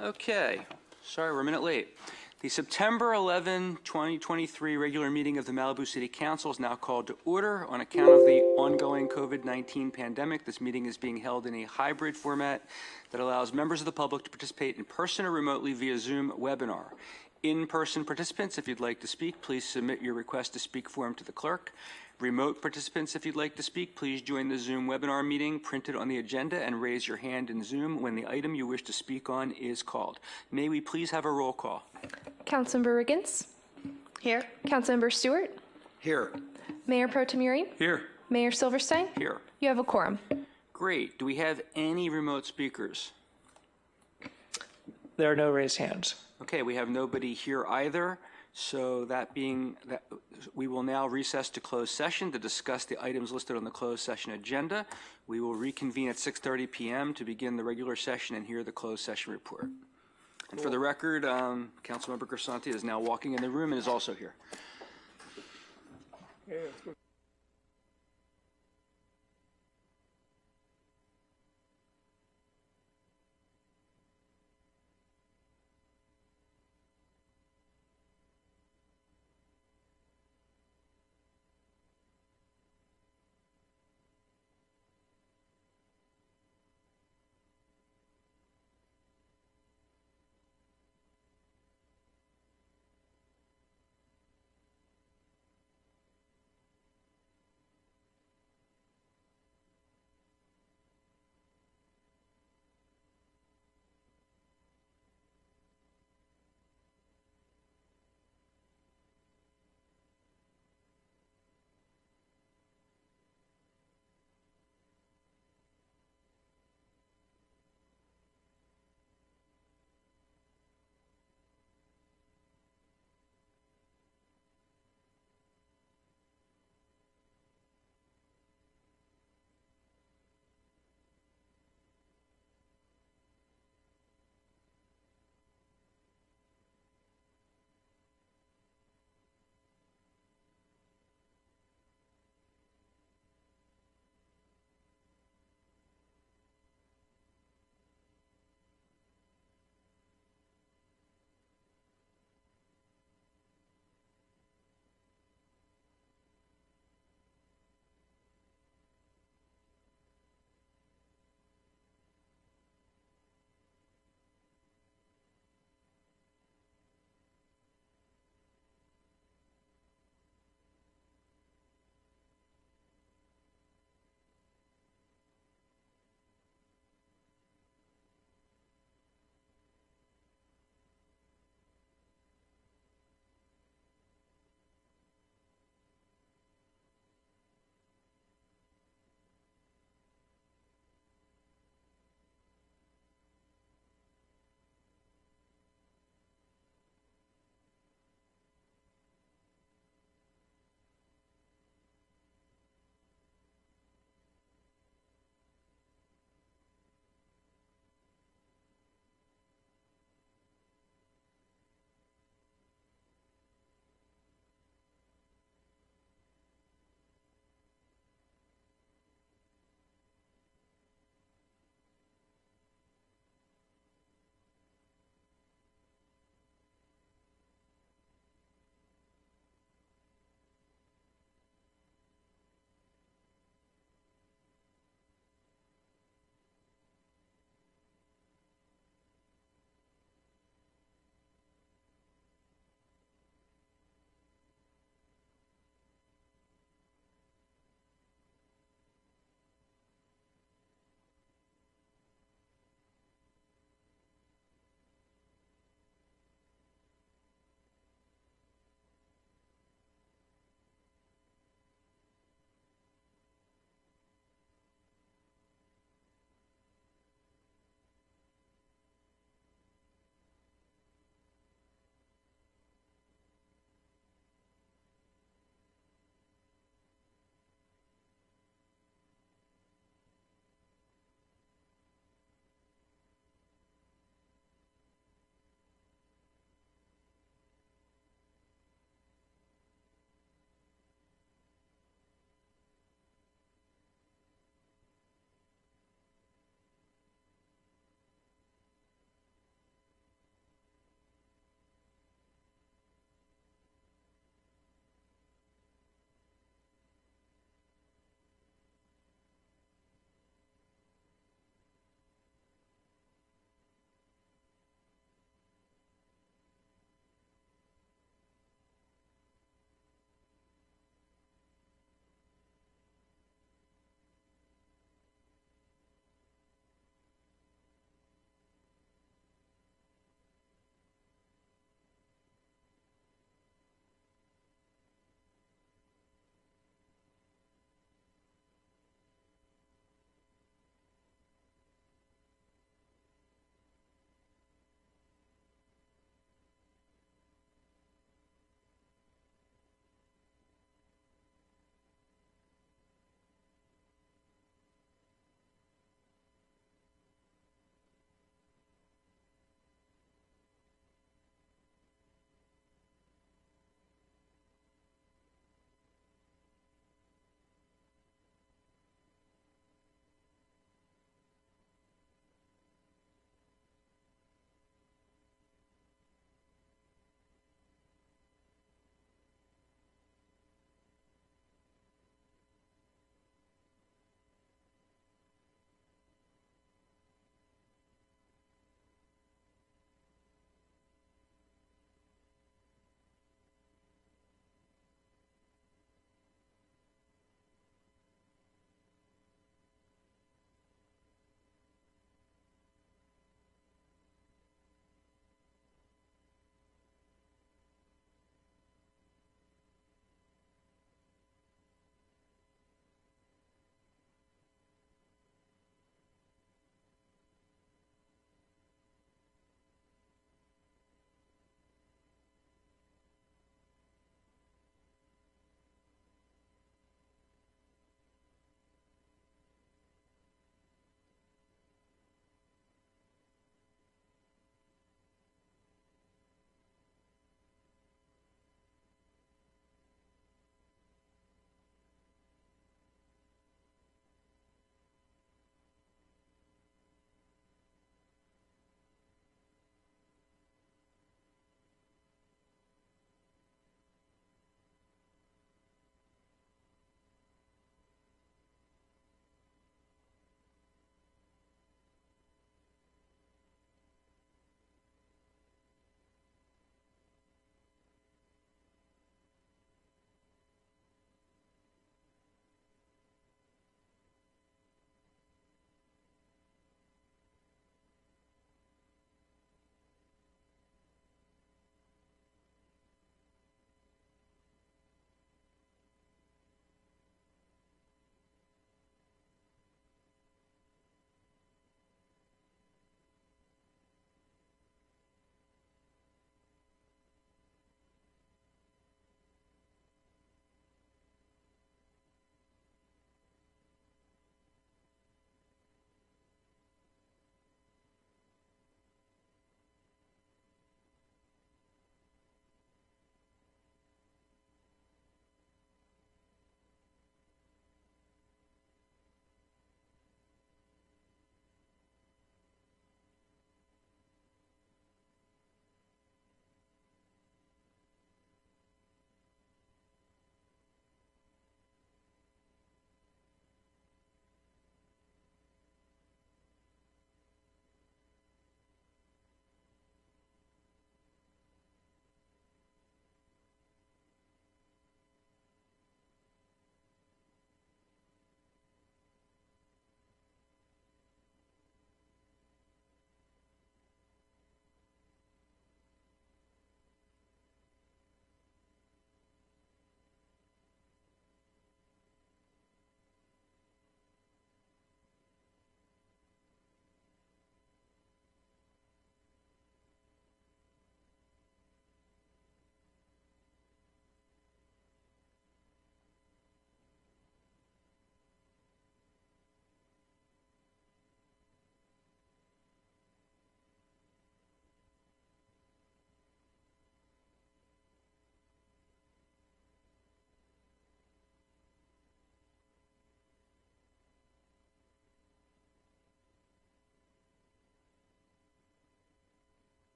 Okay, sorry we're a minute late. The September 11, 2023 regular meeting of the Malibu City Council is now called to order. On account of the ongoing COVID-19 pandemic, this meeting is being held in a hybrid format that allows members of the public to participate in person or remotely via Zoom webinar. In-person participants, if you'd like to speak, please submit your request to speak form to the clerk. Remote participants, if you'd like to speak, please join the Zoom webinar meeting printed on the agenda and raise your hand in Zoom when the item you wish to speak on is called. May we please have a roll call? Councilmember Riggins? Here. Councilmember Stewart? Here. Mayor Pro Tem Uribe? Here. Mayor Silverstein? Here. You have a quorum. Great. Do we have any remote speakers? There are no raised hands. Okay, we have nobody here either. So that being that, we will now recess to closed session to discuss the items listed on the closed session agenda. We will reconvene at 6:30 p.m. to begin the regular session and hear the closed session report. And for the record, Councilmember Grisanti is now walking in the room and is also here.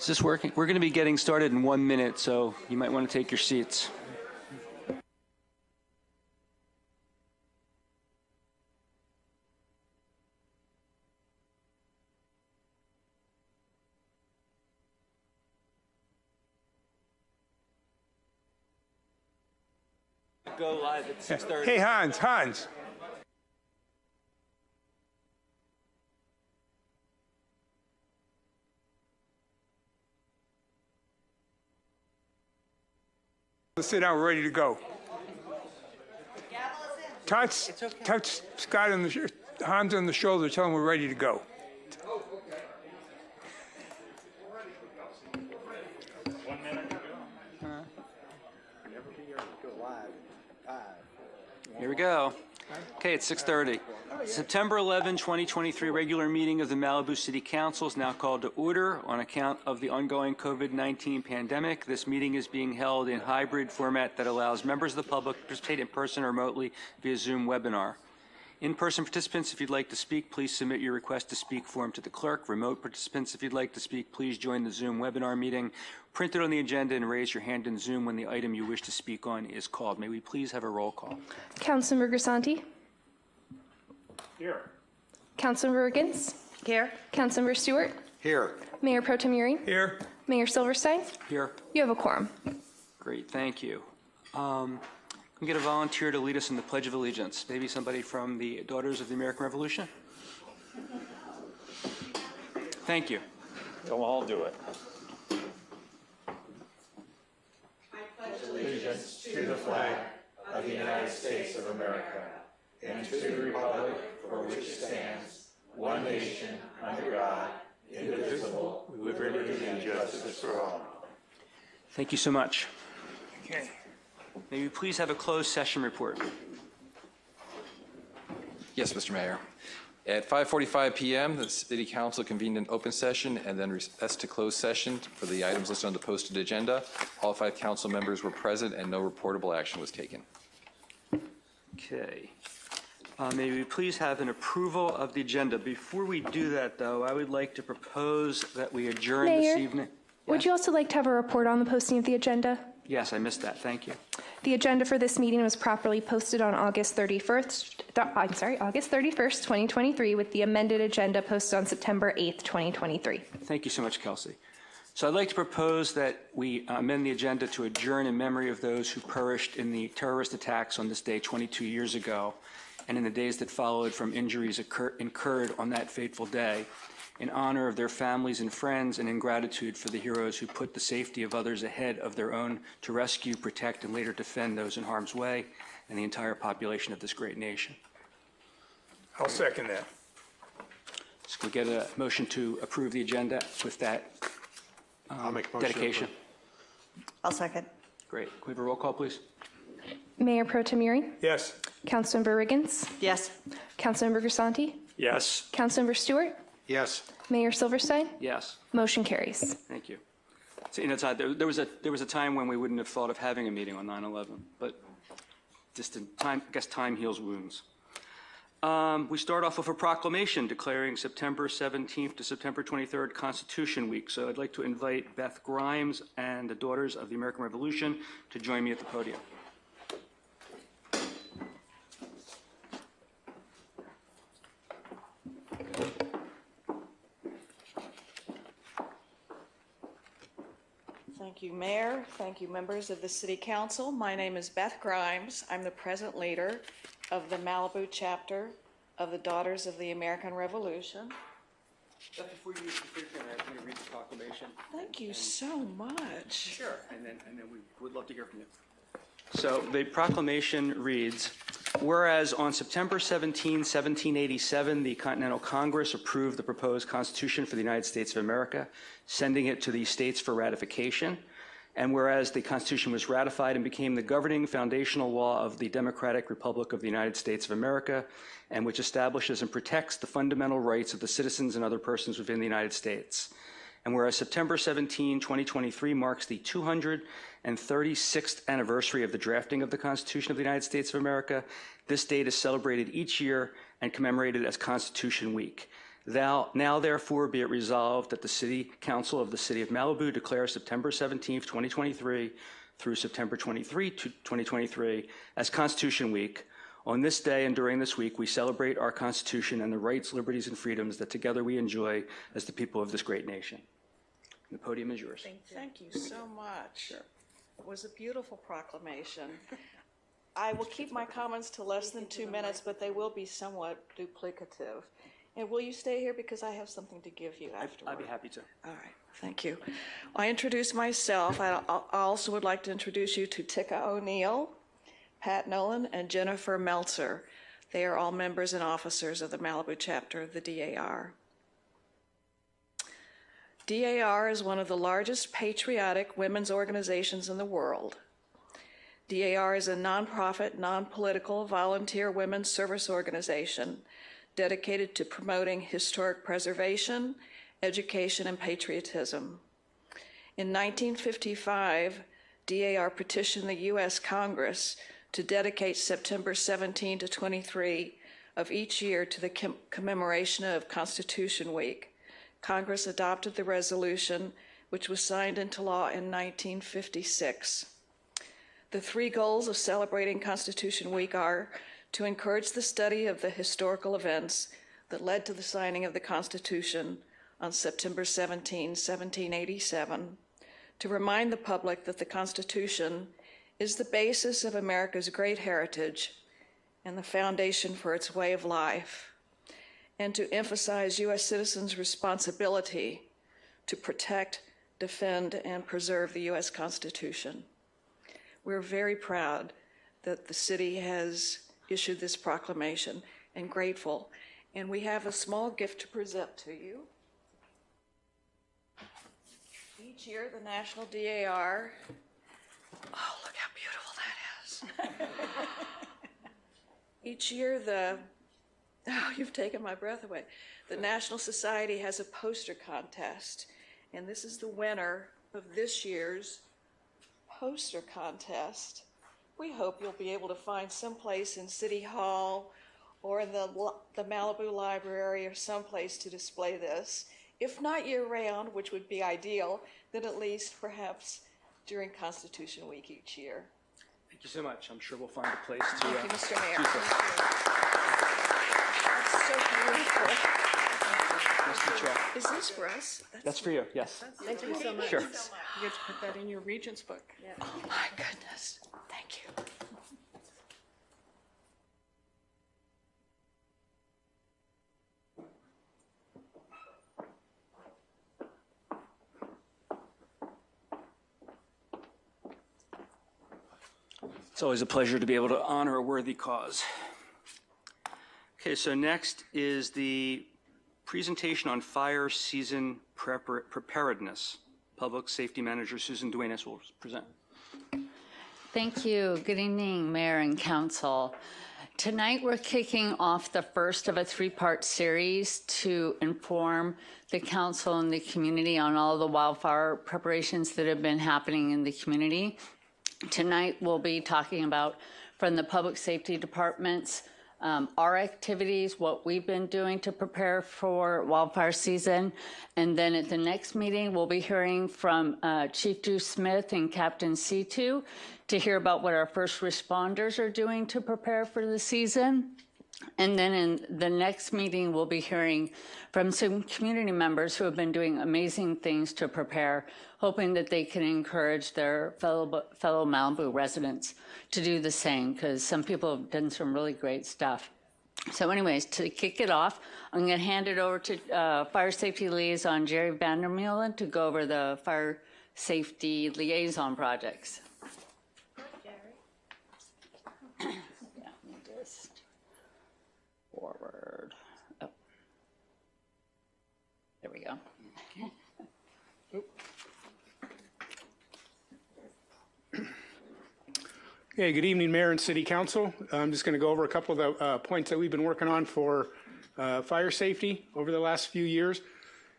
Is this working? We're going to be getting started in 1 minute, so you might want to take your seats. Go live at 6:30. Hey, Hans. Let's sit down, we're ready to go. Touch Scott on the Hans on the shoulder, tell him we're ready to go. Here we go. Okay, it's 6:30. September 11, 2023 regular meeting of the Malibu City Council is now called to order on account of the ongoing COVID-19 pandemic. This meeting is being held in hybrid format that allows members of the public to participate in person or remotely via Zoom webinar. In-person participants, if you'd like to speak, please submit your request to speak form to the clerk. Remote participants, if you'd like to speak, please join the Zoom webinar meeting. Print it on the agenda and raise your hand in Zoom when the item you wish to speak on is called. May we please have a roll call? Councilmember Grisanti. Here. Councilmember Riggins. Here. Councilmember Stewart. Here. Mayor Pro Tem Urine. Here. Mayor Silverstein. Here. You have a quorum. Great, thank you. Can we get a volunteer to lead us in the Pledge of Allegiance? Maybe somebody from the Daughters of the American Revolution? Thank you. They'll all do it. Allegiance to the flag of the United States of America and to the republic for which it stands, one nation, under God, indivisible, with liberty and justice for all. Thank you so much. Okay. May we please have a closed session report? Yes, Mr. Mayor. At 5:45 p.m., the City Council convened an open session and then recessed to closed session for the items listed on the posted agenda. All 5 council members were present and no reportable action was taken. Okay. May we please have an approval of the agenda? Before we do that, though, I would like to propose that we adjourn this Mayor, evening. Would Yes? you also like to have a report on the posting of the agenda? Yes, I missed that. Thank you. The agenda for this meeting was properly posted on August 31st, 2023, with the amended agenda posted on September 8th, 2023. Thank you so much, Kelsey. So I'd like to propose that we amend the agenda to adjourn in memory of those who perished in the terrorist attacks on this day 22 years ago and in the days that followed from injuries incurred on that fateful day, in honor of their families and friends and in gratitude for the heroes who put the safety of others ahead of their own to rescue, protect, and later defend those in harm's way and the entire population of this great nation. I'll second that. So can we get a motion to approve the agenda with that I'll make a motion to dedication? I'll second. Great. Can we have a roll call, please? Mayor Pro Tem Urine. Yes. Councilmember Riggins. Yes. Councilmember Grisanti. Yes. Councilmember Stewart. Yes. Mayor Silverstein. Yes. Motion carries. Thank you. So, it's odd. There was a time when we wouldn't have thought of having a meeting on 9/11, but just in time, I guess time heals wounds. We start off with a proclamation declaring September 17th to September 23rd Constitution Week. So I'd like to invite Beth Grimes and the Daughters of the American Revolution to join me at the podium. Thank you, Mayor. Thank you, members of the City Council. My name is Beth Grimes. I'm the present leader of the Malibu chapter of the Daughters of the American Revolution. Beth, before you begin, I'm going to read the proclamation. Thank you so much. Sure. And then we would love to hear from you. So the proclamation reads, whereas on September 17, 1787, the Continental Congress approved the proposed Constitution for the United States of America, sending it to the states for ratification. And whereas the Constitution was ratified and became the governing foundational law of the Democratic Republic of the United States of America, and which establishes and protects the fundamental rights of the citizens and other persons within the United States. And whereas September 17, 2023 marks the 236th anniversary of the drafting of the Constitution of the United States of America, this date is celebrated each year and commemorated as Constitution Week. Now therefore be it resolved that the City Council of the City of Malibu declares September 17th, 2023 through September 23, 2023 as Constitution Week. On this day and during this week, we celebrate our Constitution and the rights, liberties, and freedoms that together we enjoy as the people of this great nation. The podium is yours. Thank you so much. It was a beautiful proclamation. I will keep my comments to less than 2 minutes, but they will be somewhat duplicative. And will you stay here because I have something to give you afterward? I'd be happy to. All right, thank you. I introduced myself. I also would like to introduce you to Tika O'Neill, Pat Nolan, and Jennifer Meltzer. They are all members and officers of the Malibu chapter of the DAR. DAR is one of the largest patriotic women's organizations in the world. DAR is a nonprofit, non-political, volunteer women's service organization dedicated to promoting historic preservation, education, and patriotism. In 1955, DAR petitioned the U.S. Congress to dedicate September 17 to 23 of each year to the commemoration of Constitution Week. Congress adopted the resolution, which was signed into law in 1956. The 3 goals of celebrating Constitution Week are to encourage the study of the historical events that led to the signing of the Constitution on September 17, 1787, to remind the public that the Constitution is the basis of America's great heritage and the foundation for its way of life, and to emphasize U.S. citizens' responsibility to protect, defend, and preserve the U.S. Constitution. We're very proud that the city has issued this proclamation and grateful. And we have a small gift to present to you. Each year, the National DAR, oh, look how beautiful that is. Each year, oh, you've taken my breath away. The National Society has a poster contest, and this is the winner of this year's poster contest. We hope you'll be able to find someplace in City Hall or in the Malibu Library or someplace to display this. If not year-round, which would be ideal, then at least perhaps during Constitution Week each year. Thank you so much. I'm sure we'll find a place to Thank you, Mr. Mayor. do so. That's so beautiful. Nice to meet you all. Is this for us? That's for you, yes. Thank you so much. Sure. You get to put that in your Regents book. Oh, my goodness. Thank you. It's always a pleasure to be able to honor a worthy cause. Okay, so next is the presentation on fire season preparedness. Public Safety Manager Susan Duenas will present. Thank you. Good evening, Mayor and Council. Tonight we're kicking off the first of a 3-part series to inform the Council and the community on all the wildfire preparations that have been happening in the community. Tonight we'll be talking about, from the Public Safety Department's our activities, what we've been doing to prepare for wildfire season. And then at the next meeting, we'll be hearing from Chief Drew Smith and Captain C2 to hear about what our first responders are doing to prepare for the season. And then in the next meeting, we'll be hearing from some community members who have been doing amazing things to prepare, hoping that they can encourage their fellow Malibu residents to do the same, because some people have done some really great stuff. So anyways, to kick it off, I'm going to hand it over to Fire Safety Liaison Jerry Vandermeulen to go over the Fire Safety Liaison projects. Forward. Oh. There we go. Okay, good evening, Mayor and City Council. I'm just going to go over a couple of the points that we've been working on for fire safety over the last few years.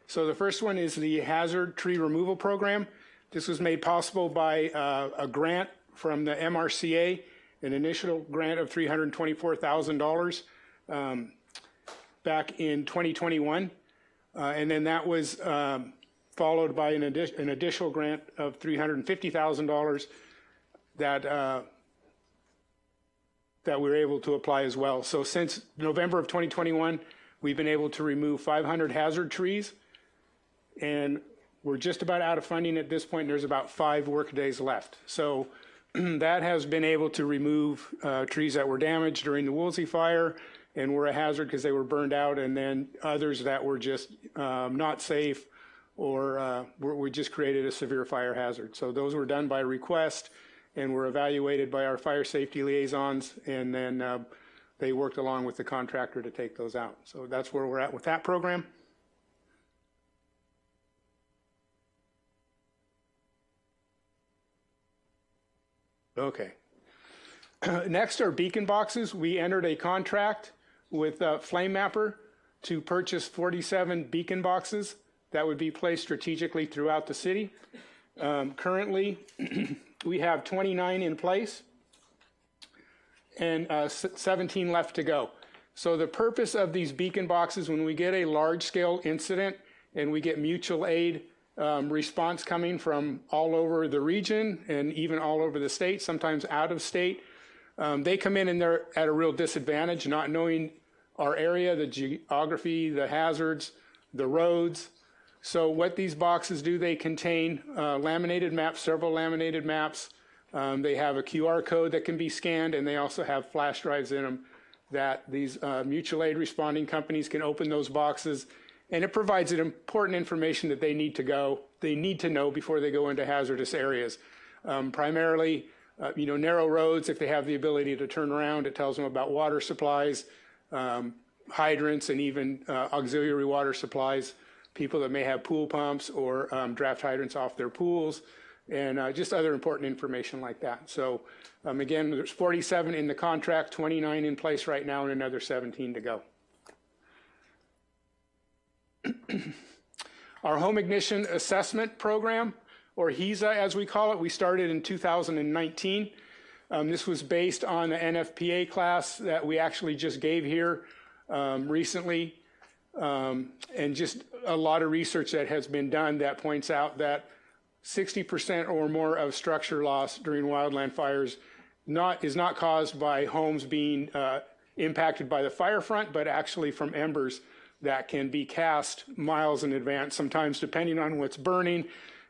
So the first one is the hazard tree removal program. This was made possible by a grant from the MRCA, an initial grant of $324,000 back in 2021. And then that was followed by an additional grant of $350,000 that we were able to apply as well. So since November of 2021, we've been able to remove 500 hazard trees, and we're just about out of funding at this point. There's about 5 work days left. So that has been able to remove trees that were damaged during the Woolsey fire and were a hazard because they were burned out, and then others that were just not safe or we just created a severe fire hazard. So those were done by request and were evaluated by our fire safety liaisons, and then they worked along with the contractor to take those out. So that's where we're at with that program. Okay. Next are beacon boxes. We entered a contract with Flame Mapper to purchase 47 beacon boxes that would be placed strategically throughout the city. Currently, we have 29 in place and 17 left to go. So the purpose of these beacon boxes, when we get a large-scale incident and we get mutual aid response coming from all over the region and even all over the state, sometimes out of state, they come in and they're at a real disadvantage, not knowing our area, the geography, the hazards, the roads. So what these boxes do, they contain laminated maps, several laminated maps. They have a QR code that can be scanned, and they also have flash drives in them that these mutual aid responding companies can open those boxes, and it provides important information that they need to know before they go into hazardous areas. Primarily, narrow roads, if they have the ability to turn around, it tells them about water supplies, hydrants, and even auxiliary water supplies, people that may have pool pumps or draft hydrants off their pools, and just other important information like that. So again, there's 47 in the contract, 29 in place right now, and another 17 to go. Our Home Ignition Assessment Program, or HISA as we call it, we started in 2019. This was based on the NFPA class that we actually just gave here recently, and just a lot of research that has been done that points out that 60% or more of structure loss during wildland fires is not caused by homes being impacted by the fire front, but actually from embers that can be cast miles in advance, sometimes depending on what's burning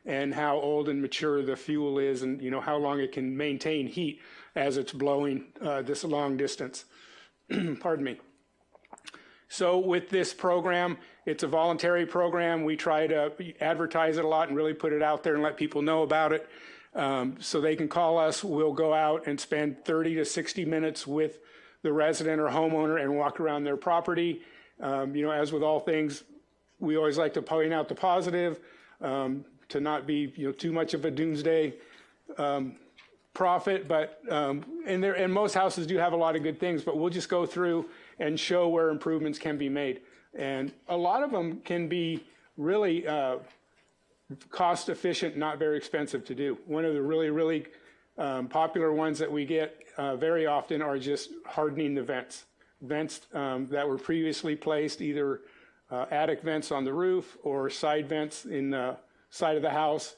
and how old and mature the fuel is, and how long it can maintain heat as it's blowing this long distance. Pardon me. So with this program, it's a voluntary program. We try to advertise it a lot and really put it out there and let people know about it. So they can call us. We'll go out and spend 30 to 60 minutes with the resident or homeowner and walk around their property. As with all things, we always like to point out the positive, to not be too much of a doomsday prophet. But and most houses do have a lot of good things, but we'll just go through and show where improvements can be made. And a lot of them can be really cost efficient, not very expensive to do. One of the really popular ones that we get very often are just hardening the vents. Vents that were previously placed, either attic vents on the roof or side vents in the side of the house,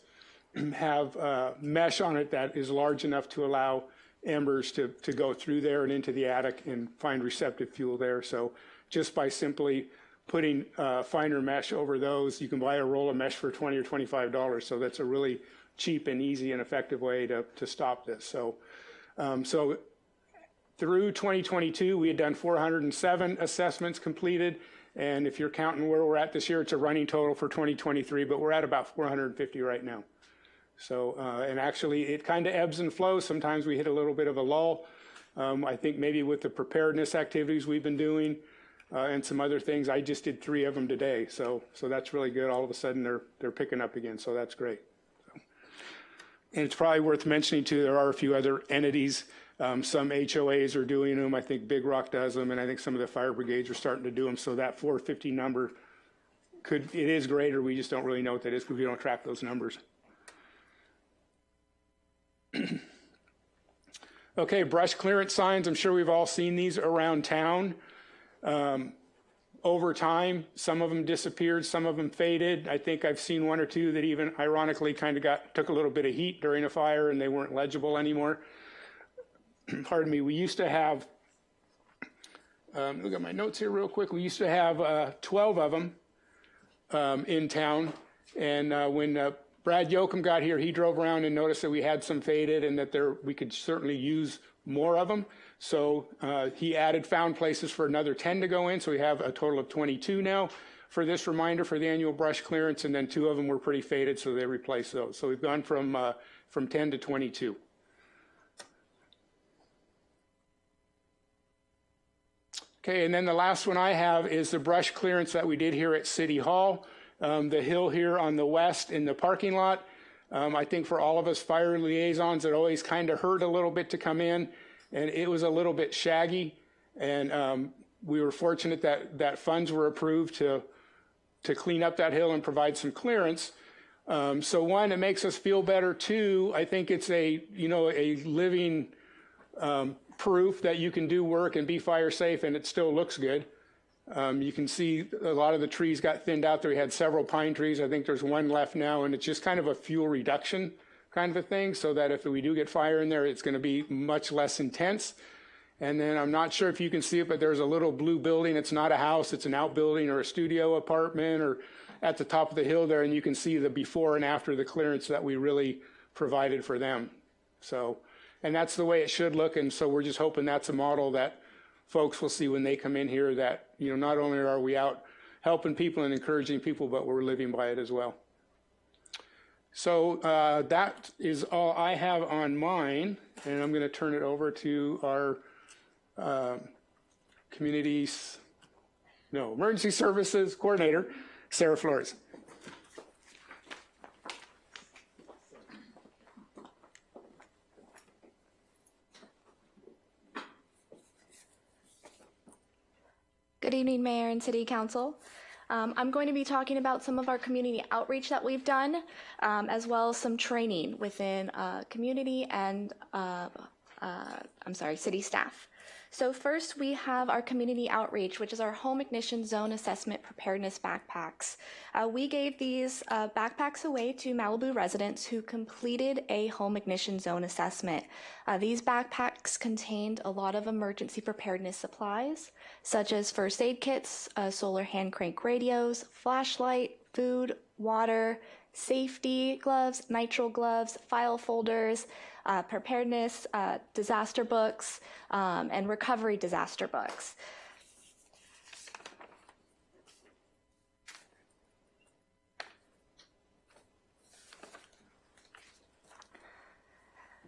have mesh on it that is large enough to allow embers to go through there and into the attic and find receptive fuel there. So just by simply putting finer mesh over those, you can buy a roll of mesh for $20 or $25. So that's a really cheap and easy and effective way to stop this. So through 2022, we had done 407 assessments completed. And if you're counting where we're at this year, it's a running total for 2023, but we're at about 450 right now. So, and actually it kind of ebbs and flows. Sometimes we hit a little bit of a lull. I think maybe with the preparedness activities we've been doing and some other things, I just did 3 of them today. So that's really good. All of a sudden they're picking up again. So that's great. And it's probably worth mentioning too, there are a few other entities. Some HOAs are doing them. I think Big Rock does them, and I think some of the fire brigades are starting to do them. So that 450 number it is greater. We just don't really know what that is because we don't track those numbers. Okay, brush clearance signs. I'm sure we've all seen these around town. over time, some of them disappeared, some of them faded. I think I've seen one or two that even ironically kind of took a little bit of heat during a fire and they weren't legible anymore. Pardon me, we used to have, look at my notes here real quick. We used to have 12 of them in town. And when Brad Yoakum got here, he drove around and noticed that we had some faded and that we could certainly use more of them. So he found places for another 10 to go in. So we have a total of 22 now for this reminder for the annual brush clearance. And then 2 of them were pretty faded, so they replaced those. So we've gone from 10 to 22. Okay, and then the last one I have is the brush clearance that we did here at City Hall. The hill here on the west in the parking lot. I think for all of us fire liaisons, it always kind of hurt a little bit to come in, and it was a little bit shaggy. And we were fortunate that funds were approved to clean up that hill and provide some clearance. So one, it makes us feel better. 2, I think it's a living proof that you can do work and be fire safe, and it still looks good. You can see a lot of the trees got thinned out there. We had several pine trees. I think there's one left now, and it's just kind of a fuel reduction kind of a thing, so that if we do get fire in there, it's going to be much less intense. And then I'm not sure if you can see it, but there's a little blue building. It's not a house. It's an outbuilding or a studio apartment or at the top of the hill there, and you can see the before and after the clearance that we really provided for them. So, and that's the way it should look, and so we're just hoping that's a model that folks will see when they come in here, that not only are we out helping people and encouraging people, but we're living by it as well. So that is all I have on mine, and I'm going to turn it over to our Emergency Services Coordinator, Sarah Flores. Good evening, Mayor and City Council. I'm going to be talking about some of our community outreach that we've done, as well as some training within community and city staff. So first, we have our community outreach, which is our home ignition zone assessment preparedness backpacks. We gave these backpacks away to Malibu residents who completed a home ignition zone assessment. These backpacks contained a lot of emergency preparedness supplies, such as first aid kits, solar hand crank radios, flashlight, food, water, safety gloves, nitrile gloves, file folders, preparedness, disaster books, and recovery disaster books.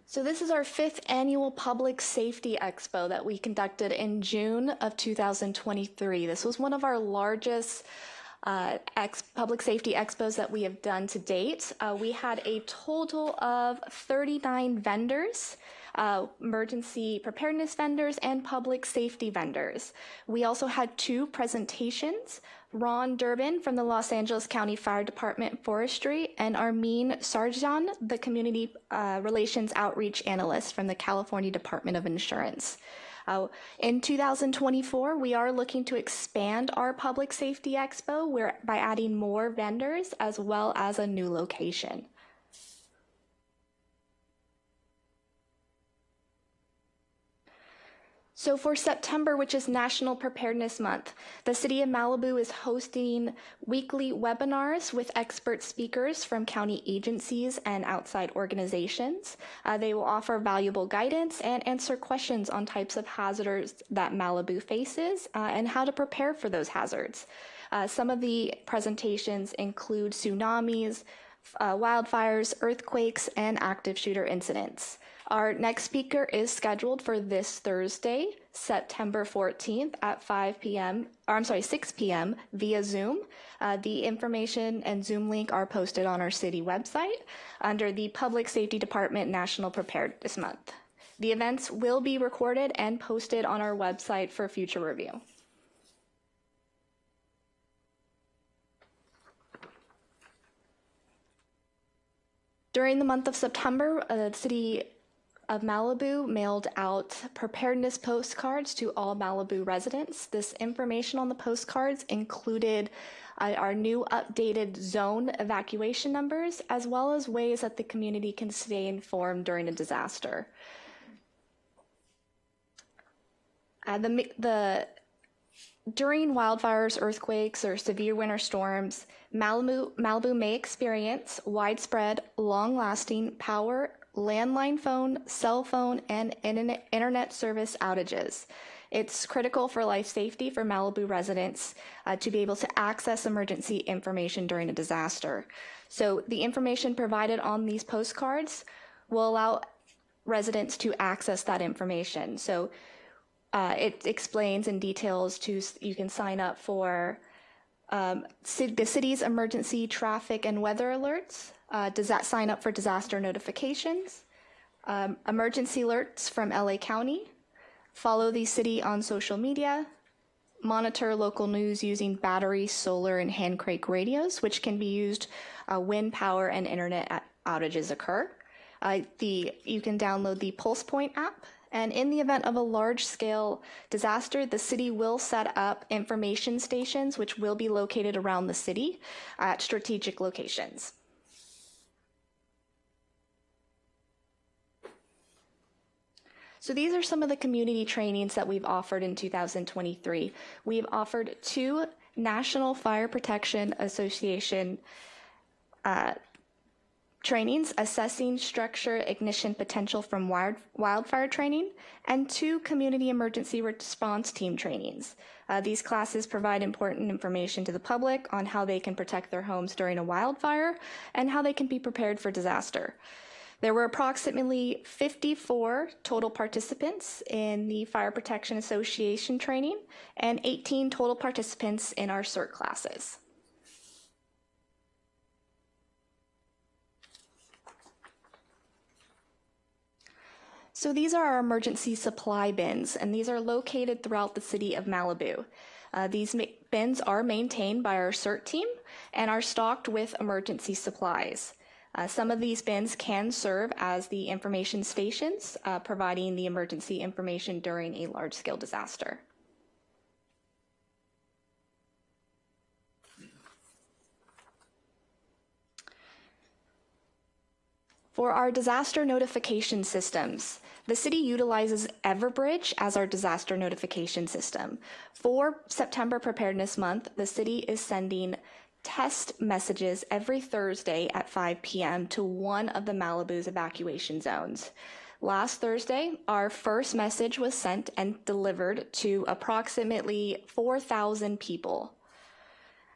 So this is our 5th annual Public Safety Expo that we conducted in June of 2023. This was one of our largest public safety expos that we have done to date. We had a total of 39 vendors, emergency preparedness vendors and public safety vendors. We also had 2 presentations, Ron Durbin from the Los Angeles County Fire Department Forestry, and Armin Sarjan, the Community Relations Outreach Analyst from the California Department of Insurance. In 2024, we are looking to expand our Public Safety Expo by adding more vendors as well as a new location. So for September, which is National Preparedness Month, the City of Malibu is hosting weekly webinars with expert speakers from county agencies and outside organizations. They will offer valuable guidance and answer questions on types of hazards that Malibu faces and how to prepare for those hazards. Some of the presentations include tsunamis, wildfires, earthquakes, and active shooter incidents. Our next speaker is scheduled for this Thursday, September 14th at 6 p.m. via Zoom. The information and Zoom link are posted on our city website under the Public Safety Department National Preparedness Month. The events will be recorded and posted on our website for future review. During the month of September, the city of Malibu mailed out preparedness postcards to all Malibu residents. This information on the postcards included our new updated zone evacuation numbers, as well as ways that the community can stay informed during a disaster. During wildfires, earthquakes, or severe winter storms, Malibu may experience widespread, long-lasting power, landline phone, cell phone, and internet service outages. It's critical for life safety for Malibu residents to be able to access emergency information during a disaster. So the information provided on these postcards will allow residents to access that information. So it explains in details you can sign up for the city's emergency traffic and weather alerts. Does that sign up for disaster notifications? Emergency alerts from LA County. Follow the city on social media. Monitor local news using battery, solar, and hand crank radios, which can be used when power and internet outages occur. You can download the PulsePoint app. And in the event of a large-scale disaster, the city will set up information stations, which will be located around the city at strategic locations. So these are some of the community trainings that we've offered in 2023. We've offered 2 National Fire Protection Association trainings, assessing structure ignition potential from wildfire training, and 2 community emergency response team trainings. These classes provide important information to the public on how they can protect their homes during a wildfire and how they can be prepared for disaster. There were approximately 54 total participants in the Fire Protection Association training and 18 total participants in our CERT classes. So these are our emergency supply bins, and these are located throughout the city of Malibu. These bins are maintained by our CERT team and are stocked with emergency supplies. Some of these bins can serve as the information stations, providing the emergency information during a large-scale disaster. For our disaster notification systems, the city utilizes Everbridge as our disaster notification system. For September Preparedness Month, the city is sending test messages every Thursday at 5 p.m. to one of the Malibu's evacuation zones. Last Thursday, our first message was sent and delivered to approximately 4,000 people.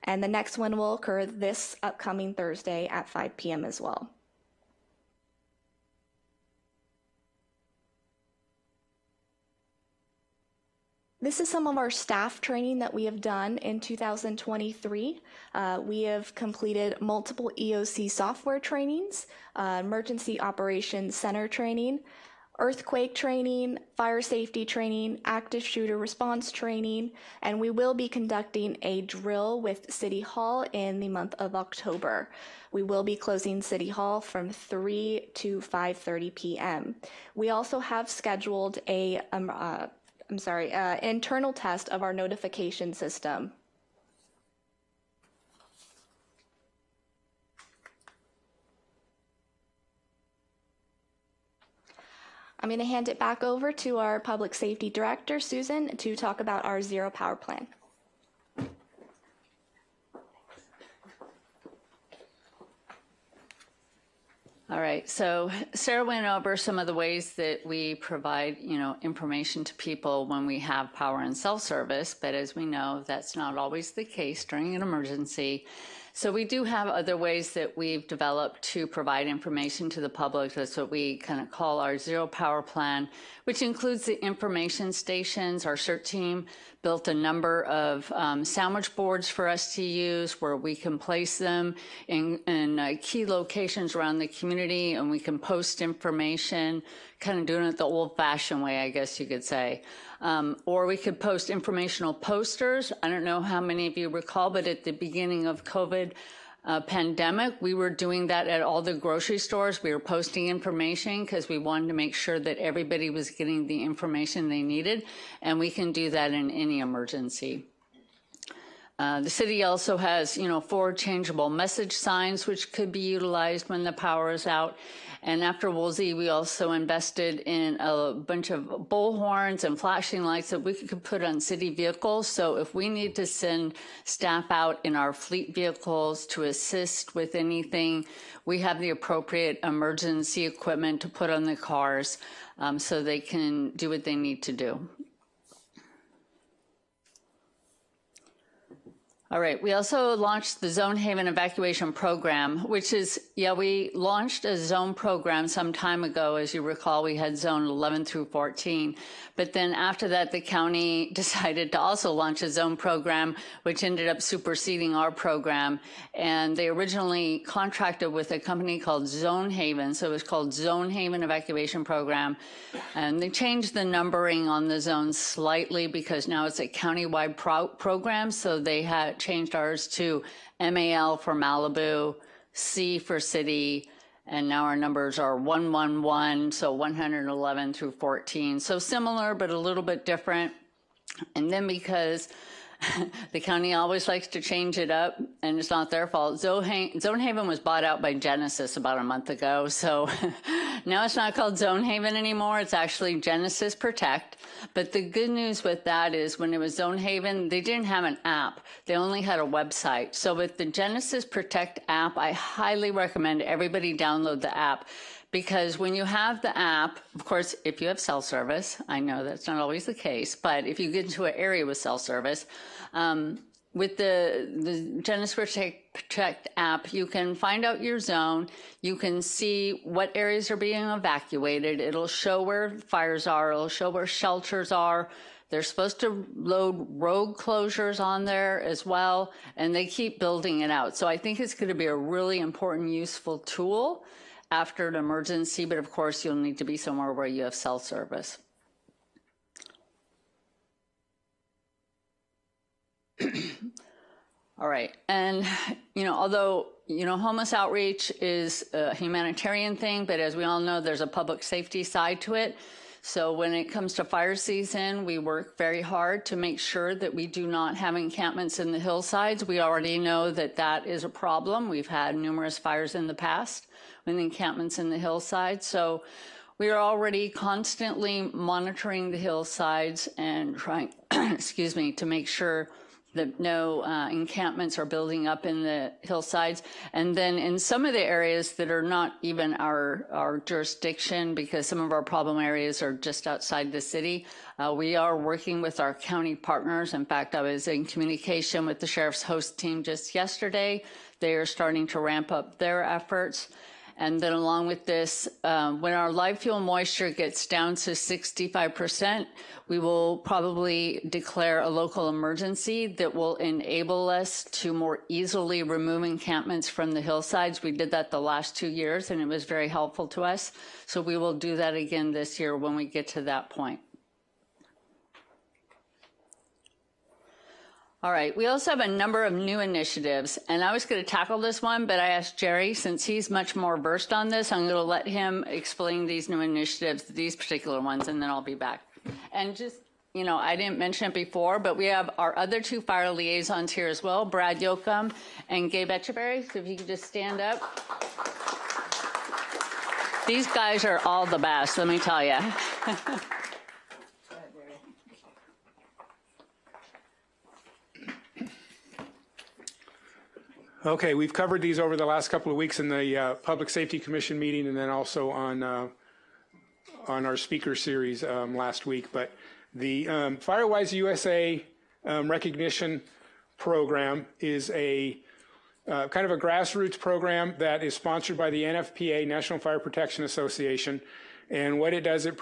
And the next one will occur this upcoming Thursday at 5 p.m. as well. This is some of our staff training that we have done in 2023. We have completed multiple EOC software trainings, emergency operations center training, earthquake training, fire safety training, active shooter response training, and we will be conducting a drill with City Hall in the month of October. We will be closing City Hall from 3 to 5:30 p.m. We also have scheduled a internal test of our notification system. I'm going to hand it back over to our Public Safety Director, Susan, to talk about our Zero Power Plan. All right, so Sarah went over some of the ways that we provide, information to people when we have power and cell service, but as we know, that's not always the case during an emergency. So we do have other ways that we've developed to provide information to the public. That's what we kind of call our Zero Power Plan, which includes the information stations. Our CERT team built a number of sandwich boards for us to use where we can place them in key locations around the community, and we can post information, kind of doing it the old-fashioned way, I guess you could say. Or we could post informational posters. I don't know how many of you recall, but at the beginning of COVID, pandemic, we were doing that at all the grocery stores. We were posting information because we wanted to make sure that everybody was getting the information they needed, and we can do that in any emergency. The city also has, 4 changeable message signs, which could be utilized when the power is out. And after Woolsey, we also invested in a bunch of bullhorns and flashing lights that we could put on city vehicles. So if we need to send staff out in our fleet vehicles to assist with anything, we have the appropriate emergency equipment to put on the cars so they can do what they need to do. All right, we also launched the Zone Haven Evacuation Program, which is, we launched a zone program some time ago. As you recall, we had zone 11 through 14. But then after that, the county decided to also launch a zone program, which ended up superseding our program. And they originally contracted with a company called Zone Haven. So it was called Zone Haven Evacuation Program. And they changed the numbering on the zones slightly because now it's a countywide program. So they had changed ours to MAL for Malibu, C for city, and now our numbers are 111, so 111 through 14. So similar, but a little bit different. And then because the county always likes to change it up, and it's not their fault. Zone Haven was bought out by Genesis about a month ago, so now it's not called Zone Haven anymore. It's actually Genesis Protect. But the good news with that is when it was Zone Haven, they didn't have an app. They only had a website. So with the Genesis Protect app, I highly recommend everybody download the app. Because when you have the app, of course, if you have cell service, I know that's not always the case, but if you get into an area with cell service, with the Genesis Protect app, you can find out your zone. You can see what areas are being evacuated. It'll show where fires are. It'll show where shelters are. They're supposed to load road closures on there as well, and they keep building it out. So I think it's going to be a really important, useful tool after an emergency, but of course you'll need to be somewhere where you have cell service. All right, and although homeless outreach is a humanitarian thing, but as we all know, there's a public safety side to it. So when it comes to fire season, we work very hard to make sure that we do not have encampments in the hillsides. We already know that that is a problem. We've had numerous fires in the past with encampments in the hillsides. So we are already constantly monitoring the hillsides and trying, to make sure that no encampments are building up in the hillsides. And then in some of the areas that are not even our jurisdiction, because some of our problem areas are just outside the city, we are working with our county partners. In fact, I was in communication with the Sheriff's Host team just yesterday. They are starting to ramp up their efforts. And then along with this, when our live fuel moisture gets down to 65%, we will probably declare a local emergency that will enable us to more easily remove encampments from the hillsides. We did that the last 2 years, and it was very helpful to us. So we will do that again this year when we get to that point. All right, we also have a number of new initiatives, and I was going to tackle this one, but I asked Jerry, since he's much more versed on this, I'm going to let him explain these new initiatives, these particular ones, and then I'll be back. And just, I didn't mention it before, but we have our other 2 fire liaisons here as well, Brad Yoakum and Gabe Etcheberry, so if you could just stand up. These guys are all the best, let me tell you. Okay, we've covered these over the last couple of weeks in the Public Safety Commission meeting and then also on our speaker series last week. But the FireWise USA recognition program is a kind of a grassroots program that is sponsored by the NFPA, National Fire Protection Association. And what it does, it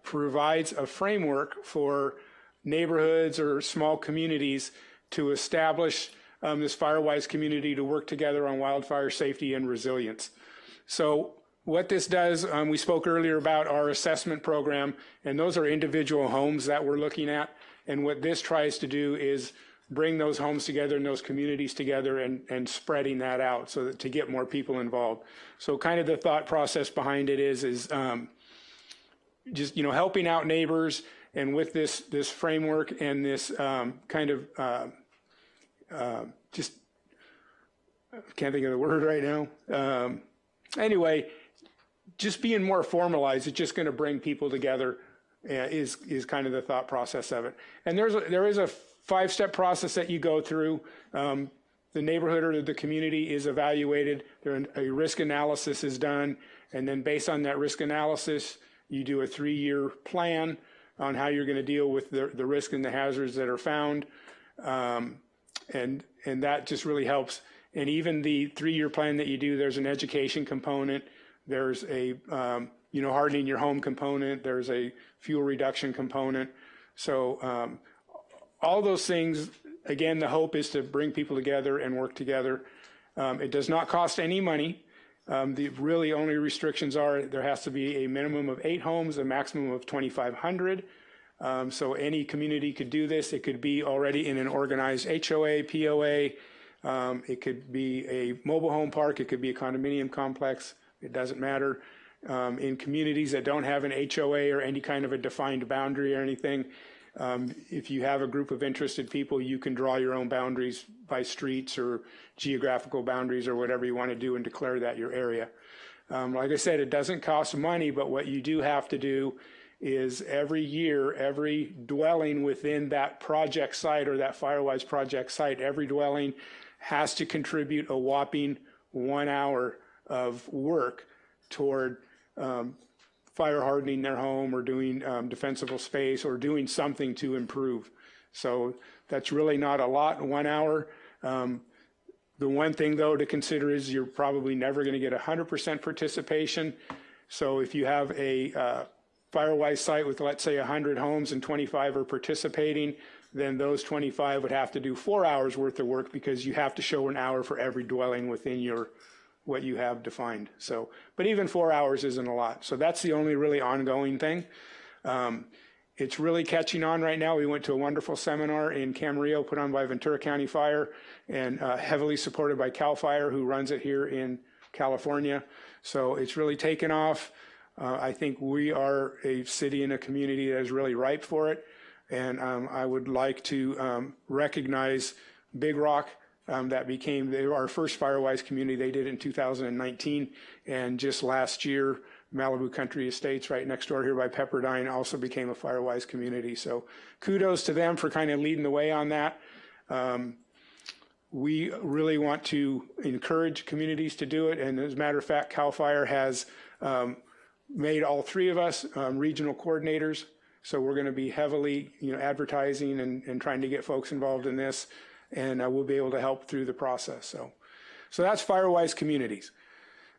provides a framework for neighborhoods or small communities to establish this FireWise community to work together on wildfire safety and resilience. So what this does, we spoke earlier about our assessment program, and those are individual homes that we're looking at. And what this tries to do is bring those homes together and those communities together and spreading that out so that to get more people involved. So kind of the thought process behind it is just, you know, helping out neighbors, and with this framework and this kind of just, I can't think of the word right now. Anyway, just being more formalized, it's just going to bring people together is kind of the thought process of it. And there is a 5-step process that you go through. The neighborhood or the community is evaluated. A risk analysis is done. And then based on that risk analysis, you do a 3-year plan on how you're going to deal with the risk and the hazards that are found. And that just really helps. And even the 3-year plan that you do, there's an education component. There's a, you know, hardening your home component. There's a fuel reduction component. So all those things, again, the hope is to bring people together and work together. It does not cost any money. The really only restrictions are there has to be a minimum of 8 homes, a maximum of 2,500. So any community could do this. It could be already in an organized HOA, POA. It could be a mobile home park. It could be a condominium complex. It doesn't matter. In communities that don't have an HOA or any kind of a defined boundary or anything, if you have a group of interested people, you can draw your own boundaries by streets or geographical boundaries or whatever you want to do and declare that your area. Like I said, it doesn't cost money, but what you do have to do is every year, every dwelling within that project site or that Firewise project site, every dwelling has to contribute a whopping 1 hour of work toward fire hardening their home or doing defensible space or doing something to improve. So that's really not a lot, 1 hour. The one thing though to consider is you're probably never going to get 100% participation. So if you have a Firewise site with, let's say, 100 homes and 25 are participating, then those 25 would have to do 4 hours worth of work because you have to show an hour for every dwelling within your what you have defined. So, but even 4 hours isn't a lot. So that's the only really ongoing thing. It's really catching on right now. We went to a wonderful seminar in Camarillo put on by Ventura County Fire and heavily supported by CAL FIRE, who runs it here in California. So it's really taken off. I think we are a city and a community that is really ripe for it. And I would like to recognize Big Rock. That became our first Firewise community. They did it in 2019. And just last year, Malibu Country Estates right next door here by Pepperdine also became a Firewise community. So kudos to them for kind of leading the way on that. We really want to encourage communities to do it. And as a matter of fact, CAL FIRE has made all 3 of us regional coordinators. So we're going to be heavily, advertising and trying to get folks involved in this. And we'll be able to help through the process. So that's Firewise communities.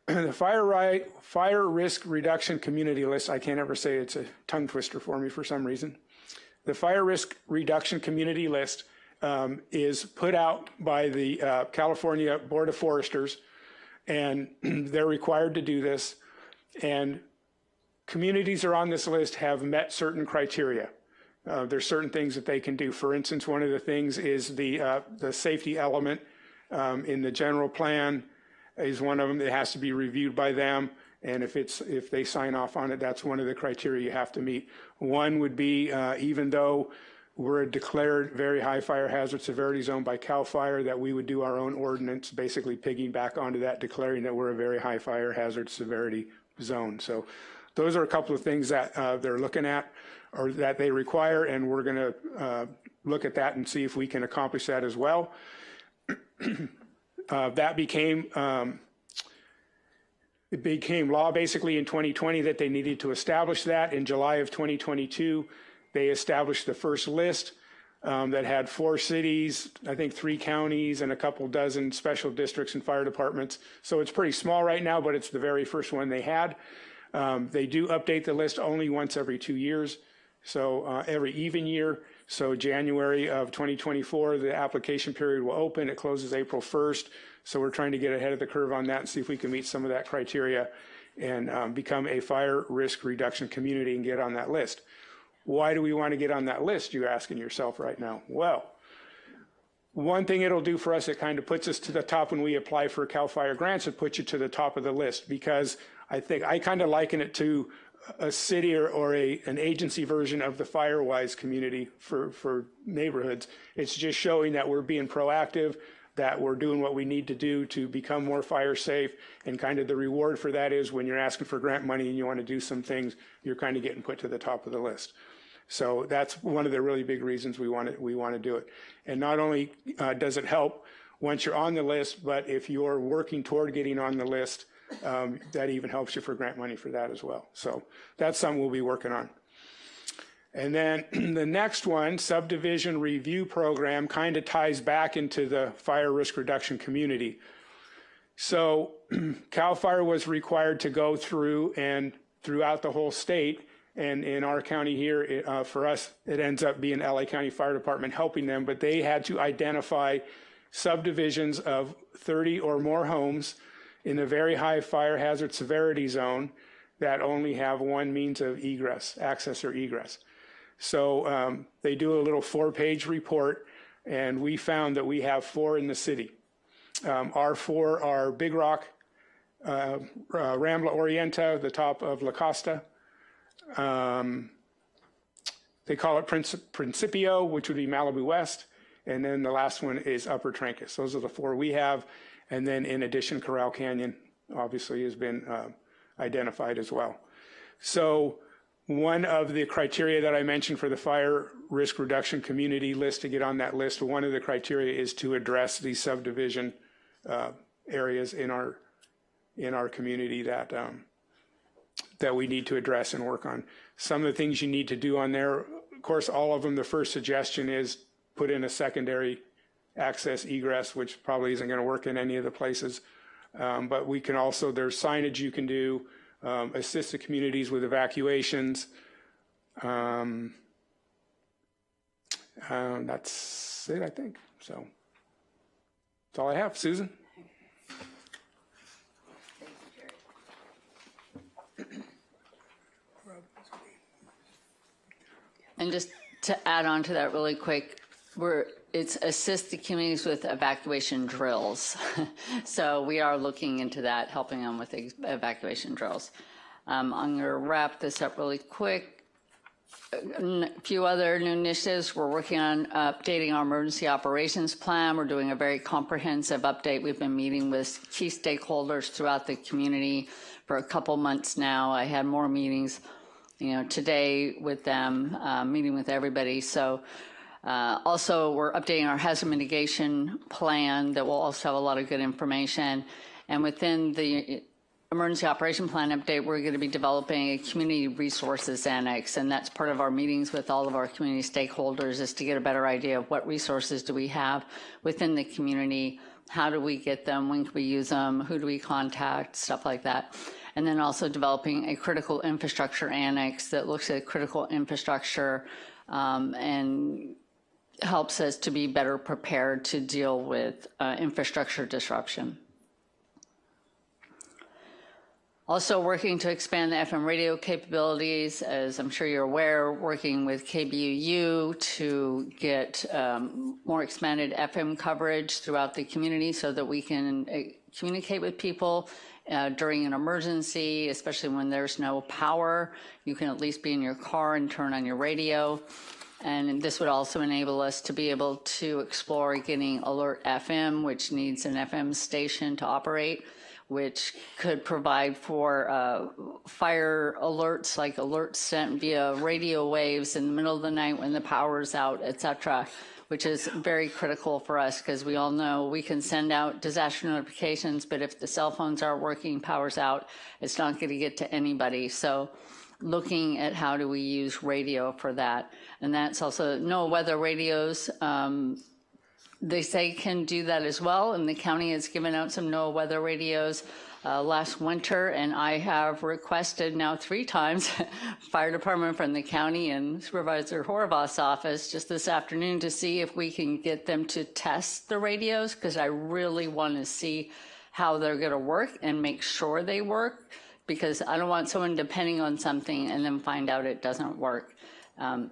The Fire Risk Reduction Community List, I can't ever say, it's a tongue twister for me for some reason. The Fire Risk Reduction Community List is put out by the California Board of Foresters, and they're required to do this. And communities are on this list have met certain criteria. There's certain things that they can do. For instance, one of the things is the safety element in the general plan is one of them that has to be reviewed by them. And if they sign off on it, that's one of the criteria you have to meet. One would be, even though we're a declared very high fire hazard severity zone by CAL FIRE, that we would do our own ordinance, basically piggyback onto that, declaring that we're a very high fire hazard severity zone. So those are a couple of things that they're looking at or that they require, and we're going to look at that and see if we can accomplish that as well. That became it became law basically in 2020 that they needed to establish that. In July of 2022, they established the first list that had 4 cities, I think 3 counties, and a couple dozen special districts and fire departments. So it's pretty small right now, but it's the very first one they had. They do update the list only once every 2 years, so every even year. So January of 2024, the application period will open. It closes April 1st. So we're trying to get ahead of the curve on that and see if we can meet some of that criteria and become a fire risk reduction community and get on that list. Why do we want to get on that list, you're asking yourself right now? Well, one thing it'll do for us, it kind of puts us to the top when we apply for CAL FIRE grants. It puts you to the top of the list, because I think I kind of liken it to a city or an agency version of the FireWise community for neighborhoods. It's just showing that we're being proactive, that we're doing what we need to do to become more fire safe, and kind of the reward for that is when you're asking for grant money and you want to do some things, you're kind of getting put to the top of the list. So that's one of the really big reasons we want to do it. And not only does it help once you're on the list, but if you're working toward getting on the list, that even helps you for grant money for that as well. So that's something we'll be working on. And then the next one, subdivision review program, kind of ties back into the fire risk reduction community. So CAL FIRE was required to go through and throughout the whole state, and in our county here, for us, it ends up being LA County Fire Department helping them, but they had to identify subdivisions of 30 or more homes in a very high fire hazard severity zone that only have one means of egress, access or egress. So they do a little 4-page report, and we found that we have 4 in the city. Our 4 are Big Rock, Rambla Orienta, the top of La Costa. They call it Principio, which would be Malibu West. And then the last one is Upper Trancas. Those are the 4 we have. And then in addition, Corral Canyon obviously has been identified as well. So one of the criteria that I mentioned for the fire risk reduction community list, to get on that list, one of the criteria is to address these subdivision areas in our community that that we need to address and work on. Some of the things you need to do on there, of course, all of them, the first suggestion is put in a secondary access egress, which probably isn't going to work in any of the places. But we can also, there's signage you can do, assist the communities with evacuations. That's it, I think. So that's all I have. Susan? And just to add on to that really quick, it's assist the communities with evacuation drills. So we are looking into that, helping them with evacuation drills. I'm going to wrap this up really quick. A few other new initiatives. We're working on updating our emergency operations plan. We're doing a very comprehensive update. We've been meeting with key stakeholders throughout the community for a couple months now. I had more meetings, today with them, meeting with everybody. So also we're updating our hazard mitigation plan that will also have a lot of good information. And within the emergency operation plan update, we're going to be developing a community resources annex, and that's part of our meetings with all of our community stakeholders, is to get a better idea of what resources do we have within the community, how do we get them, when can we use them, who do we contact, stuff like that. And then also developing a critical infrastructure annex that looks at critical infrastructure and helps us to be better prepared to deal with infrastructure disruption. Also working to expand the FM radio capabilities, as I'm sure you're aware, working with KBUU to get more expanded FM coverage throughout the community so that we can communicate with people during an emergency, especially when there's no power. You can at least be in your car and turn on your radio. And this would also enable us to be able to explore getting Alert FM, which needs an FM station to operate, which could provide for fire alerts, like alerts sent via radio waves in the middle of the night when the power's out, et cetera, which is very critical for us because we all know we can send out disaster notifications, but if the cell phones aren't working, power's out, it's not going to get to anybody. So looking at how do we use radio for that. And that's also NOAA weather radios. They say can do that as well, and the county has given out some NOAA weather radios last winter, and I have requested now 3 times fire department from the county and Supervisor Horvath's office just this afternoon to see if we can get them to test the radios, because I really want to see how they're going to work and make sure they work, because I don't want someone depending on something and then find out it doesn't work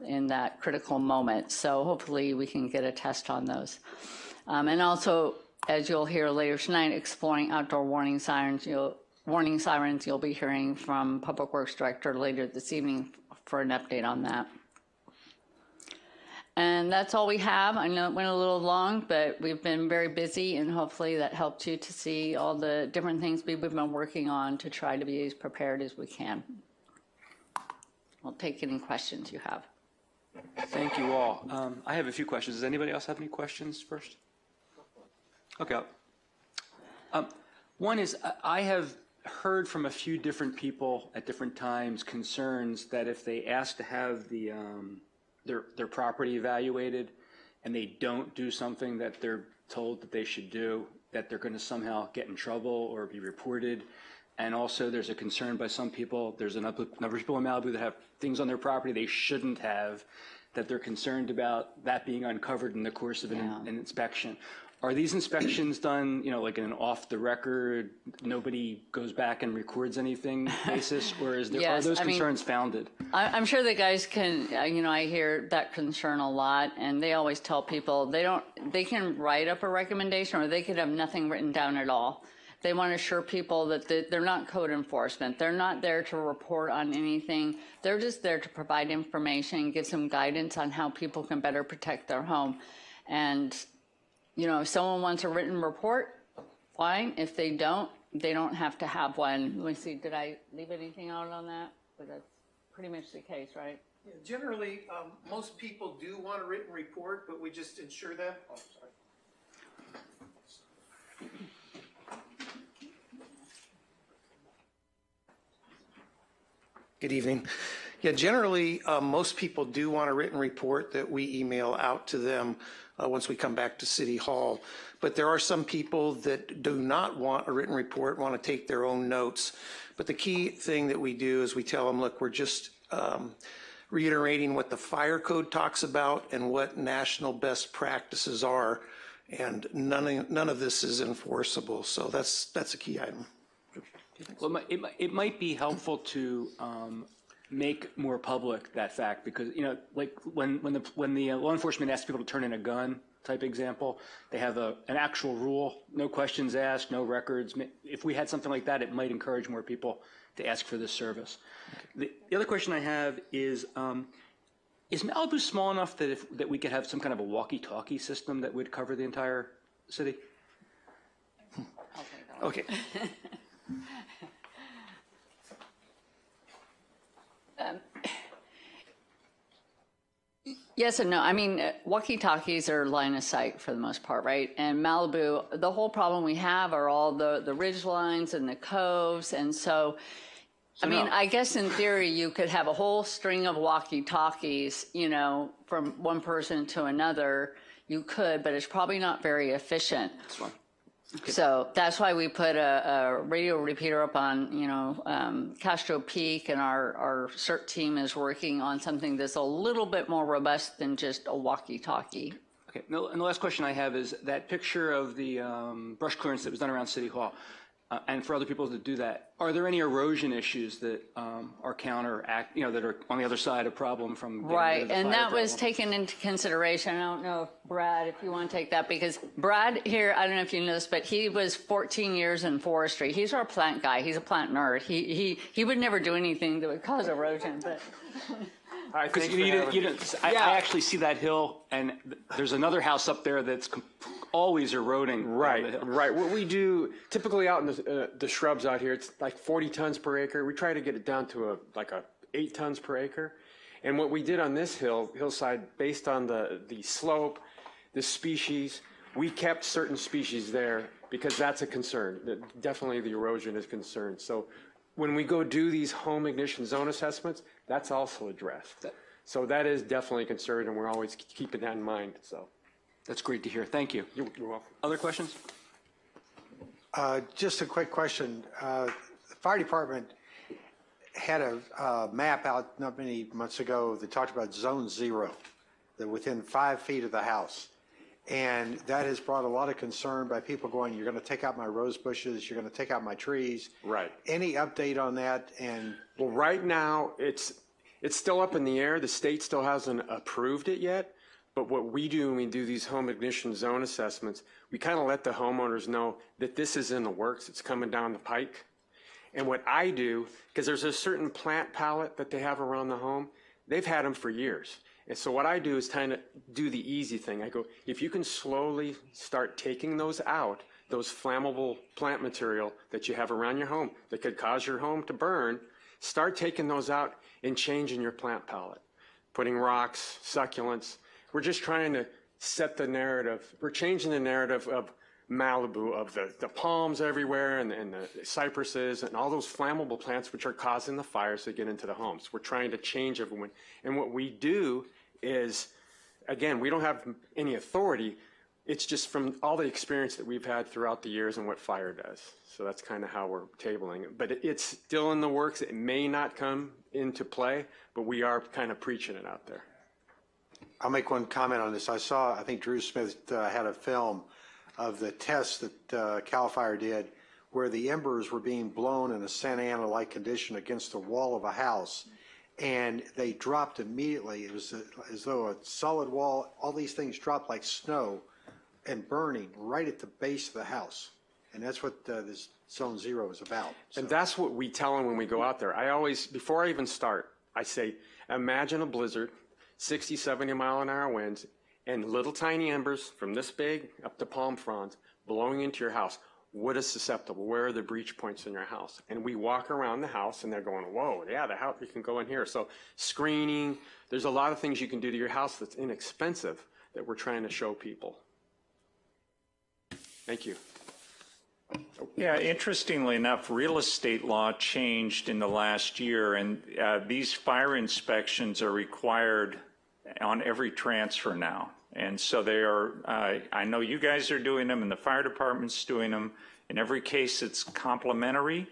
in that critical moment. So hopefully we can get a test on those. And also, as you'll hear later tonight, exploring outdoor warning sirens. You'll be hearing from Public Works Director later this evening for an update on that. And that's all we have. I know it went a little long, but we've been very busy, and hopefully that helped you to see all the different things we've been working on to try to be as prepared as we can. I'll take any questions you have. Thank you all. I have a few questions. Does anybody else have any questions first? Okay. One is, I have heard from a few different people at different times concerns that if they ask to have the their property evaluated and they don't do something that they're told that they should do, that they're going to somehow get in trouble or be reported. And also there's a concern by some people, there's a number of people in Malibu that have things on their property they shouldn't have, that they're concerned about that being uncovered in the course of an inspection. Are these inspections done, like in an off-the-record, nobody goes back and records anything basis, or are those concerns founded? I'm sure the guys can, I hear that concern a lot, and they always tell people they can write up a recommendation, or they could have nothing written down at all. They want to assure people that they're not code enforcement. They're not there to report on anything. They're just there to provide information, give some guidance on how people can better protect their home. And if someone wants a written report, fine. If they don't have to have one. Let me see, did I leave anything out on that? But that's pretty much the case, right? Yeah, generally, most people do want a written report, but we just ensure that. Oh, sorry. Good evening. Yeah, generally, most people do want a written report that we email out to them once we come back to City Hall. But there are some people that do not want a written report, want to take their own notes. But the key thing that we do is we tell them, look, we're just reiterating what the fire code talks about and what national best practices are. And none of this is enforceable. So that's a key item. Well, it might be helpful to make more public that fact, because like when the law enforcement asks people to turn in a gun type example, they have an actual rule, no questions asked, no records. If we had something like that, it might encourage more people to ask for this service. Okay. The other question I have is Malibu small enough that we could have some kind of a walkie-talkie system that would cover the entire city? Okay. Yes and no. I mean, walkie-talkies are line of sight for the most part, right? And Malibu, the whole problem we have are all the ridge lines and the coves. And so I guess in theory, you could have a whole string of walkie-talkies, from one person to another. You could, but it's probably not very efficient. That's fine. Okay. So that's why we put a radio repeater up on, Castro Peak, and our CERT team is working on something that's a little bit more robust than just a walkie-talkie. Okay, and the last question I have is that picture of the brush clearance that was done around City Hall, and for other people to do that, are there any erosion issues that are that are on the other side a problem from right, and that was taken into consideration. I don't know if Brad, if you want to take that, because Brad here, I don't know if you know this, but he was 14 years in forestry. He's our plant guy. He's a plant nerd. He would never do anything that would cause erosion, but. Because I actually see that hill, and there's another house up there that's always eroding. Right. What we do typically out in the shrubs out here, it's like 40 tons per acre. We try to get it down to like 8 tons per acre. And what we did on this hillside, based on the slope, the species, we kept certain species there because that's a concern. Definitely the erosion is a concern. So when we go do these home ignition zone assessments, that's also addressed. So that is definitely a concern, and we're always keeping that in mind. So that's great to hear. Thank you. You're welcome. Other questions? Just a quick question. The fire department had a map out not many months ago that talked about zone 0, that within 5 feet of the house. And that has brought a lot of concern by people going, you're going to take out my rose bushes, you're going to take out my trees. Right. Any update on that? And well, right now it's still up in the air. The state still hasn't approved it yet, But what we do when we do these home ignition zone assessments, we kind of let the homeowners know that this is in the works, it's coming down the pike. And what I do, because there's a certain plant palette that they have around the home, they've had them for years. And so what I do is kind of do the easy thing. I go, if you can slowly start taking those out, those flammable plant material that you have around your home that could cause your home to burn, start taking those out and changing your plant palette. Putting rocks, succulents. We're just trying to set the narrative. We're changing the narrative of Malibu, of the palms everywhere and the cypresses and all those flammable plants which are causing the fires that get into the homes. We're trying to change everyone. And what we do is, again, we don't have any authority. It's just from all the experience that we've had throughout the years and what fire does. So that's kind of how we're tabling it. But it's still in the works. It may not come into play, but we are kind of preaching it out there. I'll make one comment on this. I think Drew Smith had a film of the test that CAL FIRE did where the embers were being blown in a Santa Ana-like condition against the wall of a house, and they dropped immediately. It was as though a solid wall, all these things dropped like snow and burning right at the base of the house. And that's what this Zone Zero is about. So. And that's what we tell them when we go out there. I always, before I even start, I say, imagine a blizzard, 60, 70 mile an hour winds, and little tiny embers from this big up to palm fronds blowing into your house. What is susceptible? Where are the breach points in your house? And we walk around the house and they're going, whoa, yeah, the house, you can go in here. So screening, there's a lot of things you can do to your house that's inexpensive that we're trying to show people. Thank you. Yeah, interestingly enough, real estate law changed in the last year, and these fire inspections are required on every transfer now. And so they are, I know you guys are doing them and the fire department's doing them. In every case, it's complimentary,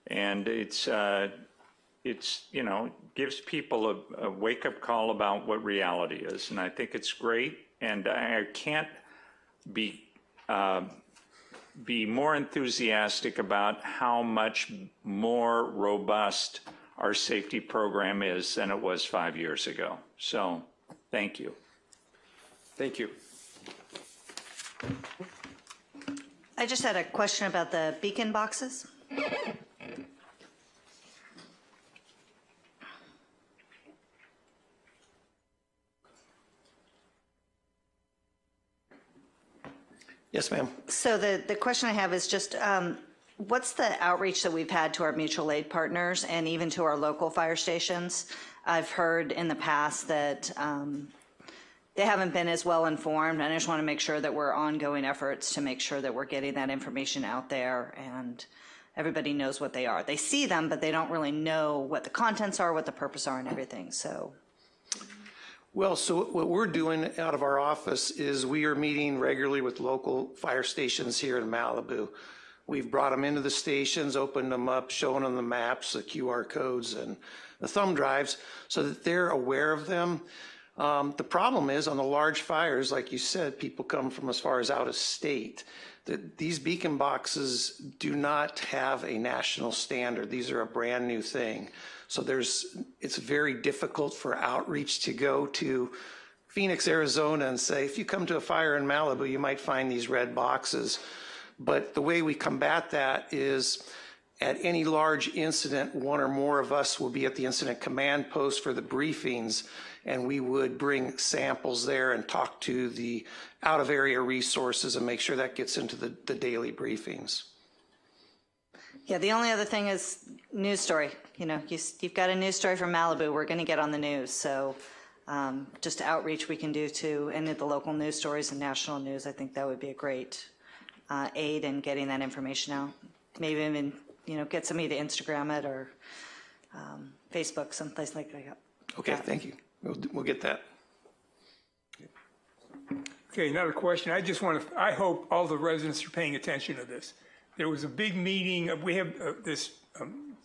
and it's you know, gives people a wake-up call about what reality is. And I think it's great, and I can't be more enthusiastic about how much more robust our safety program is than it was 5 years ago. So, thank you. Thank you. I just had a question about the beacon boxes. Yes, ma'am. So the question I have is just, what's the outreach that we've had to our mutual aid partners and even to our local fire stations? I've heard in the past that they haven't been as well informed, and I just want to make sure that we're ongoing efforts to make sure that we're getting that information out there and everybody knows what they are. They see them, but they don't really know what the contents are, what the purpose are, and everything. So. Well, so what we're doing out of our office is we are meeting regularly with local fire stations here in Malibu. We've brought them into the stations, opened them up, shown them the maps, the QR codes, and the thumb drives so that they're aware of them. The problem is on the large fires, like you said, people come from as far as out of state. These beacon boxes do not have a national standard. These are a brand new thing. So it's very difficult for outreach to go to Phoenix, Arizona and say, if you come to a fire in Malibu, you might find these red boxes. But the way we combat that is at any large incident, one or more of us will be at the incident command post for the briefings, and we would bring samples there and talk to the out-of-area resources and make sure that gets into the daily briefings. Yeah, the only other thing is news story. You know, you've got a news story from Malibu, we're going to get on the news. So just outreach we can do to any of the local news stories and national news, I think that would be a great aid in getting that information out. Maybe even, you know, get somebody to Instagram it or Facebook, someplace like that. Okay, thank you. We'll get that. Okay, another question. I hope all the residents are paying attention to this. There was a big meeting. We have this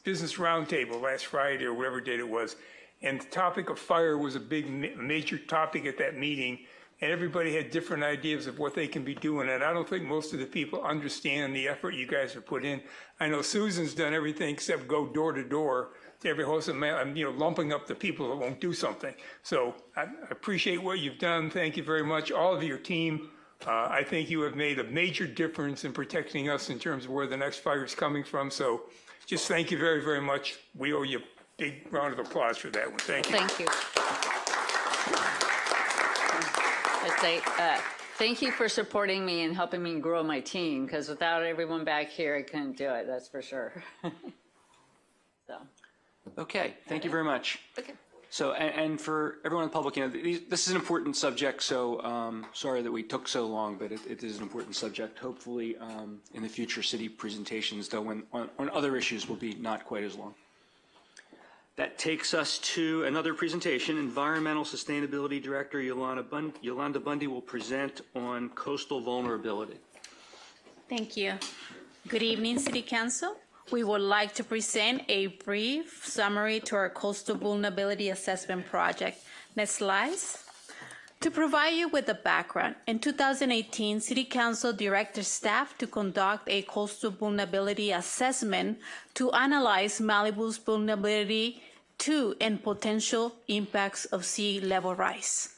business roundtable last Friday or whatever date it was, and the topic of fire was a big major topic at that meeting, and everybody had different ideas of what they can be doing, and I don't think most of the people understand the effort you guys have put in. I know Susan's done everything except go door to door to every host of lumping up the people that won't do something. So I appreciate what you've done. Thank you very much, all of your team. I think you have made a major difference in protecting us in terms of where the next fire is coming from. So just thank you very, very much. We owe you a big round of applause for that one. Thank you. Thank you. I'd say thank you for supporting me and helping me grow my team, because without everyone back here, I couldn't do it, that's for sure. So. Okay, thank you very much. Okay. So, and for everyone in the public, this is an important subject, so sorry that we took so long, but it is an important subject. Hopefully, in the future city presentations, though, on other issues will be not quite as long. That takes us to another presentation. Environmental Sustainability Director Yolanda Bundy will present on coastal vulnerability. Thank you. Good evening, City Council. We would like to present a brief summary to our Coastal Vulnerability Assessment Project. Next slide. To provide you with the background, in 2018, City Council directed staff to conduct a coastal vulnerability assessment to analyze Malibu's vulnerability to and potential impacts of sea level rise.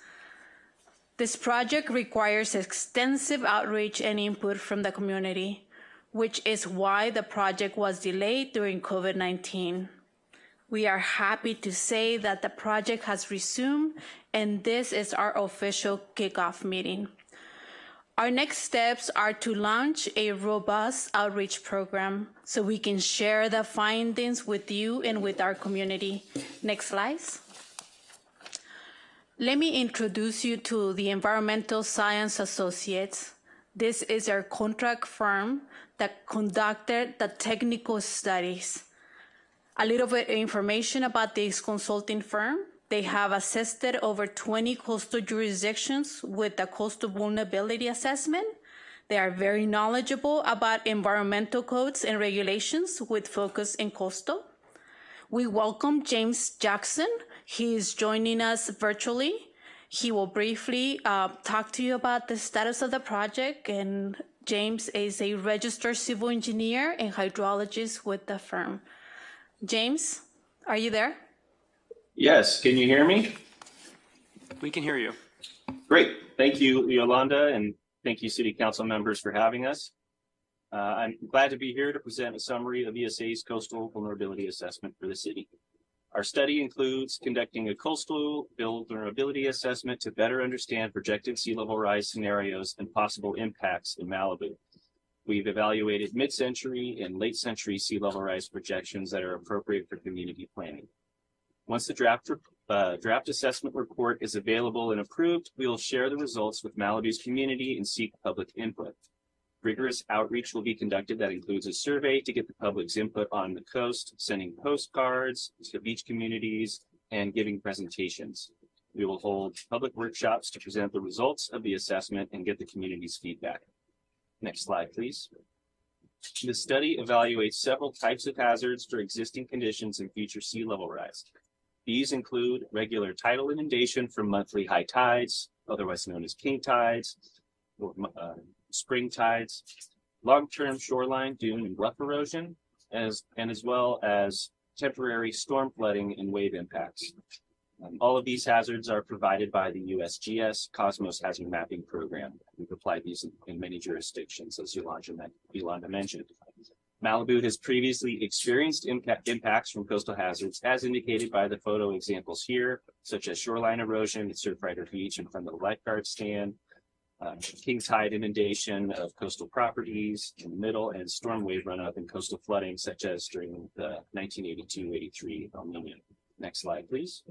This project requires extensive outreach and input from the community, which is why the project was delayed during COVID-19. We are happy to say that the project has resumed, and this is our official kickoff meeting. Our next steps are to launch a robust outreach program so we can share the findings with you and with our community. Next slide. Let me introduce you to the Environmental Science Associates. This is our contract firm that conducted the technical studies. A little bit of information about this consulting firm. They have assisted over 20 coastal jurisdictions with the coastal vulnerability assessment. They are very knowledgeable about environmental codes and regulations with focus in coastal. We welcome James Jackson. He is joining us virtually. He will briefly talk to you about the status of the project, and James is a registered civil engineer and hydrologist with the firm. James, are you there? Yes, can you hear me? We can hear you. Great, thank you, Yolanda, and thank you, City Council members, for having us. I'm glad to be here to present a summary of ESA's coastal vulnerability assessment for the city. Our study includes conducting a coastal vulnerability assessment to better understand projected sea level rise scenarios and possible impacts in Malibu. We've evaluated mid-century and late-century sea level rise projections that are appropriate for community planning. Once the draft assessment report is available and approved, we will share the results with Malibu's community and seek public input. Rigorous outreach will be conducted that includes a survey to get the public's input on the coast, sending postcards to beach communities, and giving presentations. We will hold public workshops to present the results of the assessment and get the community's feedback. Next slide, please. The study evaluates several types of hazards for existing conditions and future sea level rise. These include regular tidal inundation from monthly high tides, otherwise known as king tides, or spring tides, long-term shoreline, dune, and bluff erosion, as well as temporary storm flooding and wave impacts. All of these hazards are provided by the USGS Cosmos Hazard Mapping Program. We've applied these in many jurisdictions, as Yolanda mentioned. Malibu has previously experienced impacts from coastal hazards, as indicated by the photo examples here, such as shoreline erosion at Surfrider Beach in front of the lifeguard stand, king tide inundation of coastal properties in the middle, and storm wave runoff and coastal flooding, such as during the 1982-83 El Nino. Next slide, please.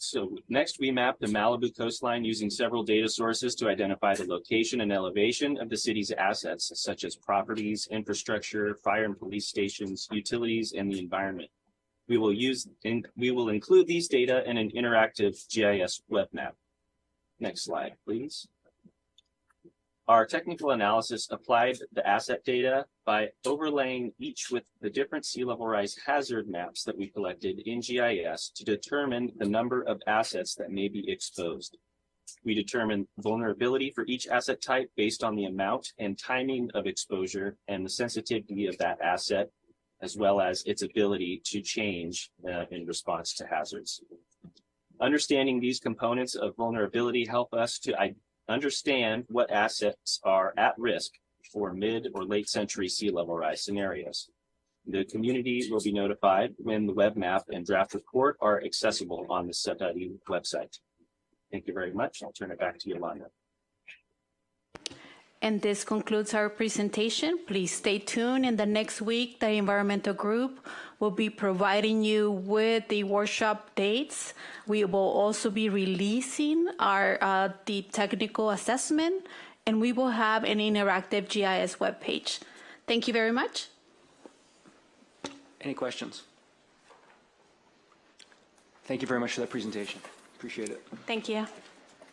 So next, we mapped the Malibu coastline using several data sources to identify the location and elevation of the city's assets, such as properties, infrastructure, fire and police stations, utilities, and the environment. We will include these data in an interactive GIS web map. Next slide, please. Our technical analysis applied the asset data by overlaying each with the different sea level rise hazard maps that we collected in GIS to determine the number of assets that may be exposed. We determined vulnerability for each asset type based on the amount and timing of exposure and the sensitivity of that asset, as well as its ability to change in response to hazards. Understanding these components of vulnerability help us to understand what assets are at risk for mid or late century sea level rise scenarios. The community will be notified when the web map and draft report are accessible on the SET.edu website. Thank you very much. I'll turn it back to Yolanda. And this concludes our presentation. Please stay tuned. In the next week, the environmental group will be providing you with the workshop dates. We will also be releasing our the technical assessment, and we will have an interactive GIS webpage. Thank you very much. Any questions? Thank you very much for that presentation. Appreciate it. Thank you.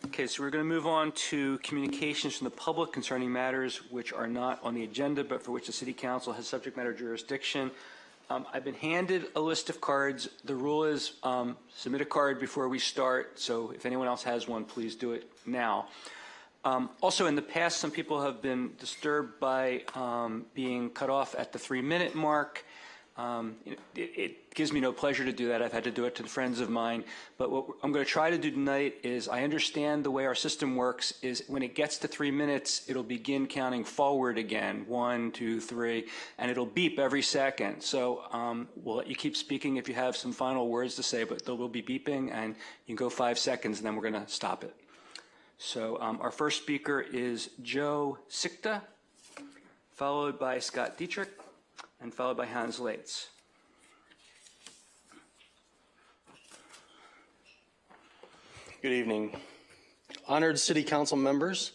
Okay, so we're going to move on to communications from the public concerning matters which are not on the agenda, but for which the City Council has subject matter jurisdiction. I've been handed a list of cards. The rule is submit a card before we start, so if anyone else has one, please do it now. Also, in the past, some people have been disturbed by being cut off at the 3-minute mark. It gives me no pleasure to do that. I've had to do it to friends of mine. But what I'm going to try to do tonight is I understand the way our system works is when it gets to 3 minutes, it'll begin counting forward again, 1, 2, 3, and it'll beep every second. So we'll let you keep speaking if you have some final words to say, but they will be beeping, and you can go 5 seconds, and then we're going to stop it. So our first speaker is Joe Sikta, followed by Scott Dietrich, and followed by Hans Leitz. Good evening. Honored City Council members,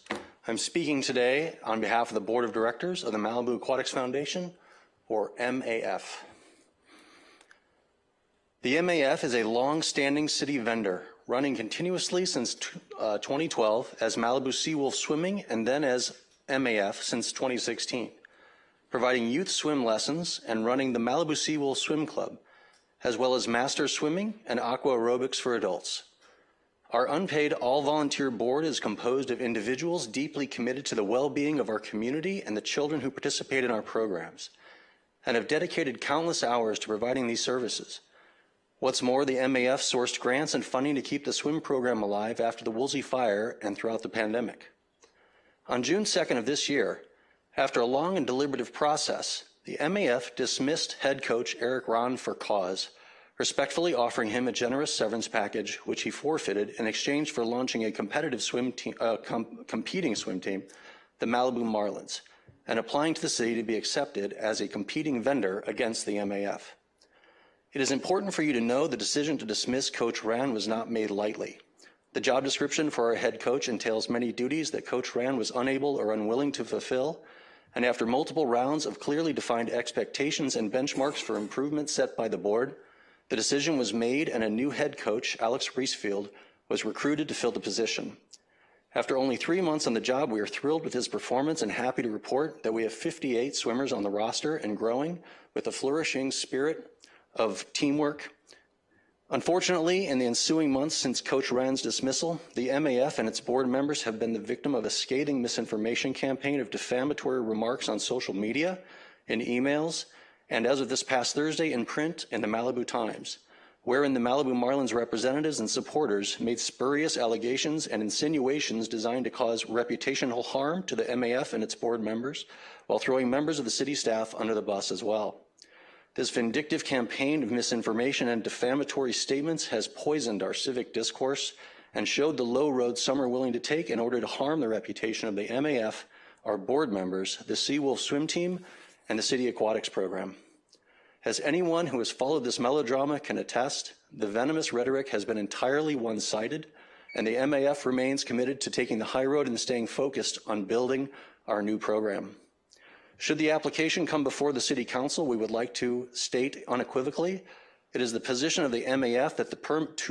I'm speaking today on behalf of the Board of Directors of the Malibu Aquatics Foundation, or MAF. The MAF is a long-standing city vendor running continuously since 2012 as Malibu Seawolf Swimming and then as MAF since 2016. Providing youth swim lessons and running the Malibu Seawolf Swim Club, as well as master swimming and aqua aerobics for adults. Our unpaid all-volunteer board is composed of individuals deeply committed to the well-being of our community and the children who participate in our programs, and have dedicated countless hours to providing these services. What's more, the MAF sourced grants and funding to keep the swim program alive after the Woolsey fire and throughout the pandemic. On June 2nd of this year, after a long and deliberative process, the MAF dismissed head coach Eric Rahn for cause, respectfully offering him a generous severance package, which he forfeited in exchange for launching a competitive swim team, competing swim team, the Malibu Marlins, and applying to the city to be accepted as a competing vendor against the MAF. It is important for you to know the decision to dismiss Coach Rahn was not made lightly. The job description for our head coach entails many duties that Coach Rahn was unable or unwilling to fulfill, and after multiple rounds of clearly defined expectations and benchmarks for improvement set by the board, the decision was made and a new head coach, Alex Reesfield, was recruited to fill the position. After only 3 months on the job, we are thrilled with his performance and happy to report that we have 58 swimmers on the roster and growing with a flourishing spirit of teamwork. Unfortunately, in the ensuing months since Coach Rahn's dismissal, the MAF and its board members have been the victim of a scathing misinformation campaign of defamatory remarks on social media, in emails, and as of this past Thursday in print in the Malibu Times, wherein the Malibu Marlins representatives and supporters made spurious allegations and insinuations designed to cause reputational harm to the MAF and its board members, while throwing members of the city staff under the bus as well. This vindictive campaign of misinformation and defamatory statements has poisoned our civic discourse and showed the low road some are willing to take in order to harm the reputation of the MAF, our board members, the Seawolf Swim Team, and the City Aquatics Program. As anyone who has followed this melodrama can attest, the venomous rhetoric has been entirely one-sided, and the MAF remains committed to taking the high road and staying focused on building our new program. Should the application come before the City Council, we would like to state unequivocally, it is the position of the MAF that to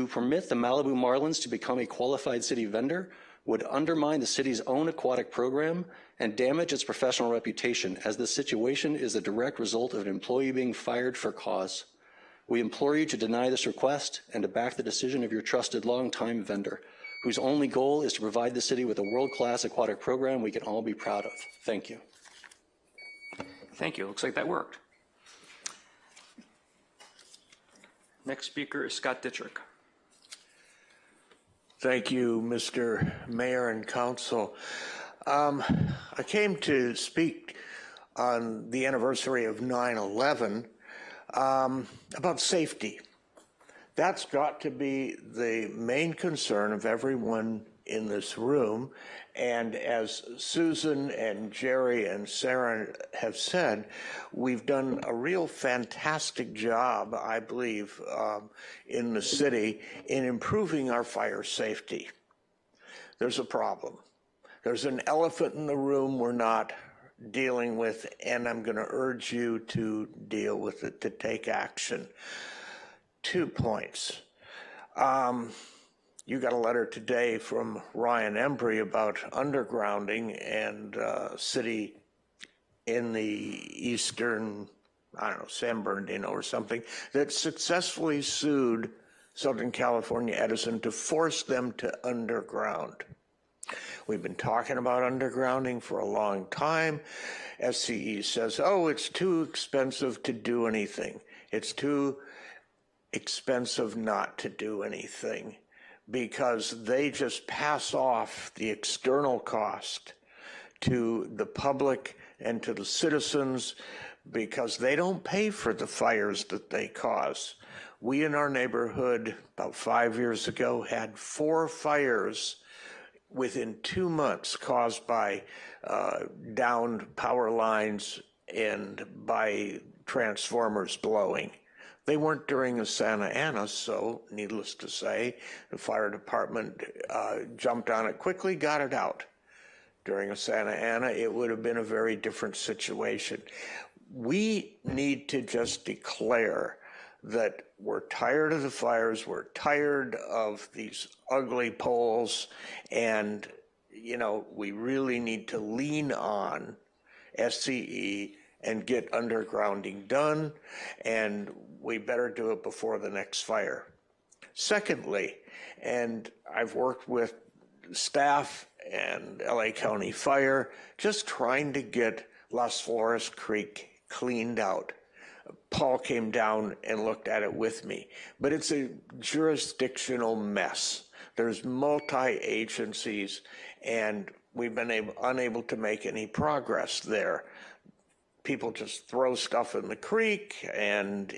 permit the Malibu Marlins to become a qualified city vendor would undermine the city's own aquatic program and damage its professional reputation, as the situation is a direct result of an employee being fired for cause. We implore you to deny this request and to back the decision of your trusted longtime vendor, whose only goal is to provide the city with a world-class aquatic program we can all be proud of. Thank you. Thank you. Looks like that worked. Next speaker is Scott Dittrick. Thank you, Mr. Mayor and Council. I came to speak on the anniversary of 9/11 about safety. That's got to be the main concern of everyone in this room. And as Susan and Jerry and Sarah have said, we've done a real fantastic job, I believe, in the city in improving our fire safety. There's a problem. There's an elephant in the room we're not dealing with, and I'm going to urge you to deal with it, to take action. 2 points. You got a letter today from Ryan Embry about undergrounding and city in the eastern, I don't know, San Bernardino or something, that successfully sued Southern California Edison to force them to underground. We've been talking about undergrounding for a long time. SCE says, oh, it's too expensive to do anything. It's too expensive not to do anything, because they just pass off the external cost to the public and to the citizens because they don't pay for the fires that they cause. We in our neighborhood about 5 years ago had 4 fires within 2 months caused by downed power lines and by transformers blowing. They weren't during the Santa Ana, so needless to say, the fire department jumped on it quickly, got it out. During a Santa Ana, it would have been a very different situation. We need to just declare that we're tired of the fires, we're tired of these ugly poles, and, you know, we really need to lean on SCE and get undergrounding done, and we better do it before the next fire. Secondly, and I've worked with staff and LA County Fire, just trying to get Las Flores Creek cleaned out. Paul came down and looked at it with me, but it's a jurisdictional mess. There's multi-agencies, and we've been unable to make any progress there. People just throw stuff in the creek and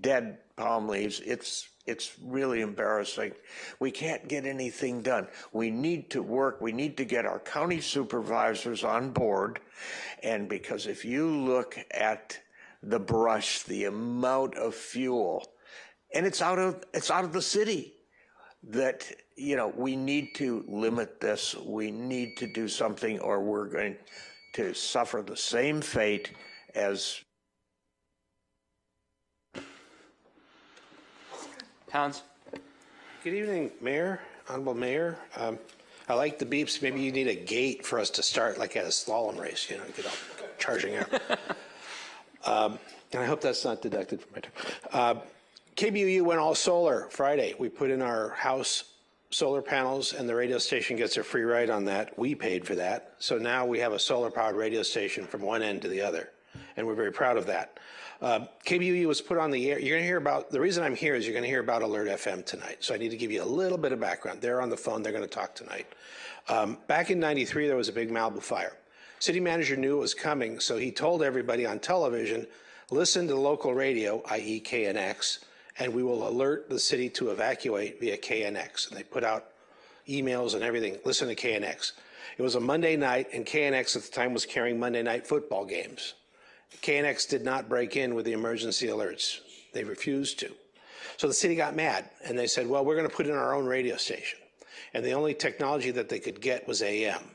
dead palm leaves. It's really embarrassing. We can't get anything done. We need to work. We need to get our county supervisors on board. And because if you look at the brush, the amount of fuel, and it's out of the city, that, you know, we need to limit this. We need to do something, or we're going to suffer the same fate as Towns. Good evening, Mayor, Honorable Mayor. I like the beeps. Maybe you need a gate for us to start, like at a slalom race, you know, get all charging out. And I hope that's not deducted from my time. KBUU went all solar Friday. We put in our house solar panels, and the radio station gets a free ride on that. We paid for that. So now we have a solar-powered radio station from one end to the other, and we're very proud of that. KBUU was put on the air. You're going to hear about, the reason I'm here is you're going to hear about Alert FM tonight. So I need to give you a little bit of background. They're on the phone. They're going to talk tonight. Back in '93, there was a big Malibu fire. City manager knew it was coming, so he told everybody on television, listen to local radio, i.e. KNX, and we will alert the city to evacuate via KNX. And they put out emails and everything, listen to KNX. It was a Monday night, and KNX at the time was carrying Monday night football games. KNX did not break in with the emergency alerts. They refused to. So the city got mad, and they said, well, we're going to put in our own radio station. And the only technology that they could get was AM.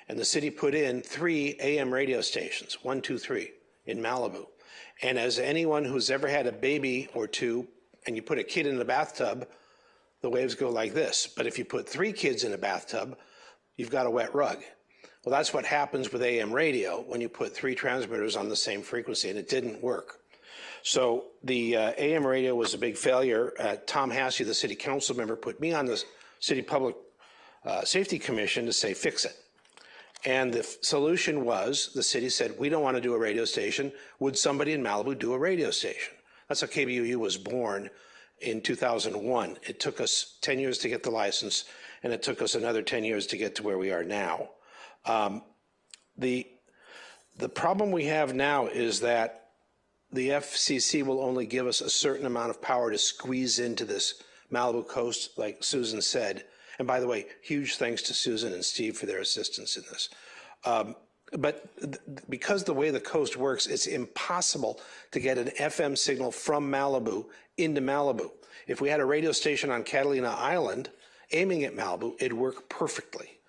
And the city put in 3 AM radio stations, 1, 2, 3, in Malibu. And as anyone who's ever had a baby or two, and you put a kid in the bathtub, the waves go like this. But if you put 3 kids in a bathtub, you've got a wet rug. Well, that's what happens with AM radio when you put 3 transmitters on the same frequency, and it didn't work. So the AM radio was a big failure. Tom Hassey, the city council member, put me on the City Public Safety Commission to say, fix it. And the solution was, the city said, we don't want to do a radio station. Would somebody in Malibu do a radio station? That's how KBUU was born. in 2001. It took us 10 years to get the license, and it took us another 10 years to get to where we are now. The problem we have now is that the FCC will only give us a certain amount of power to squeeze into this Malibu coast, like Susan said. And by the way, huge thanks to Susan and Steve for their assistance in this. But because the way the coast works, it's impossible to get an FM signal from Malibu into Malibu. If we had a radio station on Catalina Island aiming at Malibu, it'd work perfectly.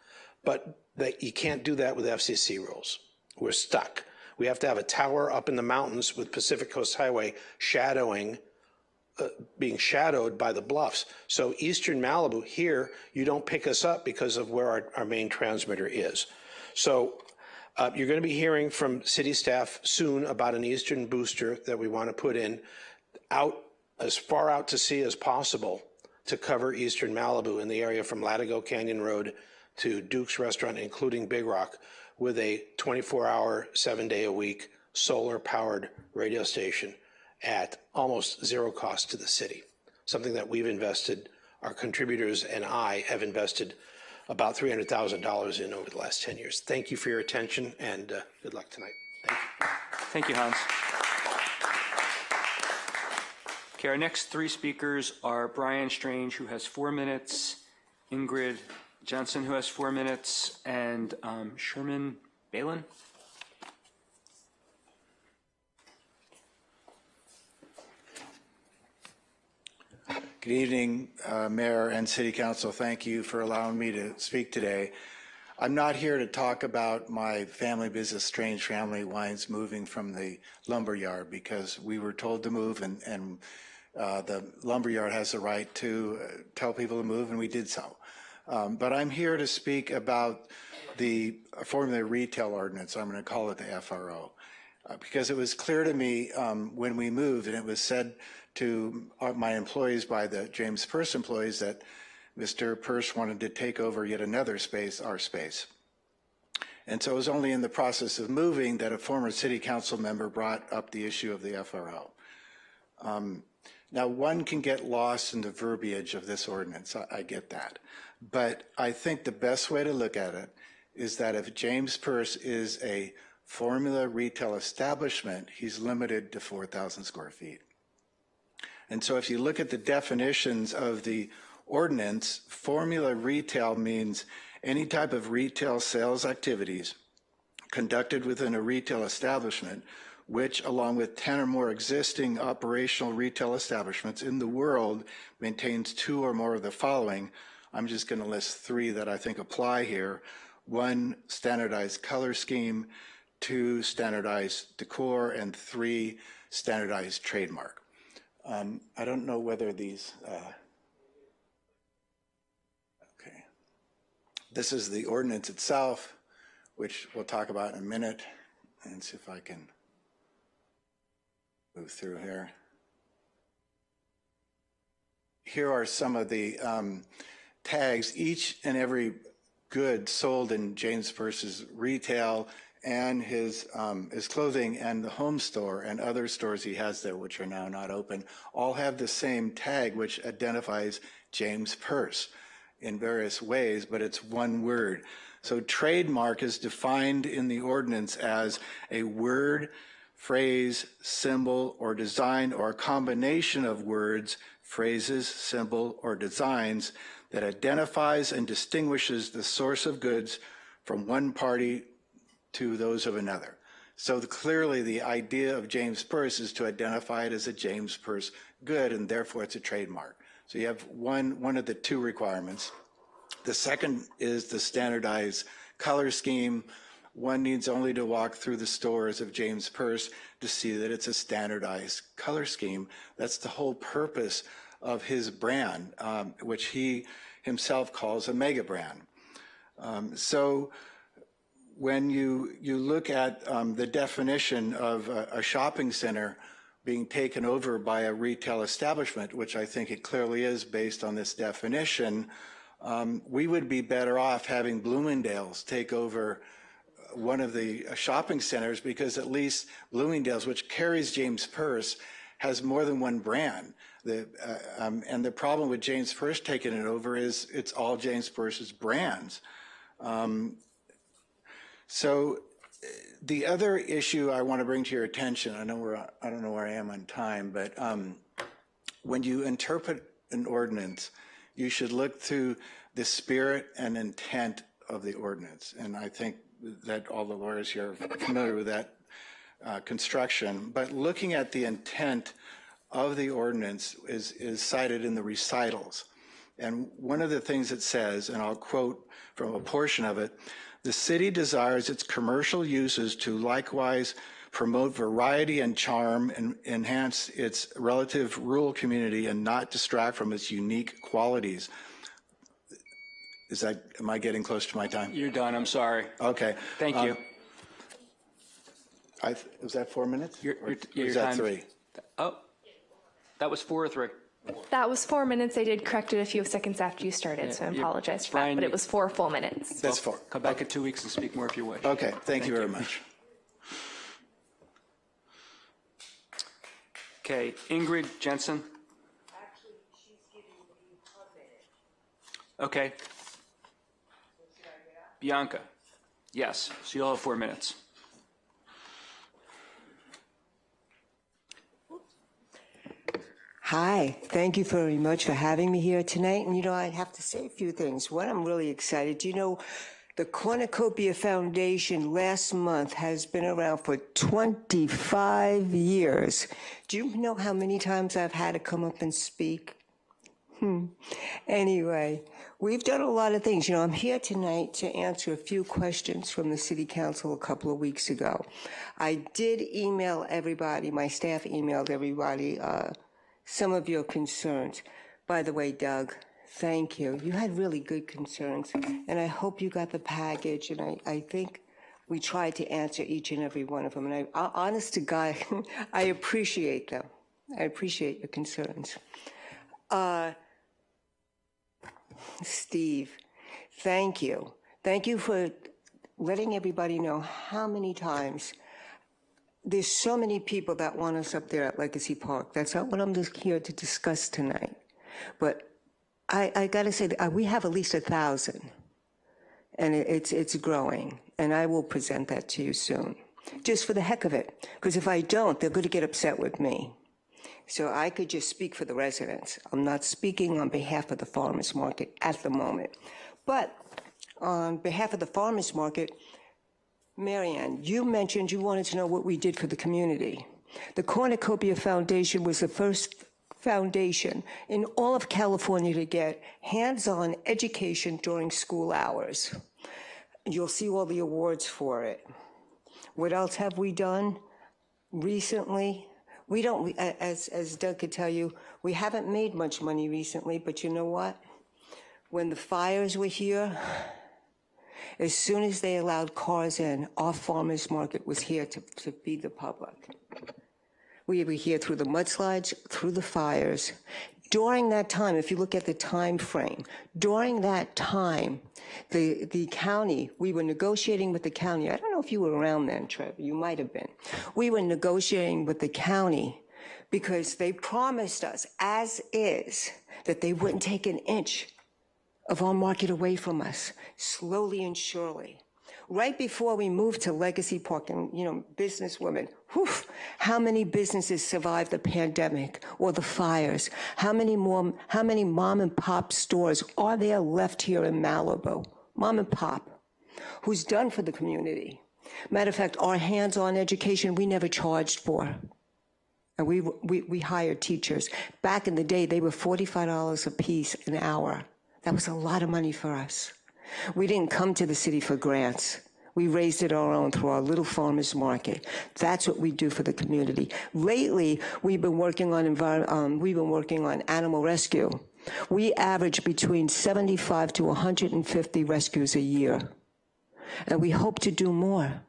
But you can't do that with FCC rules. We're stuck. We have to have a tower up in the mountains with Pacific Coast Highway shadowing, being shadowed by the bluffs. So eastern Malibu, here, you don't pick us up because of where our main transmitter is. So you're going to be hearing from city staff soon about an eastern booster that we want to put in out as far out to sea as possible to cover eastern Malibu in the area from Latigo Canyon Road to Duke's Restaurant, including Big Rock, with a 24-hour, 7-day-a-week solar-powered radio station at almost zero cost to the city, something that we've invested, our contributors and I have invested about $300,000 in over the last 10 years. Thank you for your attention, and good luck tonight. Thank you. Thank you, Hans. Okay, our next three speakers are Brian Strange, who has 4 minutes, Ingrid Johnson, who has 4 minutes, and Sherman Balin. Good evening, Mayor and City Council. Thank you for allowing me to speak today. I'm not here to talk about my family business, Strange Family Wines, moving from the lumberyard because we were told to move, and the lumberyard has the right to tell people to move, and we did so. But I'm here to speak about the Formula Retail Ordinance. I'm going to call it the FRO, because it was clear to me when we moved, and it was said to my employees by the James Perse employees that Mr. Perse wanted to take over yet another space, our space. And so it was only in the process of moving that a former city council member brought up the issue of the FRO. Now, one can get lost in the verbiage of this ordinance. I get that. But I think the best way to look at it is that if James Perse is a formula retail establishment, he's limited to 4,000 square feet. And so if you look at the definitions of the ordinance, formula retail means any type of retail sales activities conducted within a retail establishment, which, along with 10 or more existing operational retail establishments in the world, maintains 2 or more of the following. I'm just going to list 3 that I think apply here. 1, standardized color scheme, 2, standardized decor, and 3, standardized trademark. I don't know whether these, okay. This is the ordinance itself, which we'll talk about in a minute, and see if I can move through here. Here are some of the tags. Each and every good sold in James Perse's retail and his clothing and the home store and other stores he has there, which are now not open, all have the same tag, which identifies James Perse in various ways, but it's one word. So trademark is defined in the ordinance as a word, phrase, symbol, or design, or a combination of words, phrases, symbol, or designs that identifies and distinguishes the source of goods from one party to those of another. So clearly the idea of James Perse is to identify it as a James Perse good, and therefore it's a trademark. So you have one of the 2 requirements. The second is the standardized color scheme. One needs only to walk through the stores of James Perse to see that it's a standardized color scheme. That's the whole purpose of his brand, which he himself calls a mega brand. So when you look at the definition of a shopping center being taken over by a retail establishment, which I think it clearly is based on this definition, we would be better off having Bloomingdale's take over one of the shopping centers, because at least Bloomingdale's, which carries James Perse, has more than one brand. And the problem with James First taking it over is it's all James First's brands. So the other issue I want to bring to your attention, I don't know where I am on time, but when you interpret an ordinance, you should look through the spirit and intent of the ordinance. And I think that all the lawyers here are familiar with that construction. But looking at the intent of the ordinance is cited in the recitals. And one of the things it says, and I'll quote from a portion of it, the city desires its commercial uses to likewise promote variety and charm and enhance its relative rural community and not distract from its unique qualities. Am I getting close to my time? You're done, I'm sorry. Okay. Thank you. Was that 4 minutes? Your Is that time- 3? Oh, that was 4 or 3? That was 4 minutes. I did correct it a few seconds after you started, so I apologize for that, but it was 4 full minutes. That's 4. Come back in 2 weeks and speak more if you wish. Okay, thank you very much. Okay, Ingrid Jensen. Actually, she's giving me a minute. Okay. So should I get up? Bianca. Yes, so you'll have 4 minutes. Hi, thank you very much for having me here tonight. And I have to say a few things. One, I'm really excited. The Cornucopia Foundation last month has been around for 25 years. Do you know how many times I've had to come up and speak? Anyway, we've done a lot of things. I'm here tonight to answer a few questions from the City Council a couple of weeks ago. I did email everybody, my staff emailed everybody, some of your concerns. By the way, Doug, thank you. You had really good concerns, and I hope you got the package, and I think we tried to answer each and every one of them. And honest to God, I appreciate them. I appreciate your concerns. Steve, thank you. Thank you for letting everybody know how many times there's so many people that want us up there at Legacy Park. That's not what I'm just here to discuss tonight. But I got to say, we have at least 1,000, and it's growing, and I will present that to you soon, just for the heck of it, because if I don't, they're going to get upset with me. So I could just speak for the residents. I'm not speaking on behalf of the farmers market at the moment. But on behalf of the farmers market, Marianne, you mentioned you wanted to know what we did for the community. The Cornucopia Foundation was the first foundation in all of California to get hands-on education during school hours. You'll see all the awards for it. What else have we done recently? As Doug could tell you, we haven't made much money recently, but you know what? When the fires were here, as soon as they allowed cars in, our farmers market was here to feed the public. We were here through the mudslides, through the fires. During that time, if you look at the time frame, during that time, the county, we were negotiating with the county. I don't know if you were around then, Trevor, you might have been. We were negotiating with the county because they promised us, as is, that they wouldn't take an inch of our market away from us, slowly and surely. Right before we moved to Legacy Park, and businesswomen, how many businesses survived the pandemic or the fires? How many mom and pop stores are there left here in Malibu? Mom and pop, who's done for the community. Matter of fact, our hands-on education we never charged for. And we hired teachers. Back in the day, they were $45 a piece an hour. That was a lot of money for us. We didn't come to the city for grants. We raised it our own through our little farmers market. That's what we do for the community. Lately, we've been working on animal rescue. We average between 75 to 150 rescues a year. And we hope to do more.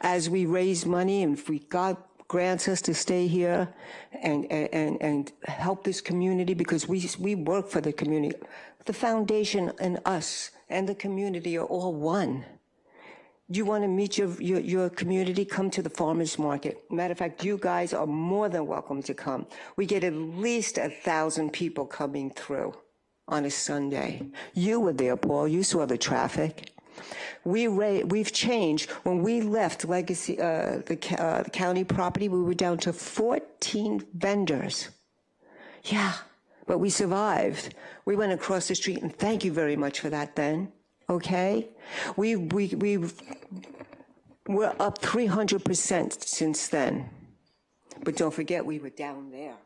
As we raise money, and if God grants us to stay here and help this community, because we work for the community. The foundation and us and the community are all one. You want to meet your community, come to the farmer's market. Matter of fact, you guys are more than welcome to come. We get at least 1,000 people coming through on a Sunday. You were there, Paul. You saw the traffic. We've changed. When we left Legacy, the county property, we were down to 14 vendors. Yeah, but we survived. We went across the street, and thank you very much for that then, okay? We're up 300% since then. But don't forget, we were down there.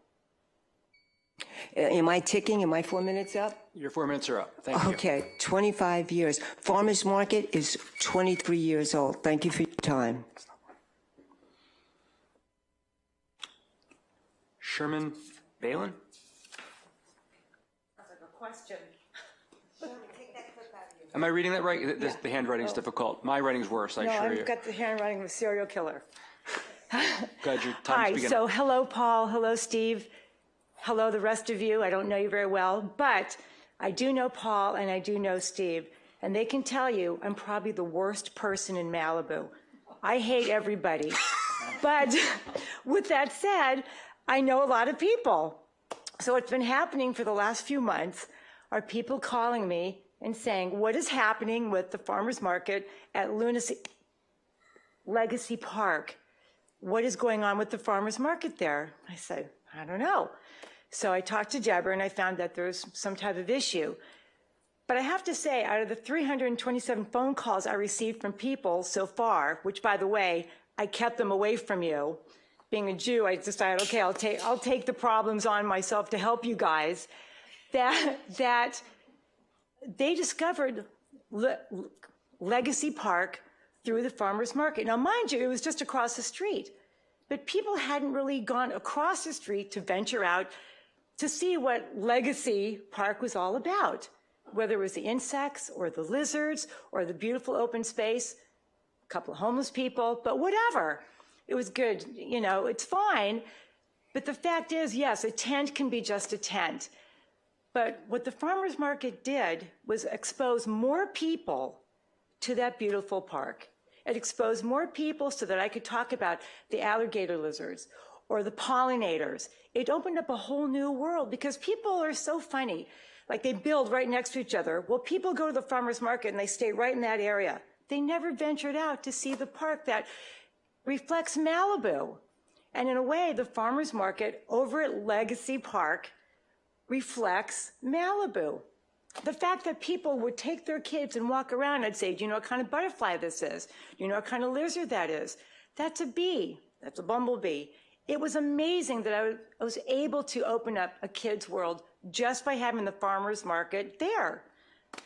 Am I ticking? Am I 4 minutes up? Your 4 minutes are up. Thank you. Okay, 25 years. Farmers Market is 23 years old. Thank you for your time. Sherman Balin? Sounds like a question. Am I reading that right? The handwriting's difficult. My writing's worse, I assure you. I've got the handwriting of a serial killer. Glad your time's Hi, beginning. so hello, Paul. Hello, Steve. Hello, the rest of you. I don't know you very well, but I do know Paul and I do know Steve, and they can tell you I'm probably the worst person in Malibu. I hate everybody. But with that said, I know a lot of people. So what's been happening for the last few months are people calling me and saying, what is happening with the farmers market at Legacy Park? What is going on with the farmers market there? I said, I don't know. So I talked to Deborah and I found that there's some type of issue. But I have to say, out of the 327 phone calls I received from people so far, which by the way, I kept them away from you. Being a Jew, I decided, okay, I'll take the problems on myself to help you guys. That they discovered Legacy Park through the farmers market. Now, mind you, it was just across the street, but people hadn't really gone across the street to venture out to see what Legacy Park was all about, whether it was the insects or the lizards or the beautiful open space, a couple of homeless people, but whatever. It was good, you know, it's fine. But the fact is, yes, a tent can be just a tent. But what the farmers market did was expose more people to that beautiful park. It exposed more people so that I could talk about the alligator lizards or the pollinators. It opened up a whole new world because people are so funny. Like they build right next to each other. Well, people go to the farmers market and they stay right in that area. They never ventured out to see the park that reflects Malibu. And in a way, the farmers market over at Legacy Park reflects Malibu. The fact that people would take their kids and walk around and say, do you know what kind of butterfly this is? Do you know what kind of lizard that is? That's a bee. That's a bumblebee. It was amazing that I was able to open up a kid's world just by having the farmers market there.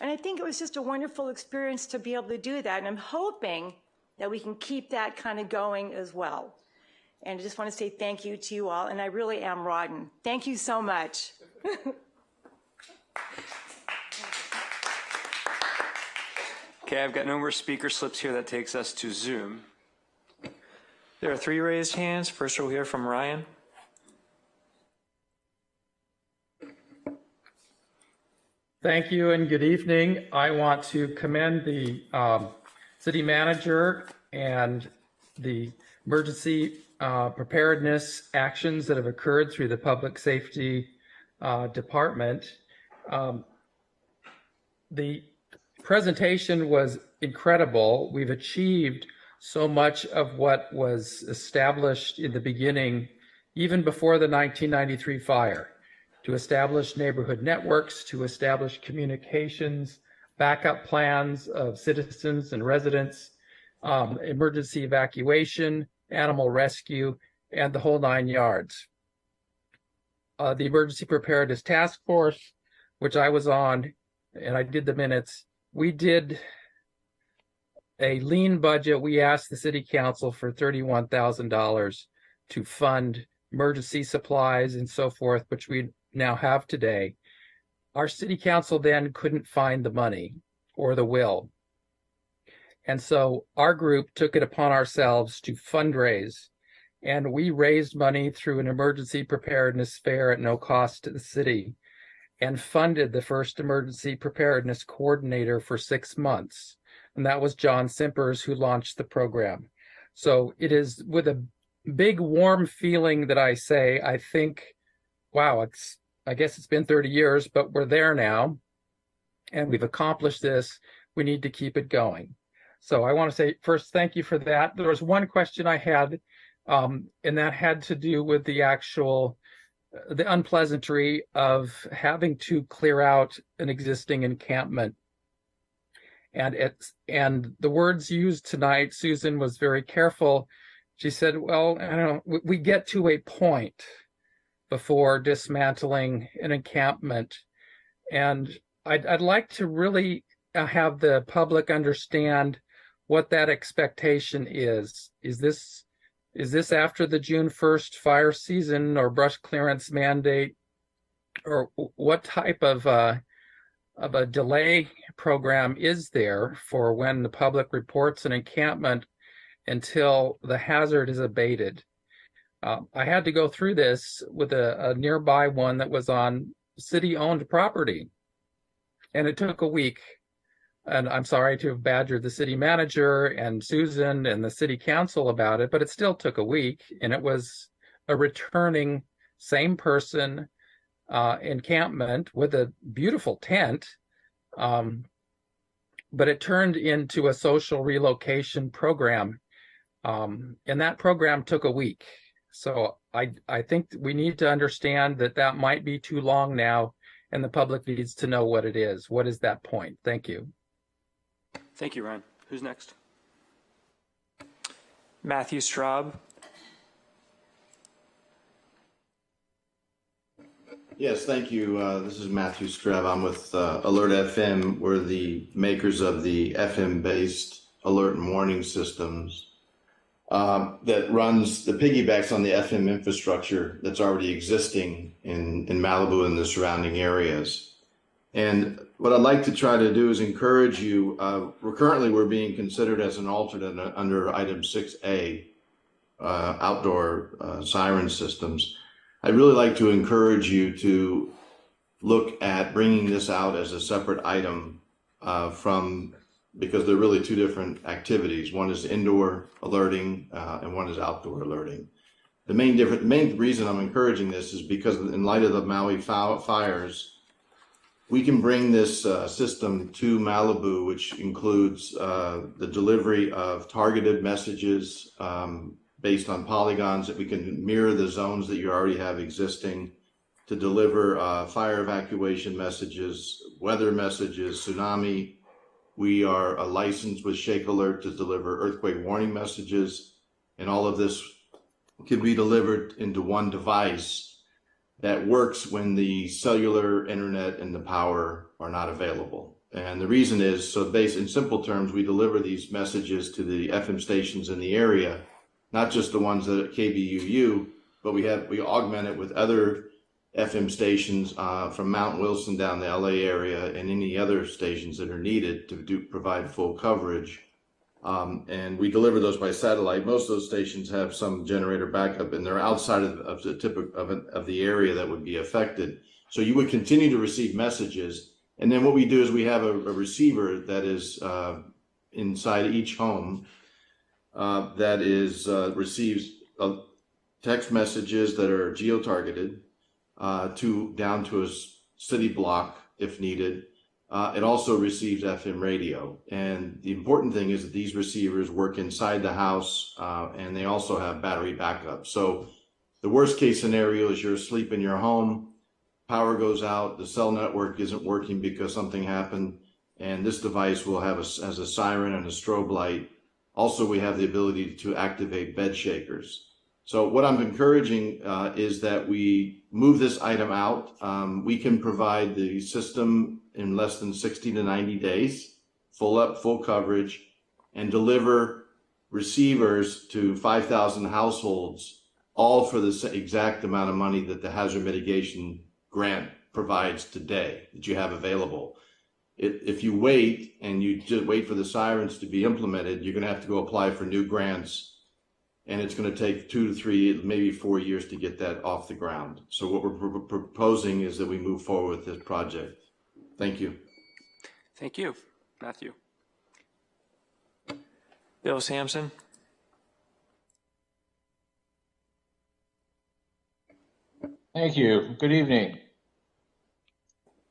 And I think it was just a wonderful experience to be able to do that. And I'm hoping that we can keep that kind of going as well. And I just want to say thank you to you all. And I really am Rodden. Thank you so much. Okay, I've got no more speaker slips here. That takes us to Zoom. There are 3 raised hands. First we'll hear from Ryan. Thank you and good evening. I want to commend the city manager and the emergency preparedness actions that have occurred through the public safety department. The presentation was incredible. We've achieved so much of what was established in the beginning, even before the 1993 fire, to establish neighborhood networks, to establish communications, backup plans of citizens and residents, emergency evacuation, animal rescue, and the whole 9 yards. The Emergency Preparedness Task Force, which I was on, and I did the minutes, we did a lean budget. We asked the city council for $31,000 to fund emergency supplies and so forth, which we now have today. Our city council then couldn't find the money or the will. And so our group took it upon ourselves to fundraise, and we raised money through an emergency preparedness fair at no cost to the city and funded the first emergency preparedness coordinator for 6 months and that was John Simpers, who launched the program. So it is with a big warm feeling that I say, I think, wow, I guess it's been 30 years, but we're there now, and we've accomplished this. We need to keep it going. So I want to say first, thank you for that. There was one question I had, and that had to do with the unpleasantry of having to clear out an existing encampment. And the words used tonight, Susan was very careful. She said, well, I don't know, we get to a point before dismantling an encampment. And I'd like to really have the public understand what that expectation is. Is this after the June 1st fire season or brush clearance mandate? Or what type of a delay program is there for when the public reports an encampment until the hazard is abated? I had to go through this with a nearby one that was on city-owned property, and it took a week. And I'm sorry to have badgered the city manager and Susan and the city council about it, but it still took a week, and it was a returning same person encampment with a beautiful tent, but it turned into a social relocation program, and that program took a week. So I think we need to understand that might be too long now, and the public needs to know what it is. What is that point? Thank you. Thank you, Ryan. Who's next? Matthew Straub. Yes, thank you. This is Matthew Straub. I'm with Alert FM. We're the makers of the FM-based alert and warning systems that runs the piggybacks on the FM infrastructure that's already existing in Malibu and the surrounding areas. And what I'd like to try to do is encourage you. We're being considered as an alternate under item 6A, outdoor siren systems. I'd really like to encourage you to look at bringing this out as a separate item because they're really two different activities. One is indoor alerting and one is outdoor alerting. The main reason I'm encouraging this is because in light of the Maui fires, we can bring this system to Malibu, which includes the delivery of targeted messages based on polygons that we can mirror the zones that you already have existing, to deliver fire evacuation messages, weather messages, tsunami. We are licensed with Shake Alert to deliver earthquake warning messages, and all of this can be delivered into one device that works when the cellular, internet, and the power are not available. And the reason is, so based in simple terms, we deliver these messages to the FM stations in the area, not just the ones that at KBUU, but we augment it with other FM stations from Mount Wilson down the LA area and any other stations that are needed to provide full coverage. And we deliver those by satellite. Most of those stations have some generator backup, and they're outside of the tip of the area that would be affected. So you would continue to receive messages. And then what we do is we have a receiver that is inside each home that receives text messages that are geo-targeted down to a city block if needed. It also receives FM radio. And the important thing is that these receivers work inside the house and they also have battery backup. So the worst case scenario is you're asleep in your home, power goes out, the cell network isn't working because something happened, and this device will have has a siren and a strobe light. Also, we have the ability to activate bed shakers. So what I'm encouraging is that we move this item out. We can provide the system in less than 60 to 90 days, full coverage, and deliver receivers to 5,000 households, all for the exact amount of money that the hazard mitigation grant provides today that you have available. If you wait and you just wait for the sirens to be implemented, you're going to have to go apply for new grants, and it's going to take 2 to 3, maybe 4 years to get that off the ground. So what we're proposing is that we move forward with this project. Thank you. Thank you, Matthew. Bill Sampson. Thank you. Good evening.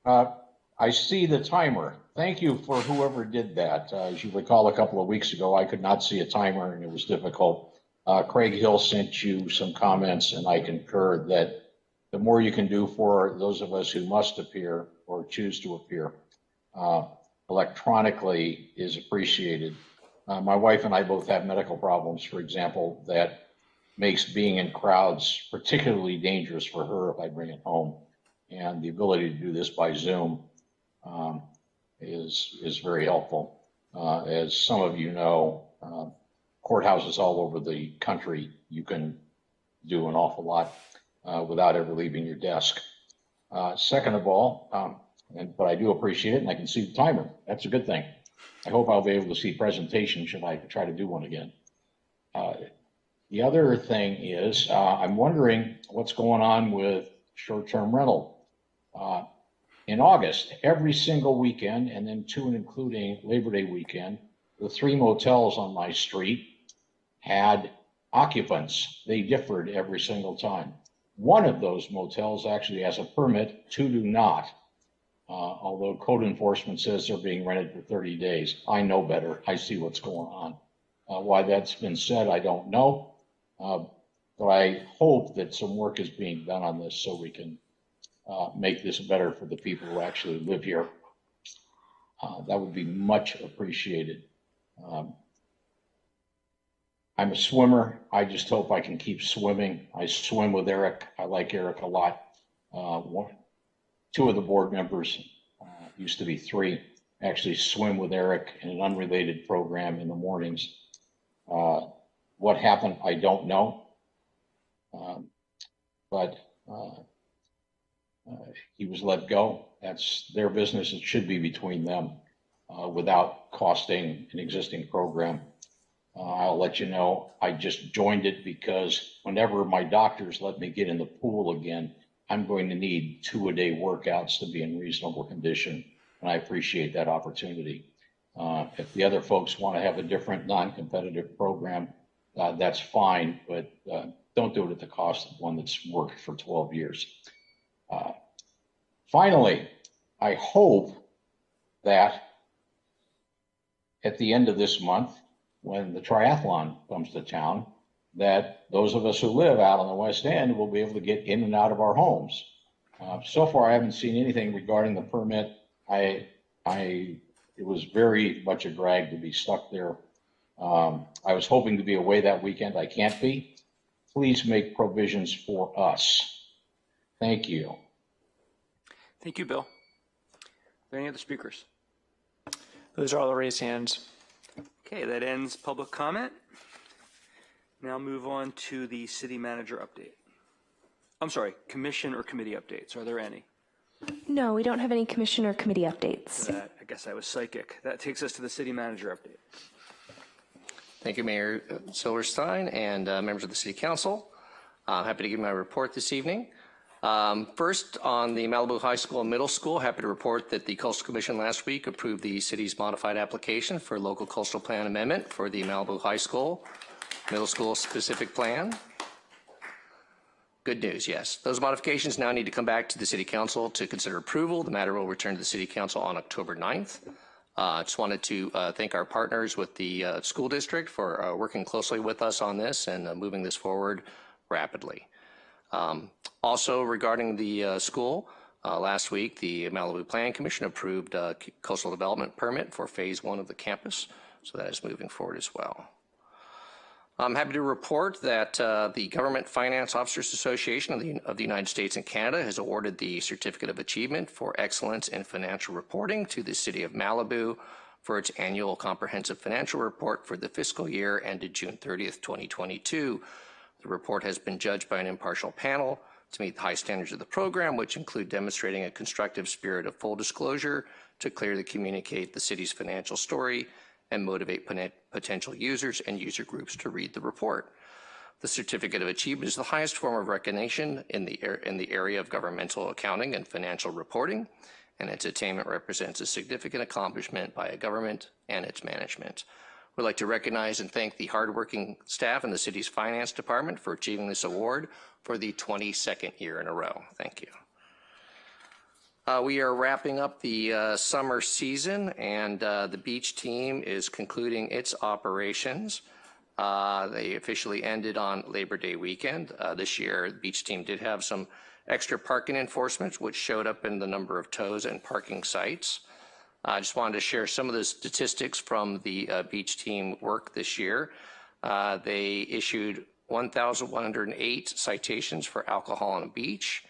I see the timer. Thank you for whoever did that. As you recall, a couple of weeks ago, I could not see a timer and it was difficult. Craig Hill sent you some comments, and I concur that the more you can do for those of us who must appear or choose to appear electronically is appreciated. My wife and I both have medical problems, for example, that makes being in crowds particularly dangerous for her if I bring it home. And the ability to do this by Zoom is very helpful. As some of you know, courthouses all over the country, you can do an awful lot without ever leaving your desk. Second of all, but I do appreciate it, and I can see the timer. That's a good thing. I hope I'll be able to see presentation should I try to do one again. The other thing is, I'm wondering what's going on with short-term rental. In August, every single weekend, and then two including Labor Day weekend, the 3 motels on my street had occupants. They differed every single time. One of those motels actually has a permit, 2 do not. Although code enforcement says they're being rented for 30 days. I know better. I see what's going on. Why that's been said, I don't know. But I hope that some work is being done on this so we can make this better for the people who actually live here. That would be much appreciated. I'm a swimmer. I just hope I can keep swimming. I swim with Eric. I like Eric a lot. 2 of the board members, used to be 3, actually swim with Eric in an unrelated program in the mornings. What happened, I don't know. But he was let go. That's their business. It should be between them without costing an existing program. I'll let you know, I just joined it because whenever my doctors let me get in the pool again, I'm going to need 2-a-day workouts to be in reasonable condition. And I appreciate that opportunity. If the other folks want to have a different non-competitive program, that's fine, but don't do it at the cost of one that's worked for 12 years. Finally, I hope that at the end of this month, when the triathlon comes to town, that those of us who live out on the West End will be able to get in and out of our homes. So far, I haven't seen anything regarding the permit. It was very much a drag to be stuck there. I was hoping to be away that weekend. I can't be. Please make provisions for us. Thank you. Thank you, Bill. Are there any other speakers? Those are all the raised hands. Okay, that ends public comment. Now move on to the city manager update. I'm sorry, commission or committee updates. Are there any? No, we don't have any commission or committee updates. I guess I was psychic. That takes us to the city manager update. Thank you, Mayor Silverstein and members of the City Council. I'm happy to give my report this evening. First, on the Malibu High School and Middle School, happy to report that the Coastal Commission last week approved the city's modified application for local coastal plan amendment for the Malibu High School, Middle School specific plan. Good news, yes. Those modifications now need to come back to the City Council to consider approval. The matter will return to the City Council on October 9th. I just wanted to thank our partners with the school district for working closely with us on this and moving this forward rapidly. Also, regarding the school, last week the Malibu Planning Commission approved a coastal development permit for phase 1 of the campus, so that is moving forward as well. I'm happy to report that the Government Finance Officers Association of the United States and Canada has awarded the Certificate of Achievement for Excellence in Financial Reporting to the City of Malibu for its annual comprehensive financial report for the fiscal year ended June 30th, 2022. The report has been judged by an impartial panel to meet the high standards of the program, which include demonstrating a constructive spirit of full disclosure to clearly communicate the city's financial story and motivate potential users and user groups to read the report. The Certificate of Achievement is the highest form of recognition in the area of governmental accounting and financial reporting, and its attainment represents a significant accomplishment by a government and its management. We'd like to recognize and thank the hardworking staff in the city's finance department for achieving this award for the 22nd year in a row. Thank you. We are wrapping up the summer season, and the beach team is concluding its operations. They officially ended on Labor Day weekend. This year, the beach team did have some extra parking enforcement, which showed up in the number of tows and parking sites. I just wanted to share some of the statistics from the beach team work this year. They issued 1,108 citations for alcohol on the beach.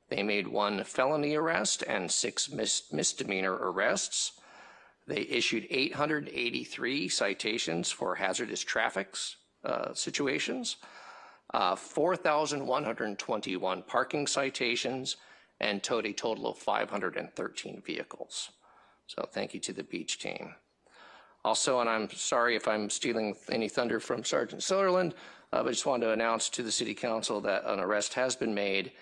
They made 1 felony arrest and 6 misdemeanor arrests. They issued 883 citations for hazardous traffic situations, 4,121 parking citations, and towed a total of 513 vehicles. So thank you to the beach team. Also, and I'm sorry if I'm stealing any thunder from Sergeant Sutherland, but I just wanted to announce to the City Council that an arrest has been made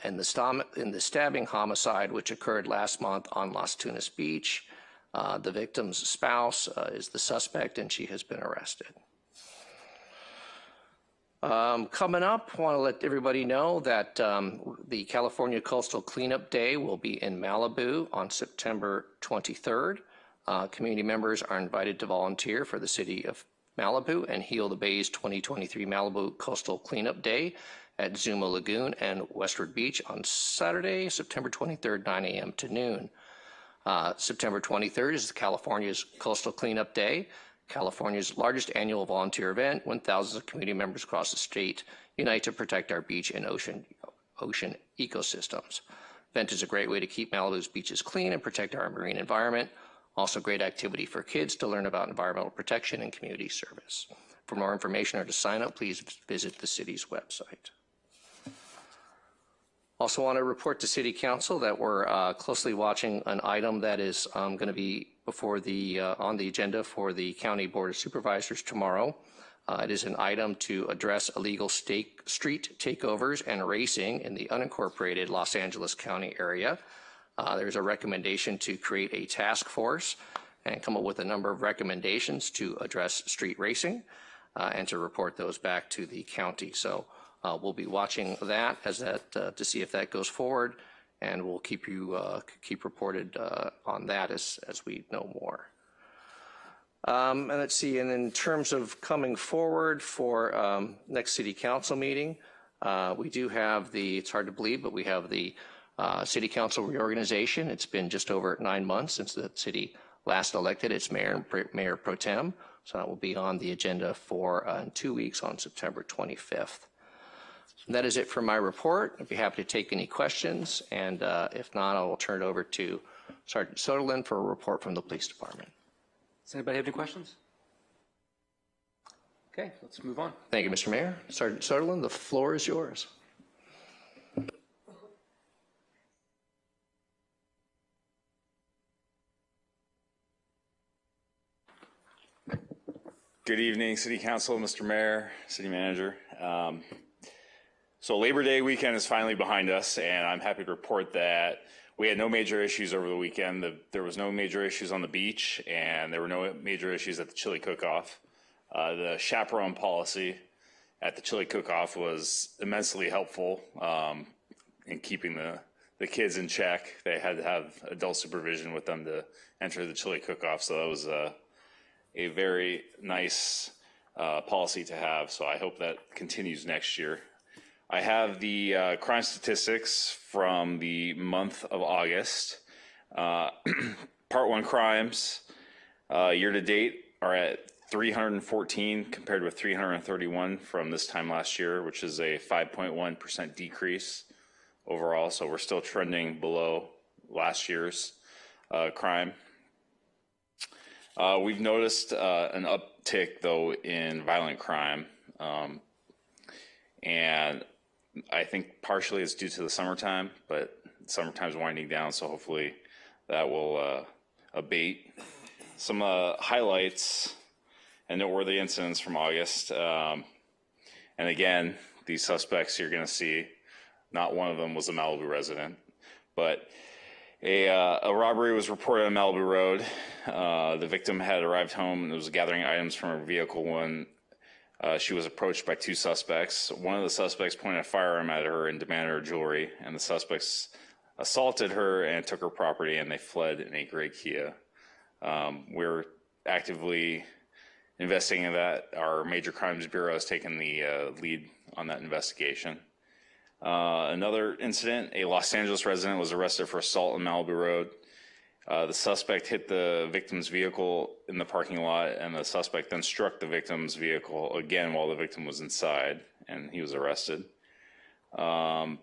in the stabbing homicide which occurred last month on Las Tunas Beach. The victim's spouse is the suspect, and she has been arrested. Coming up, I want to let everybody know that the California Coastal Cleanup Day will be in Malibu on September 23rd. Community members are invited to volunteer for the City of Malibu and Heal the Bay's 2023 Malibu Coastal Cleanup Day at Zuma Lagoon and Westward Beach on Saturday, September 23rd, 9 a.m. to noon. September 23rd is California's Coastal Cleanup Day, California's largest annual volunteer event when thousands of community members across the state unite to protect our beach and ocean ecosystems. The event is a great way to keep Malibu's beaches clean and protect our marine environment. Also great activity for kids to learn about environmental protection and community service. For more information or to sign up, please visit the city's website. Also want to report to City Council that we're closely watching an item that is going to be before the on the agenda for the County Board of Supervisors tomorrow. It is an item to address illegal street takeovers and racing in the unincorporated Los Angeles County area. There's a recommendation to create a task force and come up with a number of recommendations to address street racing and to report those back to the county. So we'll be watching that as to see if that goes forward, and we'll keep you reported on that as we know more. And let's see, and in terms of coming forward for next City Council meeting, we do have it's hard to believe, but we have the City Council reorganization. It's been just over 9 months since the city last elected its mayor pro tem, so that will be on the agenda for in 2 weeks on September 25th. And that is it for my report. I'd be happy to take any questions, and if not, I will turn it over to Sergeant Sutherland for a report from the police department. Does anybody have any questions? Okay, let's move on. Thank you, Mr. Mayor. Sergeant Sutherland, the floor is yours. Good evening, City Council, Mr. Mayor, City Manager. So Labor Day weekend is finally behind us, and I'm happy to report that we had no major issues over the weekend. There was no major issues on the beach, and there were no major issues at the chili cook-off. The chaperone policy at the chili cook-off was immensely helpful in keeping the kids in check. They had to have adult supervision with them to enter the chili cook-off, so that was a very nice policy to have. So I hope that continues next year. I have the crime statistics from the month of August. Part 1 crimes year to date are at 314 compared with 331 from this time last year, which is a 5.1% decrease overall. So we're still trending below last year's crime. We've noticed an uptick, though, in violent crime, and I think partially it's due to the summertime, but summertime's winding down, so hopefully that will abate. Some highlights and noteworthy incidents from August, and again, these suspects you're going to see, not one of them was a Malibu resident, but A robbery was reported on Malibu Road. The victim had arrived home and was gathering items from her vehicle when she was approached by two suspects. One of the suspects pointed a firearm at her and demanded her jewelry, and the suspects assaulted her and took her property, and they fled in a gray Kia. We're actively investigating that. Our Major Crimes Bureau has taken the lead on that investigation. Another incident, a Los Angeles resident was arrested for assault on Malibu Road. The suspect hit the victim's vehicle in the parking lot, and the suspect then struck the victim's vehicle again while the victim was inside, and he was arrested. Another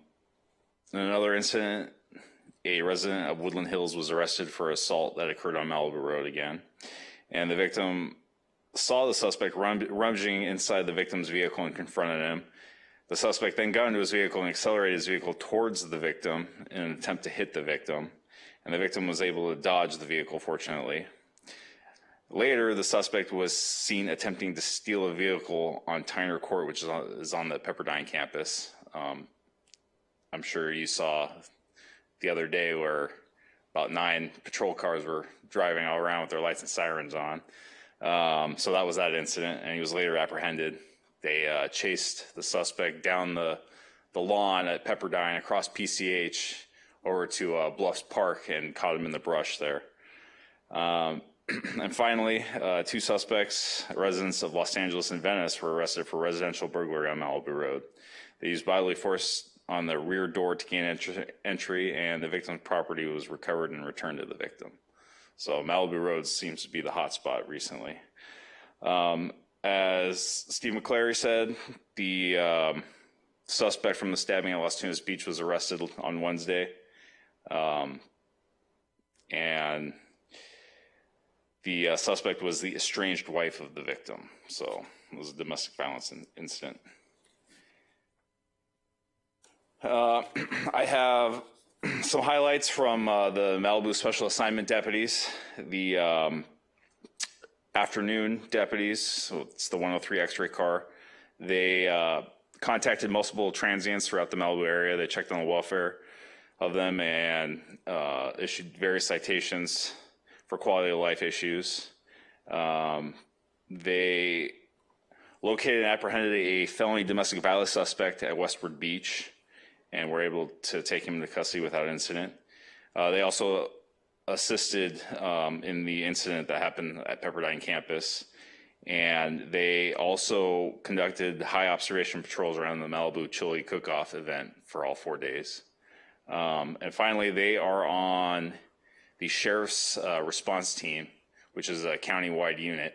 incident, a resident of Woodland Hills was arrested for assault that occurred on Malibu Road again, and the victim saw the suspect rummaging inside the victim's vehicle and confronted him. The suspect then got into his vehicle and accelerated his vehicle towards the victim in an attempt to hit the victim, and the victim was able to dodge the vehicle, fortunately. Later, the suspect was seen attempting to steal a vehicle on Tyner Court, which is on the Pepperdine campus. I'm sure you saw the other day where about 9 patrol cars were driving all around with their lights and sirens on. So that was that incident, and he was later apprehended. They chased the suspect down the lawn at Pepperdine across PCH over to Bluffs Park and caught him in the brush there. And finally, 2 suspects, residents of Los Angeles and Venice, were arrested for residential burglary on Malibu Road. They used bodily force on the rear door to gain entry, and the victim's property was recovered and returned to the victim. So Malibu Road seems to be the hot spot recently. As Steve McClary said, the suspect from the stabbing at Las Tunas Beach was arrested on Wednesday. And the suspect was the estranged wife of the victim. So it was a domestic violence incident. I have some highlights from the Malibu Special Assignment deputies. The afternoon deputies, so it's the 103 X-ray car. They contacted multiple transients throughout the Malibu area. They checked on the welfare of them and issued various citations for quality of life issues. They located and apprehended a felony domestic violence suspect at Westward Beach and were able to take him into custody without incident. They also assisted in the incident that happened at Pepperdine campus, and they also conducted high observation patrols around the Malibu Chili Cook-Off event for all 4 days. And finally, they are on the sheriff's response team, which is a county-wide unit,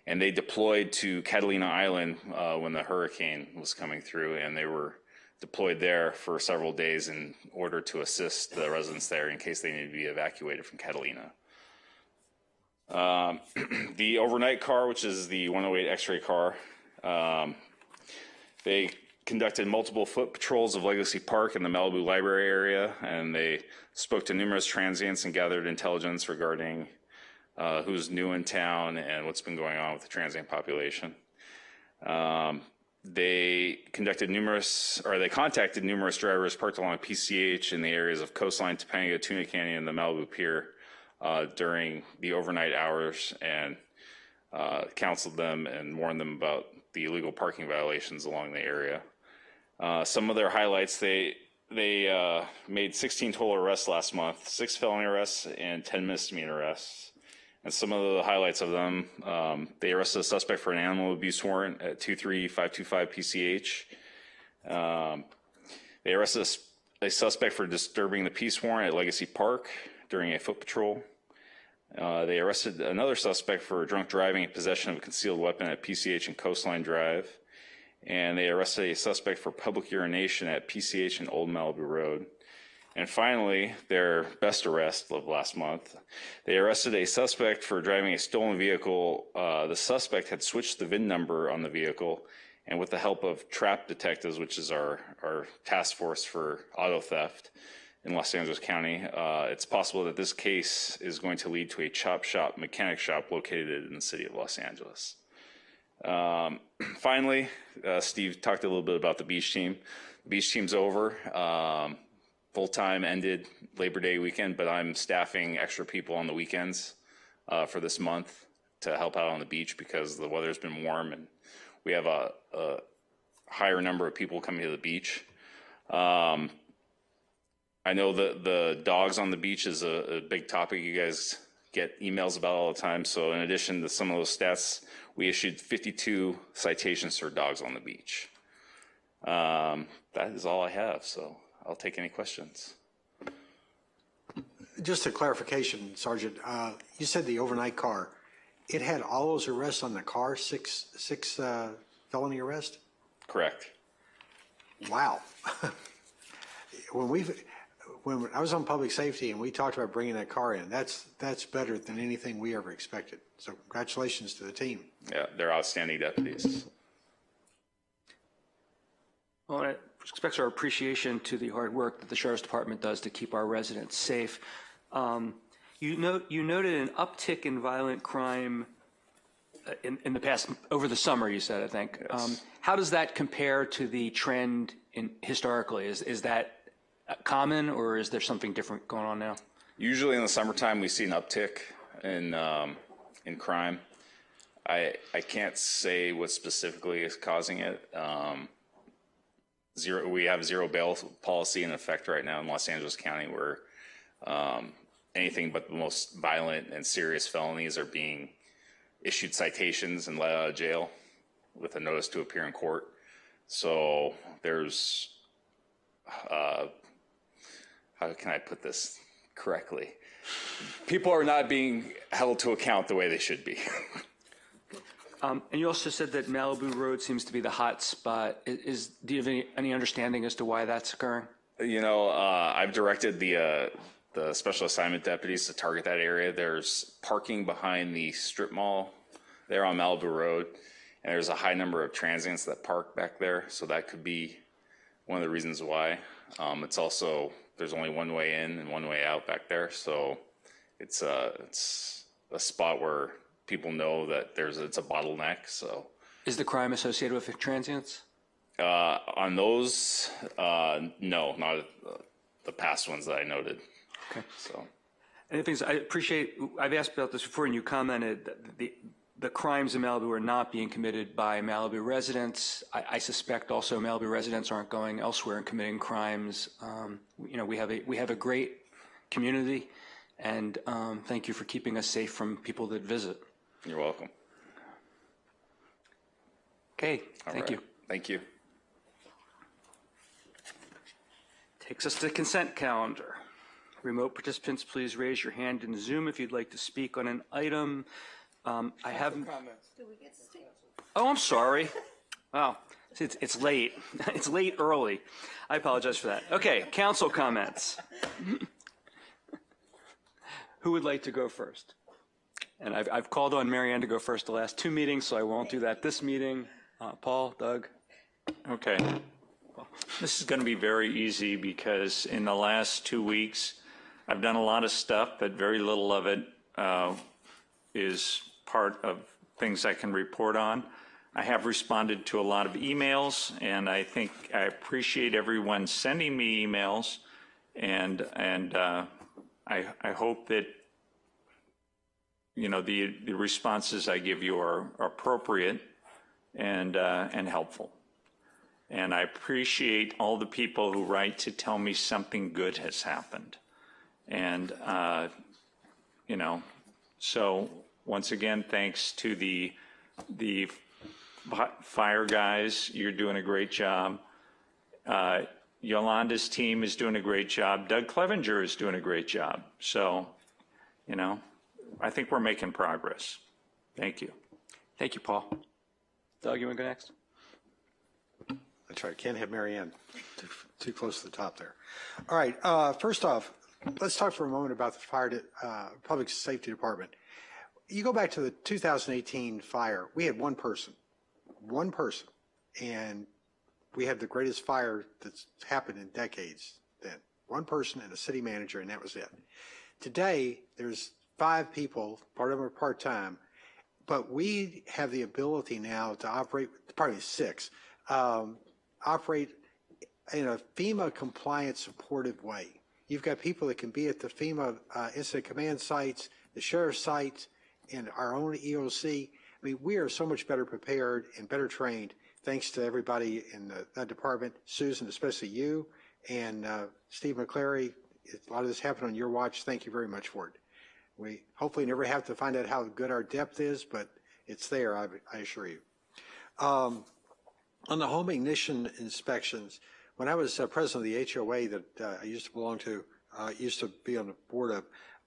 and they deployed to Catalina Island when the hurricane was coming through, and they were deployed there for several days in order to assist the residents there in case they needed to be evacuated from Catalina. The overnight car, which is the 108 X-ray car, they conducted multiple foot patrols of Legacy Park and the Malibu Library area, and they spoke to numerous transients and gathered intelligence regarding who's new in town and what's been going on with the transient population. They contacted numerous drivers parked along PCH in the areas of Coastline, Topanga, Tuna Canyon, and the Malibu Pier during the overnight hours, and counseled them and warned them about the illegal parking violations along the area. Some of their highlights, they made 16 total arrests last month, 6 felony arrests and 10 misdemeanor arrests. And some of the highlights of them, they arrested a suspect for an animal abuse warrant at 23525 PCH. They arrested a suspect for disturbing the peace warrant at Legacy Park during a foot patrol. They arrested another suspect for drunk driving and possession of a concealed weapon at PCH and Coastline Drive. And they arrested a suspect for public urination at PCH and Old Malibu Road. And finally, their best arrest of last month, they arrested a suspect for driving a stolen vehicle. The suspect had switched the VIN number on the vehicle, and with the help of TRAP detectives, which is our task force for auto theft in Los Angeles County, it's possible that this case is going to lead to a chop shop, mechanic shop located in the city of Los Angeles. Finally, Steve talked a little bit about the beach team. The beach team's over. full-time ended Labor Day weekend, but I'm staffing extra people on the weekends for this month to help out on the beach because the weather's been warm and we have a higher number of people coming to the beach. I know that the dogs on the beach is a big topic you guys get emails about all the time. So in addition to some of those stats, we issued 52 citations for dogs on the beach. That is all I have, so I'll take any questions. Just a clarification, Sergeant. You said the overnight car. It had all those arrests on the car, six felony arrests? Correct. Wow. When I was on public safety and we talked about bringing that car in, that's better than anything we ever expected. So congratulations to the team. Yeah, they're outstanding deputies. Well, I express our appreciation to the hard work that the Sheriff's Department does to keep our residents safe. You noted an uptick in violent crime in the past, over the summer, you said, I think. Yes. How does that compare to the trend historically? Is that common, or is there something different going on now? Usually in the summertime, we see an uptick in crime. I can't say what specifically is causing it. We have zero bail policy in effect right now in Los Angeles County, where anything but the most violent and serious felonies are being issued citations and let out of jail with a notice to appear in court. So there's, how can I put this correctly? People are not being held to account the way they should be. And you also said that Malibu Road seems to be the hot spot. Do you have any understanding as to why that's occurring? You know, I've directed the special assignment deputies to target that area. There's parking behind the strip mall there on Malibu Road, and there's a high number of transients that park back there, so that could be one of the reasons why. It's also, there's only one way in and one way out back there, so it's a spot where people know that it's a bottleneck. So, is the crime associated with transients? On those, no, not the past ones that I noted. Okay. So, and things I appreciate. I've asked about this before, and you commented that the crimes in Malibu are not being committed by Malibu residents. I suspect also Malibu residents aren't going elsewhere and committing crimes. You know, we have a great community, and thank you for keeping us safe from people that visit. You're welcome. Okay, thank you. Thank you. Takes us to the consent calendar. Remote participants, please raise your hand in Zoom if you'd like to speak on an item. I haven't. Oh, I'm sorry. Wow, it's late. It's late early. I apologize for that. Okay, council comments. Who would like to go first? And I've called on Marianne to go first the last two meetings, so I won't do that this meeting. Paul, Doug? Okay. This is going to be very easy because in the last 2 weeks, I've done a lot of stuff, but very little of it is part of things I can report on. I have responded to a lot of emails, and I think I appreciate everyone sending me emails, and I hope that, you know, the responses I give you are appropriate and helpful. And I appreciate all the people who write to tell me something good has happened. And, you know, so once again, thanks to the fire guys. You're doing a great job. Yolanda's team is doing a great job. Doug Clevenger is doing a great job. So, you know, I think we're making progress. Thank you. Thank you, Paul. Doug, you want to go next? That's right. Can't have Marianne too close to the top there. All right. First off, let's talk for a moment about the public safety department. You go back to the 2018 fire. We had one person, and we had the greatest fire that's happened in decades then. One person and a city manager, and that was it. Today, there's 5 people, part of them are part-time, but we have the ability now to operate, pardon me, 6, operate in a FEMA compliant supportive way. You've got people that can be at the FEMA incident command sites, the sheriff's sites, and our own EOC. I mean, we are so much better prepared and better trained thanks to everybody in that department, Susan, especially you, and Steve McClary. A lot of this happened on your watch. Thank you very much for it. We hopefully never have to find out how good our depth is, but it's there, I assure you. On the home ignition inspections, when I was president of the HOA that I used to belong to, used to be on the board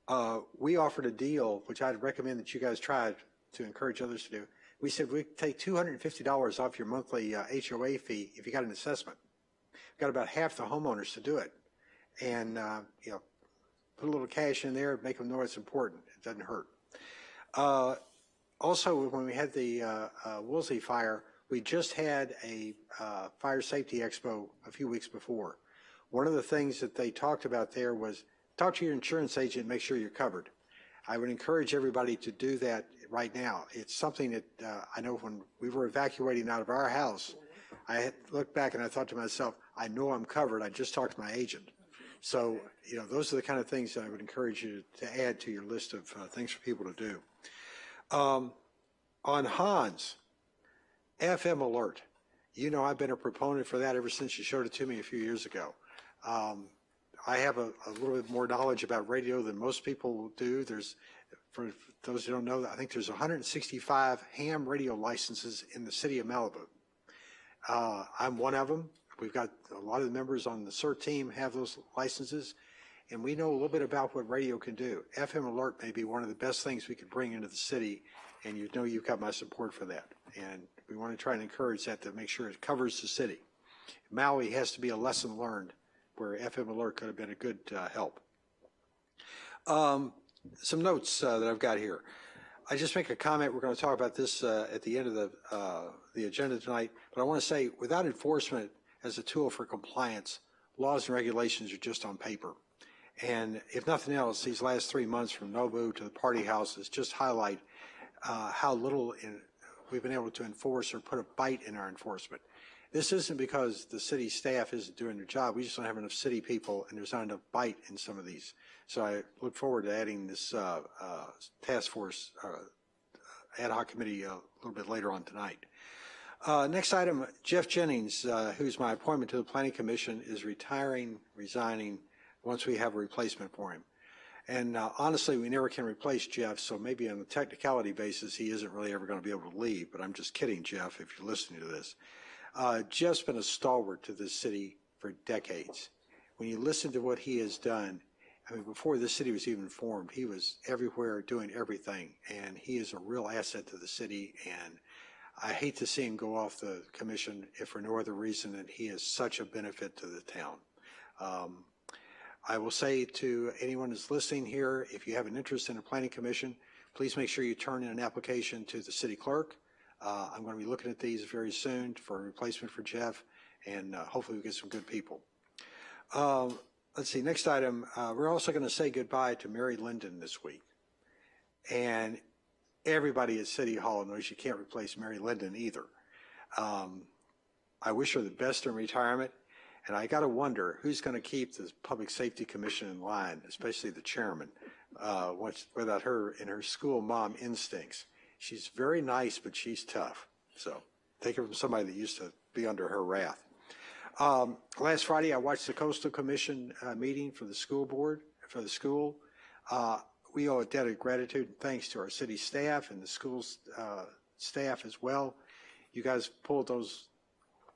of, we offered a deal, which I'd recommend that you guys try to encourage others to do. We said we'd take $250 off your monthly HOA fee if you got an assessment. We've got about half the homeowners to do it. And, you know, put a little cash in there, make them know it's important. It doesn't hurt. Also, when we had the Woolsey fire, we just had a fire safety expo a few weeks before. One of the things that they talked about there was talk to your insurance agent and make sure you're covered. I would encourage everybody to do that right now. It's something that I know when we were evacuating out of our house, I had looked back and I thought to myself, I know I'm covered. I just talked to my agent. So, you know, those are the kind of things that I would encourage you to add to your list of things for people to do. On Hans, FM alert. You know, I've been a proponent for that ever since you showed it to me a few years ago. I have a little bit more knowledge about radio than most people do. There's, for those who don't know, I think there's 165 ham radio licenses in the city of Malibu. I'm one of them. We've got a lot of the members on the CERT team have those licenses, and we know a little bit about what radio can do. FM alert may be one of the best things we could bring into the city, and you know you've got my support for that. And we want to try and encourage that to make sure it covers the city. Maui has to be a lesson learned where FM alert could have been a good help. Some notes that I've got here. I just make a comment. We're going to talk about this at the end of the agenda tonight, but I want to say without enforcement as a tool for compliance, laws and regulations are just on paper. And if nothing else, these last 3 months from Nobu to the party houses just highlight how little we've been able to enforce or put a bite in our enforcement. This isn't because the city staff isn't doing their job. We just don't have enough city people, and there's not enough bite in some of these. So I look forward to adding this task force ad hoc committee a little bit later on tonight. Next item, Jeff Jennings, who's my appointment to the Planning Commission, is resigning once we have a replacement for him. And honestly, we never can replace Jeff, so maybe on a technicality basis, he isn't really ever going to be able to leave, but I'm just kidding, Jeff, if you're listening to this. Jeff's been a stalwart to this city for decades. When you listen to what he has done, I mean, before this city was even formed, he was everywhere doing everything, and he is a real asset to the city, and I hate to see him go off the commission if for no other reason than he is such a benefit to the town. I will say to anyone who's listening here, if you have an interest in a planning commission, please make sure you turn in an application to the city clerk. I'm going to be looking at these very soon for a replacement for Jeff, and hopefully we get some good people. Let's see, next item, we're also going to say goodbye to Mary Linden this week. And everybody at City Hall knows you can't replace Mary Linden either. I wish her the best in retirement. And I got to wonder who's going to keep the Public Safety Commission in line, especially the chairman, without her and her school mom instincts. She's very nice, but she's tough. So take it from somebody that used to be under her wrath. Last Friday, I watched the Coastal Commission meeting for the school board, for the school. We owe a debt of gratitude and thanks to our city staff and the school's staff as well. You guys pulled those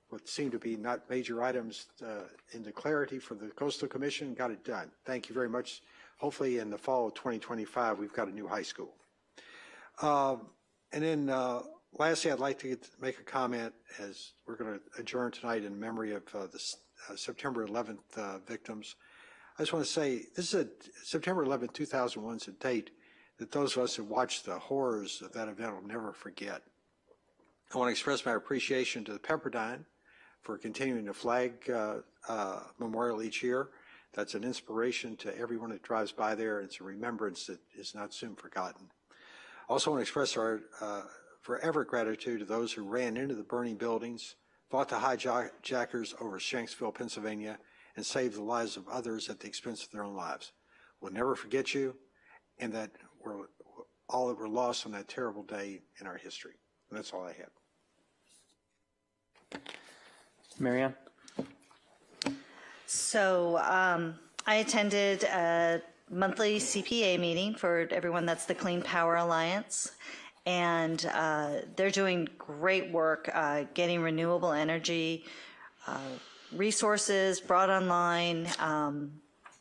what seemed to be not major items into clarity for the Coastal Commission, got it done. Thank you very much. Hopefully in the fall of 2025, we've got a new high school. And then lastly, I'd like to make a comment as we're going to adjourn tonight in memory of the September 11th victims. I just want to say this is September 11th, 2001 is a date that those of us who watched the horrors of that event will never forget. I want to express my appreciation to the Pepperdine for continuing to flag memorial each year. That's an inspiration to everyone that drives by there. It's a remembrance that is not soon forgotten. I also want to express our forever gratitude to those who ran into the burning buildings, fought the hijackers over Shanksville, Pennsylvania, and saved the lives of others at the expense of their own lives. We'll never forget you, and that all that were lost on that terrible day in our history. And that's all I have. Marianne? So I attended a monthly CPA meeting for everyone. That's the Clean Power Alliance. And they're doing great work getting renewable energy resources brought online.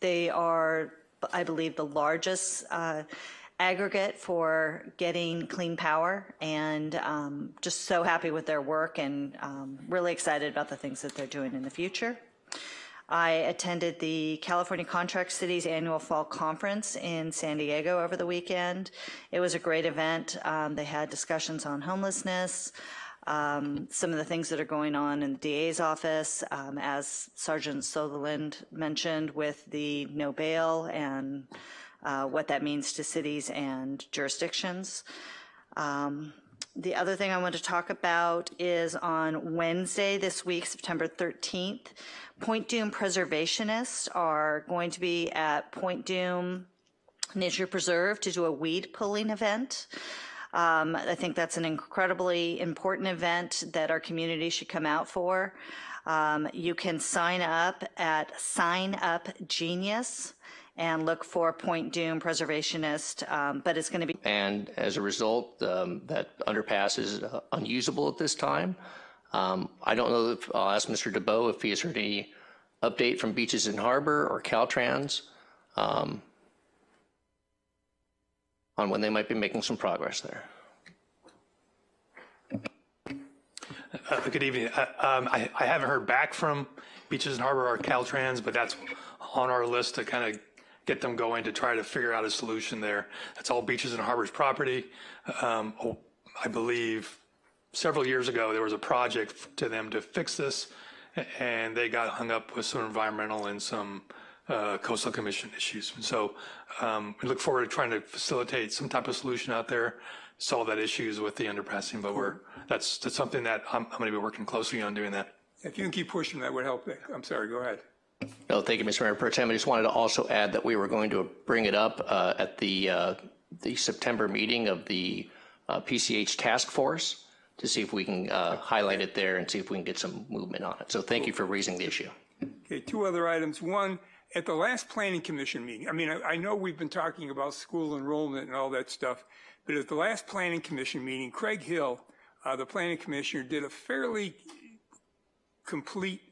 They are, I believe, the largest aggregate for getting clean power, and just so happy with their work and really excited about the things that they're doing in the future. I attended the California Contract Cities annual fall conference in San Diego over the weekend. It was a great event. They had discussions on homelessness, some of the things that are going on in the DA's office, as Sergeant Sutherland mentioned, with the no bail and what that means to cities and jurisdictions. The other thing I want to talk about is on Wednesday this week, September 13th, Point Dume preservationists are going to be at Point Dume Nature Preserve to do a weed pulling event. I think that's an incredibly important event that our community should come out for. You can sign up at Sign Up Genius and look for Point Dume preservationist, but it's going to be. And as a result, that underpass is unusable at this time. I don't know if I'll ask Mr. DeBow if he has heard any update from Beaches and Harbor or Caltrans on when they might be making some progress there. Good evening. I haven't heard back from Beaches and Harbor or Caltrans, but that's on our list to kind of get them going to try to figure out a solution there. That's all Beaches and Harbor's property. I believe several years ago there was a project to them to fix this, and they got hung up with some environmental and some Coastal Commission issues. And so we look forward to trying to facilitate some type of solution out there, solve that issues with the underpassing, but that's something that I'm going to be working closely on doing that. If you can keep pushing, that would help. I'm sorry, go ahead. No, thank you, Mr. Mayor Pro Tem. I just wanted to also add that we were going to bring it up at the September meeting of the PCH task force to see if we can highlight it there and see if we can get some movement on it. So thank you for raising the issue. Okay, two other items. One, at the last Planning Commission meeting, I mean, I know we've been talking about school enrollment and all that stuff, but at the last Planning Commission meeting, Craig Hill, the Planning Commissioner, did a fairly complete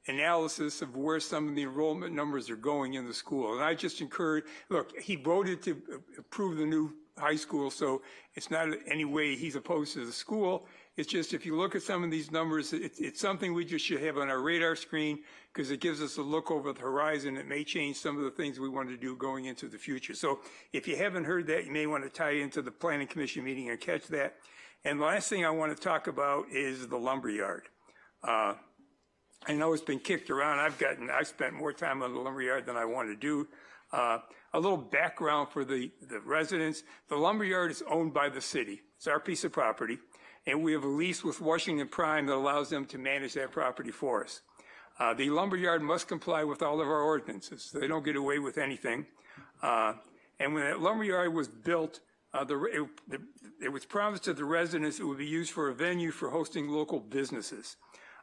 analysis of where some of the enrollment numbers are going in the school. And I just encourage, look, he voted to approve the new high school, so it's not in any way he's opposed to the school. It's just if you look at some of these numbers, it's something we just should have on our radar screen because it gives us a look over the horizon. It may change some of the things we want to do going into the future. So if you haven't heard that, you may want to tie into the Planning Commission meeting and catch that. And the last thing I want to talk about is the lumberyard. I know it's been kicked around. I've spent more time on the lumberyard than I want to do. A little background for the residents. The lumberyard is owned by the city. It's our piece of property. And we have a lease with Washington Prime that allows them to manage that property for us. The lumberyard must comply with all of our ordinances. They don't get away with anything. And when that lumberyard was built, it was promised to the residents it would be used for a venue for hosting local businesses.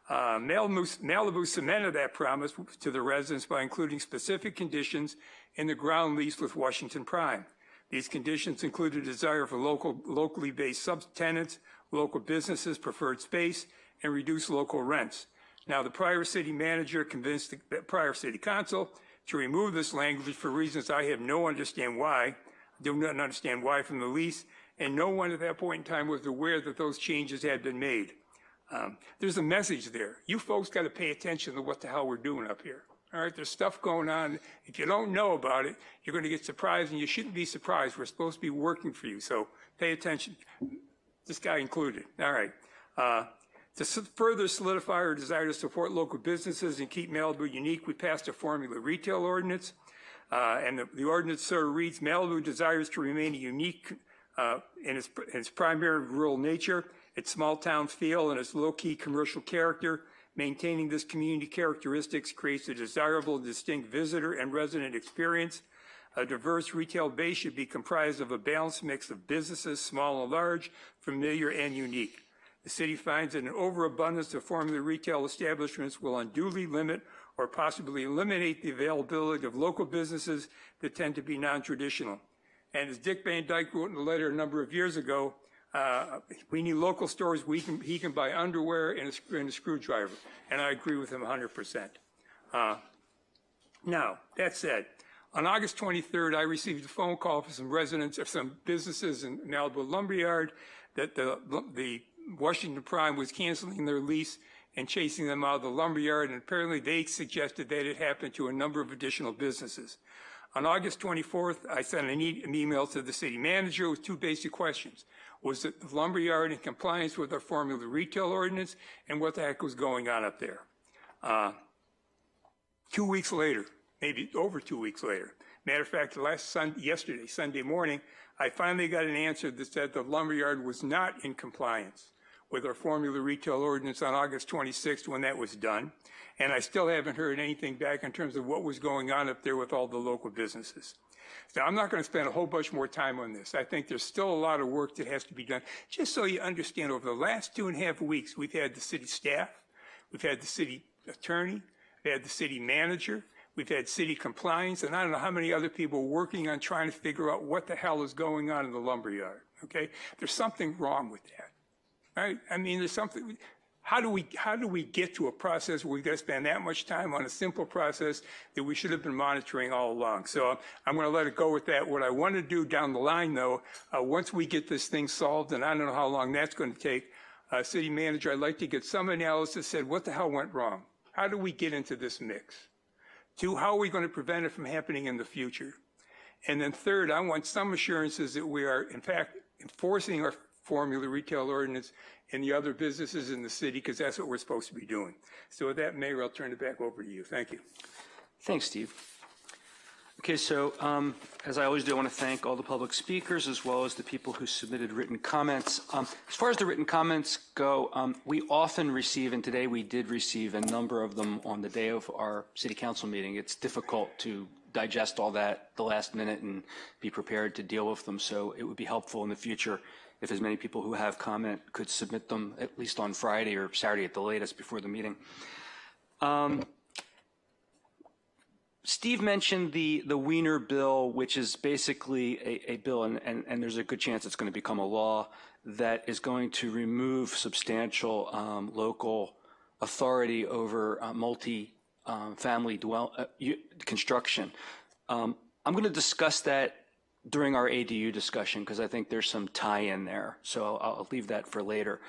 Malibu cemented that promise to the residents by including specific conditions in the ground lease with Washington Prime. These conditions included a desire for locally based subtenants, local businesses, preferred space, and reduced local rents. Now, the prior city manager convinced the prior city council to remove this language for reasons I have no understand why. I do not understand why from the lease, and no one at that point in time was aware that those changes had been made. There's a message there. You folks got to pay attention to what the hell we're doing up here. All right, there's stuff going on. If you don't know about it, you're going to get surprised, and you shouldn't be surprised. We're supposed to be working for you, so pay attention. This guy included. All right. To further solidify our desire to support local businesses and keep Malibu unique, we passed a formula retail ordinance. And the ordinance sort of reads, Malibu desires to remain unique in its primary rural nature its small-town feel and its low-key commercial character. Maintaining this community characteristics creates a desirable, distinct visitor and resident experience. A diverse retail base should be comprised of a balanced mix of businesses, small and large, familiar and unique. The city finds that an overabundance of formula retail establishments will unduly limit or possibly eliminate the availability of local businesses that tend to be non-traditional. And as Dick Van Dyke wrote in a letter a number of years ago, we need local stores where he can buy underwear and a screwdriver. And I agree with him 100%. Now, that said, on August 23rd, I received a phone call from some residents of some businesses in Malibu Lumberyard that the Washington Prime was canceling their lease and chasing them out of the lumberyard, and apparently they suggested that it happened to a number of additional businesses. On August 24th, I sent an email to the city manager with two basic questions. Was the lumberyard in compliance with our formula retail ordinance, and what the heck was going on up there? 2 weeks later, maybe over 2 weeks later, matter of fact, yesterday, Sunday morning, I finally got an answer that said the lumberyard was not in compliance with our formula retail ordinance on August 26th when that was done. And I still haven't heard anything back in terms of what was going on up there with all the local businesses. So I'm not going to spend a whole bunch more time on this. I think there's still a lot of work that has to be done. Just so you understand, over the last 2.5 weeks, we've had the city staff, we've had the city attorney, we've had the city manager, we've had city compliance, and I don't know how many other people working on trying to figure out what the hell is going on in the lumberyard, okay? There's something wrong with that, right? I mean, there's something. How do we get to a process where we've got to spend that much time on a simple process that we should have been monitoring all along? So I'm going to let it go with that. What I want to do down the line, though, once we get this thing solved, and I don't know how long that's going to take, city manager, I'd like to get some analysis that said, what the hell went wrong? How do we get into this mix? 2, how are we going to prevent it from happening in the future? And then 3rd, I want some assurances that we are, in fact, enforcing our formula retail ordinance in the other businesses in the city, because that's what we're supposed to be doing. So with that, Mayor, I'll turn it back over to you. Thank you. Thanks, Steve. Okay, so as I always do, I want to thank all the public speakers as well as the people who submitted written comments. As far as the written comments go, we often receive, and today we did receive a number of them on the day of our city council meeting. It's difficult to digest all that the last minute and be prepared to deal with them, so it would be helpful in the future if as many people who have comment could submit them at least on Friday or Saturday at the latest before the meeting. Steve mentioned the Wiener bill, which is basically a bill, and there's a good chance it's going to become a law, that is going to remove substantial local authority over multi-family construction. I'm going to discuss that during our ADU discussion, because I think there's some tie-in there. So I'll leave that for later.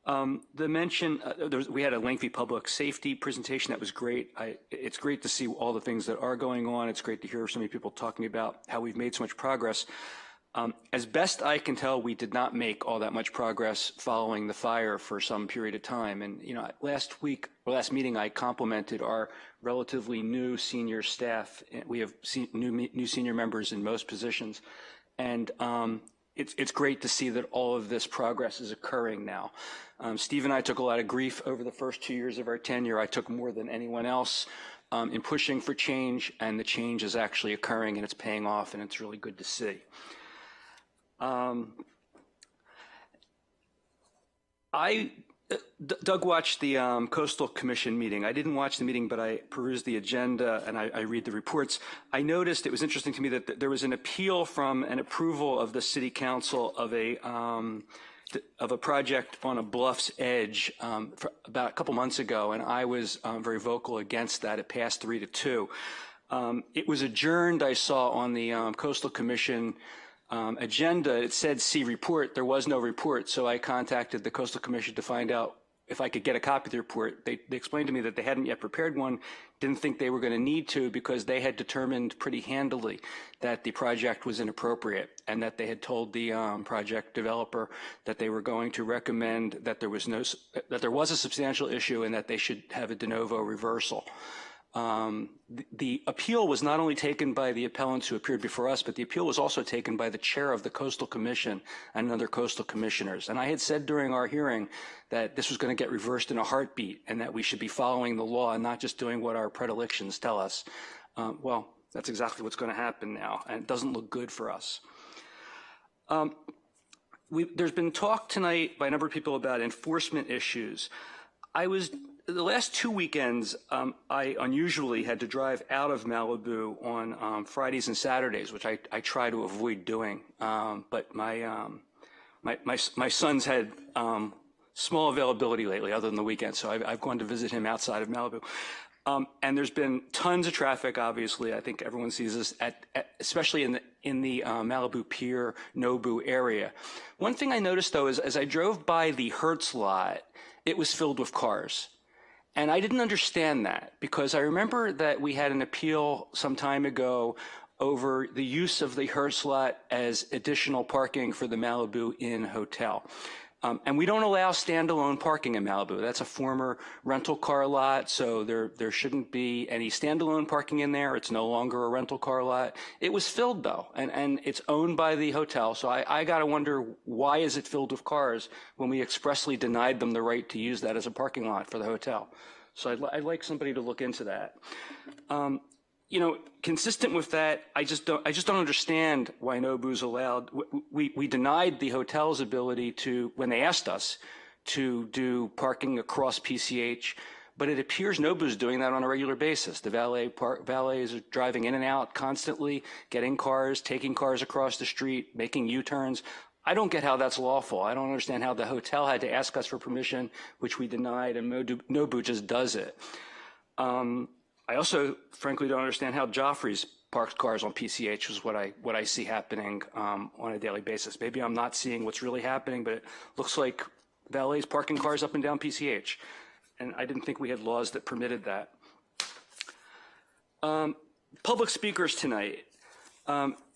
The mention, we had a lengthy public safety presentation that was great. It's great to see all the things that are going on. It's great to hear so many people talking about how we've made so much progress. As best I can tell, we did not make all that much progress following the fire for some period of time. And last meeting, I complimented our relatively new senior staff. We have new senior members in most positions, and it's great to see that all of this progress is occurring now. Steve and I took a lot of grief over the first 2 years of our tenure. I took more than anyone else in pushing for change, and the change is actually occurring, and it's paying off, and it's really good to see. Doug watched the Coastal Commission meeting. I didn't watch the meeting, but I perused the agenda and I read the reports. I noticed, it was interesting to me, that there was an appeal from an approval of the City Council of a project on a bluff's edge about a couple months ago, and I was very vocal against that. It passed 3-2. It was adjourned, I saw, on the Coastal Commission agenda. It said see report. There was no report, so I contacted the Coastal Commission to find out if I could get a copy of the report. They explained to me that they hadn't yet prepared one, didn't think they were going to need to, because they had determined pretty handily that the project was inappropriate, and that they had told the project developer that they were going to recommend that there was a substantial issue and that they should have a de novo reversal. The appeal was not only taken by the appellants who appeared before us, but the appeal was also taken by the chair of the Coastal Commission and other coastal commissioners. And I had said during our hearing that this was going to get reversed in a heartbeat and that we should be following the law and not just doing what our predilections tell us. Well, that's exactly what's going to happen now, and it doesn't look good for us. There's been talk tonight by a number of people about enforcement issues. The last 2 weekends, I unusually had to drive out of Malibu on Fridays and Saturdays, which I try to avoid doing. But my son's had small availability lately, other than the weekend, so I've gone to visit him outside of Malibu. And there's been tons of traffic, obviously. I think everyone sees this, especially in the Malibu Pier, Nobu area. One thing I noticed, though, is as I drove by the Hertz lot, it was filled with cars. And I didn't understand that, because I remember that we had an appeal some time ago over the use of the Hertz lot as additional parking for the Malibu Inn Hotel. And we don't allow standalone parking in Malibu. That's a former rental car lot, so there shouldn't be any standalone parking in there. It's no longer a rental car lot. It was filled, though, and it's owned by the hotel. So I got to wonder, why is it filled with cars when we expressly denied them the right to use that as a parking lot for the hotel? So I'd like somebody to look into that. You know, consistent with that, I just don't understand why Nobu's allowed. We denied the hotel's ability to, when they asked us to do parking across PCH, but it appears Nobu's doing that on a regular basis. The valets are driving in and out constantly, getting cars, taking cars across the street, making U-turns. I don't get how that's lawful. I don't understand how the hotel had to ask us for permission, which we denied, and Nobu just does it. I also, frankly, don't understand how Joffrey's parks cars on PCH, is what I see happening on a daily basis. Maybe I'm not seeing what's really happening, but it looks like valets parking cars up and down PCH, and I didn't think we had laws that permitted that. Public speakers tonight.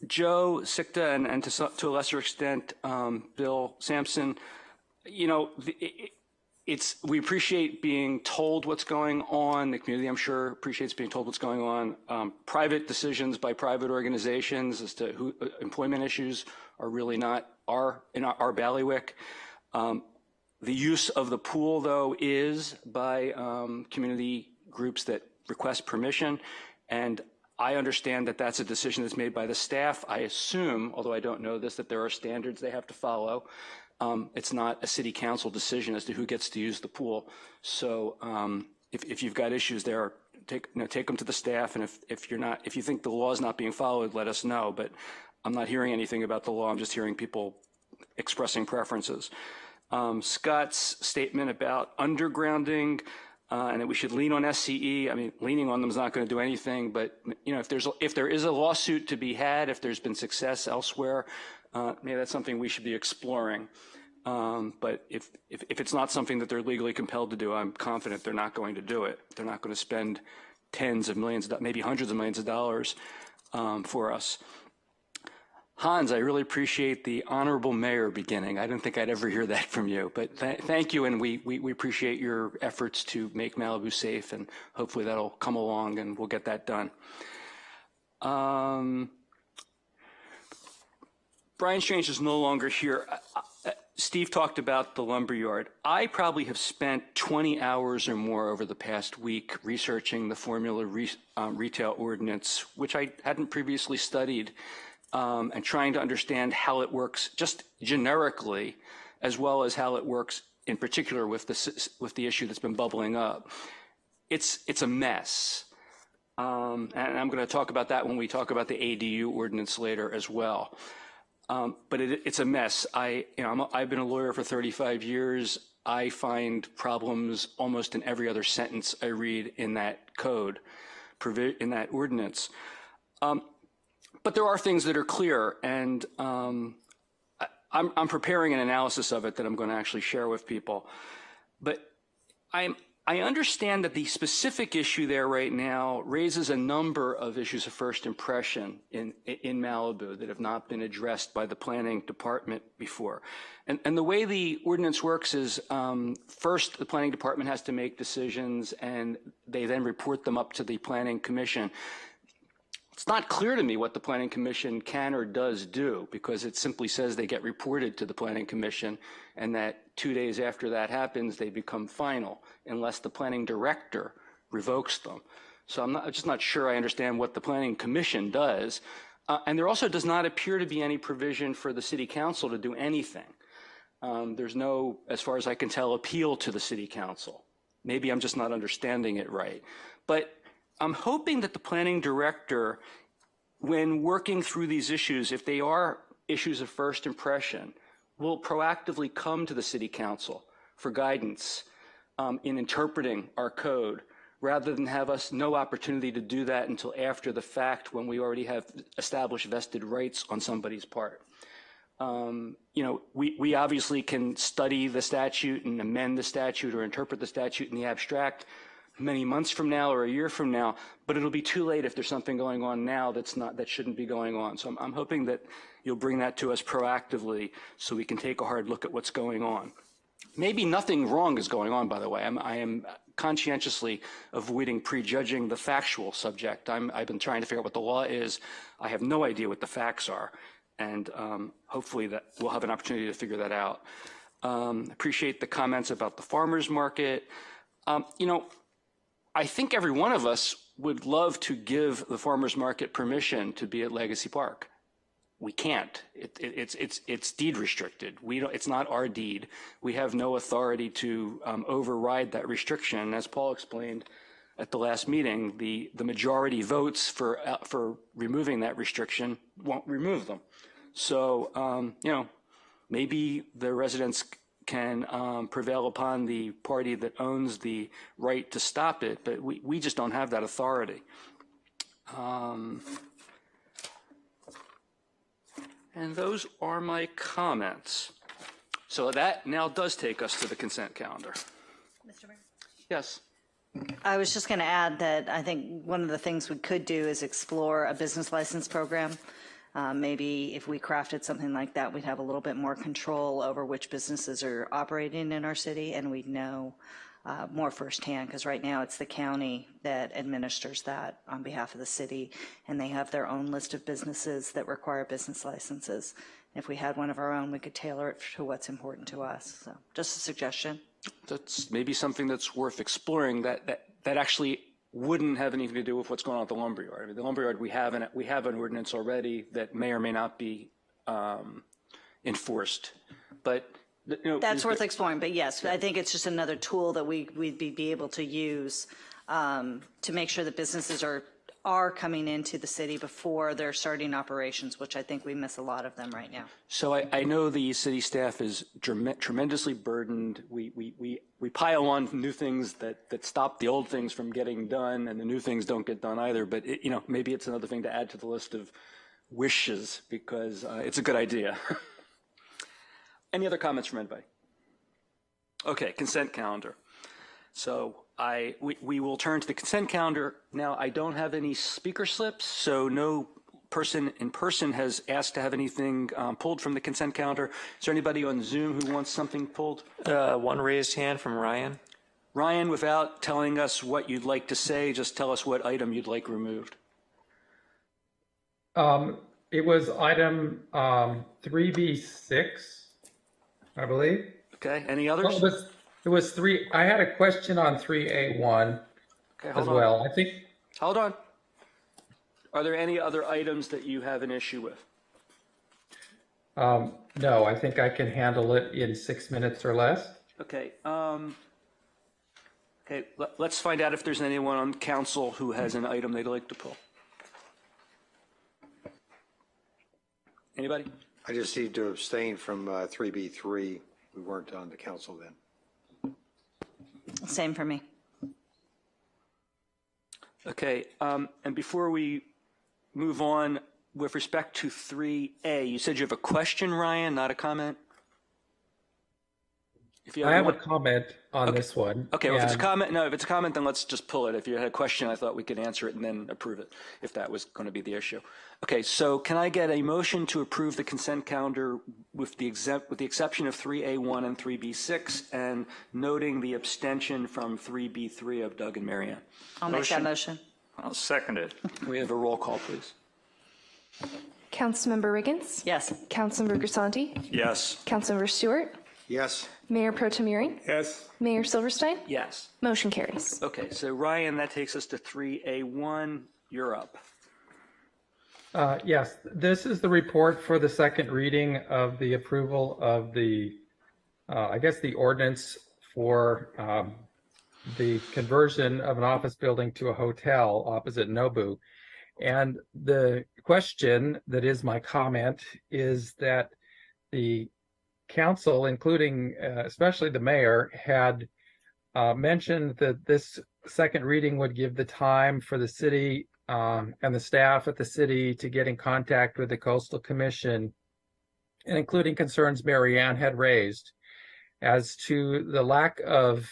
Joe Sikta and to a lesser extent, Bill Sampson. You know, we appreciate being told what's going on. The community, I'm sure, appreciates being told what's going on. Private decisions by private organizations as to who employment issues are really not in our bailiwick. The use of the pool, though, is by community groups that request permission, and I understand that that's a decision that's made by the staff. I assume, although I don't know this, that there are standards they have to follow. It's not a city council decision as to who gets to use the pool. So if you've got issues there, take them to the staff. And if you think the law is not being followed, let us know. But I'm not hearing anything about the law. I'm just hearing people expressing preferences. Scott's statement about undergrounding and that we should lean on SCE. I mean, leaning on them is not going to do anything. But you know, if there is a lawsuit to be had, if there's been success elsewhere, maybe that's something we should be exploring. But if it's not something that they're legally compelled to do, I'm confident they're not going to do it. They're not going to spend tens of millions, maybe hundreds of millions of dollars for us. Hans, I really appreciate the honorable mayor beginning. I didn't think I'd ever hear that from you, but thank you, and we appreciate your efforts to make Malibu safe, and hopefully that'll come along and we'll get that done. Brian Strange is no longer here. Steve talked about the lumberyard. I probably have spent 20 hours or more over the past week researching the formula retail ordinance, which I hadn't previously studied, and trying to understand how it works just generically, as well as how it works in particular with the issue that's been bubbling up. It's a mess. And I'm going to talk about that when we talk about the ADU ordinance later as well. But it's a mess. I've been a lawyer for 35 years. I find problems almost in every other sentence I read in that code, in that ordinance. But there are things that are clear, and I'm preparing an analysis of it that I'm going to actually share with people. But I understand that the specific issue there right now raises a number of issues of first impression in Malibu that have not been addressed by the planning department before. And the way the ordinance works is first the planning department has to make decisions and they then report them up to the planning commission. It's not clear to me what the planning commission can or does do because it simply says they get reported to the planning commission and that 2 days after that happens, they become final unless the planning director revokes them. So I'm just not sure I understand what the planning commission does. And there also does not appear to be any provision for the city council to do anything. There's no, as far as I can tell, appeal to the city council. Maybe I'm just not understanding it right. But I'm hoping that the planning director, when working through these issues, if they are issues of first impression, will proactively come to the city council for guidance in interpreting our code, rather than have us no opportunity to do that until after the fact when we already have established vested rights on somebody's part. You know, we obviously can study the statute and amend the statute or interpret the statute in the abstract many months from now or a year from now, but it'll be too late if there's something going on now that shouldn't be going on. So I'm hoping that you'll bring that to us proactively so we can take a hard look at what's going on. Maybe nothing wrong is going on, by the way. I am conscientiously avoiding prejudging the factual subject. I've been trying to figure out what the law is. I have no idea what the facts are, and hopefully that we'll have an opportunity to figure that out. Appreciate the comments about the farmers market. You know, I think every one of us would love to give the farmers market permission to be at Legacy Park. We can't. It's deed restricted. It's not our deed. We have no authority to override that restriction. As Paul explained at the last meeting, the majority votes for removing that restriction won't remove them. So you know, maybe the residents can prevail upon the party that owns the right to stop it, but we just don't have that authority. And those are my comments. So that now does take us to the consent calendar. Mr. Mayor? Yes. I was just going to add that I think one of the things we could do is explore a business license program. Maybe if we crafted something like that, we'd have a little bit more control over which businesses are operating in our city, and we'd know more firsthand, because right now it's the county that administers that on behalf of the city, and they have their own list of businesses that require business licenses. If we had one of our own, we could tailor it to what's important to us. So just a suggestion. That's maybe something that's worth exploring that actually wouldn't have anything to do with what's going on at the lumberyard. I mean, the lumberyard, we have an ordinance already that may or may not be enforced, but you know, that's worth exploring. But yes, I think it's just another tool that we'd be able to use to make sure that businesses are coming into the city before they're starting operations, which I think we miss a lot of them right now. So I know the city staff is tremendously burdened. We pile on new things that stop the old things from getting done, and the new things don't get done either. But you know, maybe it's another thing to add to the list of wishes, because it's a good idea. Any other comments from anybody? Okay, consent calendar. So we will turn to the consent calendar. Now, I don't have any speaker slips, so no person in person has asked to have anything pulled from the consent calendar. Is there anybody on Zoom who wants something pulled? One raised hand from Ryan. Ryan, without telling us what you'd like to say, just tell us what item you'd like removed. It was item 3B6, I believe. Okay, any others? Well, it was 3. I had a question on 3A1 as well. I think. Hold on. Are there any other items that you have an issue with? No, I think I can handle it in 6 minutes or less. Okay. Okay. Let's find out if there's anyone on council who has an item they'd like to pull. Anybody? I just need to abstain from 3B3. We weren't on the council then. Same for me. Okay, and before we move on, with respect to 3A, you said you have a question, Ryan, not a comment? If you I have a one- comment on this one. Okay, well, if it's a and- comment, no, if it's a comment, then let's just pull it. If you had a question, I thought we could answer it and then approve it, if that was going to be the issue. Okay, so can I get a motion to approve the consent calendar with the exception of 3A1 and 3B6, and noting the abstention from 3B3 of Doug and Marianne? I'll make that motion. I'll second it. We have a roll call, please. Councilmember Riggins? Yes. Councilmember Grisanti? Yes. Councilmember Stewart? Yes. Mayor Pro Tem Euring? Yes. Mayor Silverstein? Yes. Motion carries. Okay, so Ryan, that takes us to 3A1. You're up. Yes, this is the report for the second reading of the approval of the, I guess, the ordinance for the conversion of an office building to a hotel opposite Nobu. And the question that is my comment is that the council, including especially the mayor, had mentioned that this second reading would give the time for the city and the staff at the city to get in contact with the Coastal Commission, and including concerns Marianne had raised as to the lack of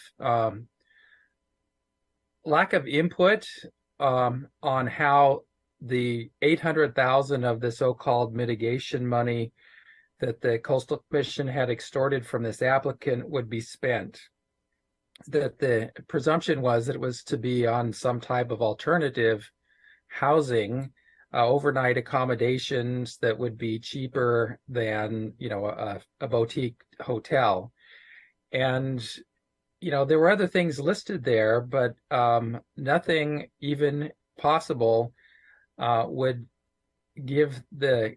input on how the $800,000 of the so-called mitigation money that the Coastal Commission had extorted from this applicant would be spent. That the presumption was that it was to be on some type of alternative housing, overnight accommodations that would be cheaper than, a boutique hotel. And, there were other things listed there, but nothing even possible would give the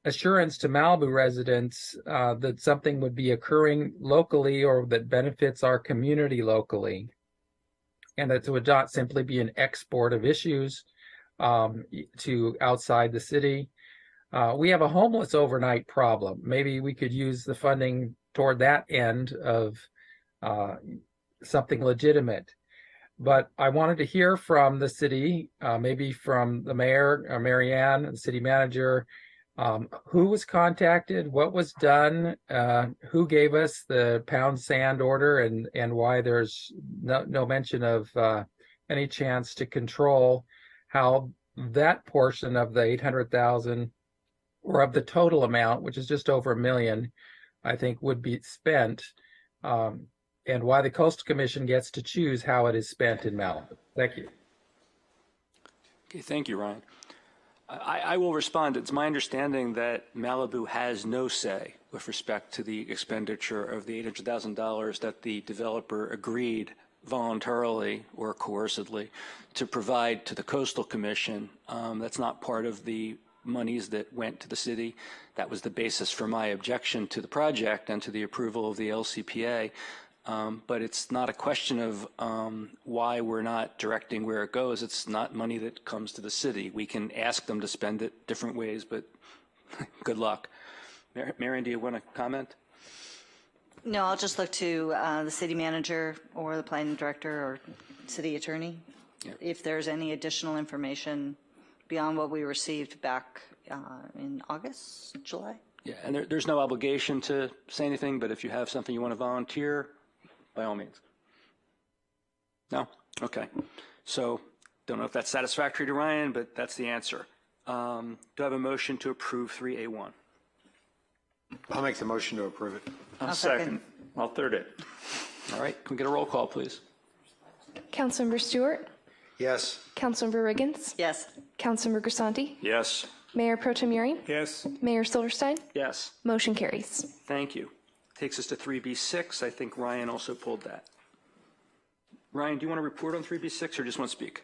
assurance to Malibu residents that something would be occurring locally or that benefits our community locally, and that it would not simply be an export of issues to outside the city. We have a homeless overnight problem. Maybe we could use the funding toward that end of something legitimate. But I wanted to hear from the city, maybe from the mayor, Marianne, and the city manager, who was contacted, what was done, who gave us the pound sand order, and why there's no mention of any chance to control how that portion of the $800,000 or of the total amount, which is just over $1 million, I think would be spent, and why the Coastal Commission gets to choose how it is spent in Malibu. Thank you. Okay, thank you, Ryan. I will respond. It's my understanding that Malibu has no say with respect to the expenditure of the $800,000 that the developer agreed voluntarily or coercively to provide to the Coastal Commission. That's not part of the monies that went to the city. That was the basis for my objection to the project and to the approval of the LCPA. But it's not a question of why we're not directing where it goes. It's not money that comes to the city. We can ask them to spend it different ways, but good luck. Marianne, do you want to comment? No, I'll just look to the city manager or the planning director or city attorney. Yeah. If there's any additional information beyond what we received back in August, July. Yeah, and there's no obligation to say anything, but if you have something you want to volunteer, by all means. No? Okay. So, don't know if that's satisfactory to Ryan, but that's the answer. Do I have a motion to approve 3A1? I'll make the motion to approve it. I'll second. I'll third it. All right. Can we get a roll call, please? Councilmember Stewart? Yes. Councilmember Riggins? Yes. Councilmember Grisanti? Yes. Mayor Pro Tem Euring? Yes. Mayor Silverstein? Yes. Motion carries. Thank you. Takes us to 3B6. I think Ryan also pulled that. Ryan, do you want to report on 3B6 or just want to speak?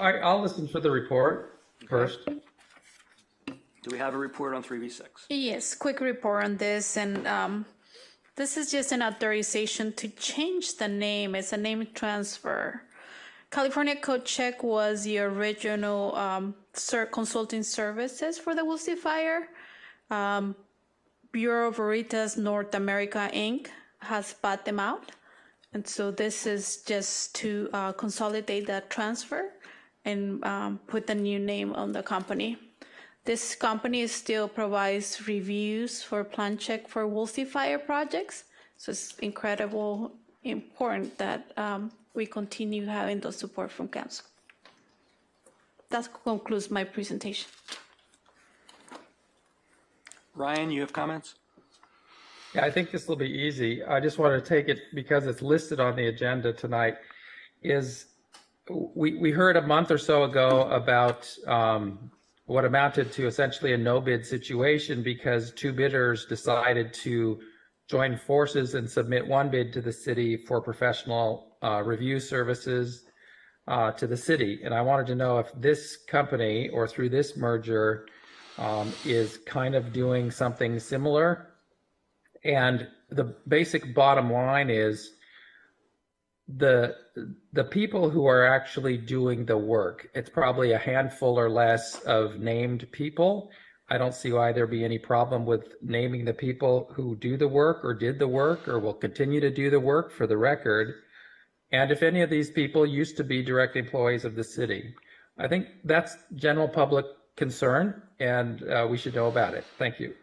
I'll listen for the report first. Do we have a report on 3B6? Yes, quick report on this, and this is just an authorization to change the name. It's a name transfer. California Code Check was the original consulting services for the Woolsey Fire. Bureau Veritas North America, Inc. has bought them out. And so this is just to consolidate that transfer and put the new name on the company. This company still provides reviews for plan check for Woolsey Fire projects. So it's incredible important that we continue having the support from council. That concludes my presentation. Ryan, you have comments? Yeah, I think this will be easy. I just want to take it because it's listed on the agenda tonight. We heard a month or so ago about what amounted to essentially a no bid situation because two bidders decided to join forces and submit one bid to the city for professional review services to the city. And I wanted to know if this company or through this merger is kind of doing something similar. And the basic bottom line is the people who are actually doing the work, it's probably a handful or less of named people. I don't see why there'd be any problem with naming the people who do the work or did the work or will continue to do the work for the record. And if any of these people used to be direct employees of the city, I think that's general public concern and we should know about it. Thank you.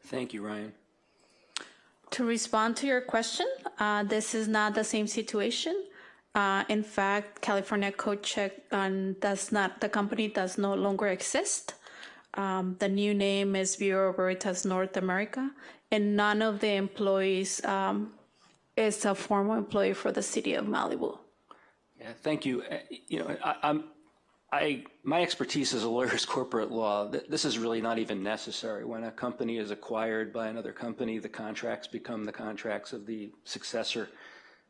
Thank you, Ryan. To respond to your question, this is not the same situation. In fact, California Code Check the company does no longer exist. The new name is Bureau Veritas North America, and none of the employees is a former employee for the city of Malibu. Yeah, thank you. My expertise as a lawyer is corporate law. This is really not even necessary. When a company is acquired by another company, the contracts become the contracts of the successor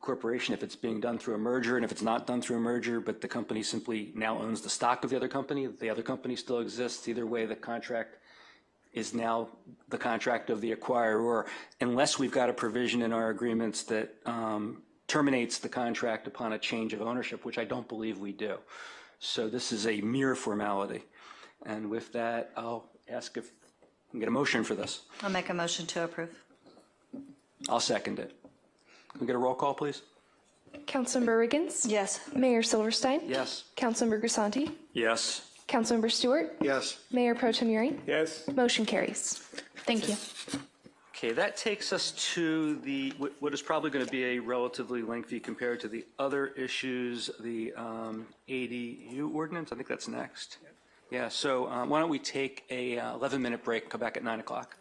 corporation if it's being done through a merger, and if it's not done through a merger, but the company simply now owns the stock of the other company still exists. Either way, the contract is now the contract of the acquirer, unless we've got a provision in our agreements that terminates the contract upon a change of ownership, which I don't believe we do. So this is a mere formality. And with that, I'll ask if I can get a motion for this. I'll make a motion to approve. I'll second it. Can we get a roll call, please? Councilmember Riggins? Yes. Mayor Silverstein? Yes. Councilmember Grisanti? Yes. Councilmember Stewart? Yes. Mayor Pro Tem Uri? Yes. Motion carries. Thank you. Okay, that takes us to what is probably going to be a relatively lengthy compared to the other issues, the ADU ordinance. I think that's next. Yeah, so why don't we take a 11-minute break and come back at 9 o'clock.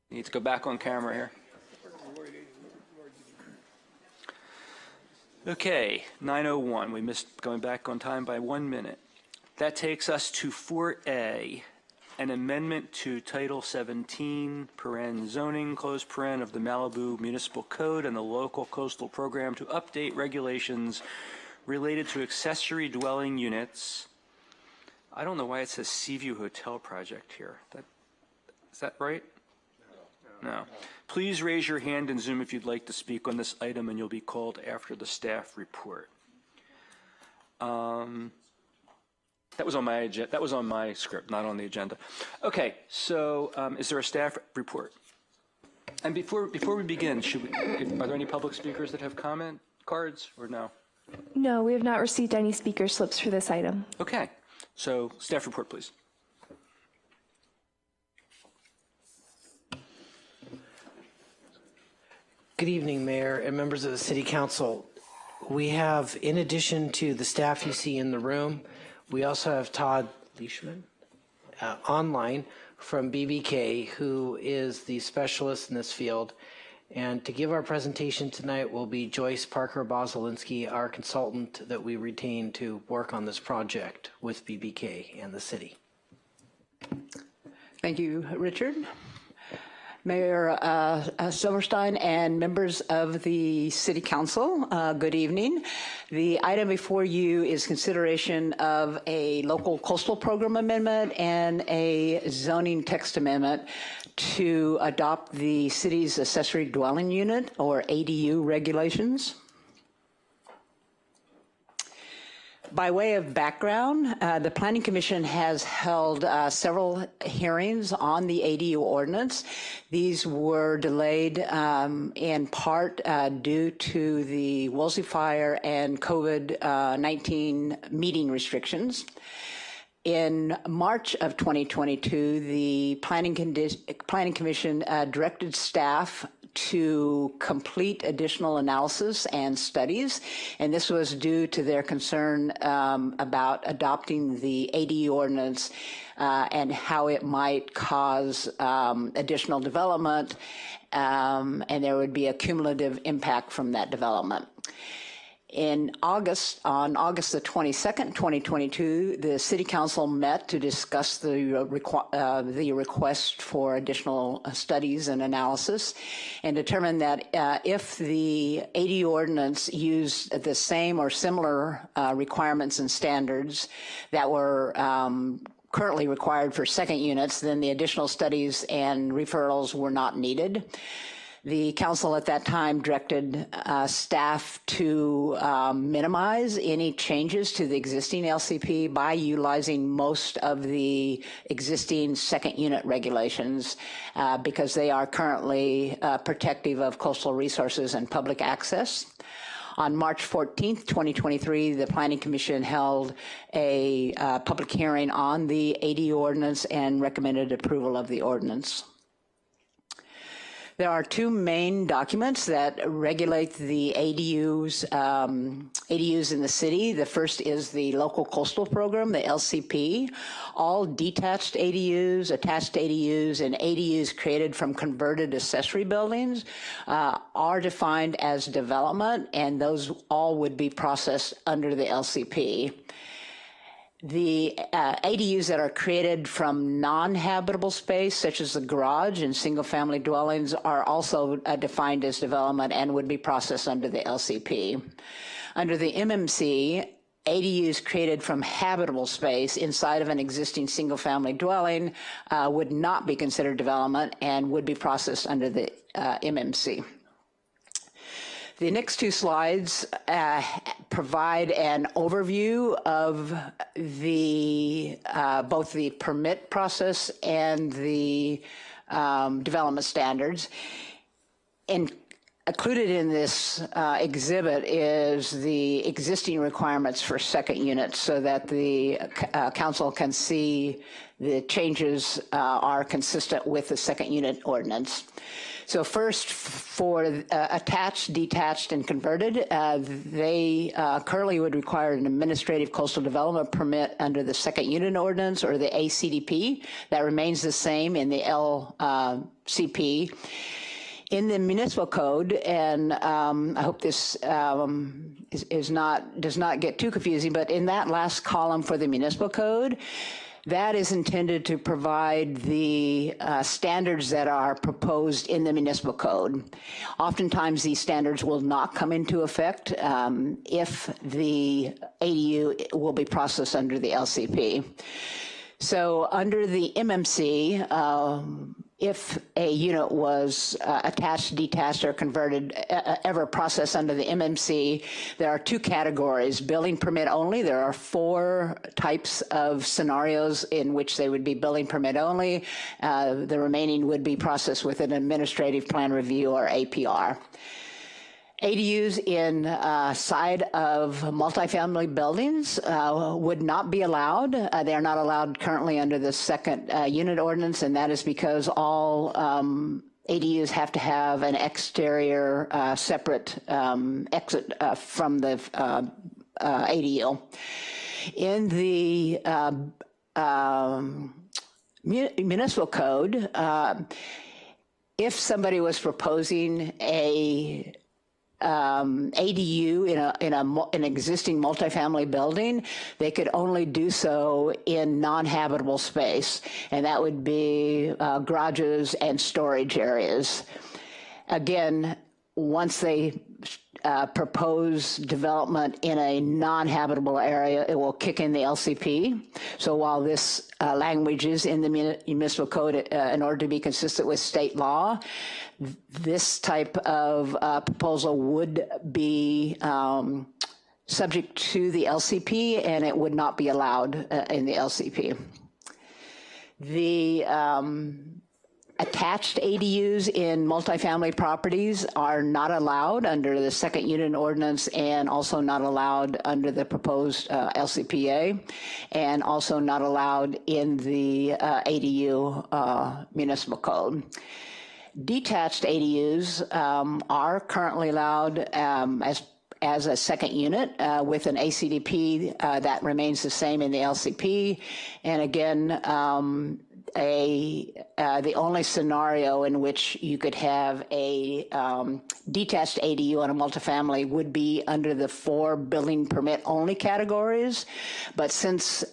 Need to go back on camera here. Okay, 9:01. We missed going back on time by 1 minute. That takes us to 4A, an amendment to Title 17, zoning, of the Malibu Municipal Code and the local coastal program to update regulations related to accessory dwelling units. I don't know why it says Seaview Hotel Project here. Is that right? No. Please raise your hand in Zoom if you'd like to speak on this item, and you'll be called after the staff report. That was on my agenda. That was on my script, not on the agenda. Okay, so is there a staff report? And before we begin, are there any public speakers that have comment cards or no? No, we have not received any speaker slips for this item. Okay, so staff report, please. Good evening, Mayor and members of the City Council. We have, in addition to the staff you see in the room, we also have Todd Leishman online from BBK, who is the specialist in this field. And to give our presentation tonight will be Joyce Parker Bozolinski, our consultant that we retain to work on this project with BBK and the city. Thank you, Richard. Mayor Silverstein and members of the City Council, good evening. The item before you is consideration of a local coastal program amendment and a zoning text amendment to adopt the city's accessory dwelling unit, or ADU, regulations. By way of background, the Planning Commission has held several hearings on the ADU ordinance. These were delayed in part due to the Woolsey Fire and COVID-19 meeting restrictions. In March of 2022, the Planning Commission directed staff to complete additional analysis and studies, and this was due to their concern about adopting the ADU ordinance and how it might cause additional development, and there would be a cumulative impact from that development. On August the 22nd, 2022, the City Council met to discuss the request for additional studies and analysis, and determined that if the ADU ordinance used the same or similar requirements and standards that were currently required for second units, then the additional studies and referrals were not needed. The council at that time directed staff to minimize any changes to the existing LCP by utilizing most of the existing second unit regulations because they are currently protective of coastal resources and public access. On March 14th, 2023, the Planning Commission held a public hearing on the ADU ordinance and recommended approval of the ordinance. There are two main documents that regulate the ADUs in the city. The first is the Local Coastal Program, the LCP. All detached ADUs, attached ADUs, and ADUs created from converted accessory buildings are defined as development, and those all would be processed under the LCP. The ADUs that are created from non-habitable space, such as the garage and single-family dwellings, are also defined as development and would be processed under the LCP. Under the MMC, ADUs created from habitable space inside of an existing single-family dwelling would not be considered development and would be processed under the MMC. The next two slides provide an overview of the both the permit process and the development standards. Included in this exhibit is the existing requirements for second units so that the council can see the changes are consistent with the second unit ordinance. So first, for attached, detached, and converted, they currently would require an administrative coastal development permit under the second unit ordinance or the ACDP. That remains the same in the LCP. In the municipal code, and I hope this does not get too confusing, but in that last column for the municipal code, that is intended to provide the standards that are proposed in the municipal code. Oftentimes, these standards will not come into effect if the ADU will be processed under the LCP. So under the MMC, if a unit was attached, detached, or converted, ever processed under the MMC, there are two categories. Building permit only, there are 4 types of scenarios in which they would be building permit only. The remaining would be processed with an administrative plan review or APR. ADUs in side of multifamily buildings would not be allowed. They are not allowed currently under the second unit ordinance, and that is because all ADUs have to have an exterior separate exit from the ADU. In the municipal code, if somebody was proposing a ADU in an existing multifamily building, they could only do so in non-habitable space, and that would be garages and storage areas. Again, once they propose development in a non-habitable area, it will kick in the LCP. So while this language is in the municipal code in order to be consistent with state law, this type of proposal would be subject to the LCP, and it would not be allowed in the LCP. The attached ADUs in multifamily properties are not allowed under the second unit ordinance, and also not allowed under the proposed LCPA, and also not allowed in the ADU municipal code. Detached ADUs are currently allowed as a second unit with an ACDP that remains the same in the LCP. And again, the only scenario in which you could have a detached ADU on a multifamily would be under the 4 building permit only categories. But since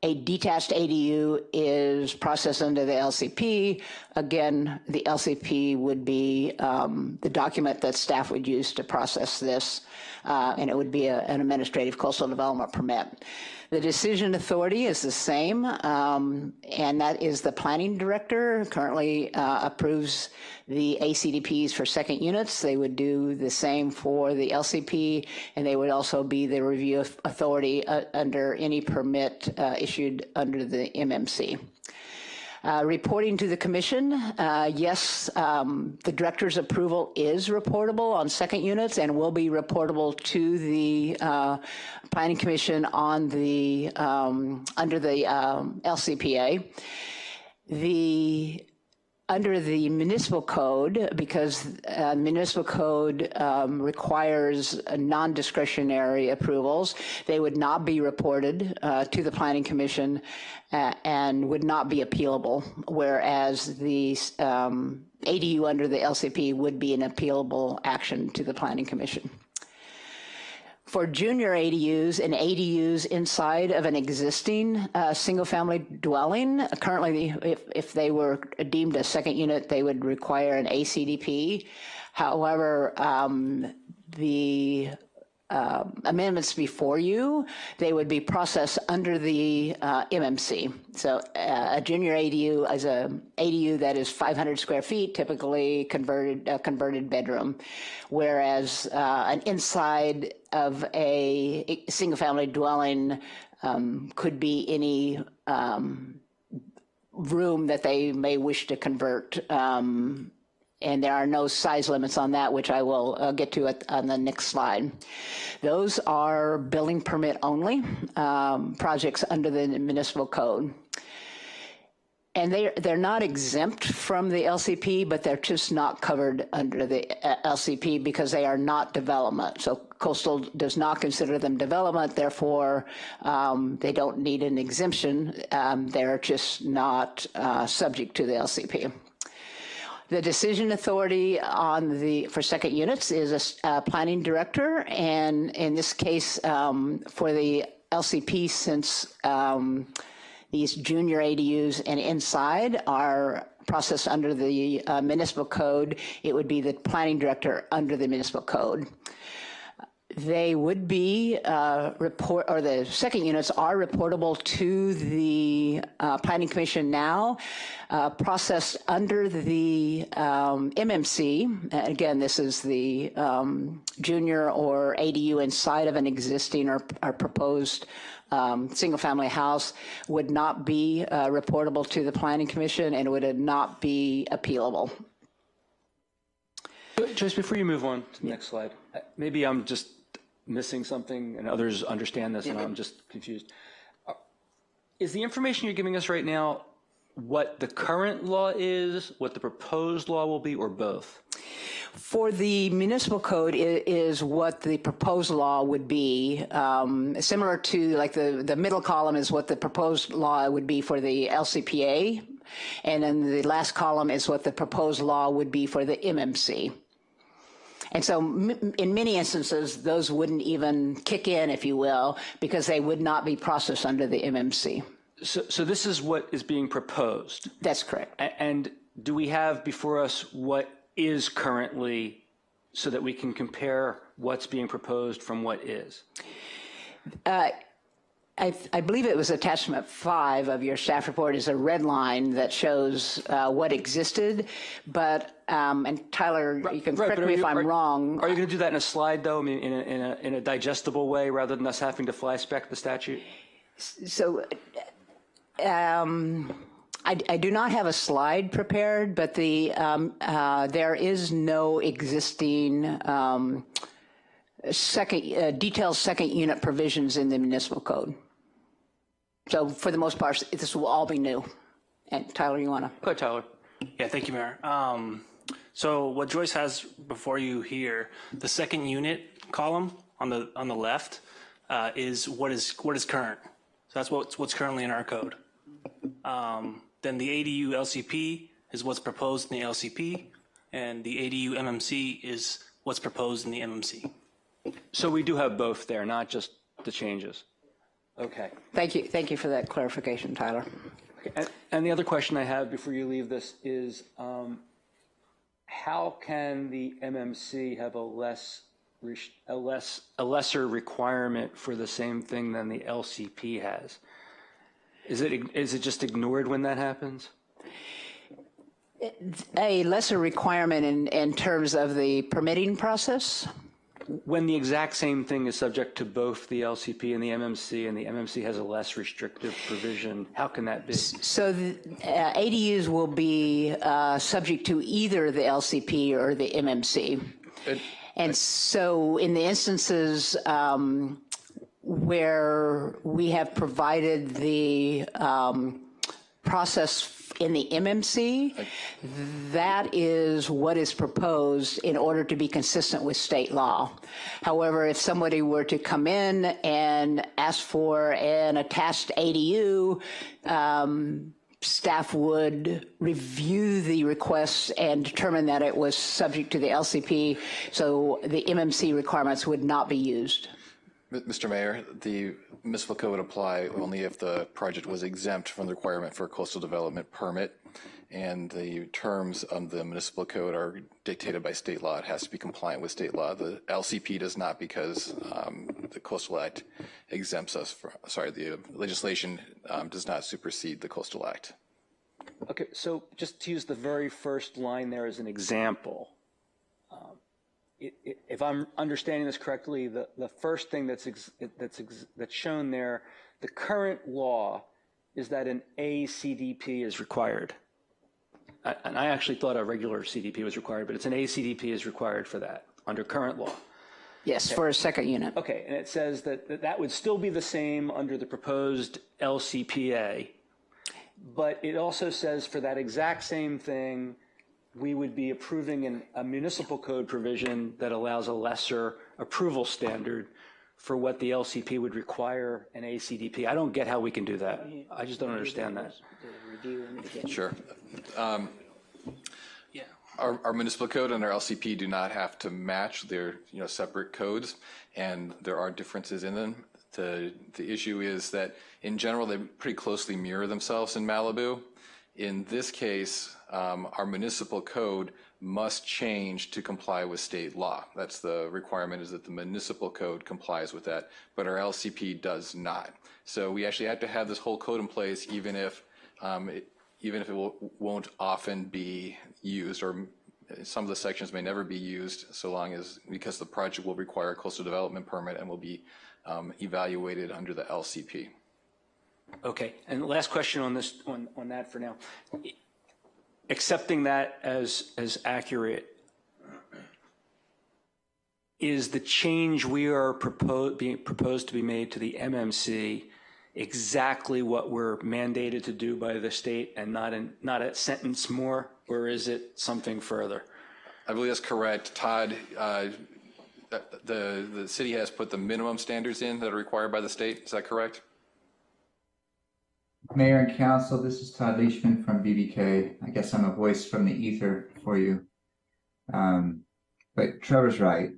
a detached ADU is processed under the LCP, again, the LCP would be the document that staff would use to process this, and it would be an administrative coastal development permit. The decision authority is the same, and that is the planning director. Currently approves the ACDPs for second units. They would do the same for the LCP, and they would also be the review authority under any permit issued under the MMC. Reporting to the commission, yes, the director's approval is reportable on second units and will be reportable to the planning commission on the under the LCPA. Under the municipal code, because municipal code requires non-discretionary approvals, they would not be reported to the Planning Commission and would not be appealable, whereas the ADU under the LCP would be an appealable action to the Planning Commission. For junior ADUs and ADUs inside of an existing single-family dwelling, currently, if they were deemed a second unit, they would require an ACDP. However, the amendments before you, they would be processed under the MMC. So a junior ADU is an ADU that is 500 square feet, typically converted bedroom, whereas an inside of a single-family dwelling could be any room that they may wish to convert. And there are no size limits on that, which I will get to on the next slide. Those are building permit only projects under the municipal code. And they're not exempt from the LCP, but they're just not covered under the LCP because they are not development. So coastal does not consider them development, therefore they don't need an exemption. They're just not subject to the LCP. The decision authority for second units is a planning director, and in this case, for the LCP, since these junior ADUs and inside are processed under the municipal code, it would be the planning director under the municipal code. They would be the second units are reportable to the Planning Commission now, processed under the MMC. Again, this is the junior or ADU inside of an existing or proposed single-family house, would not be reportable to the Planning Commission and would not be appealable. Joyce, before you move on to the next slide, maybe I'm just missing something and others understand this and I'm just confused. Is the information you're giving us right now what the current law is, what the proposed law will be, or both? For the municipal code, it is what the proposed law would be, similar to like the middle column is what the proposed law would be for the LCPA, and then the last column is what the proposed law would be for the MMC. And so in many instances, those wouldn't even kick in, if you will, because they would not be processed under the MMC. So this is what is being proposed? That's correct. And do we have before us what is currently, so that we can compare what's being proposed from what is? I believe it was attachment 5 of your staff report is a red line that shows what existed, but, and Tyler, you can correct me if I'm wrong. Are you going to do that in a slide, though, I mean, in a digestible way, rather than us having to fly spec the statute? So I do not have a slide prepared, but there is no existing detailed second unit provisions in the municipal code. So for the most part, this will all be new. And Tyler, you want to? Go ahead, Tyler. Yeah, thank you, Mayor. So what Joyce has before you here, the second unit column on the left is what is current. So that's what's currently in our code. Then the ADU LCP is what's proposed in the LCP, and the ADU MMC is what's proposed in the MMC. So we do have both there, not just the changes. Okay. Thank you for that clarification, Tyler. Okay. And the other question I have before you leave this is, how can the MMC have a lesser requirement for the same thing than the LCP has? Is it just ignored when that happens? A lesser requirement in terms of the permitting process? When the exact same thing is subject to both the LCP and the MMC has a less restrictive provision, how can that be? So the ADUs will be subject to either the LCP or the MMC. And so in the instances where we have provided the process in the MMC, that is what is proposed in order to be consistent with state law. However, if somebody were to come in and ask for an attached ADU, staff would review the request and determine that it was subject to the LCP, so the MMC requirements would not be used. Mr. Mayor, the municipal code would apply only if the project was exempt from the requirement for a coastal development permit, and the terms of the municipal code are dictated by state law. It has to be compliant with state law. The LCP does not, because the Coastal Act exempts us from, the legislation does not supersede the Coastal Act. Okay, so just to use the very first line there as an example, if I'm understanding this correctly, the first thing that's shown there, the current law is that an ACDP is required. And I actually thought a regular CDP was required, but it's an ACDP is required for that under current law. Yes, okay. For a second unit. Okay, and it says that would still be the same under the proposed LCPA, But it also says for that exact same thing, we would be approving a municipal code provision that allows a lesser approval standard for what the LCP would require an ACDP. I don't get how we can do that. I just don't understand that. Sure. Our municipal code and our LCP do not have to match. They're separate codes, and there are differences in them. The issue is that in general they pretty closely mirror themselves in Malibu. In this case, our municipal code must change to comply with state law. That's the requirement, is that the municipal code complies with that, but our LCP does not. So we actually have to have this whole code in place, even if it won't often be used, or some of the sections may never be used, so long as, because the project will require a coastal development permit and will be evaluated under the LCP. Okay, and last question on this, on that for now. Accepting that as accurate, is the change we are being proposed to be made to the MMC exactly what we're mandated to do by the state, and not a sentence more, or is it something further? I believe that's correct. Todd, the city has put the minimum standards in that are required by the state. Is that correct? Mayor and Council, this is Todd Leishman from BBK. I guess I'm a voice from the ether for you. But Trevor's right.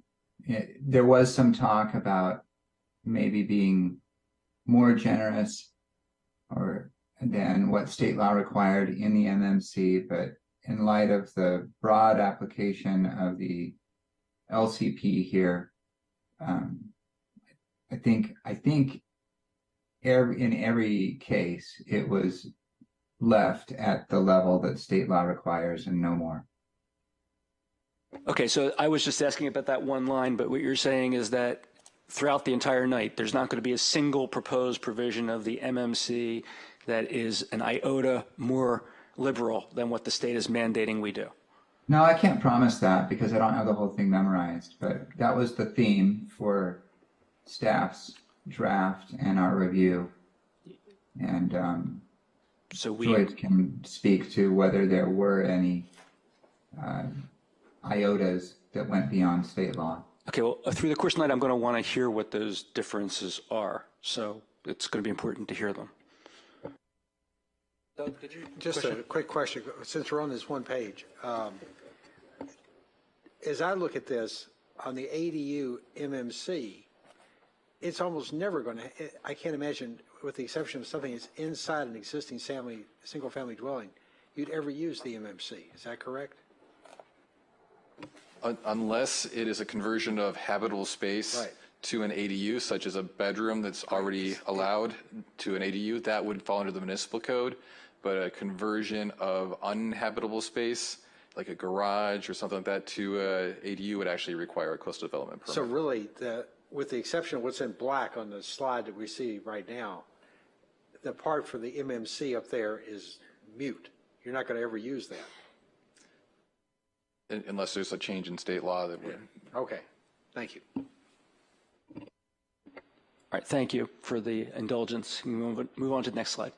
There was some talk about maybe being more generous than what state law required in the MMC, but in light of the broad application of the LCP here, I think in every case it was left at the level that state law requires and no more. Okay, so I was just asking about that one line, but what you're saying is that throughout the entire night, there's not going to be a single proposed provision of the MMC that is an iota more liberal than what the state is mandating we do. No, I can't promise that because I don't have the whole thing memorized, but that was the theme for staff's draft and our review. And so Joyce can speak to whether there were any iotas that went beyond state law. Okay, well, through the course of the night, I'm going to want to hear what those differences are. So it's going to be important to hear them. Doug, did you just a quick question, since we're on this one page. As I look at this on the ADU MMC, it's almost never going to, I can't imagine, with the exception of something that's inside an existing single family dwelling, you'd ever use the MMC. Is that correct? Unless it is a conversion of habitable space to an ADU, such as a bedroom that's already allowed to an ADU, that would fall under the municipal code. But a conversion of uninhabitable space, like a garage or something like that, to a ADU would actually require a coastal development permit. So really, with the exception of what's in black on the slide that we see right now, the part for the MMC up there is mute. You're not going to ever use that. Unless there's a change in state law that would. Okay, thank you. All right, thank you for the indulgence. Move on to the next slide.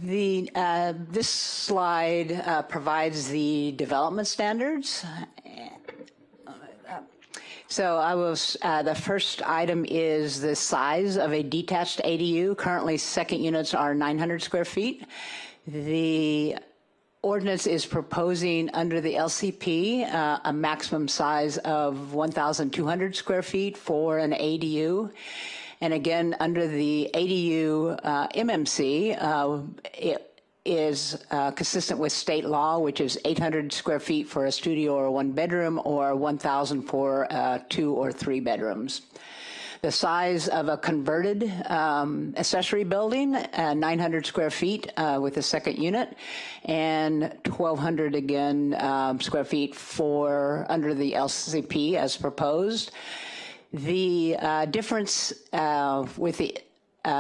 This slide provides the development standards. So the first item is the size of a detached ADU. Currently, second units are 900 square feet. The ordinance is proposing under the LCP a maximum size of 1,200 square feet for an ADU. And again, under the ADU MMC, it is consistent with state law, which is 800 square feet for a studio or one bedroom, or 1,000 for 2 or 3 bedrooms. The size of a converted accessory building, 900 square feet with a second unit, and 1,200 again square feet for under the LCP as proposed. The difference with the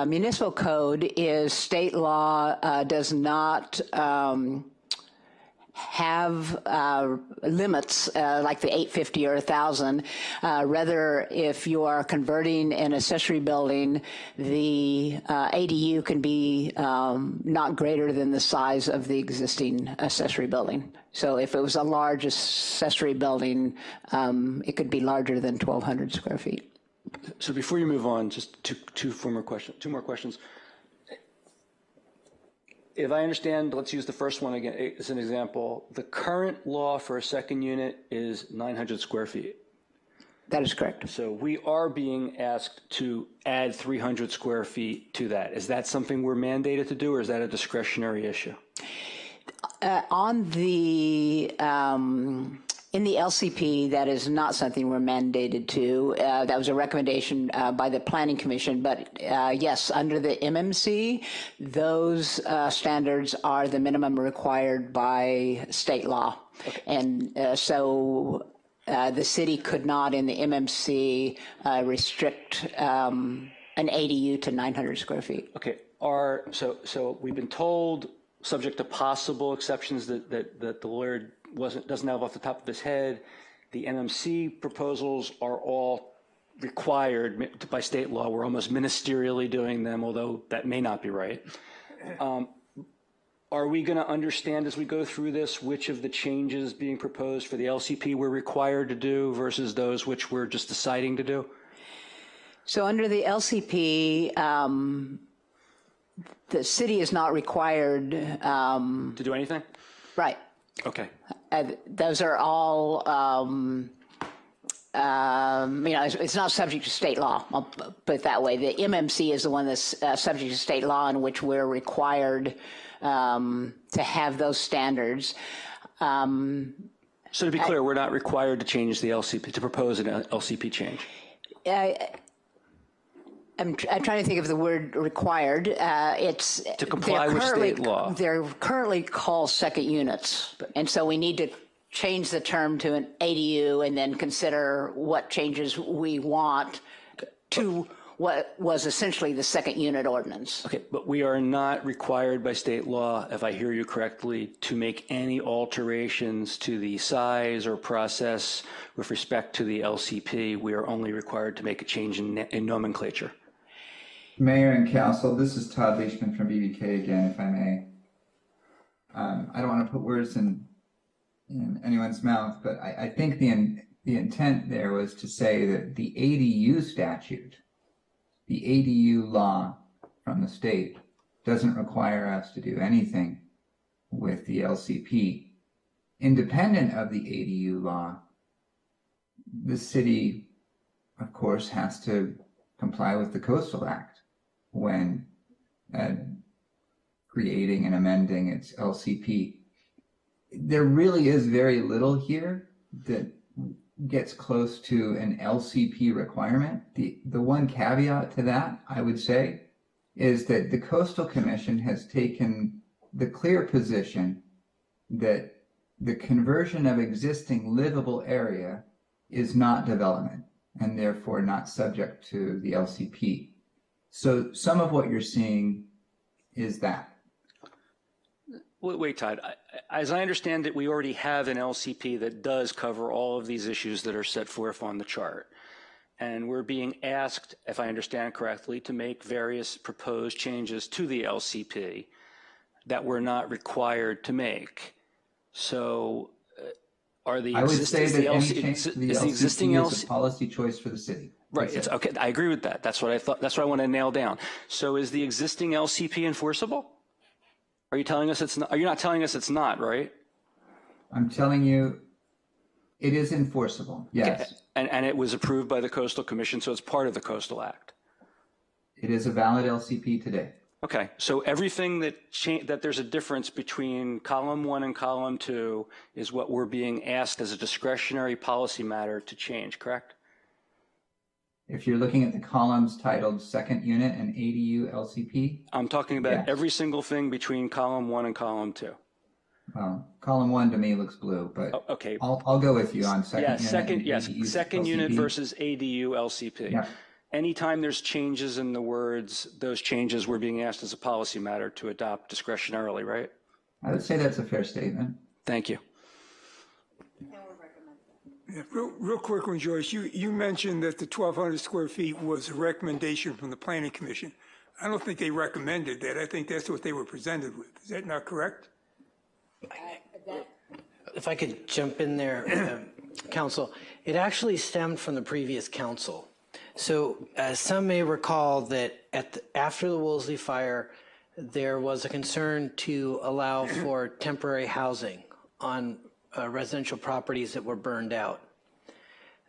municipal code is state law does not have limits like the 850 or 1,000. Rather, if you are converting an accessory building, the ADU can be not greater than the size of the existing accessory building. So if it was a large accessory building, it could be larger than 1,200 square feet. So before you move on, just two more questions. If I understand, let's use the first one again as an example. The current law for a second unit is 900 square feet. That is correct. So we are being asked to add 300 square feet to that. Is that something we're mandated to do, or is that a discretionary issue? On the in the LCP, that is not something we're mandated to. That was a recommendation by the Planning Commission. But yes, under the MMC, those standards are the minimum required by state law. Okay. And so the city could not, in the MMC, restrict an ADU to 900 square feet. Okay. So we've been told, subject to possible exceptions that the lawyer doesn't have off the top of his head, the MMC proposals are all required by state law. We're almost ministerially doing them, although that may not be right. Are we going to understand as we go through this which of the changes being proposed for the LCP we're required to do versus those which we're just deciding to do? So under the LCP, the city is not required to do anything? Right. Okay. Those are all, it's not subject to state law, I'll put it that way. The MMC is the one that's subject to state law, in which we're required to have those standards. So to be clear, we're not required to change the LCP, to propose an LCP change? I'm trying to think of the word required. It's to comply with state law. They're currently called second units, and so we need to change the term to an ADU and then consider what changes we want to what was essentially the second unit ordinance. Okay, but we are not required by state law, if I hear you correctly, to make any alterations to the size or process with respect to the LCP. We are only required to make a change in nomenclature. Mayor and Council, this is Todd Leishman from BBK again, if I may. I don't want to put words in anyone's mouth, but I think the intent there was to say that the ADU statute, the ADU law from the state, doesn't require us to do anything with the LCP. Independent of the ADU law, the city, of course, has to comply with the Coastal Act when creating and amending its LCP. There really is very little here that gets close to an LCP requirement. The one caveat to that, I would say, is that the Coastal Commission has taken the clear position that the conversion of existing livable area is not development and therefore not subject to the LCP. So some of what you're seeing is that. Wait, Todd. As I understand it, we already have an LCP that does cover all of these issues that are set forth on the chart. And we're being asked, if I understand correctly, to make various proposed changes to the LCP that we're not required to make. So are the existing LCP is a policy choice for the city. Right. It's okay. I agree with that. That's what I thought. That's what I want to nail down. So is the existing LCP enforceable? Are you telling us it's not? Are you not telling us it's not, right? I'm telling you it is enforceable. Yes. Okay. And it was approved by the Coastal Commission, so it's part of the Coastal Act. It is a valid LCP today. Okay. So everything that there's a difference between column 1 and column 2 is what we're being asked as a discretionary policy matter to change, correct? If you're looking at the columns titled second unit and ADU LCP. I'm talking about every single thing between column 1 and column 2. Well, column 1 to me looks blue, but okay. I'll go with you on second unit. Second unit versus ADU LCP. Yeah. Anytime there's changes in the words, those changes we're being asked as a policy matter to adopt discretionarily, right? I would say that's a fair statement. Thank you. Yeah, real quick one, Joyce. You mentioned that the 1,200 square feet was a recommendation from the Planning Commission. I don't think they recommended that. I think that's what they were presented with. Is that not correct? If I could jump in there, Council, it actually stemmed from the previous council. So some may recall that after the Woolsey fire, there was a concern to allow for temporary housing on residential properties that were burned out.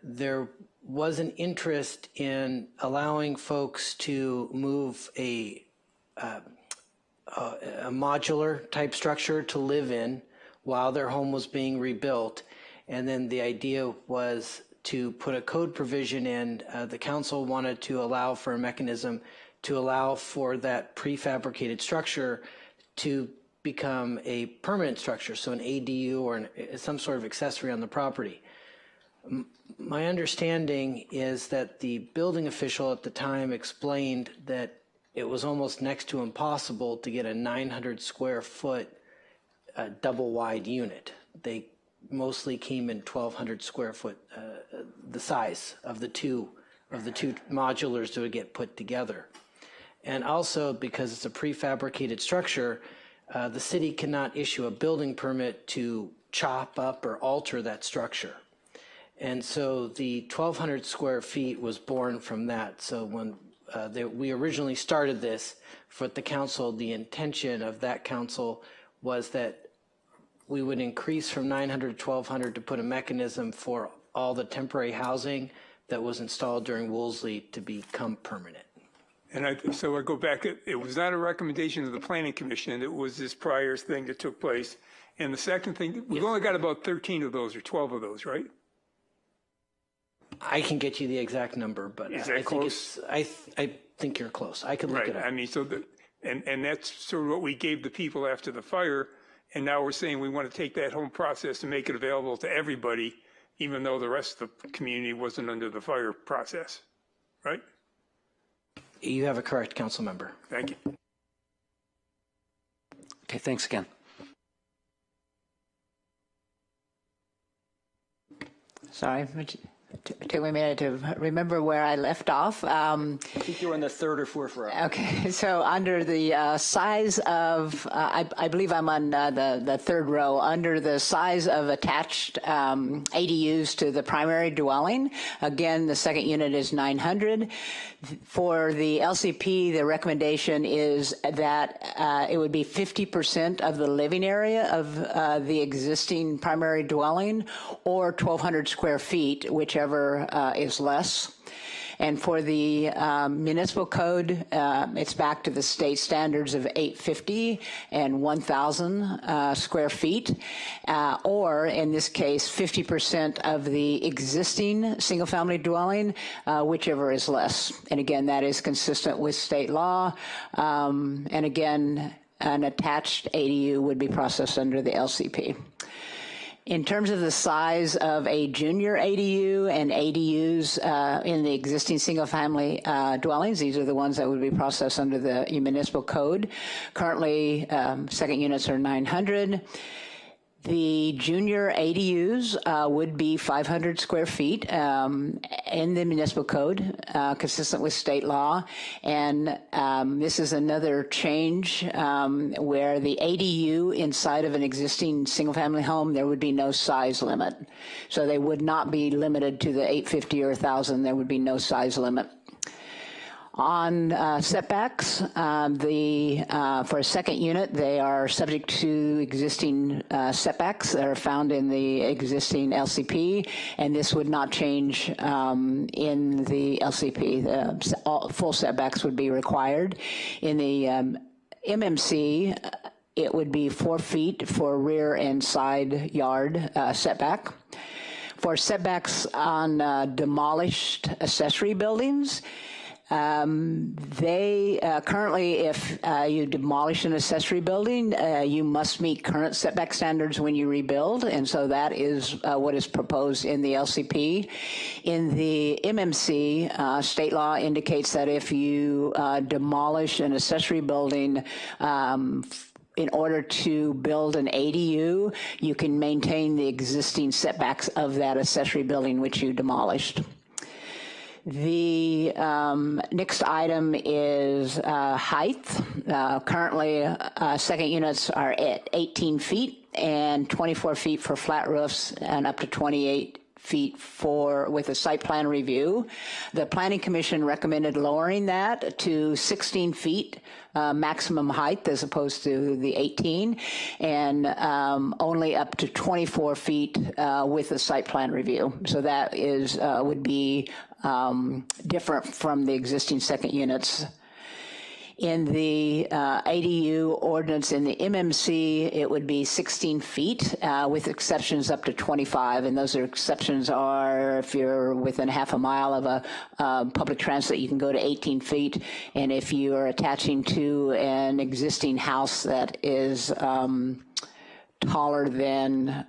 There was an interest in allowing folks to move a modular type structure to live in while their home was being rebuilt. And then the idea was to put a code provision in. The council wanted to allow for a mechanism to allow for that prefabricated structure to become a permanent structure, so an ADU or some sort of accessory on the property. My understanding is that the building official at the time explained that it was almost next to impossible to get a 900 square foot double wide unit. They mostly came in 1,200 square foot, the size of the two modulars that would get put together. And also because it's a prefabricated structure, the city cannot issue a building permit to chop up or alter that structure. And so the 1,200 square feet was born from that. So when we originally started this for the council, the intention of that council was that we would increase from 900 to 1,200 to put a mechanism for all the temporary housing that was installed during Woolsey to become permanent. And so I go back, it was not a recommendation of the Planning Commission, it was this prior thing that took place. And the second thing, we've only got about 13 of those or 12 of those, right? I can get you the exact number, but Is that close? I think you're close. I could look it up. I mean, so and that's sort of what we gave the people after the fire. And now we're saying we want to take that whole process and make it available to everybody, even though the rest of the community wasn't under the fire process, right? You have a correct, council member. Thank you. Okay, thanks again. Sorry, it took me a minute to remember where I left off. I think you were in the third or fourth row. Okay, so under the size of, I believe I'm on the third row, under the size of attached ADUs to the primary dwelling, again, the second unit is 900. For the LCP, the recommendation is that it would be 50% of the living area of the existing primary dwelling, or 1,200 square feet, whichever is less. And for the municipal code, it's back to the state standards of 850 and 1,000 square feet, or in this case, 50% of the existing single-family dwelling, whichever is less. And again, that is consistent with state law. And again, an attached ADU would be processed under the LCP. In terms of the size of a junior ADU and ADUs in the existing single-family dwellings, these are the ones that would be processed under the municipal code. Currently, second units are 900. The junior ADUs would be 500 square feet in the municipal code, consistent with state law. And this is another change where the ADU inside of an existing single-family home, there would be no size limit. So they would not be limited to the 850 or 1,000. There would be no size limit. On setbacks, for a second unit, they are subject to existing setbacks that are found in the existing LCP, and this would not change in the LCP. All full setbacks would be required. In the MMC, it would be 4 feet for rear and side yard setback. For setbacks on demolished accessory buildings, they currently, if you demolish an accessory building, you must meet current setback standards when you rebuild, and so that is what is proposed in the LCP. In the MMC, state law indicates that if you demolish an accessory building in order to build an ADU, you can maintain the existing setbacks of that accessory building which you demolished. The next item is height. Currently, second units are at 18 feet and 24 feet for flat roofs and up to 28 feet with a site plan review. The Planning Commission recommended lowering that to 16 feet maximum height as opposed to the 18, and only up to 24 feet with a site plan review. So that is would be different from the existing second units. In the ADU ordinance in the MMC, it would be 16 feet with exceptions up to 25. And those exceptions are if you're within half a mile of a public transit, you can go to 18 feet. And if you are attaching to an existing house that is taller than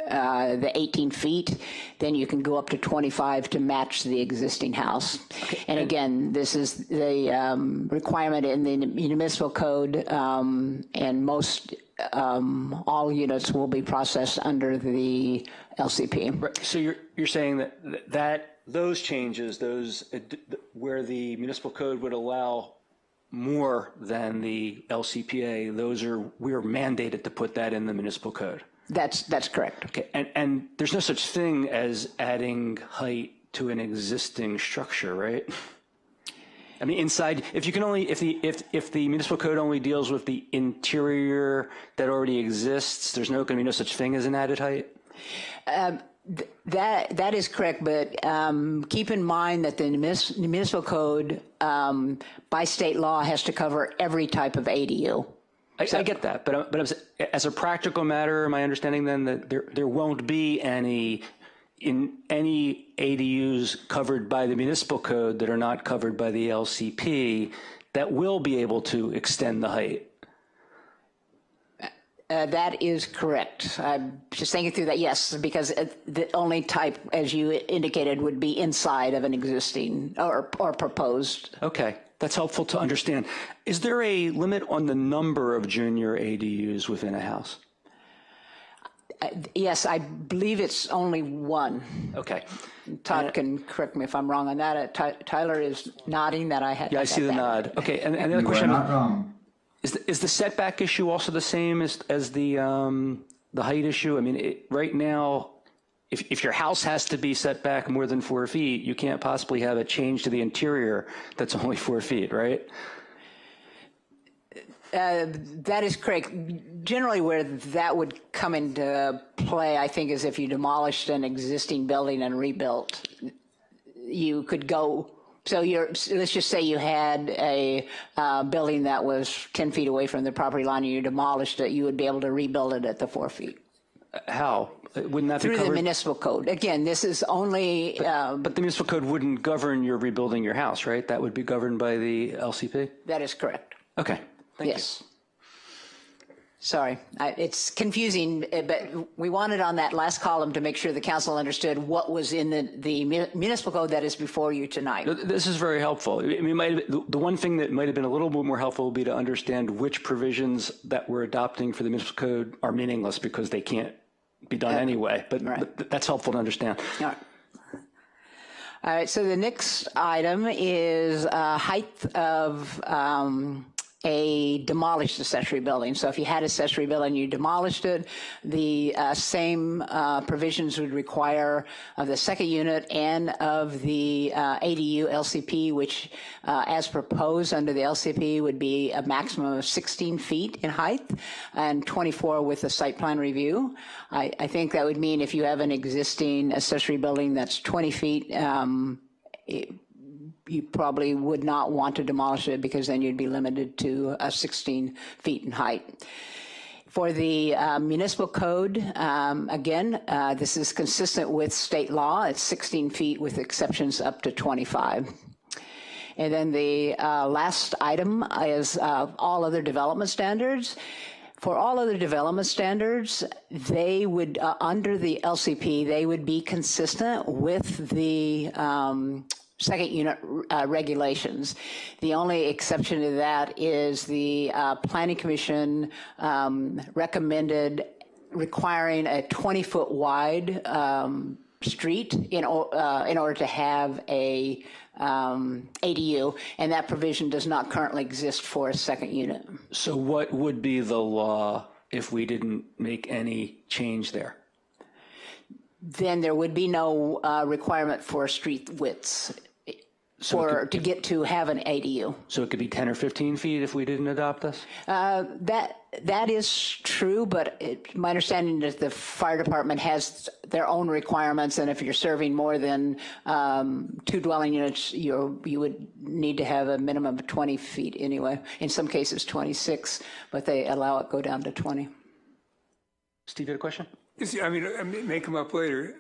the 18 feet, then you can go up to 25 to match the existing house. Okay. And again, this is the requirement in the municipal code, and most all units will be processed under the LCP. Right. So you're saying that those changes, where the municipal code would allow more than the LCPA, we're mandated to put that in the municipal code. That's correct. Okay, and there's no such thing as adding height to an existing structure, right? I mean, inside, if the municipal code only deals with the interior that already exists, there's going to be no such thing as an added height? That is correct, but keep in mind that the municipal code by state law has to cover every type of ADU. I get that, but as a practical matter, my understanding then that there won't be any ADUs covered by the municipal code that are not covered by the LCP that will be able to extend the height. That is correct. I'm just thinking through that, yes, because the only type, as you indicated, would be inside of an existing or proposed. Okay. That's helpful to understand. Is there a limit on the number of junior ADUs within a house? Yes, I believe it's only one. Okay. Todd can correct me if I'm wrong on that. Tyler is nodding that I had. Yeah, I see the nod. Okay, and the other question. You are not wrong. Is the setback issue also the same as the height issue? I mean, right now, if your house has to be set back more than 4 feet, you can't possibly have a change to the interior that's only 4 feet, right? That is correct. Generally, where that would come into play, I think, is if you demolished an existing building and rebuilt. You could go. So let's just say you had a building that was 10 feet away from the property line and you demolished it, you would be able to rebuild it at the 4 feet. How? Wouldn't that be covered? Through the municipal code. Again, this is only... But the municipal code wouldn't govern your rebuilding your house, right? That would be governed by the LCP? That is correct. Okay. Thank you. Sorry, it's confusing, but we wanted on that last column to make sure the council understood what was in the municipal code that is before you tonight. This is very helpful. I mean, the one thing that might have been a little bit more helpful would be to understand which provisions that we're adopting for the municipal code are meaningless because they can't be done anyway, but that's helpful to understand. All right. All right, so the next item is height of a demolished accessory building. So if you had an accessory building, you demolished it, the same provisions would require of the second unit and of the ADU LCP, which as proposed under the LCP would be a maximum of 16 feet in height and 24 with a site plan review. I think that would mean if you have an existing accessory building that's 20 feet, you probably would not want to demolish it because then you'd be limited to 16 feet in height. For the municipal code, again, this is consistent with state law. It's 16 feet with exceptions up to 25. And then the last item is all other development standards. For all other development standards, they would, under the LCP, they would be consistent with the second unit regulations. The only exception to that is the Planning Commission recommended requiring a 20-foot wide street in order to have a ADU, and that provision does not currently exist for a second unit. So what would be the law if we didn't make any change there? Then there would be no requirement for street widths to get to have an ADU. So it could be 10 or 15 feet if we didn't adopt this? That is true, but my understanding is the fire department has their own requirements, and if you're serving more than 2 dwelling units, you would need to have a minimum of 20 feet anyway. In some cases, 26, but they allow it go down to 20. Steve, you had a question? I mean, it may come up later.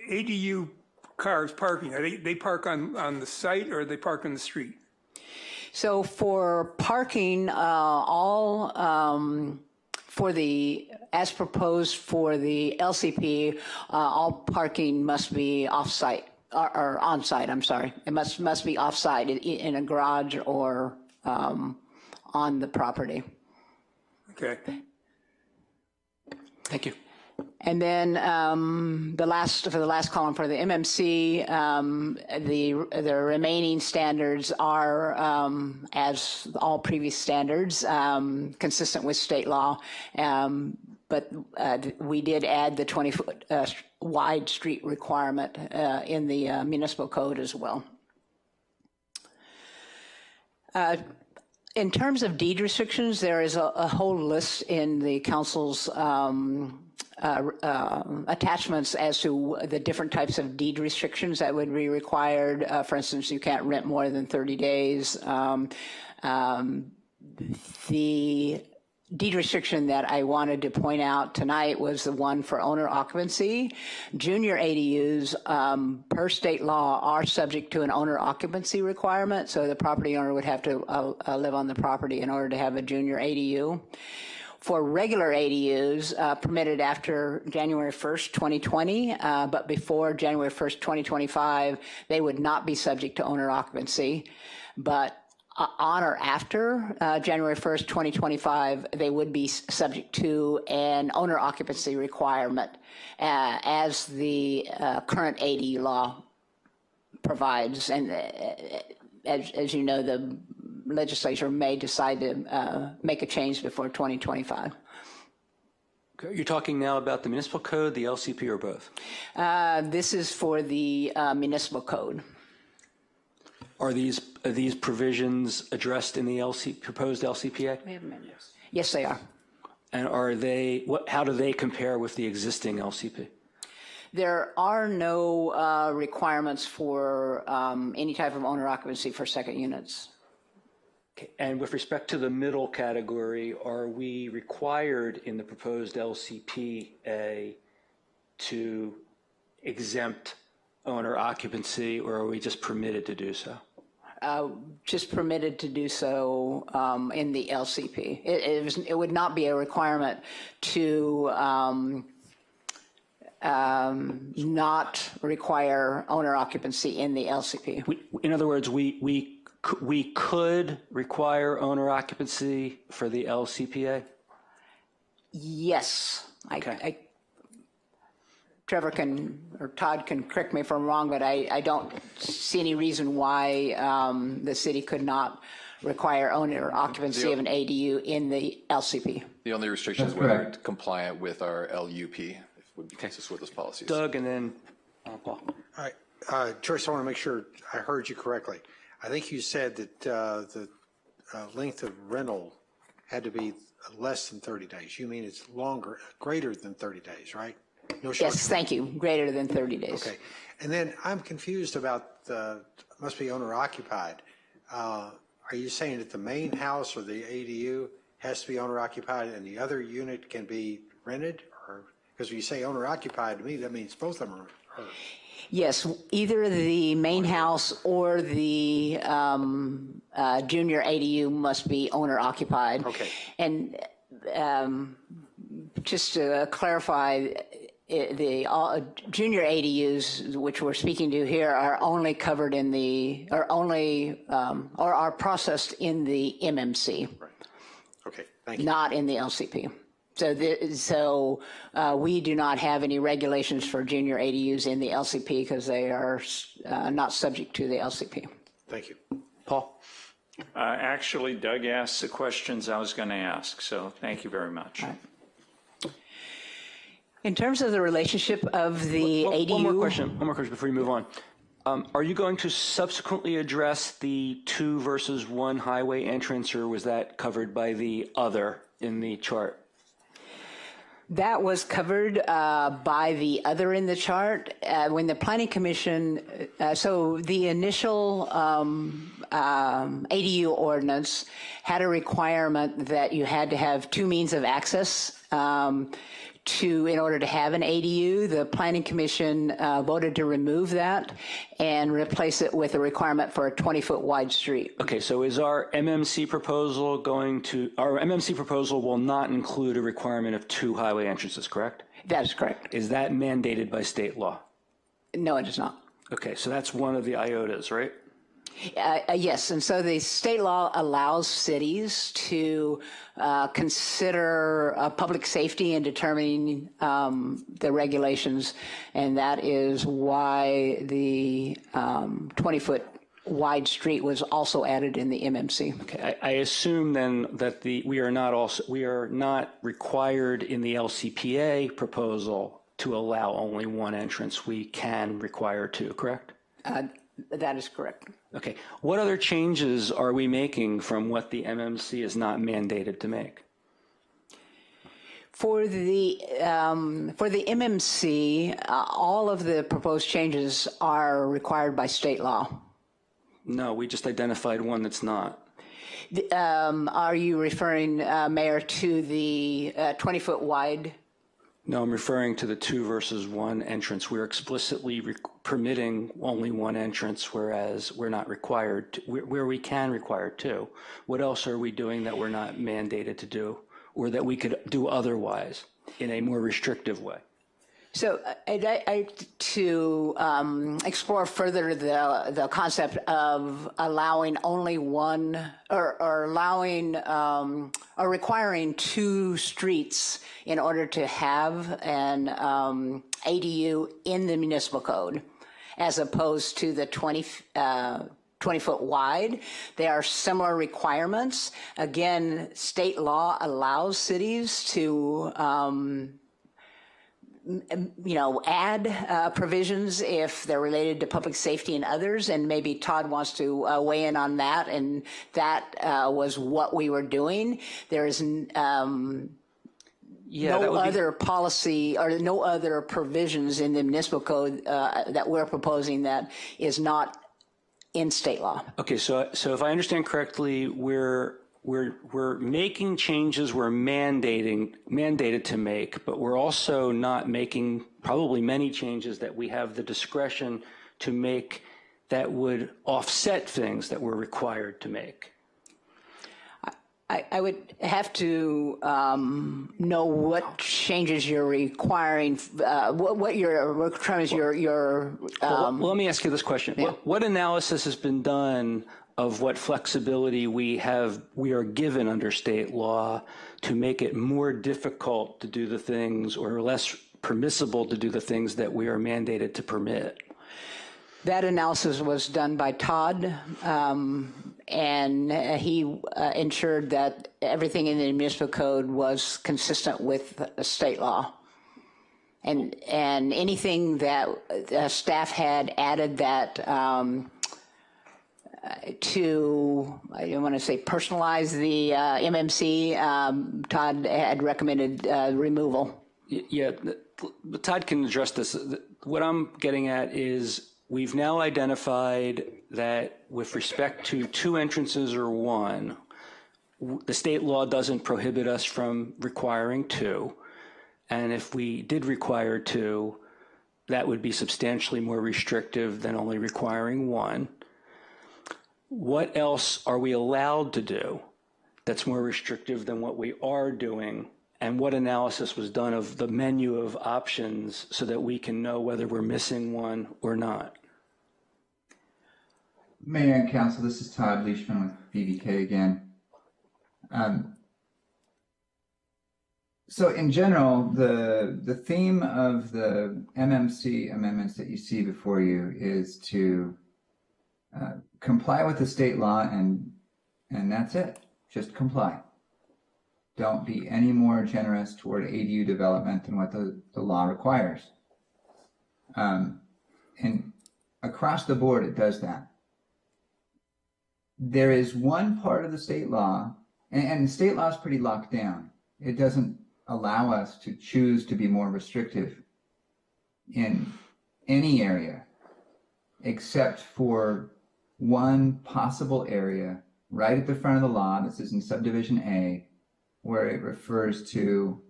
ADU cars parking, they park on the site or they park on the street? So for parking, as proposed for the LCP, all parking must be off-site, or on-site, I'm sorry. It must be off-site in a garage or on the property. Okay. Thank you. And then for the last column for the MMC, the remaining standards are, as all previous standards, consistent with state law. But we did add the 20-foot wide street requirement in the municipal code as well. In terms of deed restrictions, there is a whole list in the council's attachments as to the different types of deed restrictions that would be required. For instance, you can't rent more than 30 days. The deed restriction that I wanted to point out tonight was the one for owner occupancy. Junior ADUs, per state law, are subject to an owner occupancy requirement, so the property owner would have to live on the property in order to have a junior ADU. For regular ADUs permitted after January 1st, 2020, but before January 1st, 2025, they would not be subject to owner occupancy. But on or after January 1st, 2025, they would be subject to an owner occupancy requirement as the current ADU law provides. And as you know, the legislature may decide to make a change before 2025. You're talking now about the municipal code, the LCP, or both? This is for the municipal code. Are these provisions addressed in the proposed LCPA? Yes, they are. And are they? How do they compare with the existing LCP? There are no requirements for any type of owner occupancy for second units. Okay. And with respect to the middle category, are we required in the proposed LCPA to exempt owner occupancy, or are we just permitted to do so? Just permitted to do so in the LCP. It would not be a requirement to not require owner occupancy in the LCP. In other words, we could require owner occupancy for the LCPA? Yes. Okay. Trevor or Todd can correct me if I'm wrong, but I don't see any reason why the city could not require owner occupancy of an ADU in the LCP. The only restriction is whether it's compliant with our LUP, if it would be consistent with those policies. Doug, and then Paul. All right, Joyce, I want to make sure I heard you correctly. I think you said that the length of rental had to be less than 30 days. You mean it's longer, greater than 30 days, right? No short. Yes, thank you. Greater than 30 days. Okay. And then I'm confused about must be owner occupied. Are you saying that the main house or the ADU has to be owner occupied and the other unit can be rented? Or because when you say owner occupied, to me that means both of them are. Yes, either the main house or the junior ADU must be owner occupied. Okay. And just to clarify, junior ADUs, which we're speaking to here, are only covered in the, or are processed in the MMC. Right. Okay, thank you. Not in the LCP. So we do not have any regulations for junior ADUs in the LCP because they are not subject to the LCP. Thank you. Paul? Actually, Doug asked the questions I was going to ask, so thank you very much. Right. In terms of the relationship of the ADU... One more question before you move on. Are you going to subsequently address the 2 versus 1 highway entrance, or was that covered by the other in the chart? That was covered by the other in the chart. When the Planning Commission, so the initial ADU ordinance had a requirement that you had to have 2 means of access in order to have an ADU. The Planning Commission voted to remove that and replace it with a requirement for a 20-foot wide street. Okay, so is our MMC proposal our MMC proposal will not include a requirement of 2 highway entrances, correct? That is correct. Is that mandated by state law? No, it is not. Okay, so that's one of the IOTAs, right? Yes, and so the state law allows cities to consider public safety in determining the regulations, and that is why the 20-foot wide street was also added in the MMC. Okay, I assume then that we are not required in the LCPA proposal to allow only 1 entrance. We can require 2, correct? That is correct. Okay. What other changes are we making from what the MMC is not mandated to make? For the MMC, all of the proposed changes are required by state law. No, we just identified one that's not. Are you referring, Mayor, to the 20-foot wide? No, I'm referring to the 2 versus 1 entrance. We're explicitly permitting only 1 entrance, whereas we're not required to, where we can require 2. What else are we doing that we're not mandated to do, or that we could do otherwise in a more restrictive way? So to explore further the concept of allowing only 1 or allowing or requiring 2 streets in order to have an ADU in the municipal code, as opposed to the 20-foot wide. There are similar requirements. Again, state law allows cities to add provisions if they're related to public safety and others, and maybe Todd wants to weigh in on that, and that was what we were doing. There is no other policy or no other provisions in the municipal code that we're proposing that is not in state law. Okay, so if I understand correctly, we're making changes we're mandated to make, but we're also not making probably many changes that we have the discretion to make that would offset things that we're required to make. I would have to know what changes you're requiring, what your requirements your. Well, let me ask you this question: Yeah. What analysis has been done of what flexibility we are given under state law to make it more difficult to do the things, or less permissible to do the things that we are mandated to permit? That analysis was done by Todd, and he ensured that everything in the municipal code was consistent with state law. And anything that staff had added that to, I don't want to say personalize the MMC, Todd had recommended removal. Yeah, Todd can address this. What I'm getting at is we've now identified that with respect to 2 entrances or 1, the state law doesn't prohibit us from requiring 2. And if we did require 2, that would be substantially more restrictive than only requiring 1. What else are we allowed to do that's more restrictive than what we are doing And what analysis was done of the menu of options so that we can know whether we're missing one or not? Mayor and Council, this is Todd Leishman with BVK again. So in general, the theme of the MMC amendments that you see before you is to comply with the state law, and that's it. Just comply. Don't be any more generous toward ADU development than what the law requires. And across the board, it does that. There is one part of the state law, and the state law is pretty locked down. It doesn't allow us to choose to be more restrictive in any area except for one possible area right at the front of the law. This is in subdivision A, where it refers to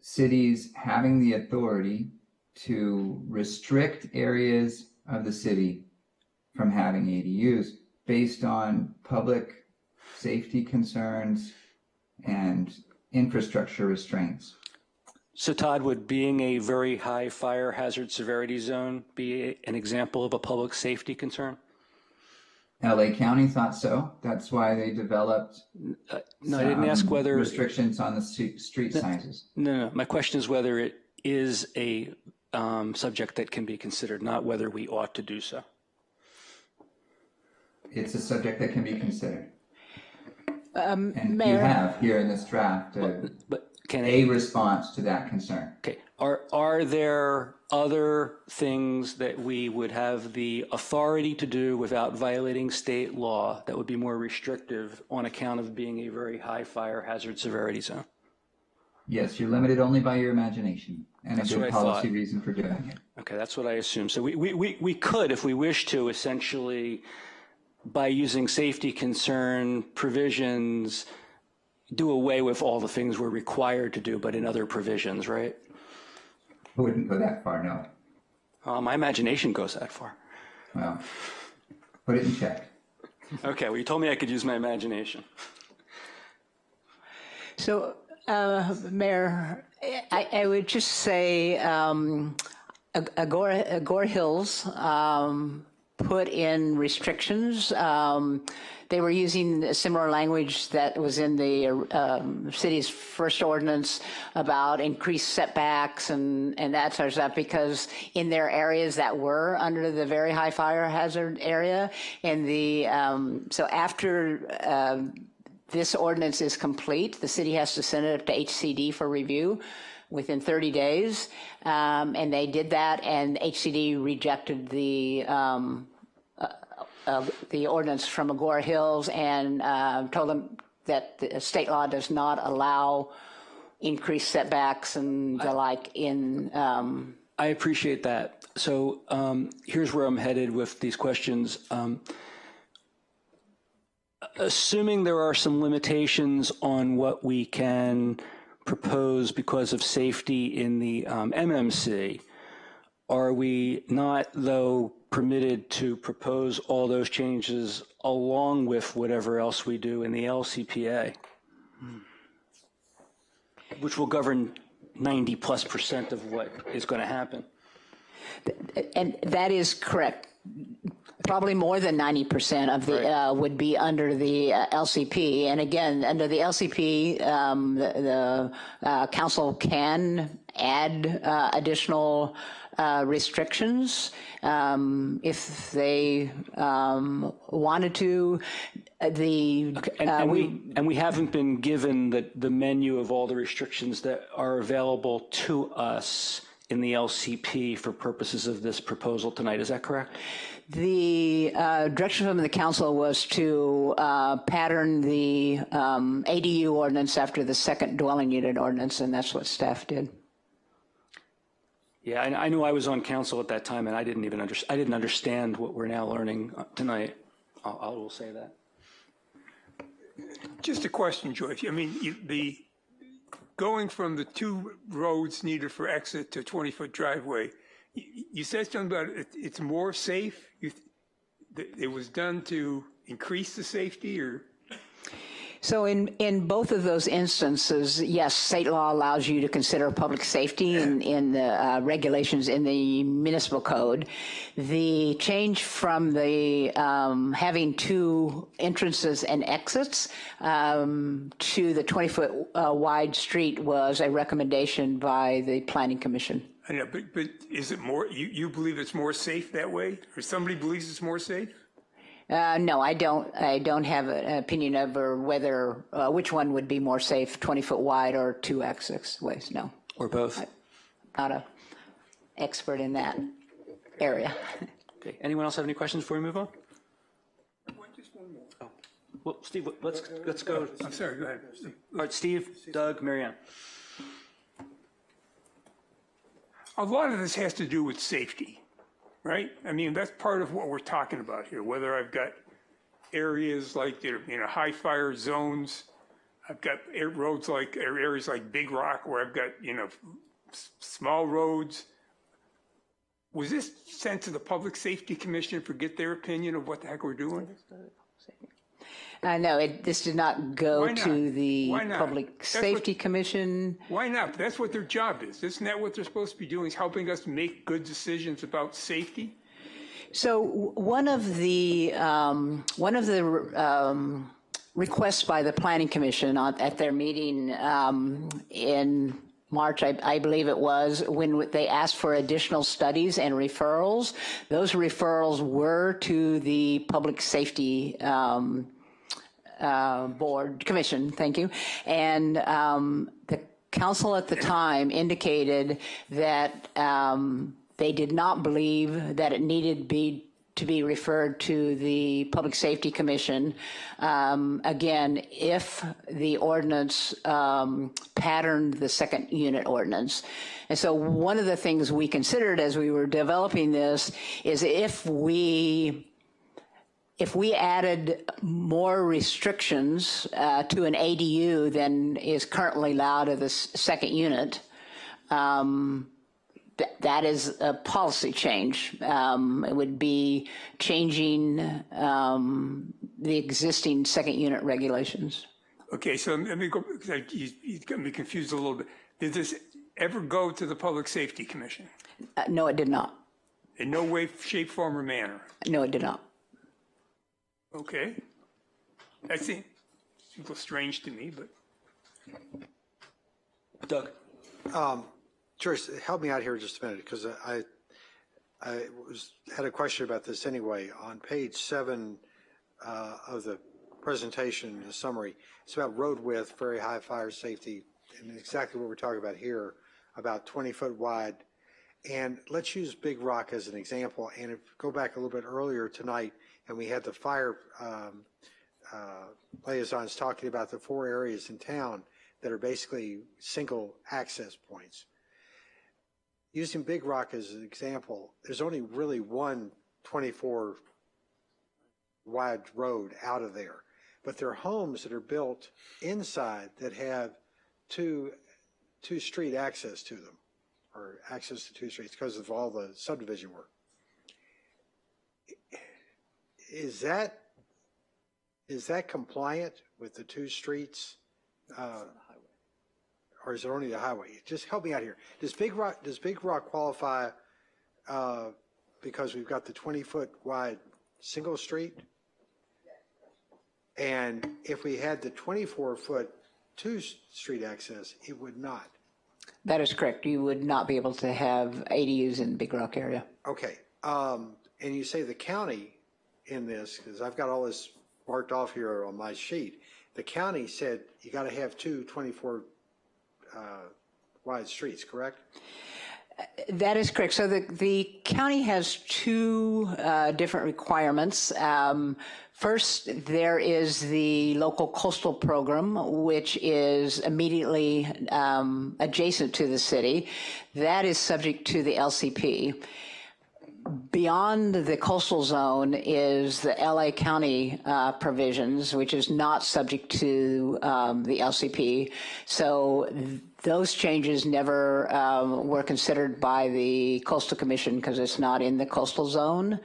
cities having the authority to restrict areas of the city from having ADUs based on public safety concerns and infrastructure restraints. So Todd, would being a very high fire hazard severity zone be an example of a public safety concern? LA County thought so. That's why they developed No, I didn't ask whether restrictions on the street sizes. No. My question is whether it is a subject that can be considered, not whether we ought to do so. It's a subject that can be considered. And Mayor, you have here in this draft a response to that concern. Okay. Are there other things that we would have the authority to do without violating state law that would be more restrictive on account of being a very high fire hazard severity zone? Yes, you're limited only by your imagination and That's a what good I policy thought. reason for doing it. Okay, that's what I assume. So we could, if we wish to, essentially, by using safety concern provisions, do away with all the things we're required to do, but in other provisions, right? I wouldn't go that far, no. My imagination goes that far. Well, put it in check. Okay, well, you told me I could use my imagination. so Mayor, I would just say Agora Hills put in restrictions. They were using a similar language that was in the city's first ordinance about increased setbacks and that sort of stuff, because in their areas that were under the very high fire hazard area, and so after this ordinance is complete, the city has to send it up to HCD for review within 30 days, and they did that, and HCD rejected the ordinance from Agora Hills and told them that the state law does not allow increased setbacks and the like in. I appreciate that. So here's where I'm headed with these questions. Assuming there are some limitations on what we can propose because of safety in the MMC, are we not, though, permitted to propose all those changes along with whatever else we do in the LCPA, which will govern 90+% of what is going to happen? And that is correct. Probably more than 90% of the would be under the LCP. And again, under the LCP, the council can add additional restrictions if they wanted to. And we haven't been given the menu of all the restrictions that are available to us in the LCP for purposes of this proposal tonight. Is that correct? The direction from the council was to pattern the ADU ordinance after the second dwelling unit ordinance, and that's what staff did. Yeah, I knew I was on council at that time, and I didn't even I didn't understand what we're now learning tonight. I will say that. Just a question, Joyce. I mean, going from the 2 roads needed for exit to a 20-foot driveway, you said something about it's more safe. It was done to increase the safety, or? So in both of those instances, yes, state law allows you to consider public safety in the regulations in the municipal code. The change from the having 2 entrances and exits to the 20-foot wide street was a recommendation by the Planning Commission. I know, but is it more, you believe it's more safe that way? Or somebody believes it's more safe? No, I don't. I don't have an opinion over whether which one would be more safe, 20-foot wide or 2 exit ways. No. Or both. I'm not an expert in that area. Okay. Anyone else have any questions before we move on? Just one more. Oh. Well, Steve, let's go. I'm sorry. Go ahead. All right, Steve, Doug, Marianne. A lot of this has to do with safety, right? I mean, that's part of what we're talking about here, whether I've got areas like, high fire zones, I've got roads like, areas like Big Rock where I've got, small roads. Was this sent to the Public Safety Commission to get their opinion of what the heck we're doing? No, this did not go to the Why not? Public Safety Commission. Why not? That's what their job is. Isn't that what they're supposed to be doing, is helping us make good decisions about safety? So one of the requests by the Planning Commission at their meeting in March, I believe it was, when they asked for additional studies and referrals, those referrals were to the Public Safety Commission, thank you. And the council at the time indicated that they did not believe that it needed to be referred to the Public Safety Commission, again, if the ordinance patterned the second unit ordinance. And so one of the things we considered as we were developing this is if we added more restrictions to an ADU than is currently allowed of the second unit, that is a policy change. It would be changing the existing second unit regulations. Okay, so let me go, you got me confused a little bit. Did this ever go to the Public Safety Commission? No, it did not. In no way, shape, form, or manner? No, it did not. Okay. That seems a little strange to me, but. Doug. Joyce, help me out here just a minute, because I had a question about this anyway. On page 7 of the presentation, the summary, it's about road width, very high fire safety, and exactly what we're talking about here, about 20-foot wide. And let's use Big Rock as an example, and go back a little bit earlier tonight, and we had the fire liaisons talking about the 4 areas in town that are basically single access points. Using Big Rock as an example, there's only really one 24 wide road out of there, but there are homes that are built inside that have two street access to them, or access to 2 streets because of all the subdivision work. Is that compliant with the 2 streets? Or is it only the highway? Just help me out here. Does Big Rock qualify because we've got the 20-foot wide single street? And if we had the 24-foot 2-street access, it would not. That is correct. You would not be able to have ADUs in the Big Rock area. Okay. And you say the county in this, because I've got all this marked off here on my sheet, the county said you got to have 2 24 wide streets, correct? That is correct. So the county has 2 different requirements. First, there is the local coastal program, which is immediately adjacent to the city. That is subject to the LCP. Beyond the coastal zone is the LA County provisions, which is not subject to the LCP. So those changes never were considered by the Coastal Commission because it's not in the coastal zone.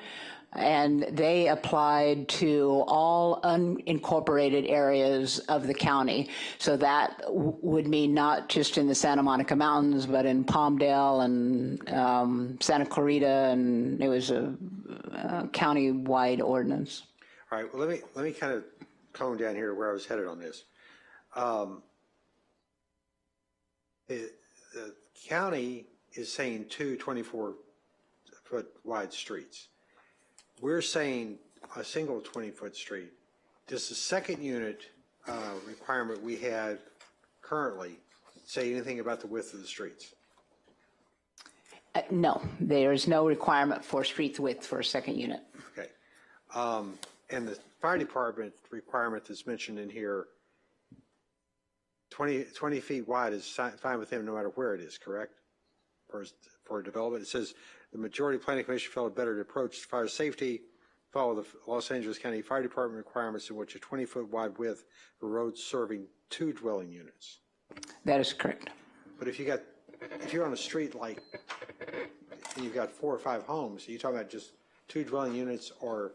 And they applied to all unincorporated areas of the county. So that would mean not just in the Santa Monica Mountains, but in Palmdale and Santa Clarita, and it was a county-wide ordinance. All right, well, let me kind of tone down here where I was headed on this. The county is saying 2 24-foot wide streets. We're saying a single 20-foot street. Does the second unit requirement we have currently say anything about the width of the streets? No, there's no requirement for street width for a second unit. Okay. And the fire department requirement that's mentioned in here, 20 feet wide is fine with them no matter where it is, correct? For development, it says the majority planning commission felt it better to approach fire safety, follow the Los Angeles County Fire Department requirements in which a 20-foot wide width for roads serving 2 dwelling units. That is correct. But if you're on a street like, and you've got 4 or 5 homes, are you talking about just 2 dwelling units or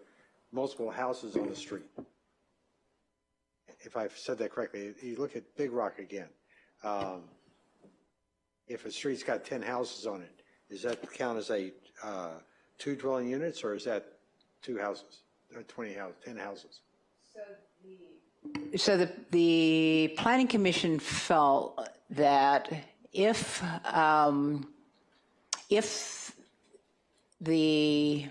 multiple houses on the street? If I've said that correctly, you look at Big Rock again. If a street's got 10 houses on it, does that count as a 2 dwelling units, or is that 2 houses, 10 houses? So the Planning Commission felt that if the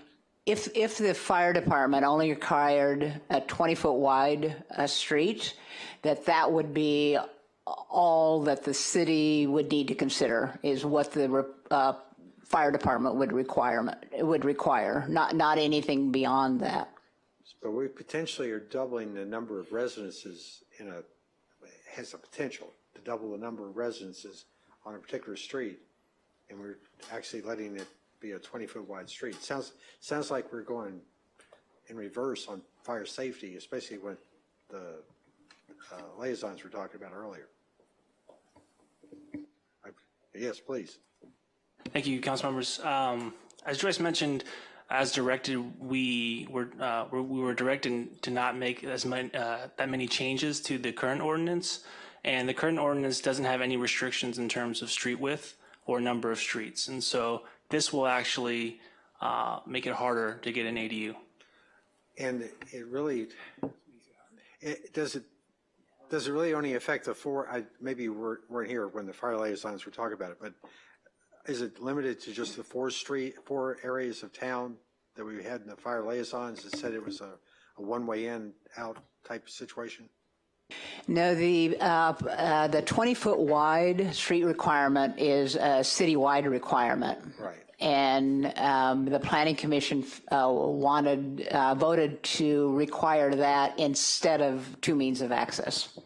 fire department only required a 20-foot wide street, that would be all that the city would need to consider is what the fire department would require, not anything beyond that. But we potentially are doubling the number of residences has the potential to double the number of residences on a particular street, and we're actually letting it be a 20-foot wide street. Sounds like we're going in reverse on fire safety, especially with the liaisons we're talking about earlier. Yes, please. Thank you, council members. As Joyce mentioned, as directed, we were directed to not make that many changes to the current ordinance, and the current ordinance doesn't have any restrictions in terms of street width or number of streets, and so this will actually make it harder to get an ADU. And it really does it really only affect the 4? Maybe you weren't here when the fire liaisons were talking about it, but is it limited to just the 4 areas of town that we had in the fire liaisons that said it was a one-way in, out type situation? No, the 20-foot wide street requirement is a citywide requirement. Right. And the Planning Commission voted to require that instead of 2 means of access.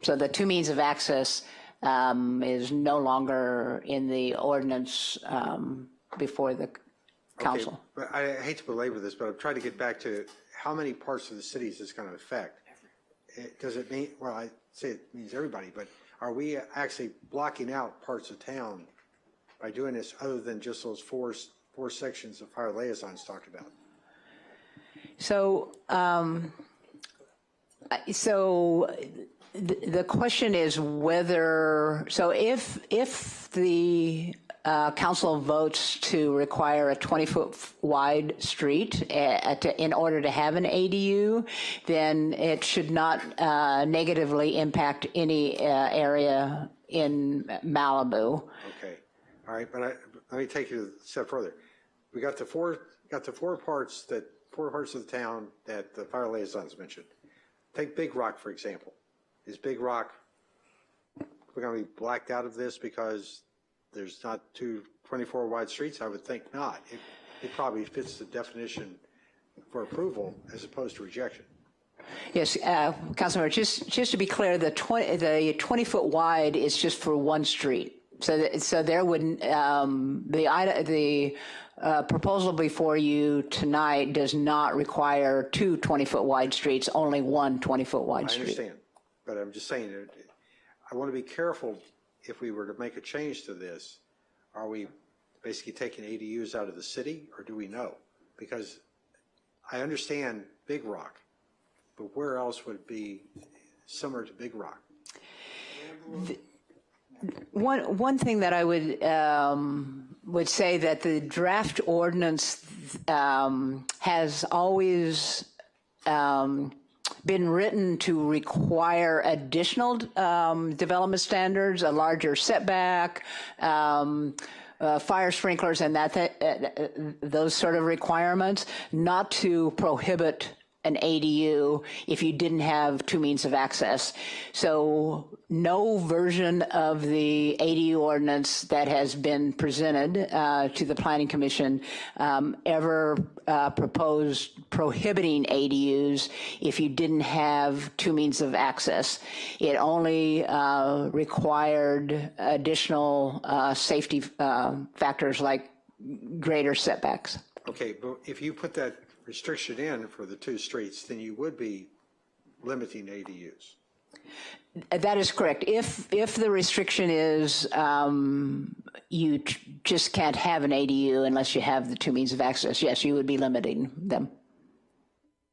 So the 2 means of access is no longer in the ordinance before the council. Okay, but I hate to belabor this, but I'm trying to get back to how many parts of the city is this going to affect? Does it mean, well, I say it means everybody, but are we actually blocking out parts of town by doing this other than just those four sections of fire liaisons talked about? So, the question is whether, so if the council votes to require a 20-foot wide street in order to have an ADU, then it should not negatively impact any area in Malibu. Okay, all right, but let me take you a step further. We got the four parts of the town that the fire liaisons mentioned. Take Big Rock, for example. Is Big Rock, we're going to be blacked out of this because there's not 2 24 wide streets? I would think not. It probably fits the definition for approval as opposed to rejection. Yes, Councilmember, just to be clear, the 20-foot wide is just for one street. So there wouldn't, the proposal before you tonight does not require 2 20-foot wide streets, only one 20-foot wide street. I understand, but I'm just saying, I want to be careful if we were to make a change to this, are we basically taking ADUs out of the city, or do we know? Because I understand Big Rock, but where else would it be similar to Big Rock? One thing that I would say that the draft ordinance has always been written to require additional development standards, a larger setback, fire sprinklers, and those sort of requirements, not to prohibit an ADU if you didn't have two means of access. So no version of the ADU ordinance that has been presented to the Planning Commission ever proposed prohibiting ADUs if you didn't have two means of access. It only required additional safety factors like greater setbacks. Okay, but if you put that restriction in for the two streets, then you would be limiting ADUs. That is correct. If the restriction is you just can't have an ADU unless you have the two means of access, yes, you would be limiting them.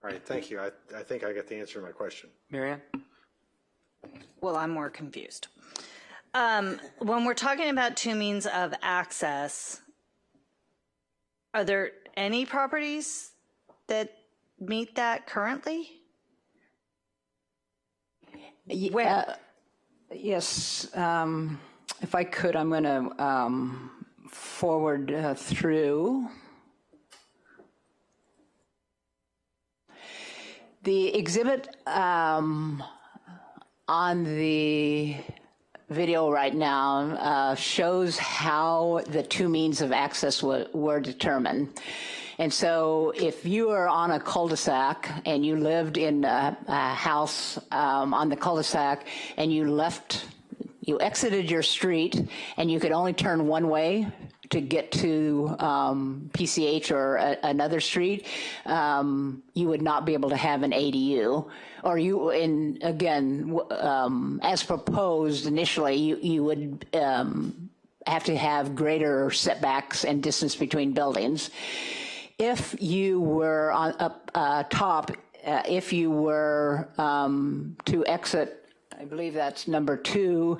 All right, thank you. I think I got the answer to my question. Marianne? Well, I'm more confused. When we're talking about two means of access, are there any properties that meet that currently? Yes, if I could, I'm going to forward through. The exhibit on the video right now shows how the two means of access were determined. And so if you are on a cul-de-sac and you lived in a house on the cul-de-sac and you exited your street and you could only turn one way to get to PCH or another street, you would not be able to have an ADU. Or as proposed initially, you would have to have greater setbacks and distance between buildings. If you were on up top, if you were to exit, I believe that's number 2,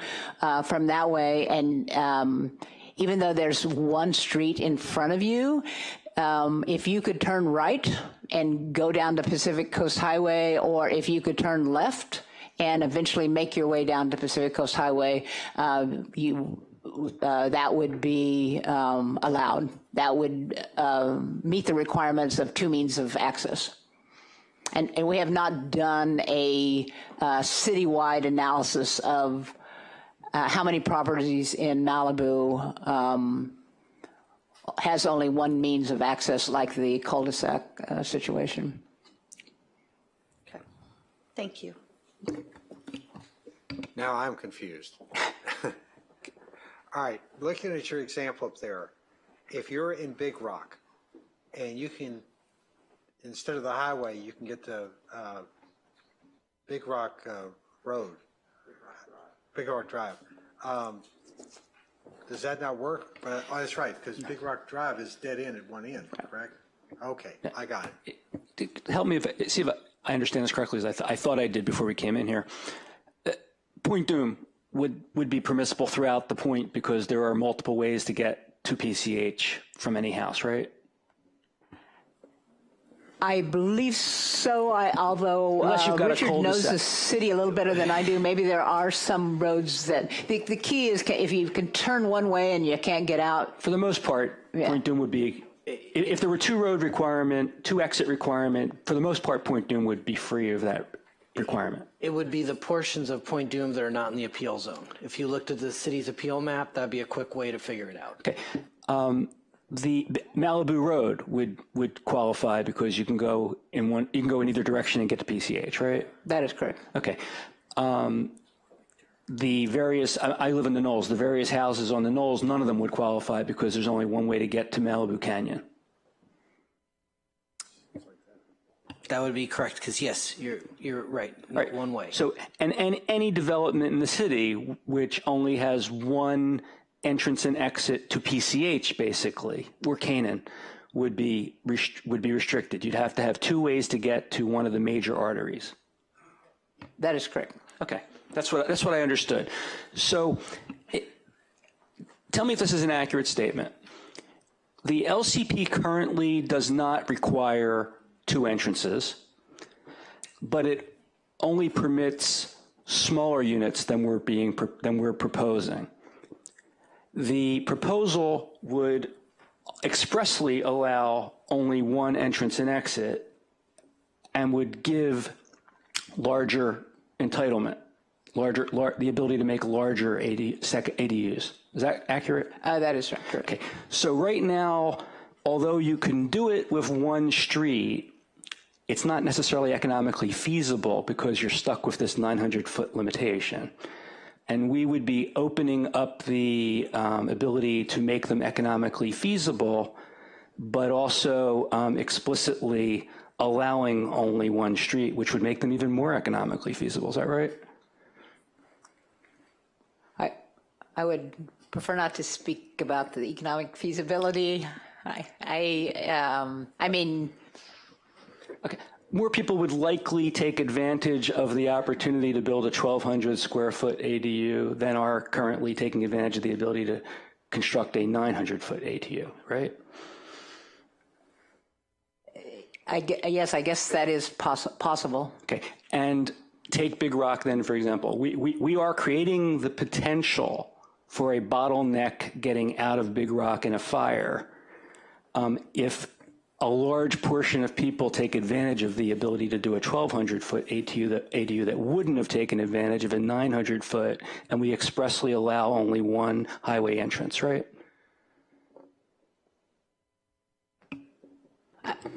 from that way, and even though there's one street in front of you, if you could turn right and go down to Pacific Coast Highway, or if you could turn left and eventually make your way down to Pacific Coast Highway, that would be allowed. That would meet the requirements of two means of access. And we have not done a citywide analysis of how many properties in Malibu has only one means of access, like the cul-de-sac situation. Okay, thank you. Now I'm confused. All right, looking at your example up there, if you're in Big Rock and you can, instead of the highway, you can get to Big Rock Road, Big Rock Drive. Does that not work? Oh, that's right, because Big Rock Drive is dead end at one end, correct? Okay, I got it. Help me see if I understand this correctly, as I thought I did before we came in here. Point Dume would be permissible throughout the point because there are multiple ways to get to PCH from any house, right? I believe so, although Richard knows the city a little better than I do. Maybe there are some roads that, the key is if you can turn one way and you can't get out. For the most part, Point Dume would be, if there were two exit requirement, for the most part, Point Dume would be free of that requirement. It would be the portions of Point Dume that are not in the appeal zone. If you looked at the city's appeal map, that'd be a quick way to figure it out. Okay. The Malibu Road would qualify because you can go in either direction and get to PCH, right? That is correct. Okay. The various, I live in the Knolls, the various houses on the Knolls, none of them would qualify because there's only one way to get to Malibu Canyon. That would be correct, because yes, you're right, Right. one way. So, and any development in the city which only has one entrance and exit to PCH, basically, or Canaan, would be restricted. You'd have to have two ways to get to one of the major arteries. That is correct. Okay, that's what I understood. So, tell me if this is an accurate statement. The LCP currently does not require two entrances, but it only permits smaller units than we're proposing. The proposal would expressly allow only one entrance and exit and would give larger entitlement, the ability to make larger ADUs. Is that accurate? That is accurate. Okay. So right now, although you can do it with one street, it's not necessarily economically feasible because you're stuck with this 900-foot limitation. And we would be opening up the ability to make them economically feasible, but also explicitly allowing only one street, which would make them even more economically feasible. Is that right? I would prefer not to speak about the economic feasibility. I mean. Okay. More people would likely take advantage of the opportunity to build a 1,200 square foot ADU than are currently taking advantage of the ability to construct a 900-foot ADU, right? Yes, I guess that is possible. Okay. And take Big Rock then, for example. We are creating the potential for a bottleneck getting out of Big Rock in a fire if a large portion of people take advantage of the ability to do a 1,200-foot ADU that wouldn't have taken advantage of a 900-foot, and we expressly allow only one highway entrance, right?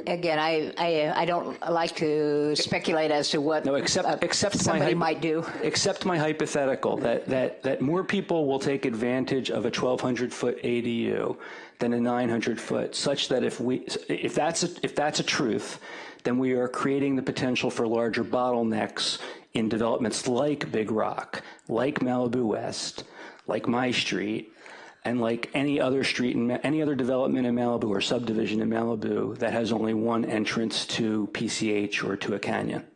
Again, I don't like to speculate as to what somebody might do. Except my hypothetical that more people will take advantage of a 1,200-foot ADU than a 900-foot, such that if that's a truth, then we are creating the potential for larger bottlenecks in developments like Big Rock, like Malibu West, like my street, and like any other street and any other development in Malibu or subdivision in Malibu that has only one entrance to PCH or to a canyon.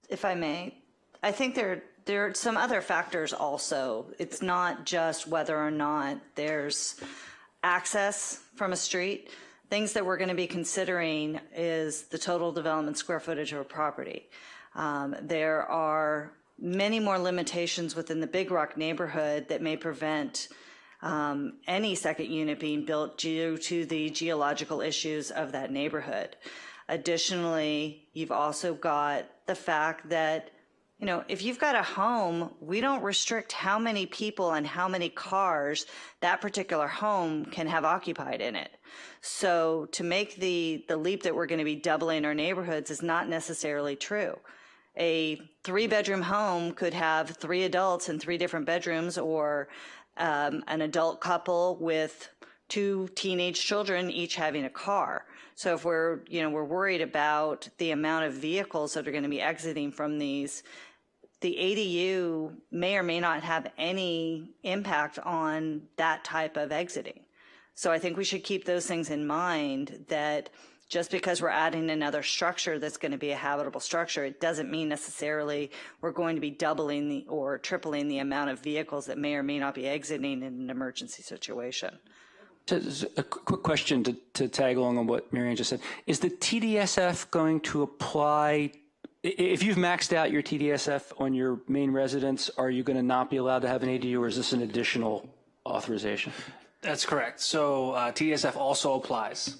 If I may, I think there are some other factors also. It's not just whether or not there's access from a street. Things that we're going to be considering is the total development square footage of a property. There are many more limitations within the Big Rock neighborhood that may prevent any second unit being built due to the geological issues of that neighborhood. Additionally, you've also got the fact that, you know, if you've got a home, we don't restrict how many people and how many cars that particular home can have occupied in it. So to make the leap that we're going to be doubling our neighborhoods is not necessarily true. A 3-bedroom home could have 3 adults in 3 different bedrooms, or an adult couple with 2 teenage children each having a car. So if we're worried about the amount of vehicles that are going to be exiting from these, the ADU may or may not have any impact on that type of exiting. So I think we should keep those things in mind, that just because we're adding another structure that's going to be a habitable structure, it doesn't mean necessarily we're going to be doubling or tripling the amount of vehicles that may or may not be exiting in an emergency situation. A quick question to tag along on what Marianne just said. Is the TDSF going to apply, if you've maxed out your TDSF on your main residence, are you going to not be allowed to have an ADU, or is this an additional authorization? That's correct. So TDSF also applies.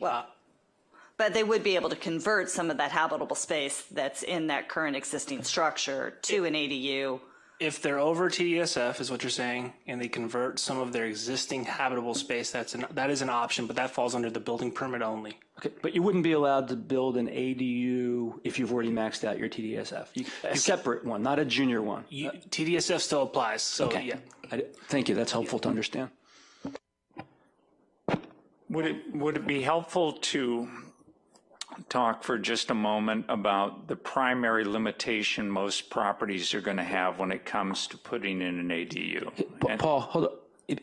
But they would be able to convert some of that habitable space that's in that current existing structure to an ADU. If they're over TDSF, is what you're saying, and they convert some of their existing habitable space, that is an option, but that falls under the building permit only. Okay, but you wouldn't be allowed to build an ADU if you've already maxed out your TDSF. A separate one, not a junior one. TDSF still applies, so okay. Yeah. Thank you, that's helpful to understand. Would it be helpful to talk for just a moment about the primary limitation most properties are going to have when it comes to putting in an ADU? Paul, hold on.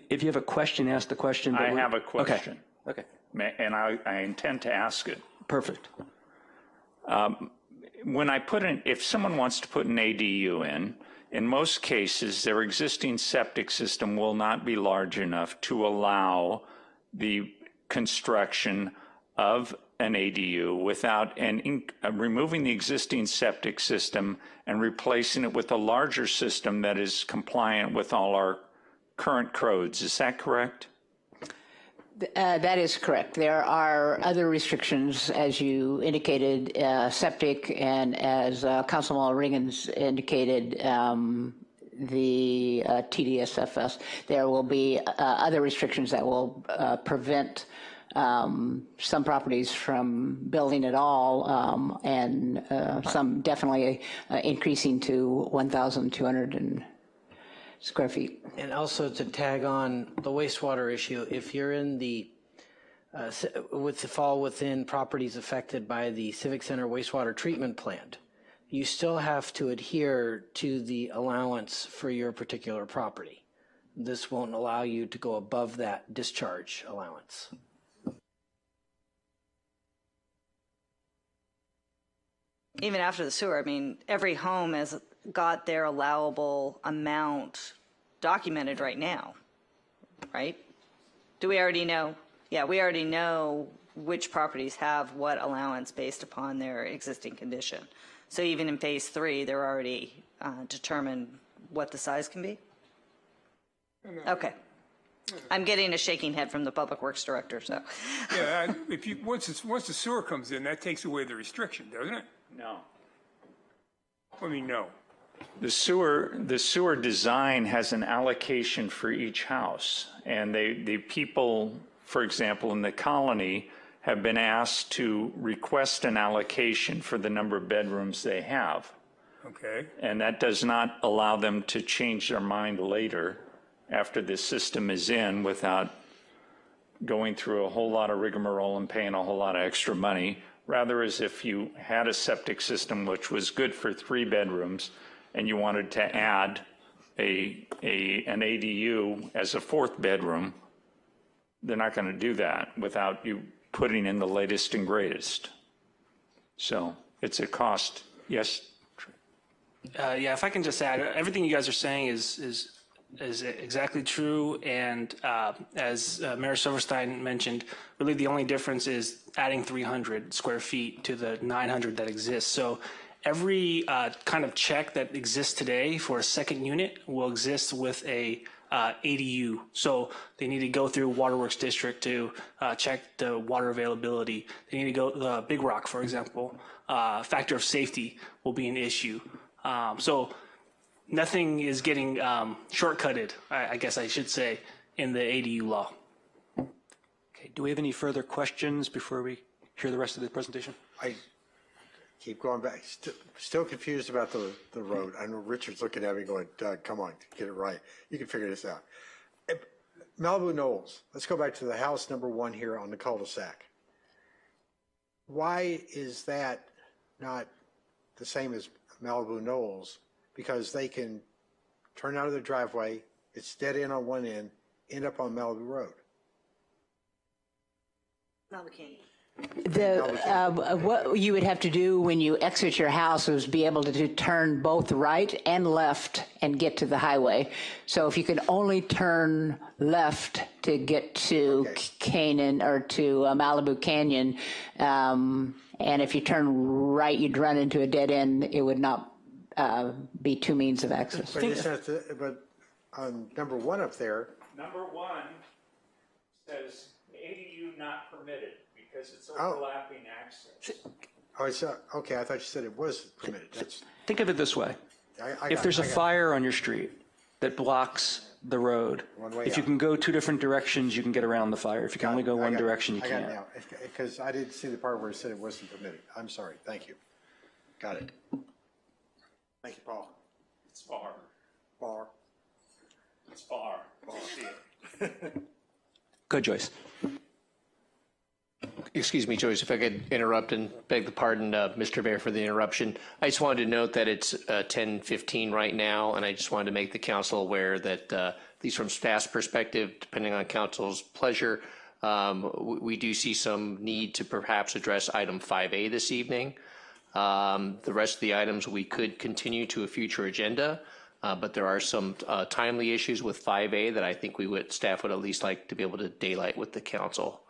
If you have a question, ask the question. I have a question. Okay. And I intend to ask it. Perfect. When I put in, if someone wants to put an ADU in most cases, their existing septic system will not be large enough to allow the construction of an ADU without removing the existing septic system and replacing it with a larger system that is compliant with all our current codes. Is that correct? That is correct. There are other restrictions, as you indicated, septic, and as Councilman Riggins indicated, the TDSFS. There will be other restrictions that will prevent some properties from building at all, and some definitely increasing to 1,200 square feet. And also to tag on the wastewater issue, if you're in the fall within properties affected by the Civic Center wastewater treatment plant, you still have to adhere to the allowance for your particular property. This won't allow you to go above that discharge allowance. Even after the sewer, I mean, every home has got their allowable amount documented right now, right? Do we already know? Yeah, we already know which properties have what allowance based upon their existing condition. So even in phase 3, they're already determined what the size can be? Okay. I'm getting a shaking head from the Public Works Director, so. Yeah, once the sewer comes in, that takes away the restriction, doesn't it? No. I mean, no. The sewer design has an allocation for each house, and the people, for example, in the colony, have been asked to request an allocation for the number of bedrooms they have. Okay. And that does not allow them to change their mind later after the system is in without going through a whole lot of rigmarole and paying a whole lot of extra money. Rather, as if you had a septic system which was good for 3 bedrooms and you wanted to add an ADU as a 4th bedroom, they're not going to do that without you putting in the latest and greatest. So it's a cost. Yes? Yeah, if I can just add, everything you guys are saying is exactly true. And as Mayor Silverstein mentioned, really the only difference is adding 300 square feet to the 900 that exists. So every kind of check that exists today for a second unit will exist with a ADU. So they need to go through Waterworks District to check the water availability. They need to go to Big Rock, for example. Factor of safety will be an issue. So nothing is getting shortcutted, I guess I should say, in the ADU law. Okay, do we have any further questions before we hear the rest of the presentation? I keep going back. Still confused about the road. I know Richard's looking at me going, Doug, come on, get it right. You can figure this out. Malibu Knolls, let's go back to the house number 1 here on the cul-de-sac. Why is that not the same as Malibu Knolls? Because they can turn out of their driveway, it's dead end on one end up on Malibu Road. Malibu Canyon. What you would have to do when you exit your house is be able to turn both right and left and get to the highway. So if you can only turn left to get to Canaan or to Malibu Canyon, and if you turn right, you'd run into a dead end, it would not be 2 means of access. But on number 1 up there. Number 1 says ADU not permitted because it's overlapping access. Oh, it's okay. I thought you said it was permitted. Think of it this way. If there's a fire on your street that blocks the road, if you can go 2 different directions, you can get around the fire. If you can only go one direction, you can't. I got it now, because I didn't see the part where it said it wasn't permitted. I'm sorry. Thank you. Got it. Thank you, Paul. It's far. Far. It's far. Far. See it. Good, Joyce. Excuse me, Joyce, if I could interrupt and beg the pardon, Mr. Mayor, for the interruption. I just wanted to note that it's 10:15 right now, and I just wanted to make the council aware that, at least from staff's perspective, depending on council's pleasure, we do see some need to perhaps address item 5A this evening. The rest of the items we could continue to a future agenda, but there are some timely issues with 5A that I think staff would at least like to be able to daylight with the council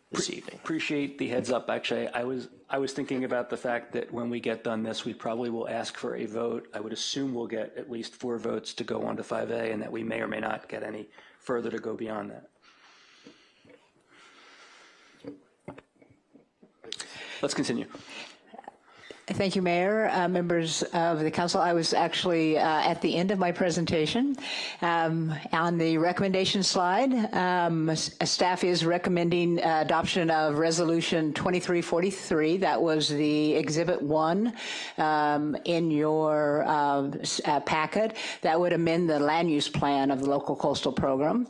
this evening. Appreciate the heads up. Actually, I was thinking about the fact that when we get done this, we probably will ask for a vote. I would assume we'll get at least 4 votes to go on to 5A, and that we may or may not get any further to go beyond that. Let's continue. Thank you, Mayor. Members of the council, I was actually at the end of my presentation. On the recommendation slide, staff is recommending adoption of Resolution 2343. That was the Exhibit 1 in your packet. That would amend the land use plan of the local coastal program.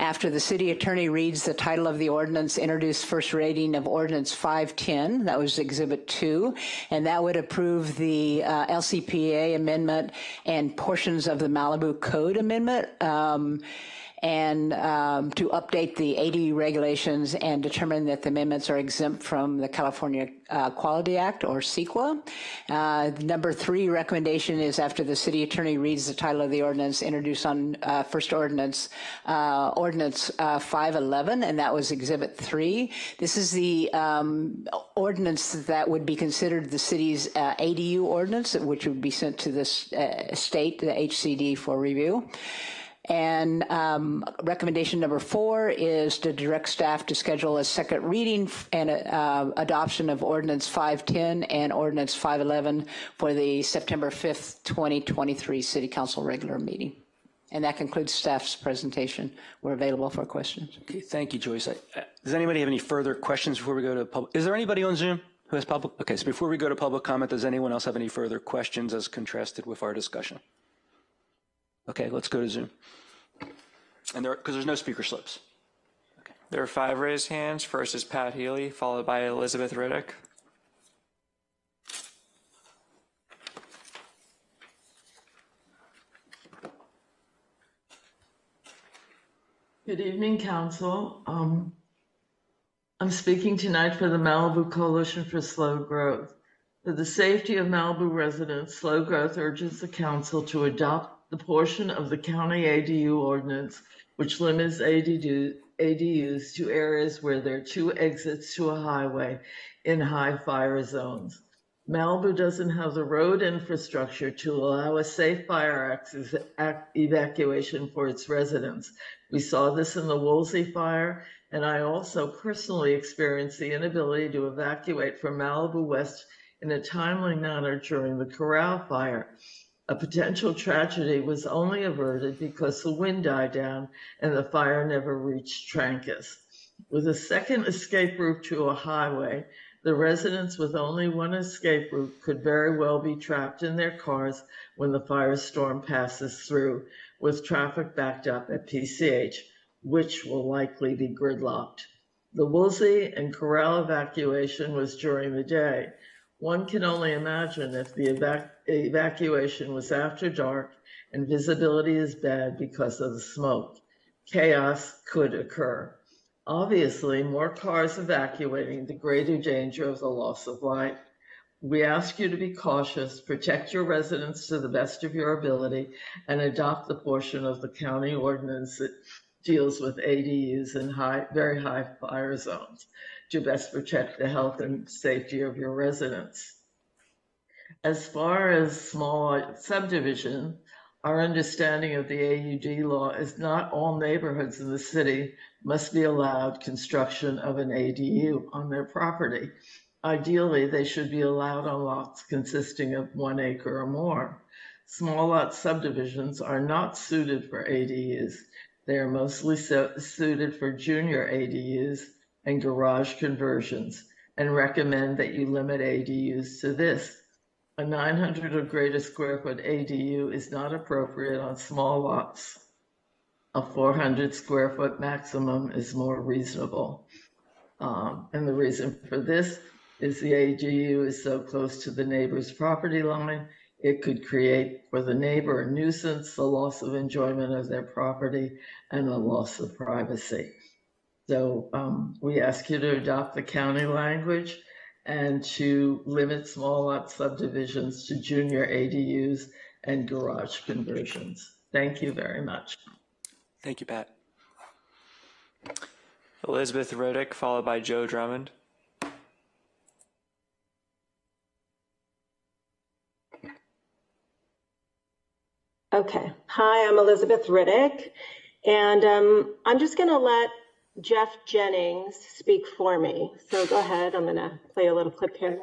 After the city attorney reads the title of the ordinance, introduce first reading of Ordinance 510. That was Exhibit 2. And that would approve the LCPA amendment and portions of the Malibu Code amendment, and to update the ADU regulations and determine that the amendments are exempt from the California Quality Act, or CEQA. Number 3 recommendation is, after the city attorney reads the title of the ordinance, introduce on first ordinance, Ordinance 511, and that was Exhibit 3. This is the ordinance that would be considered the city's ADU ordinance, which would be sent to the state, the HCD, for review. And recommendation number 4 is to direct staff to schedule a second reading and adoption of Ordinance 510 and Ordinance 511 for the September 5th, 2023 City Council regular meeting. And that concludes staff's presentation. We're available for questions. Okay, thank you, Joyce. Does anybody have any further questions before we go to public? Is there anybody on Zoom who has public? Okay, so before we go to public comment, does anyone else have any further questions as contrasted with our discussion? Okay, let's go to Zoom. And because there's no speaker slips. Okay. There are 5 raised hands. First is Pat Healy, followed by Elizabeth Riddick. Good evening, Council. I'm speaking tonight for the Malibu Coalition for Slow Growth. For the safety of Malibu residents, Slow Growth urges the Council to adopt the portion of the county ADU ordinance which limits ADUs to areas where there are 2 exits to a highway in high fire zones. Malibu doesn't have the road infrastructure to allow a safe fire evacuation for its residents. We saw this in the Woolsey fire, and I also personally experienced the inability to evacuate from Malibu West in a timely manner during the Corral fire. A potential tragedy was only averted because the wind died down and the fire never reached Trancas. With a second escape route to a highway, the residents with only one escape route could very well be trapped in their cars when the firestorm passes through, with traffic backed up at PCH, which will likely be gridlocked. The Woolsey and Corral evacuation was during the day. One can only imagine if the evacuation was after dark and visibility is bad because of the smoke. Chaos could occur. Obviously, more cars evacuating, the greater danger of the loss of life. We ask you to be cautious, protect your residents to the best of your ability, and adopt the portion of the county ordinance that deals with ADUs in very high fire zones to best protect the health and safety of your residents. As far as small subdivision, our understanding of the AUD law is not all neighborhoods in the city must be allowed construction of an ADU on their property. Ideally, they should be allowed on lots consisting of 1 acre or more. Small lot subdivisions are not suited for ADUs. They are mostly suited for junior ADUs and garage conversions, and recommend that you limit ADUs to this. A 900 or greater square foot ADU is not appropriate on small lots. A 400 square foot maximum is more reasonable. And the reason for this is the ADU is so close to the neighbor's property line. It could create for the neighbor a nuisance, the loss of enjoyment of their property, and the loss of privacy. So we ask you to adopt the county language and to limit small lot subdivisions to junior ADUs and garage conversions. Thank you very much. Thank you, Pat. Elizabeth Rodick, followed by Joe Drummond. Okay. Hi, I'm Elizabeth Riddick, and I'm just going to let Jeff Jennings speak for me. So go ahead. I'm going to play a little clip here.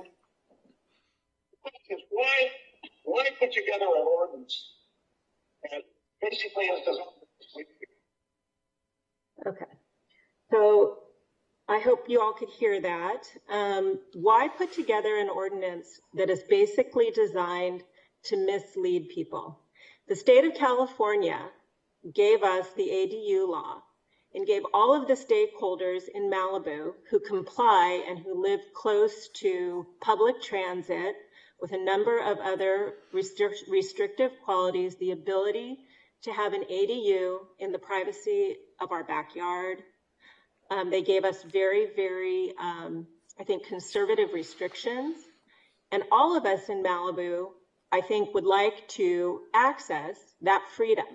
Why put together an ordinance that basically is designed? Okay. So I hope you all could hear that. Why put together an ordinance that is basically designed to mislead people? The state of California gave us the ADU law and gave all of the stakeholders in Malibu who comply and who live close to public transit with a number of other restrictive qualities the ability to have an ADU in the privacy of our backyard. They gave us very, very, I think, conservative restrictions. And all of us in Malibu, I think, would like to access that freedom.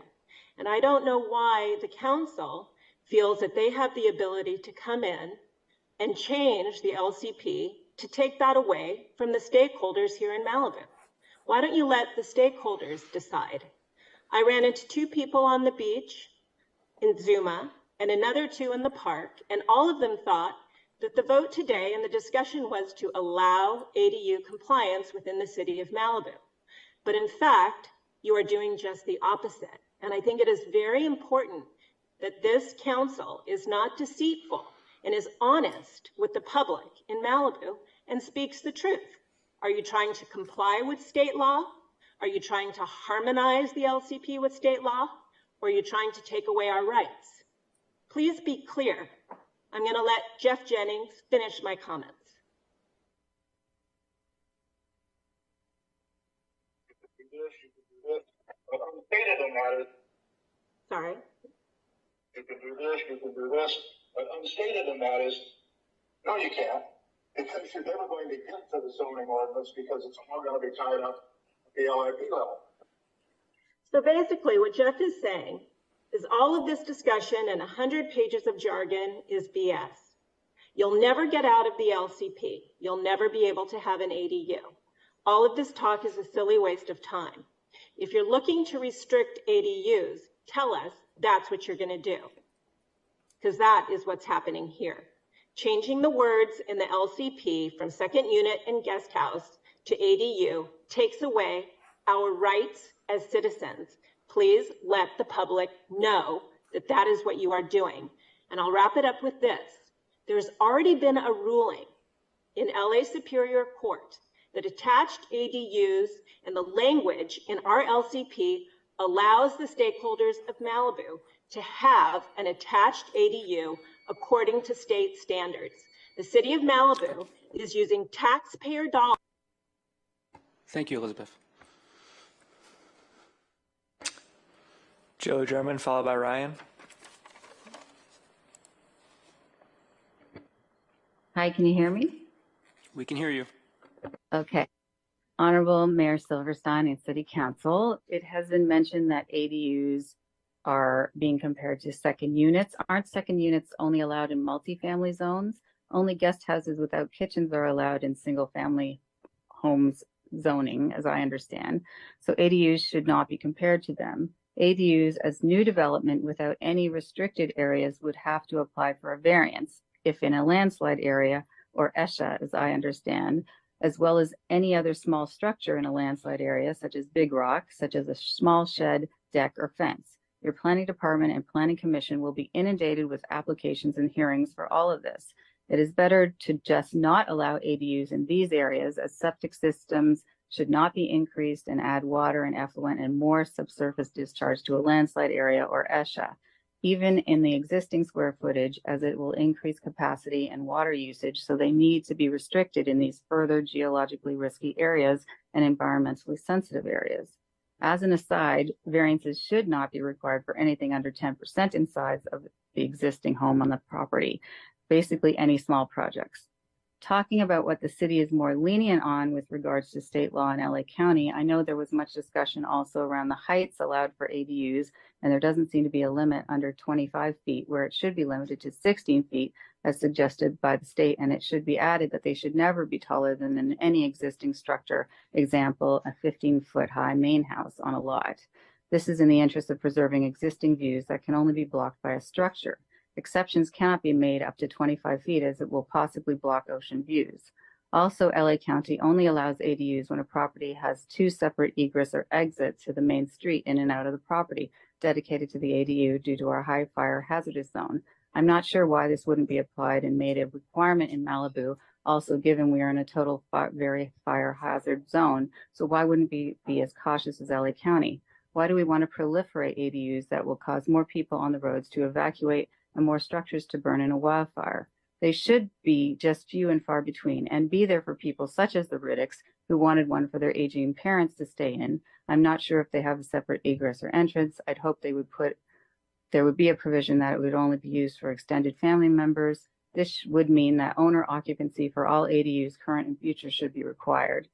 And I don't know why the council feels that they have the ability to come in and change the LCP to take that away from the stakeholders here in Malibu. Why don't you let the stakeholders decide? I ran into 2 people on the beach in Zuma and another 2 in the park, and all of them thought that the vote today and the discussion was to allow ADU compliance within the city of Malibu. But in fact, you are doing just the opposite. And I think it is very important that this council is not deceitful and is honest with the public in Malibu and speaks the truth. Are you trying to comply with state law? Are you trying to harmonize the LCP with state law? Or are you trying to take away our rights? Please be clear. I'm going to let Jeff Jennings finish my comments. But unstated in that is, sorry? You can do this, you can do this, but unstated in that is, no, you can't, because you're never going to get to the zoning ordinance because it's all going to be tied up at the LIP level. So basically what Jeff is saying is all of this discussion and 100 pages of jargon is BS. You'll never get out of the LCP. You'll never be able to have an ADU. All of this talk is a silly waste of time. If you're looking to restrict ADUs, tell us that's what you're going to do, because that is what's happening here. Changing the words in the LCP from second unit and guest house to ADU takes away our rights as citizens. Please let the public know that that is what you are doing. And I'll wrap it up with this. There's already been a ruling in LA Superior Court that attached ADUs and the language in our LCP allows the stakeholders of Malibu to have an attached ADU according to state standards. The city of Malibu is using taxpayer dollars. Thank you, Elizabeth. Joe Drummond, followed by Ryan. Hi, can you hear me? We can hear you. Okay. Honorable Mayor Silverstein and City Council, it has been mentioned that ADUs are being compared to second units. Aren't second units only allowed in multifamily zones? Only guest houses without kitchens are allowed in single family homes zoning, as I understand. So ADUs should not be compared to them. ADUs as new development without any restricted areas would have to apply for a variance if in a landslide area or ESHA, as I understand, as well as any other small structure in a landslide area, such as big rock, such as a small shed, deck, or fence. Your planning department and planning commission will be inundated with applications and hearings for all of this. It is better to just not allow ADUs in these areas, as septic systems should not be increased and add water and effluent and more subsurface discharge to a landslide area or ESHA. even in the existing square footage, as it will increase capacity and water usage, so they need to be restricted in these further geologically risky areas and environmentally sensitive areas. As an aside, variances should not be required for anything under 10% in size of the existing home on the property, basically any small projects. Talking about what the city is more lenient on with regards to state law in LA County, I know there was much discussion also around the heights allowed for ADUs, and there doesn't seem to be a limit under 25 feet where it should be limited to 16 feet as suggested by the state, and it should be added that they should never be taller than any existing structure, example, a 15-foot high main house on a lot. This is in the interest of preserving existing views that can only be blocked by a structure. Exceptions cannot be made up to 25 feet as it will possibly block ocean views. Also, LA County only allows ADUs when a property has 2 separate egress or exits to the main street in and out of the property dedicated to the ADU due to our high fire hazardous zone. I'm not sure why this wouldn't be applied and made a requirement in Malibu, also given we are in a total very fire hazard zone. So why wouldn't we be as cautious as LA County? Why do we want to proliferate ADUs that will cause more people on the roads to evacuate and more structures to burn in a wildfire? They should be just few and far between and be there for people such as the Riddicks who wanted one for their aging parents to stay in. I'm not sure if they have a separate egress or entrance. I'd hope there would be a provision that it would only be used for extended family members. This would mean that owner occupancy for all ADUs, current and future, should be required.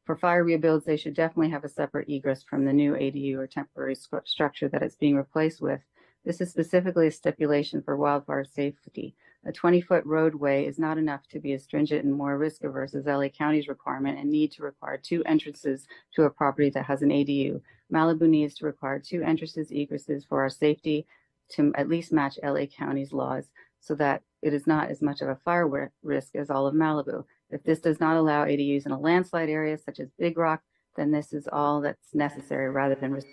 For fire rebuilds, they should definitely have a separate egress from the new ADU or temporary structure that it's being replaced with. This is specifically a stipulation for wildfire safety. A 20-foot roadway is not enough to be as stringent and more risk-averse as LA County's requirement and need to require 2 entrances to a property that has an ADU. Malibu needs to require 2 entrances, egresses for our safety to at least match LA County's laws so that it is not as much of a fire risk as all of Malibu. If this does not allow ADUs in a landslide area such as Big Rock, then this is all that's necessary rather than risk.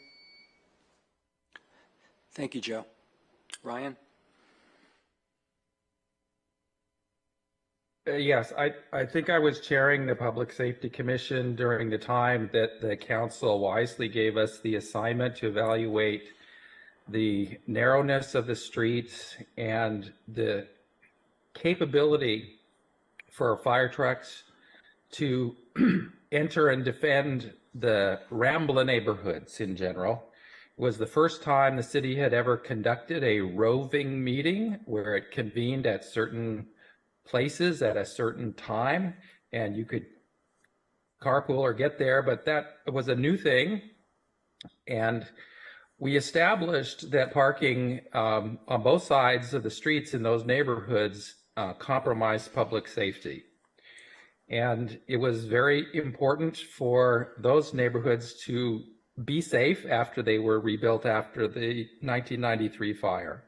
Thank you, Joe. Ryan? Yes, I think I was chairing the Public Safety Commission during the time that the council wisely gave us the assignment to evaluate the narrowness of the streets and the capability for fire trucks to enter and defend the Rambla neighborhoods in general. It was the first time the city had ever conducted a roving meeting where it convened at certain places at a certain time and you could carpool or get there, but that was a new thing. And we established that parking on both sides of the streets in those neighborhoods compromised public safety. And it was very important for those neighborhoods to be safe after they were rebuilt after the 1993 fire.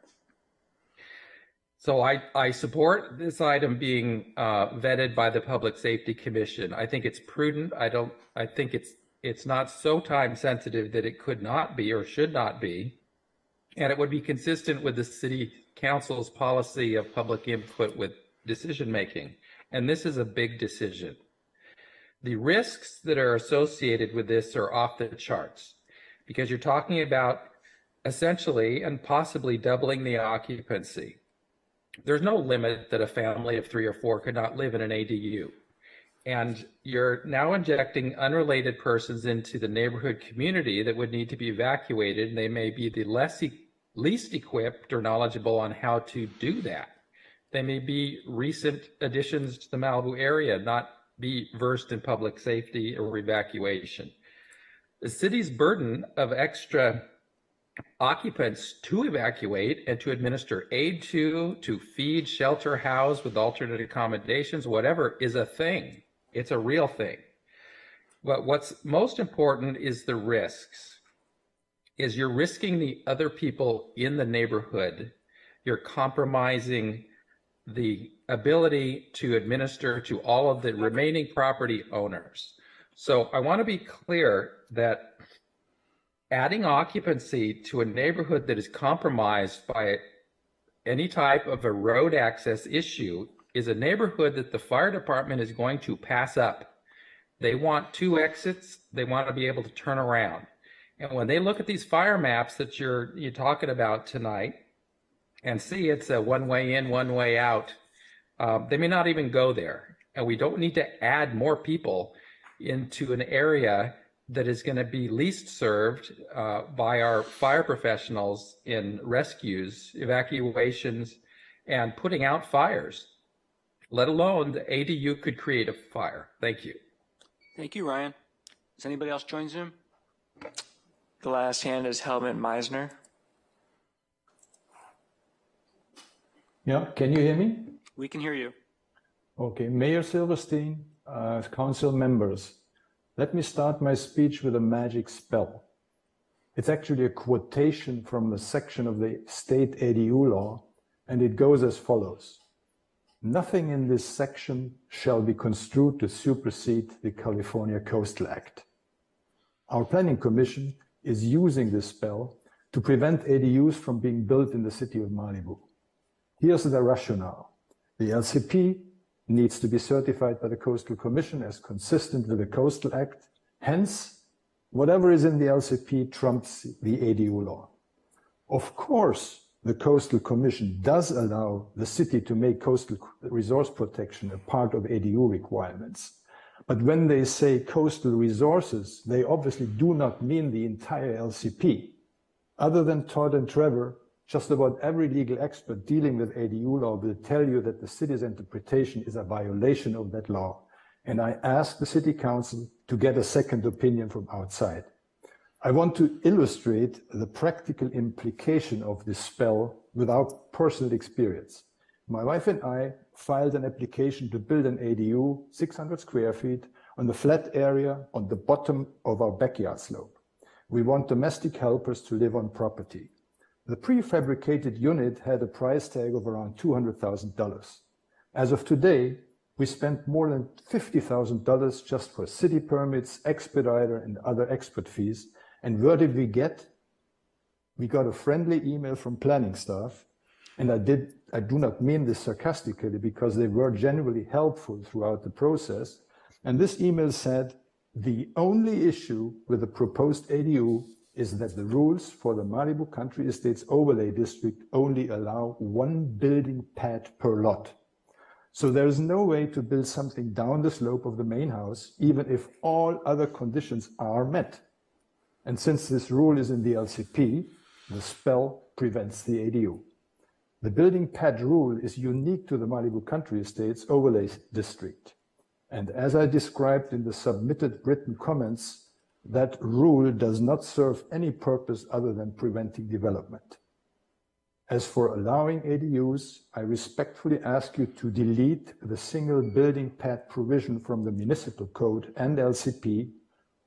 So I support this item being vetted by the Public Safety Commission. I think it's prudent. I think it's not so time sensitive that it could not be or should not be. And it would be consistent with the City Council's policy of public input with decision making. And this is a big decision. The risks that are associated with this are off the charts because you're talking about essentially and possibly doubling the occupancy. There's no limit that a family of 3 or 4 could not live in an ADU. And you're now injecting unrelated persons into the neighborhood community that would need to be evacuated, and they may be the least equipped or knowledgeable on how to do that. They may be recent additions to the Malibu area, not be versed in public safety or evacuation. The city's burden of extra occupants to evacuate and to administer aid to feed, shelter, house with alternate accommodations, whatever, is a thing. It's a real thing. But what's most important is the risks. Is you're risking the other people in the neighborhood. You're compromising the ability to administer to all of the remaining property owners. So I want to be clear that adding occupancy to a neighborhood that is compromised by any type of a road access issue is a neighborhood that the fire department is going to pass up. They want 2 exits. They want to be able to turn around. And when they look at these fire maps that you're talking about tonight and see it's a one way in, one way out, they may not even go there. And we don't need to add more people into an area that is going to be least served by our fire professionals in rescues, evacuations, and putting out fires, let alone the ADU could create a fire. Thank you. Thank you, Ryan. Does anybody else join Zoom? The last hand is Helmut Meisner. Yeah, can you hear me? We can hear you. Okay, Mayor Silverstein, council members, let me start my speech with a magic spell. It's actually a quotation from a section of the state ADU law, and it goes as follows. Nothing in this section shall be construed to supersede the California Coastal Act. Our planning commission is using this spell to prevent ADUs from being built in the city of Malibu. Here's the rationale. The LCP needs to be certified by the Coastal Commission as consistent with the Coastal Act. Hence, whatever is in the LCP trumps the ADU law. Of course, the Coastal Commission does allow the city to make coastal resource protection a part of ADU requirements. But when they say coastal resources, they obviously do not mean the entire LCP. Other than Todd and Trevor, just about every legal expert dealing with ADU law will tell you that the city's interpretation is a violation of that law. And I ask the city council to get a second opinion from outside. I want to illustrate the practical implication of this spell without personal experience. My wife and I filed an application to build an ADU, 600 square feet, on the flat area on the bottom of our backyard slope. We want domestic helpers to live on property. The prefabricated unit had a price tag of around $200,000. As of today, we spent more than $50,000 just for city permits, expediter, and other expert fees. And where did we get? We got a friendly email from planning staff, and I do not mean this sarcastically because they were genuinely helpful throughout the process. And this email said, the only issue with the proposed ADU is that the rules for the Malibu Country Estates Overlay District only allow one building pad per lot. So there is no way to build something down the slope of the main house, even if all other conditions are met. And since this rule is in the LCP, the spell prevents the ADU. The building pad rule is unique to the Malibu Country Estates Overlay District. And as I described in the submitted written comments, that rule does not serve any purpose other than preventing development. As for allowing ADUs, I respectfully ask you to delete the single building pad provision from the municipal code and LCP,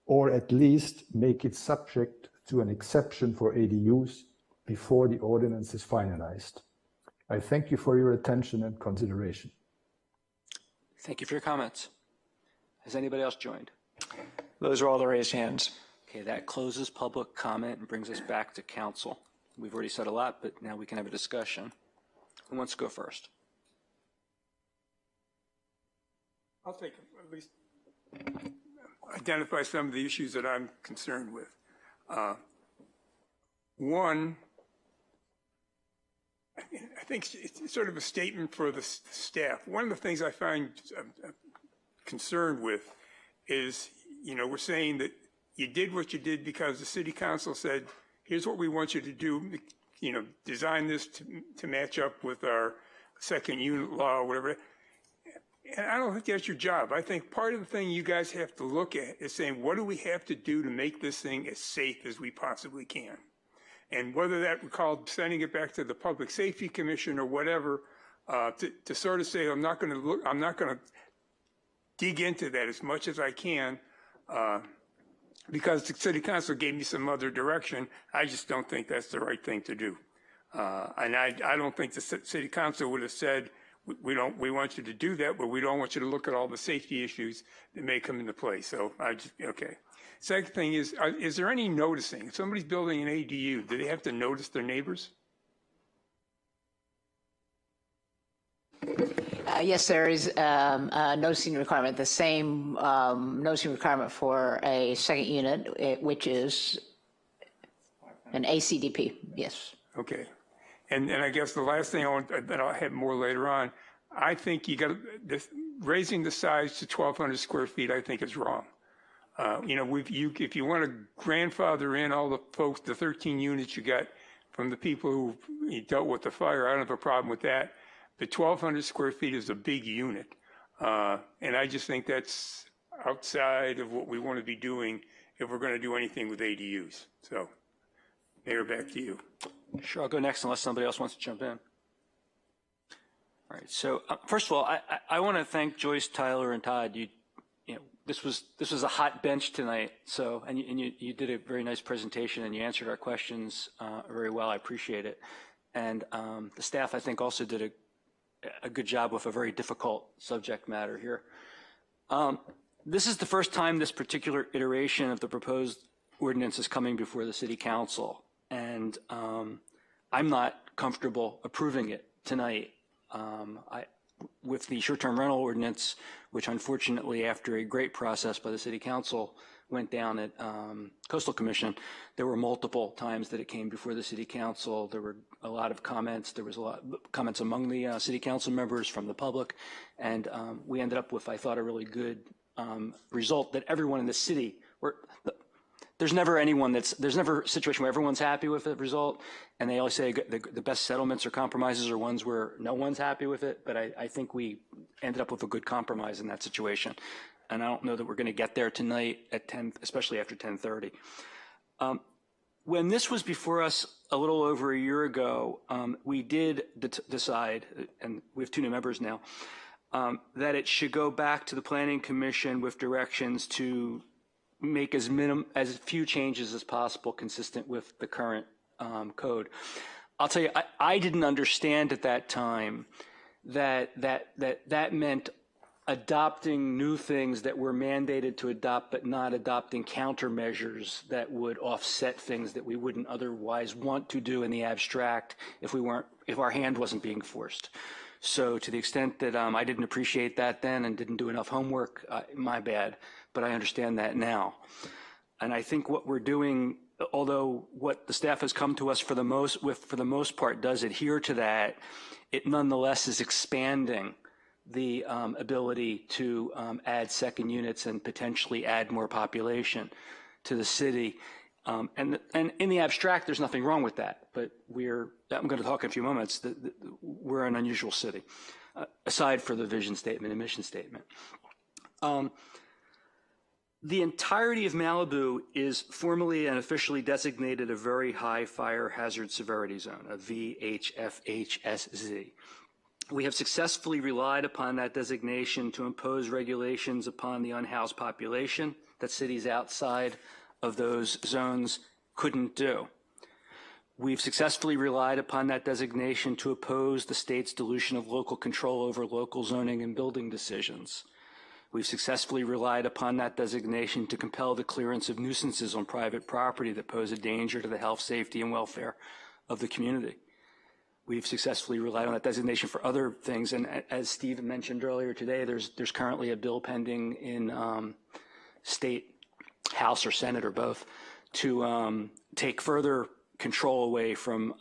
or at least make it subject to an exception for ADUs before the ordinance is finalized. I thank you for your attention and consideration. Thank you for your comments. Has anybody else joined? Those are all the raised hands. Okay, that closes public comment and brings us back to council. We've already said a lot, but now we can have a discussion. Who wants to go first? I'll take at least identify some of the issues that I'm concerned with. One, I think it's sort of a statement for the staff. One of the things I find concerned with is, we're saying that you did what you did because the city council said, here's what we want you to do, design this to match up with our second unit law or whatever. And I don't think that's your job. I think part of the thing you guys have to look at is saying, what do we have to do to make this thing as safe as we possibly can? And whether that we call sending it back to the Public Safety Commission or whatever, to sort of say, I'm not going to dig into that as much as I can, because the city council gave me some other direction. I just don't think that's the right thing to do. And I don't think the city council would have said, we want you to do that, but we don't want you to look at all the safety issues that may come into play. So okay. Second thing is there any noticing? If somebody's building an ADU, do they have to notice their neighbors? Yes, there is a noticing requirement, the same noticing requirement for a second unit, which is An ACDP, yes. Okay. And I guess the last thing I want, that I'll have more later on, I think you got raising the size to 1,200 square feet, I think is wrong. You know, if you want to grandfather in all the folks, the 13 units you got from the people who dealt with the fire, I don't have a problem with that. The 1,200 square feet is a big unit. And I just think that's outside of what we want to be doing if we're going to do anything with ADUs. So, Mayor, back to you. Sure, I'll go next unless somebody else wants to jump in. All right, so first of all, I want to thank Joyce, Tyler, and Todd. You know, this was a hot bench tonight. So, and you did a very nice presentation and you answered our questions very well. I appreciate it. And the staff, I think, also did a good job with a very difficult subject matter here. This is the first time this particular iteration of the proposed ordinance is coming before the City Council, and I'm not comfortable approving it tonight. With the short-term rental ordinance, which unfortunately, after a great process by the City Council, went down at Coastal Commission, there were multiple times that it came before the City Council. There were a lot of comments. There was a lot of comments among the City Council members, from the public, and we ended up with, I thought, a really good result that everyone in the city there's never a situation where everyone's happy with the result, and they always say the best settlements or compromises are ones where no one's happy with it, but I think we ended up with a good compromise in that situation. And I don't know that we're going to get there tonight at 10, especially after 10:30. When this was before us a little over a year ago, we did decide, and we have 2 new members now, that it should go back to the Planning Commission with directions to make as few changes as possible consistent with the current code. I'll tell you, I didn't understand at that time that meant adopting new things that were mandated to adopt, but not adopting countermeasures that would offset things that we wouldn't otherwise want to do in the abstract if our hand wasn't being forced. So to the extent that I didn't appreciate that then and didn't do enough homework, my bad, but I understand that now. And I think what we're doing, although what the staff has come to us for the most part does adhere to that, it nonetheless is expanding the ability to add second units and potentially add more population to the city. And in the abstract, there's nothing wrong with that, but I'm going to talk in a few moments, we're an unusual city, aside for the vision statement and mission statement. The entirety of Malibu is formally and officially designated a very high fire hazard severity zone, a VHFHSZ. We have successfully relied upon that designation to impose regulations upon the unhoused population that cities outside of those zones couldn't do. We've successfully relied upon that designation to oppose the state's dilution of local control over local zoning and building decisions. We've successfully relied upon that designation to compel the clearance of nuisances on private property that pose a danger to the health, safety, and welfare of the community. We've successfully relied on that designation for other things, and as Steve mentioned earlier today, there's currently a bill pending in state House or Senate or both to take further control away from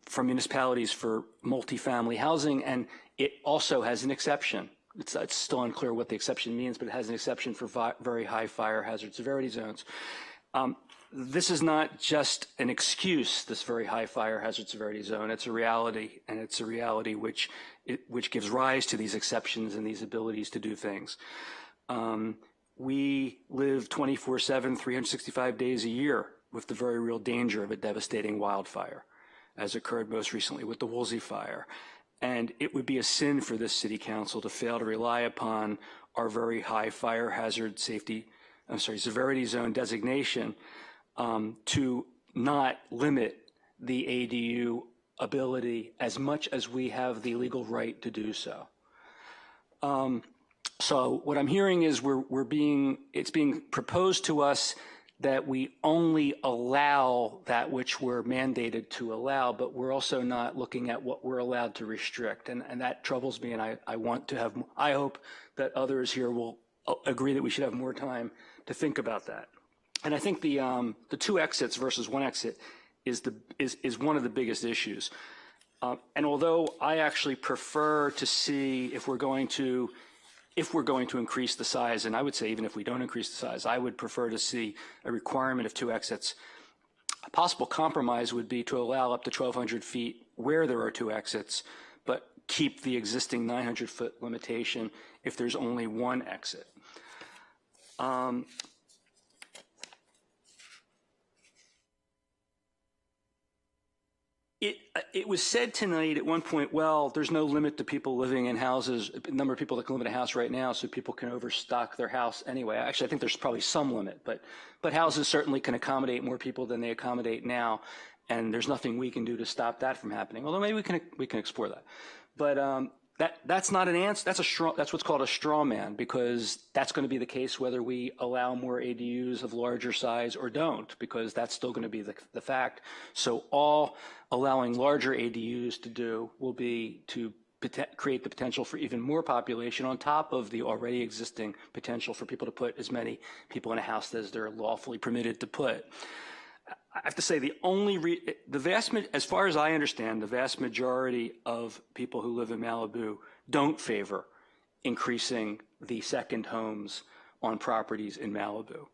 from municipalities for multifamily housing, and it also has an exception. It's still unclear what the exception means, but it has an exception for very high fire hazard severity zones. This is not just an excuse, this very high fire hazard severity zone. It's a reality, and it's a reality which gives rise to these exceptions and these abilities to do things. We live 24/7, 365 days a year with the very real danger of a devastating wildfire, as occurred most recently with the Woolsey fire. And it would be a sin for this City Council to fail to rely upon our very high fire hazard severity zone designation to not limit the ADU ability as much as we have the legal right to do so. So what I'm hearing is it's being proposed to us that we only allow that which we're mandated to allow, but we're also not looking at what we're allowed to restrict. And that troubles me, and I hope that others here will agree that we should have more time to think about that. And I think the 2 exits versus 1 exit is one of the biggest issues. And although I actually prefer to see if we're going to increase the size, and I would say even if we don't increase the size, I would prefer to see a requirement of 2 exits. A possible compromise would be to allow up to 1,200 feet where there are 2 exits, but keep the existing 900-foot limitation if there's only 1 exit. It was said tonight at one point, well, there's no limit to people living in houses, the number of people that can live in a house right now, so people can overstock their house anyway. Actually, I think there's probably some limit, but houses certainly can accommodate more people than they accommodate now, and there's nothing we can do to stop that from happening. Although maybe we can explore that. But that's not an answer. That's what's called a straw man, because that's going to be the case whether we allow more ADUs of larger size or don't, because that's still going to be the fact. So all allowing larger ADUs to do will be to create the potential for even more population on top of the already existing potential for people to put as many people in a house as they're lawfully permitted to put. I have to say as far as I understand, the vast majority of people who live in Malibu don't favor increasing the second homes on properties in Malibu.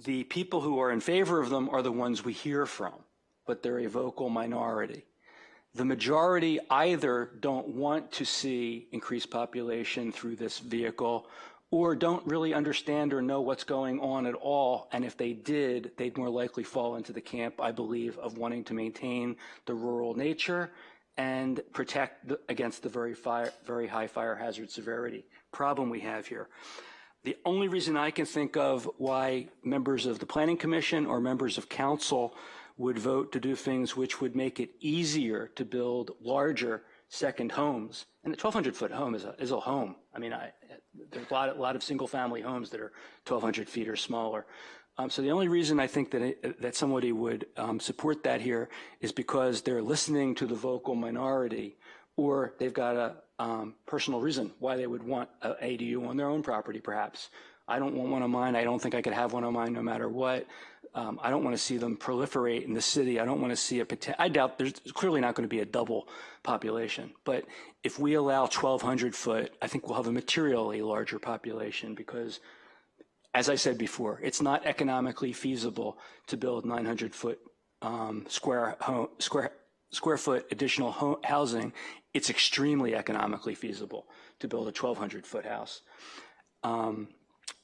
The people who are in favor of them are the ones we hear from, but they're a vocal minority. The majority either don't want to see increased population through this vehicle, or don't really understand or know what's going on at all. And if they did, they'd more likely fall into the camp, I believe, of wanting to maintain the rural nature and protect against the very high fire hazard severity problem we have here. The only reason I can think of why members of the Planning Commission or members of council would vote to do things which would make it easier to build larger second homes, and a 1,200-foot home is a home. I mean, there's a lot of single-family homes that are 1,200 feet or smaller. So the only reason I think that somebody would support that here is because they're listening to the vocal minority, or they've got a personal reason why they would want an ADU on their own property, perhaps. I don't want one on mine. I don't think I could have one on mine no matter what. I don't want to see them proliferate in the city. I don't want to see I doubt there's clearly not going to be a double population. But if we allow 1,200 foot, I think we'll have a materially larger population because, as I said before, it's not economically feasible to build 900 foot square foot additional housing. It's extremely economically feasible to build a 1,200 foot house.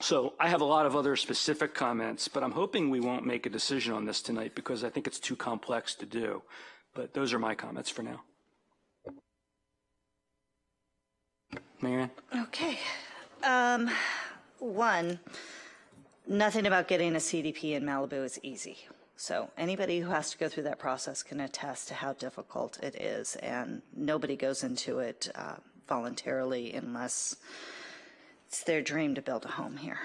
So I have a lot of other specific comments, but I'm hoping we won't make a decision on this tonight because I think it's too complex to do. But those are my comments for now. Marianne? Okay. One, nothing about getting a CDP in Malibu is easy. So anybody who has to go through that process can attest to how difficult it is, and nobody goes into it voluntarily unless it's their dream to build a home here.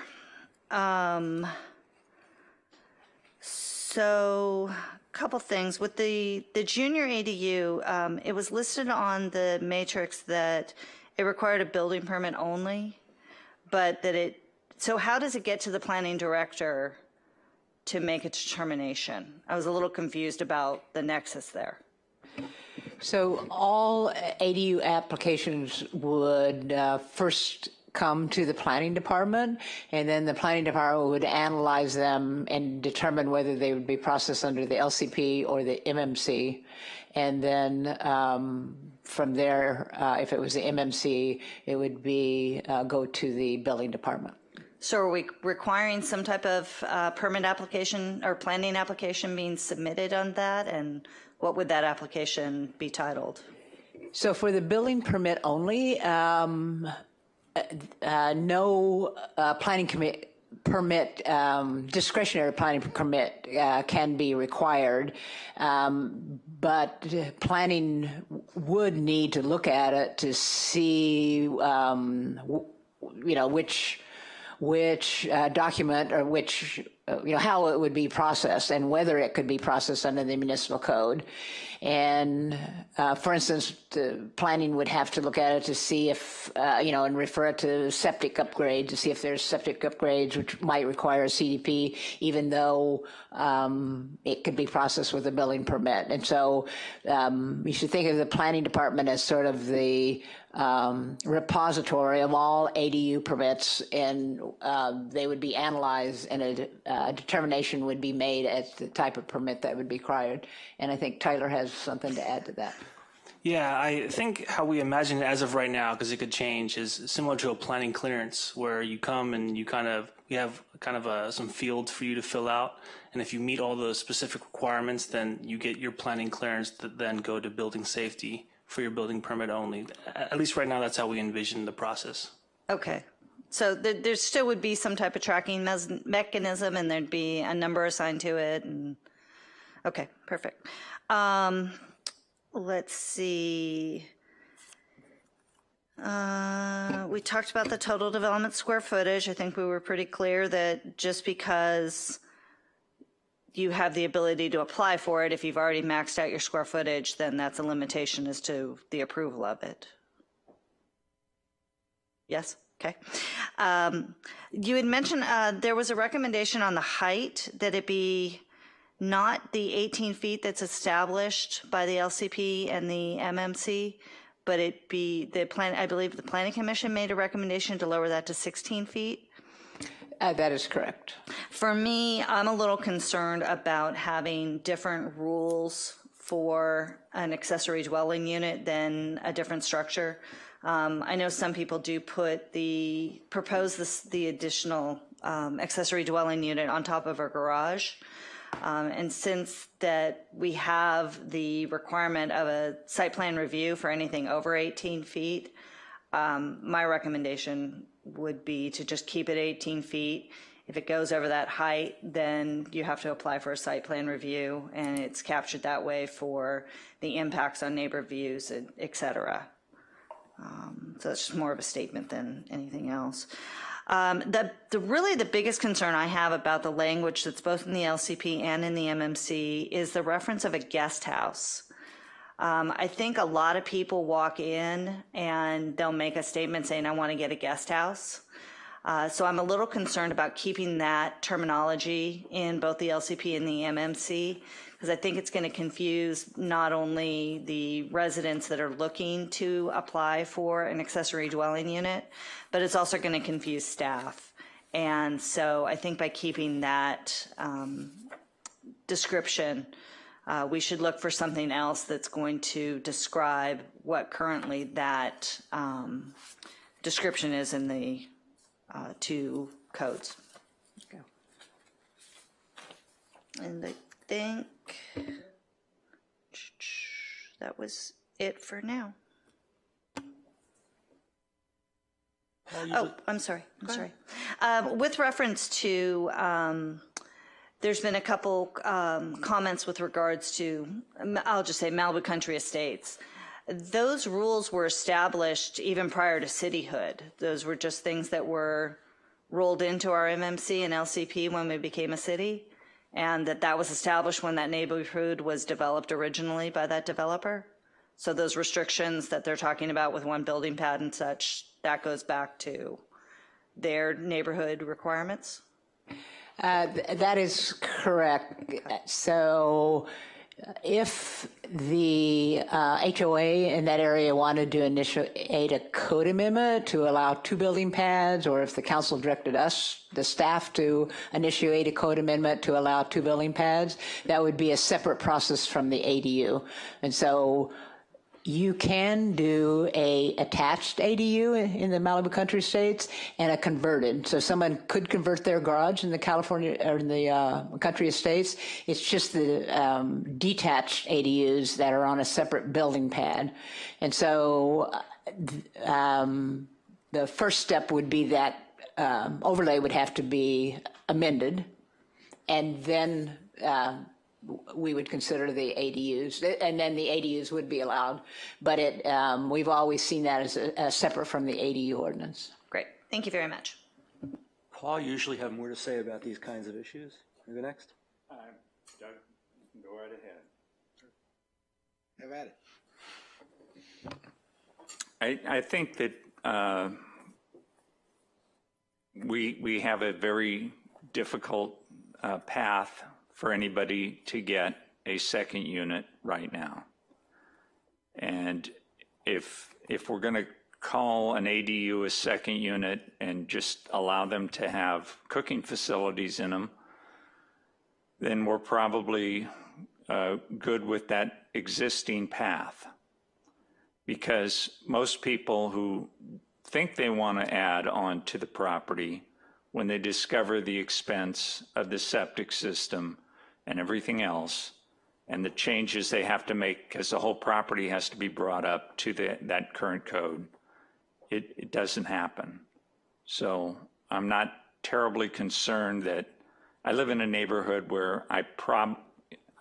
So a couple things. With the junior ADU, it was listed on the matrix that it required a building permit only, but that so how does it get to the planning director to make a determination? I was a little confused about the nexus there. So all ADU applications would first come to the planning department, and then the planning department would analyze them and determine whether they would be processed under the LCP or the MMC. And then from there, if it was the MMC, it would be go to the building department. So are we requiring some type of permit application or planning application being submitted on that? And what would that application be titled? So for the building permit only, no planning permit, discretionary planning permit can be required, but planning would need to look at it to see, which document or which, how it would be processed and whether it could be processed under the municipal code. And for instance, the planning would have to look at it to see if, and refer it to septic upgrade to see if there's septic upgrades which might require a CDP, even though it could be processed with a building permit. And so you should think of the planning department as sort of the repository of all ADU permits, and they would be analyzed and a determination would be made as the type of permit that would be required. And I think Tyler has something to add to that. Yeah, I think how we imagine it as of right now, because it could change, is similar to a planning clearance where you come and you we have some fields for you to fill out. And if you meet all the specific requirements, then you get your planning clearance that then go to building safety for your building permit only. At least right now, that's how we envision the process. Okay. So there still would be some type of tracking mechanism, and there'd be a number assigned to it. And okay, perfect. Let's see. We talked about the total development square footage. I think we were pretty clear that just because you have the ability to apply for it, if you've already maxed out your square footage, then that's a limitation as to the approval of it. Yes? Okay. You had mentioned there was a recommendation on the height that it be not the 18 feet that's established by the LCP and the MMC, but it be the plan. I believe the Planning Commission made a recommendation to lower that to 16 feet. That is correct. For me, I'm a little concerned about having different rules for an accessory dwelling unit than a different structure. I know some people do propose the additional accessory dwelling unit on top of a garage. And since that we have the requirement of a site plan review for anything over 18 feet, my recommendation would be to just keep it 18 feet. If it goes over that height, then you have to apply for a site plan review, and it's captured that way for the impacts on neighbor views, et cetera. So it's just more of a statement than anything else. Really the biggest concern I have about the language that's both in the LCP and in the MMC is the reference of a guest house. I think a lot of people walk in and they'll make a statement saying, I want to get a guest house. So I'm a little concerned about keeping that terminology in both the LCP and the MMC, because I think it's going to confuse not only the residents that are looking to apply for an accessory dwelling unit, but it's also going to confuse staff. And so I think by keeping that description, we should look for something else that's going to describe what currently that description is in the two codes. Okay. And I think that was it for now. Oh, I'm sorry. With reference to, there's been a couple comments with regards to, I'll just say Malibu Country Estates. Those rules were established even prior to cityhood. Those were just things that were rolled into our MMC and LCP when we became a city, and that was established when that neighborhood was developed originally by that developer. So those restrictions that they're talking about with one building pad and such, that goes back to their neighborhood requirements? That is correct. So if the HOA in that area wanted to initiate a code amendment to allow 2 building pads, or if the council directed us, the staff, to initiate a code amendment to allow 2 building pads, that would be a separate process from the ADU. And so you can do a attached ADU in the Malibu Country Estates and a converted. So someone could convert their garage in the California or in the Country Estates. It's just the detached ADUs that are on a separate building pad. And so the first step would be that overlay would have to be amended, and then we would consider the ADUs, and then the ADUs would be allowed. But we've always seen that as separate from the ADU ordinance. Great. Thank you very much. Paul, you usually have more to say about these kinds of issues. You go next. Doug, go right ahead. Have at it. I think that we have a very difficult path for anybody to get a second unit right now. And if we're going to call an ADU a second unit and just allow them to have cooking facilities in them, then we're probably good with that existing path. Because most people who think they want to add on to the property, when they discover the expense of the septic system and everything else, and the changes they have to make because the whole property has to be brought up to that current code, it doesn't happen. So I'm not terribly concerned that I live in a neighborhood where I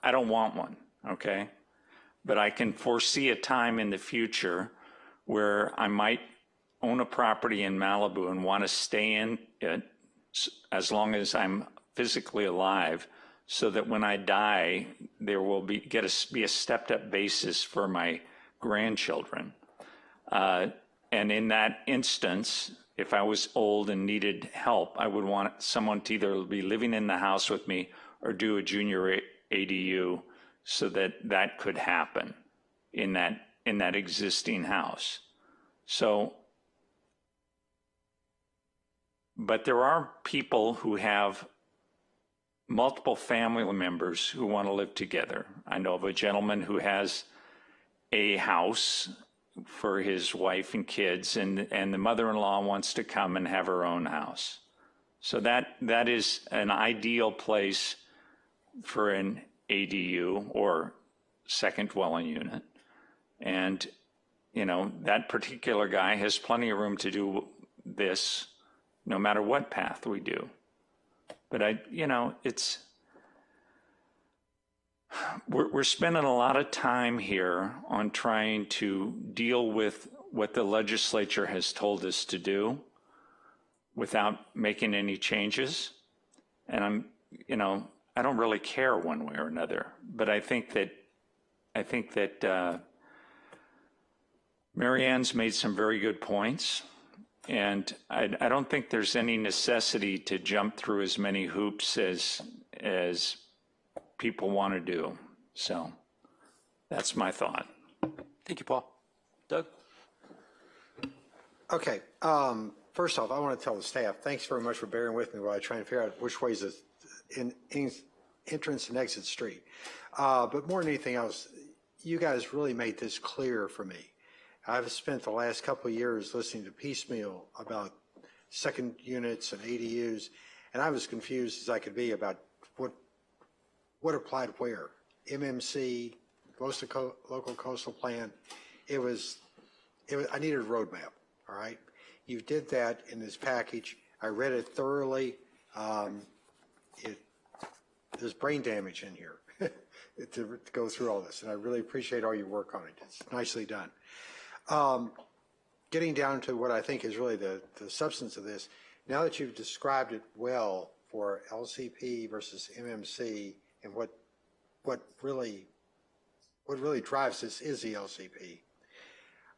don't want one, okay? But I can foresee a time in the future where I might own a property in Malibu and want to stay in it as long as I'm physically alive, so that when I die, there will be a stepped-up basis for my grandchildren. And in that instance, if I was old and needed help, I would want someone to either be living in the house with me or do a junior ADU, so that could happen in that existing house. So, but there are people who have multiple family members who want to live together. I know of a gentleman who has a house for his wife and kids, and the mother-in-law wants to come and have her own house. So that is an ideal place for an ADU or second dwelling unit. And, you know, that particular guy has plenty of room to do this no matter what path we do. But we're spending a lot of time here on trying to deal with what the legislature has told us to do without making any changes. And I don't really care one way or another, but I think that Marianne's made some very good points, and I don't think there's any necessity to jump through as many hoops as people want to do. So that's my thought. Thank you, Paul. Doug? Okay. First off, I want to tell the staff, thanks very much for bearing with me while I try and figure out which way is the entrance and exit street. But more than anything else, you guys really made this clear for me. I've spent the last couple of years listening to piecemeal about second units and ADUs, and I was confused as I could be about what applied where. MMC, local coastal plan. I needed a roadmap, all right? You did that in this package. I read it thoroughly. There's brain damage in here to go through all this, and I really appreciate all your work on it. It's nicely done. Getting down to what I think is really the substance of this, now that you've described it well for LCP versus MMC and what really drives this is the LCP,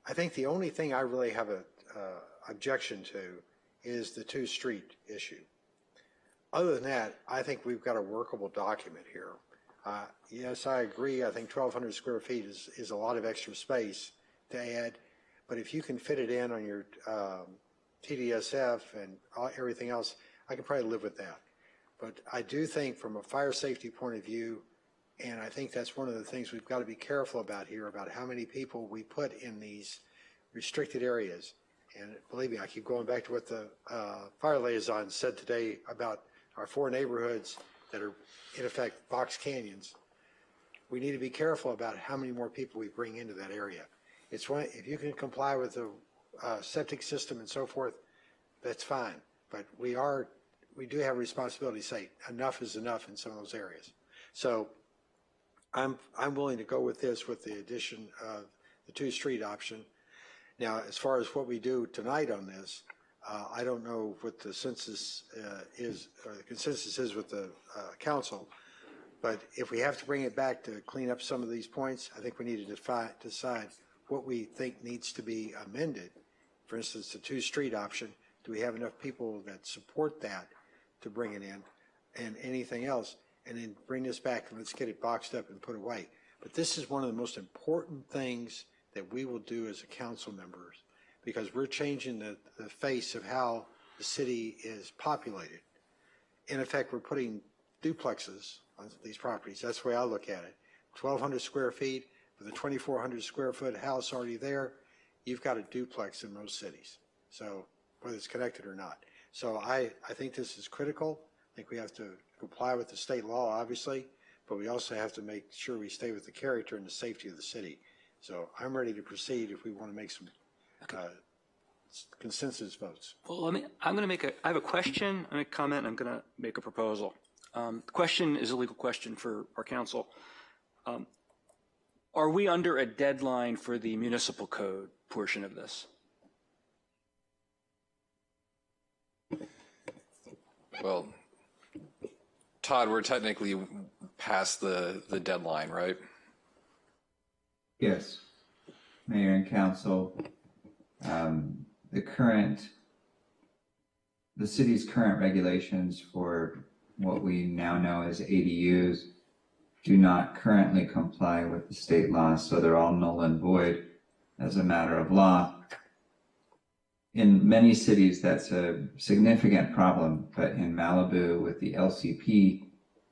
I think the only thing I really have a objection to is the two-street issue. Other than that, I think we've got a workable document here. Yes, I agree. I think 1,200 square feet is a lot of extra space to add, but if you can fit it in on your TDSF and everything else, I can probably live with that. But I do think from a fire safety point of view, and I think that's one of the things we've got to be careful about here, about how many people we put in these restricted areas. And believe me, I keep going back to what the fire liaison said today about our 4 neighborhoods that are, in effect, box canyons. We need to be careful about how many more people we bring into that area. If you can comply with the septic system and so forth, that's fine. But we do have a responsibility to say enough is enough in some of those areas. So I'm willing to go with this with the addition of the two-street option. Now, as far as what we do tonight on this, I don't know what the census is, or the consensus is with the council, but if we have to bring it back to clean up some of these points, I think we need to decide what we think needs to be amended. For instance, the two-street option, do we have enough people that support that to bring it in, and anything else, and then bring this back and let's get it boxed up and put away. But this is one of the most important things that we will do as a council members, because we're changing the face of how the city is populated. In effect, we're putting duplexes on these properties. That's the way I look at it. 1,200 square feet with a 2,400 square foot house already there, you've got a duplex in most cities. So whether it's connected or not. So I think this is critical. I think we have to comply with the state law, obviously, but we also have to make sure we stay with the character and the safety of the city. So I'm ready to proceed if we want to make some consensus votes. Well, I have a question, I'm going to comment, I'm going to make a proposal. The question is a legal question for our council. Are we under a deadline for the municipal code portion of this? Well, Todd, we're technically past the deadline, right? Yes, Mayor and Council. The city's current regulations for what we now know as ADUs do not currently comply with the state law, so they're all null and void as a matter of law. In many cities, that's a significant problem, but in Malibu, with the LCP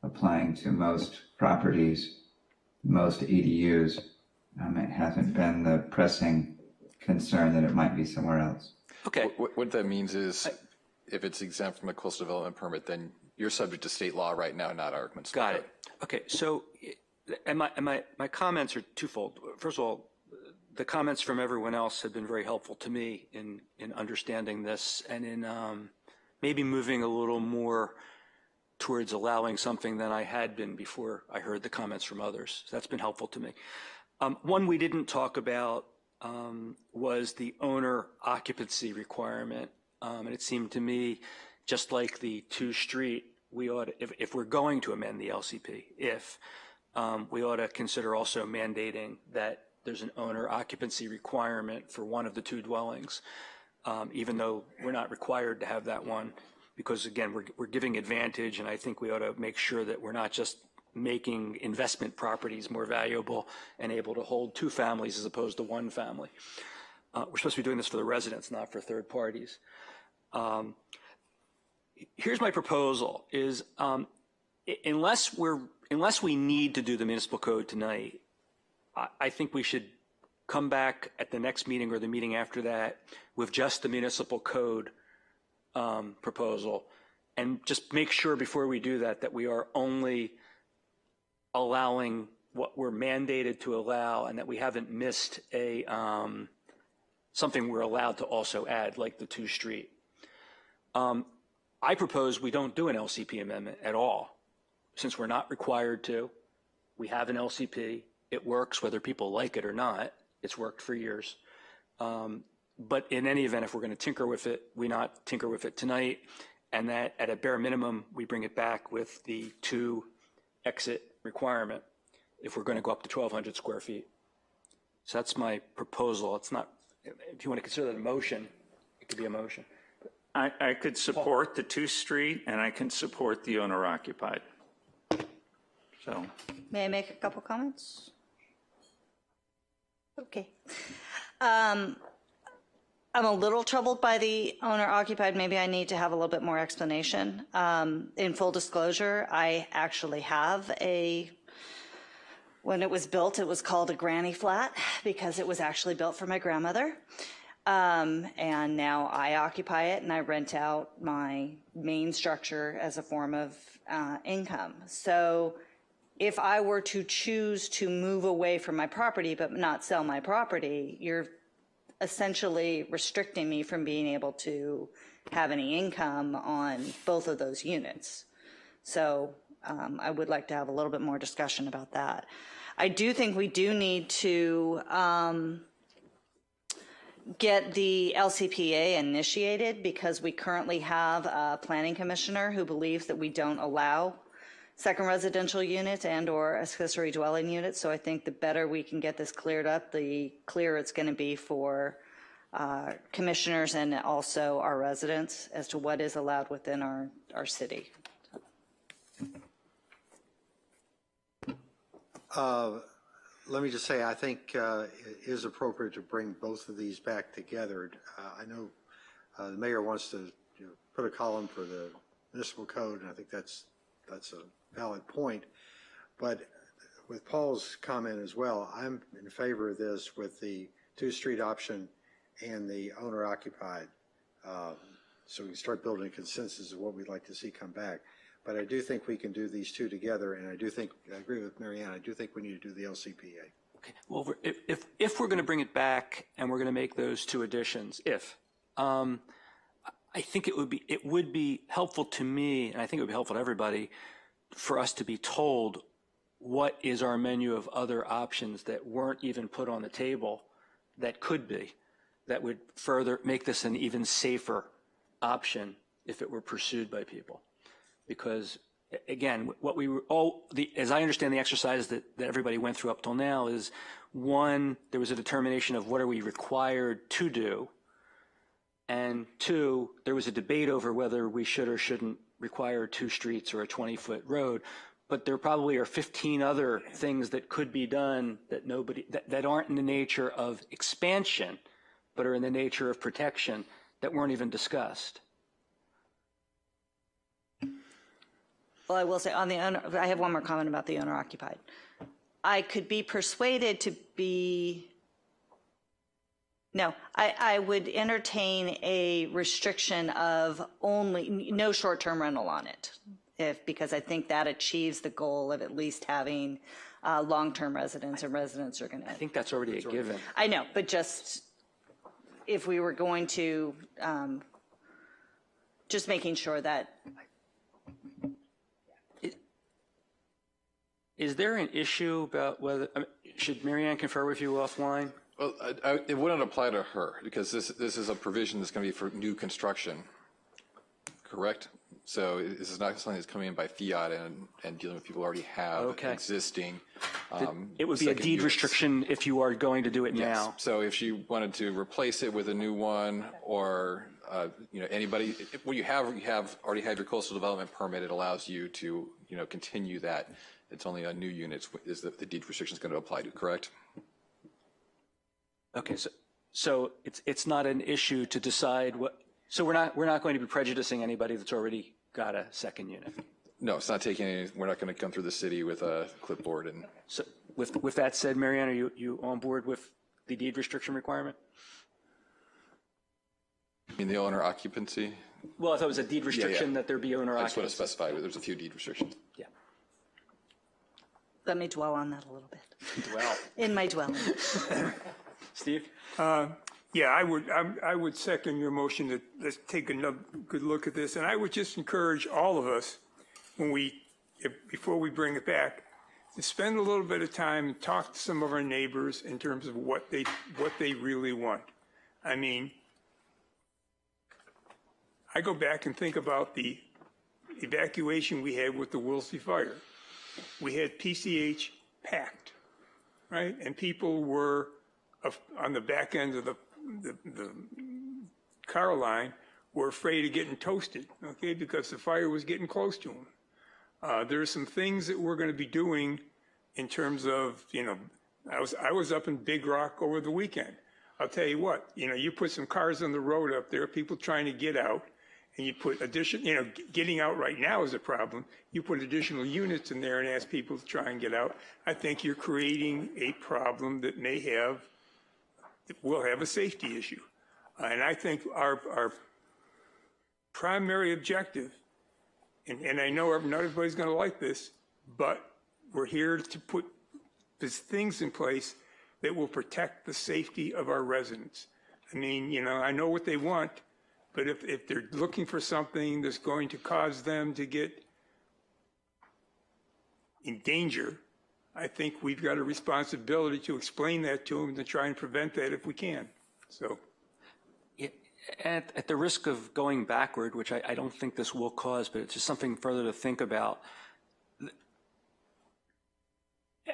applying to most properties, most ADUs, it hasn't been the pressing concern that it might be somewhere else. Okay. What that means is, if it's exempt from a coastal development permit, then you're subject to state law right now, not our municipal Got code. it. Okay, so and my comments are twofold. First of all, the comments from everyone else have been very helpful to me in understanding this and in maybe moving a little more towards allowing something than I had been before I heard the comments from others. So that's been helpful to me. One we didn't talk about was the owner occupancy requirement. And it seemed to me, just like the two-street, we ought to, if we're going to amend the LCP, we ought to consider also mandating that there's an owner occupancy requirement for one of the two dwellings, even though we're not required to have that one, because again, we're giving advantage, and I think we ought to make sure that we're not just making investment properties more valuable and able to hold two families as opposed to one family. We're supposed to be doing this for the residents, not for third parties. Here's my proposal: is unless we need to do the municipal code tonight, I think we should come back at the next meeting or the meeting after that with just the municipal code proposal, and just make sure before we do that we are only allowing what we're mandated to allow, and that we haven't missed a something we're allowed to also add, like the two-street. I propose we don't do an LCP amendment at all, since we're not required to. We have an LCP. It works whether people like it or not. It's worked for years. But in any event, if we're going to tinker with it, we not tinker with it tonight, and that at a bare minimum, we bring it back with the two exit requirement if we're going to go up to 1,200 square feet. So that's my proposal. It's not, if you want to consider that a motion, it could be a motion. I could support the two-street, and I can support the owner-occupied. So. May I make a couple comments? Okay. I'm a little troubled by the owner-occupied. Maybe I need to have a little bit more explanation. In full disclosure, I actually have when it was built, it was called a granny flat because it was actually built for my grandmother. And now I occupy it and I rent out my main structure as a form of income. So if I were to choose to move away from my property but not sell my property, you're essentially restricting me from being able to have any income on both of those units. So I would like to have a little bit more discussion about that. I do think we do need to get the LCPA initiated, because we currently have a planning commissioner who believes that we don't allow second residential units and or accessory dwelling units. So I think the better we can get this cleared up, the clearer it's going to be for commissioners and also our residents as to what is allowed within our city. Let me just say, I think it is appropriate to bring both of these back together. I know the mayor wants to put a column for the municipal code, and I think that's a valid point. But with Paul's comment as well, I'm in favor of this with the two-street option and the owner-occupied. So we can start building a consensus of what we'd like to see come back. But I do think we can do these two together, and I agree with Marianne, I do think we need to do the LCPA. Okay. Well, if we're going to bring it back and we're going to make those two additions, I think it would be helpful to me, and I think it would be helpful to everybody, for us to be told what is our menu of other options that weren't even put on the table that could be, that would further make this an even safer option if it were pursued by people. Because again, what we were as I understand the exercise that everybody went through up till now is, one, there was a determination of what are we required to do, and two, there was a debate over whether we should or shouldn't require 2 streets or a 20-foot road. But there probably are 15 other things that could be done that that aren't in the nature of expansion, but are in the nature of protection, that weren't even discussed. Well, I will say on the owner, I have one more comment about the owner occupied. I could be persuaded to be, no, I would entertain a restriction of only, no short-term rental on it. Because I think that achieves the goal of at least having long-term residents, and residents are going to. I think that's already a given. I know, but just if we were going to, just making sure that. Is there an issue about whether, should Marianne confer with you offline? Well, it wouldn't apply to her, because this is a provision that's going to be for new construction, correct? So this is not something that's coming in by fiat and dealing with people who already have existing. It would be a deed units. Restriction if you are going to do it Yes. now. So if you wanted to replace it with a new one, or anybody, when you already have your coastal development permit, it allows you to continue that. It's only on new units is the deed restriction is going to apply to, correct? Okay, so it's not an issue to decide what. So we're not going to be prejudicing anybody that's already got a second unit. No, it's not taking any. We're not going to come through the city with a clipboard and. So with that said, Marianne, are you on board with the deed restriction requirement? You mean the owner occupancy? Well, I thought it was a deed restriction that there be owner I just want to occupancy. specify there's a few deed restrictions. Yeah. Let me dwell on that a little bit. Dwell. In my dwelling. Steve? Yeah, I would second your motion to let's take another good look at this. And I would just encourage all of us, before we bring it back, to spend a little bit of time and talk to some of our neighbors in terms of what they really want. I mean, I go back and think about the evacuation we had with the Woolsey fire. We had PCH packed, right? And people were on the back end of the car line were afraid of getting toasted, okay, because the fire was getting close to them. There are some things that we're going to be doing in terms of, I was up in Big Rock over the weekend. I'll tell you what, you put some cars on the road up there, people trying to get out, and you put getting out right now is a problem. You put additional units in there and ask people to try and get out. I think you're creating a problem that will have a safety issue. And I think our primary objective, and I know not everybody's going to like this, but we're here to put these things in place that will protect the safety of our residents. I mean, I know what they want, but if they're looking for something that's going to cause them to get in danger, I think we've got a responsibility to explain that to them and to try and prevent that if we can. So At the risk of going backward, which I don't think this will cause, but it's just something further to think about,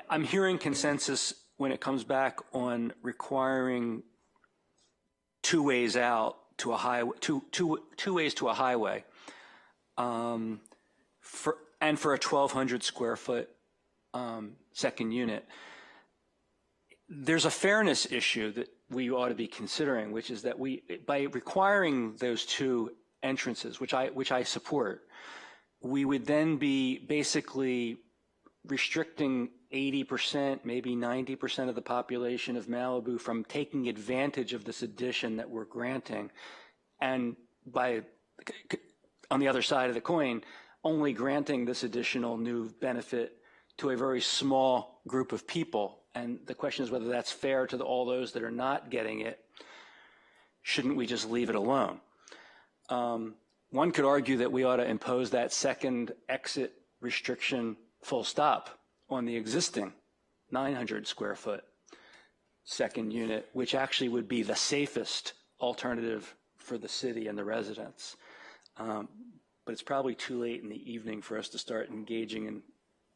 I'm hearing consensus when it comes back on requiring two ways out to a highway, two ways to a highway, for a 1,200 square foot second unit. There's a fairness issue that we ought to be considering, which is that by requiring those two entrances, which I support, we would then be basically restricting 80%, maybe 90% of the population of Malibu from taking advantage of this addition that we're granting, and on the other side of the coin, only granting this additional new benefit to a very small group of people. And the question is whether that's fair to all those that are not getting it. Shouldn't we just leave it alone? One could argue that we ought to impose that second exit restriction full stop on the existing 900 square foot second unit, which actually would be the safest alternative for the city and the residents. But it's probably too late in the evening for us to start engaging in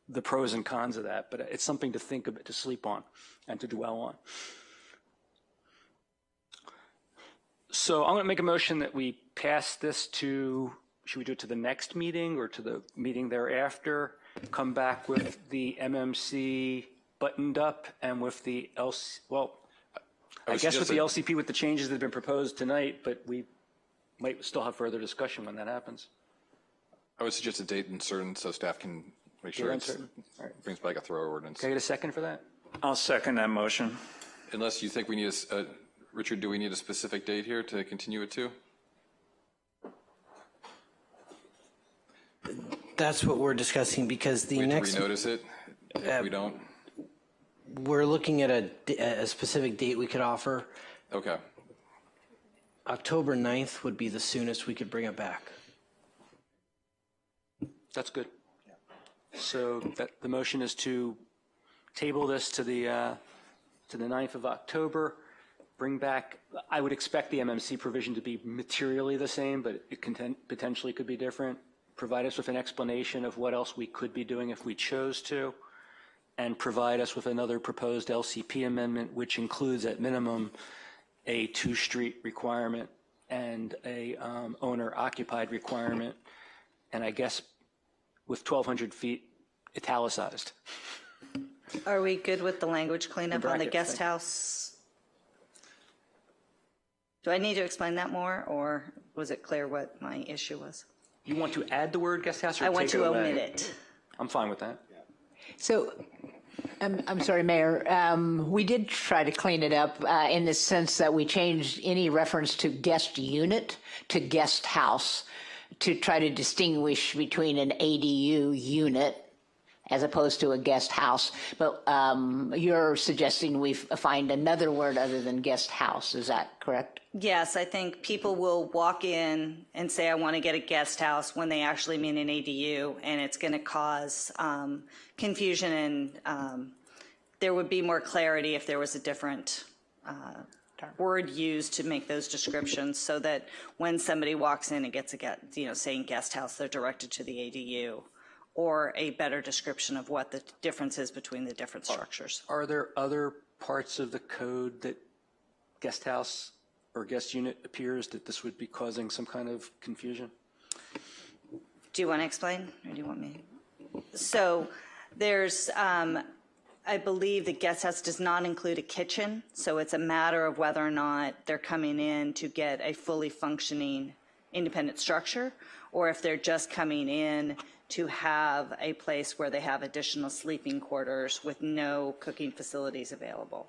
the pros and cons of that, but it's something to think about, to sleep on and to dwell on. So I'm going to make a motion that we pass this to, should we do it to the next meeting or to the meeting thereafter? Come back with the MMC buttoned up and with the LC, well, I guess with the LCP with the changes that have been proposed tonight, but we might still have further discussion when that happens. I would suggest a date and certain so staff can make sure it brings back a thorough ordinance. Can I get a second for that? I'll second that motion. Unless you think we need Richard, do we need a specific date here to continue it to? That's what we're discussing, because the next. We notice it if we don't? We're looking at a specific date we could offer. Okay. October 9th would be the soonest we could bring it back. That's good. So the motion is to table this to the 9th of October, bring back, I would expect the MMC provision to be materially the same, but it potentially could be different. Provide us with an explanation of what else we could be doing if we chose to, and provide us with another proposed LCP amendment, which includes at minimum a 2-street requirement and a owner-occupied requirement, and I guess with 1,200 feet italicized. Are we good with the language cleanup on the guest house? Do I need to explain that more, or was it clear what my issue was? You want to add the word guest house or I want take it to away? omit it. I'm fine with that. So, I'm sorry, Mayor. We did try to clean it up in the sense that we changed any reference to guest unit to guest house to try to distinguish between an ADU unit as opposed to a guest house. But you're suggesting we find another word other than guest house. Is that correct? Yes, I think people will walk in and say, I want to get a guest house, when they actually mean an ADU, and it's going to cause confusion, and there would be more clarity if there was a different word used to make those descriptions, so that when somebody walks in and gets saying guest house, they're directed to the ADU, or a better description of what the difference is between the different structures. Are there other parts of the code that guest house or guest unit appears that this would be causing some kind of confusion? Do you want to explain, or do you want me? So there's, I believe the guest house does not include a kitchen, so it's a matter of whether or not they're coming in to get a fully functioning independent structure, or if they're just coming in to have a place where they have additional sleeping quarters with no cooking facilities available.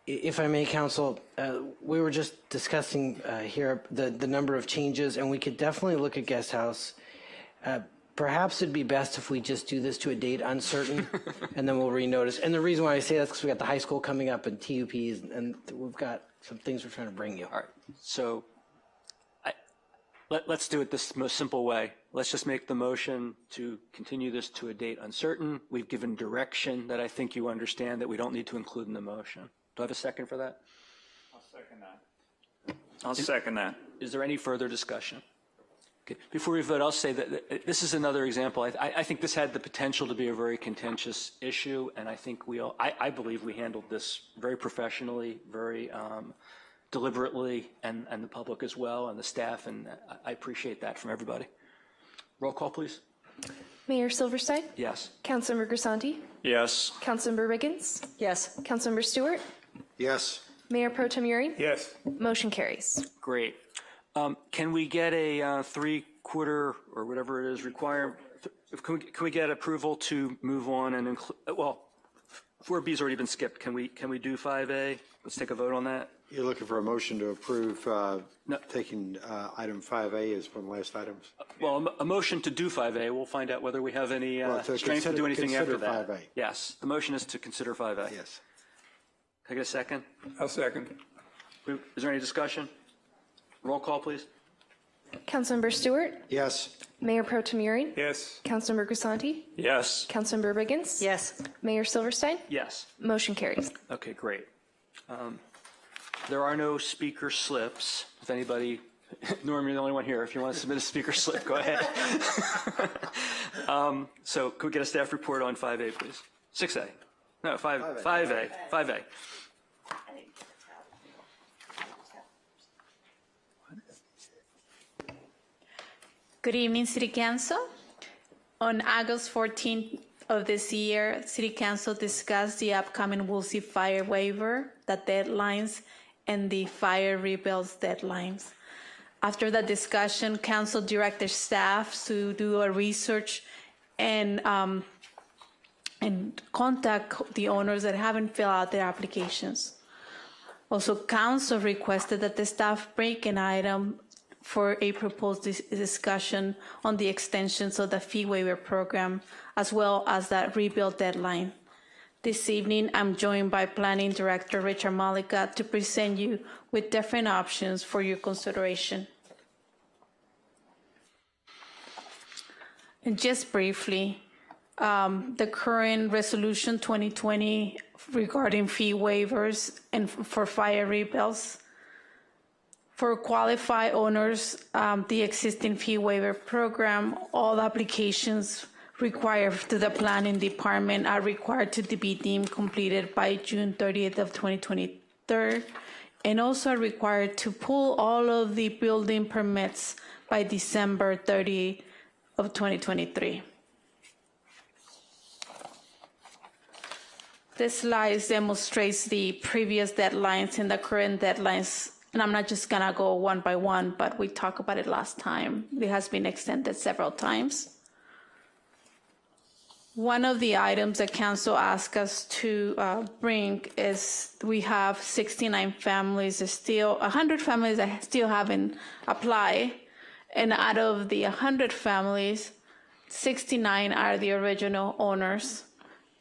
If I may, Council, we were just discussing here the number of changes, and we could definitely look at guest house. Perhaps it'd be best if we just do this to a date uncertain, and then we'll renotice. And the reason why I say that's because we got the high school coming up and TUPs, and we've got some things we're trying to bring you. All right. So let's do it this most simple way. Let's just make the motion to continue this to a date uncertain. We've given direction that I think you understand that we don't need to include in the motion. Do I have a second for that? I'll second that. I'll second that. Is there any further discussion? Okay. Before we vote, I'll say that this is another example. I think this had the potential to be a very contentious issue, and I think I believe we handled this very professionally, very deliberately, and the public as well, and the staff, and I appreciate that from everybody. Roll call, please. Mayor Silverstein? Yes. Councilmember Grisanti? Yes. Councilmember Riggins? Yes. Councilmember Stewart? Yes. Mayor Pro Tem Uri? Yes. Motion carries. Great. Can we get a 3/4 or whatever it is required? Can we get approval to move on and include? Well, 4B's already been skipped. Can we do 5A? Let's take a vote on that. You're looking for a motion to approve taking item 5A as one of the last items? Well, a motion to do 5A. We'll find out whether we have any strength to do anything after that. 5A. Yes. The motion is to consider 5A. Yes. Can I get a second? I'll second. Is there any discussion? Roll call, please. Councilmember Stewart? Yes. Mayor Pro Tem Uri? Yes. Councilmember Grisanti? Yes. Councilmember Riggins? Yes. Mayor Silverstein? Yes. Motion carries. Okay, great. There are no speaker slips. If anybody, Norm, you're the only one here. If you want to submit a speaker slip, go ahead. So could we get a staff report on 5A, please? 6A. No, 5A. 5A. Good evening, City Council. On August 14th of this year, City Council discussed the upcoming Woolsey fire waiver, the deadlines, and the fire rebuilds deadlines. After that discussion, Council directed staff to do a research and contact the owners that haven't filled out their applications. Also, Council requested that the staff break an item for a proposed discussion on the extensions of the fee waiver program, as well as that rebuild deadline. This evening, I'm joined by Planning Director Richard Malika to present you with different options for your consideration. And just briefly, the current resolution 2020 regarding fee waivers and for fire rebuilds. For qualified owners, the existing fee waiver program, all applications required to the planning department are required to be deemed completed by June 30th of 2023, and also are required to pull all of the building permits by December 30th of 2023. This slide demonstrates the previous deadlines and the current deadlines. And I'm not just gonna go one by one, but we talked about it last time. It has been extended several times. One of the items that council asked us to bring is we have 69 families, 100 families that still haven't applied. And out of the 100 families, 69 are the original owners.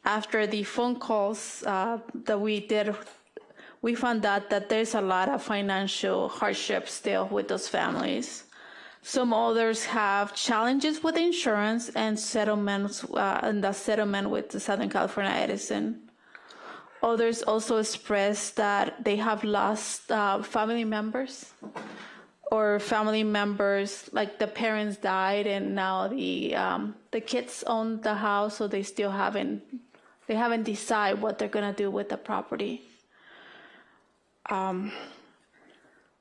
After the phone calls that we did, we found out that there's a lot of financial hardship still with those families. Some others have challenges with insurance and settlements, and the settlement with the Southern California Edison. Others also expressed that they have lost family members, or family members, like the parents died and now the kids own the house, so they still haven't decided what they're gonna do with the property.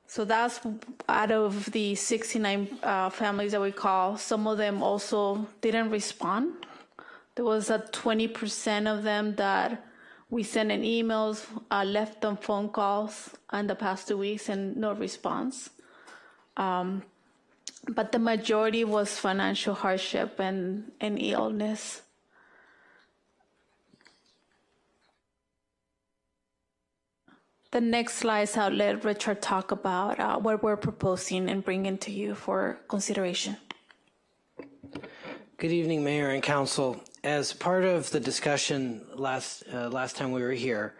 So that's out of the 69 families that we call. Some of them also didn't respond. There was a 20% of them that we sent in emails, left them phone calls in the past 2 weeks and no response. But the majority was financial hardship and illness. The next slides, I'll let Richard talk about what we're proposing and bringing to you for consideration. Good evening, Mayor and Council. As part of the discussion last time we were here,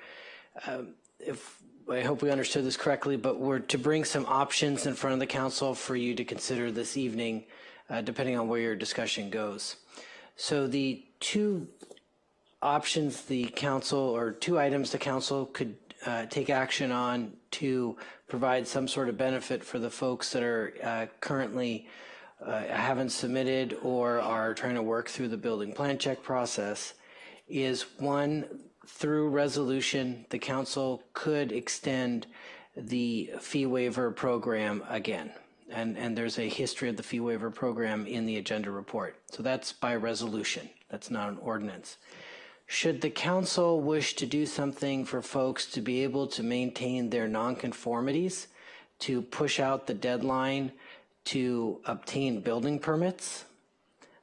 if I hope we understood this correctly, but we're to bring some options in front of the council for you to consider this evening, depending on where your discussion goes. So the two options the council, or two items the council could take action on to provide some sort of benefit for the folks that are currently haven't submitted or are trying to work through the building plan check process is, one, through resolution, the council could extend the fee waiver program again. And there's a history of the fee waiver program in the agenda report. So that's by resolution. That's not an ordinance. Should the council wish to do something for folks to be able to maintain their nonconformities, to push out the deadline to obtain building permits,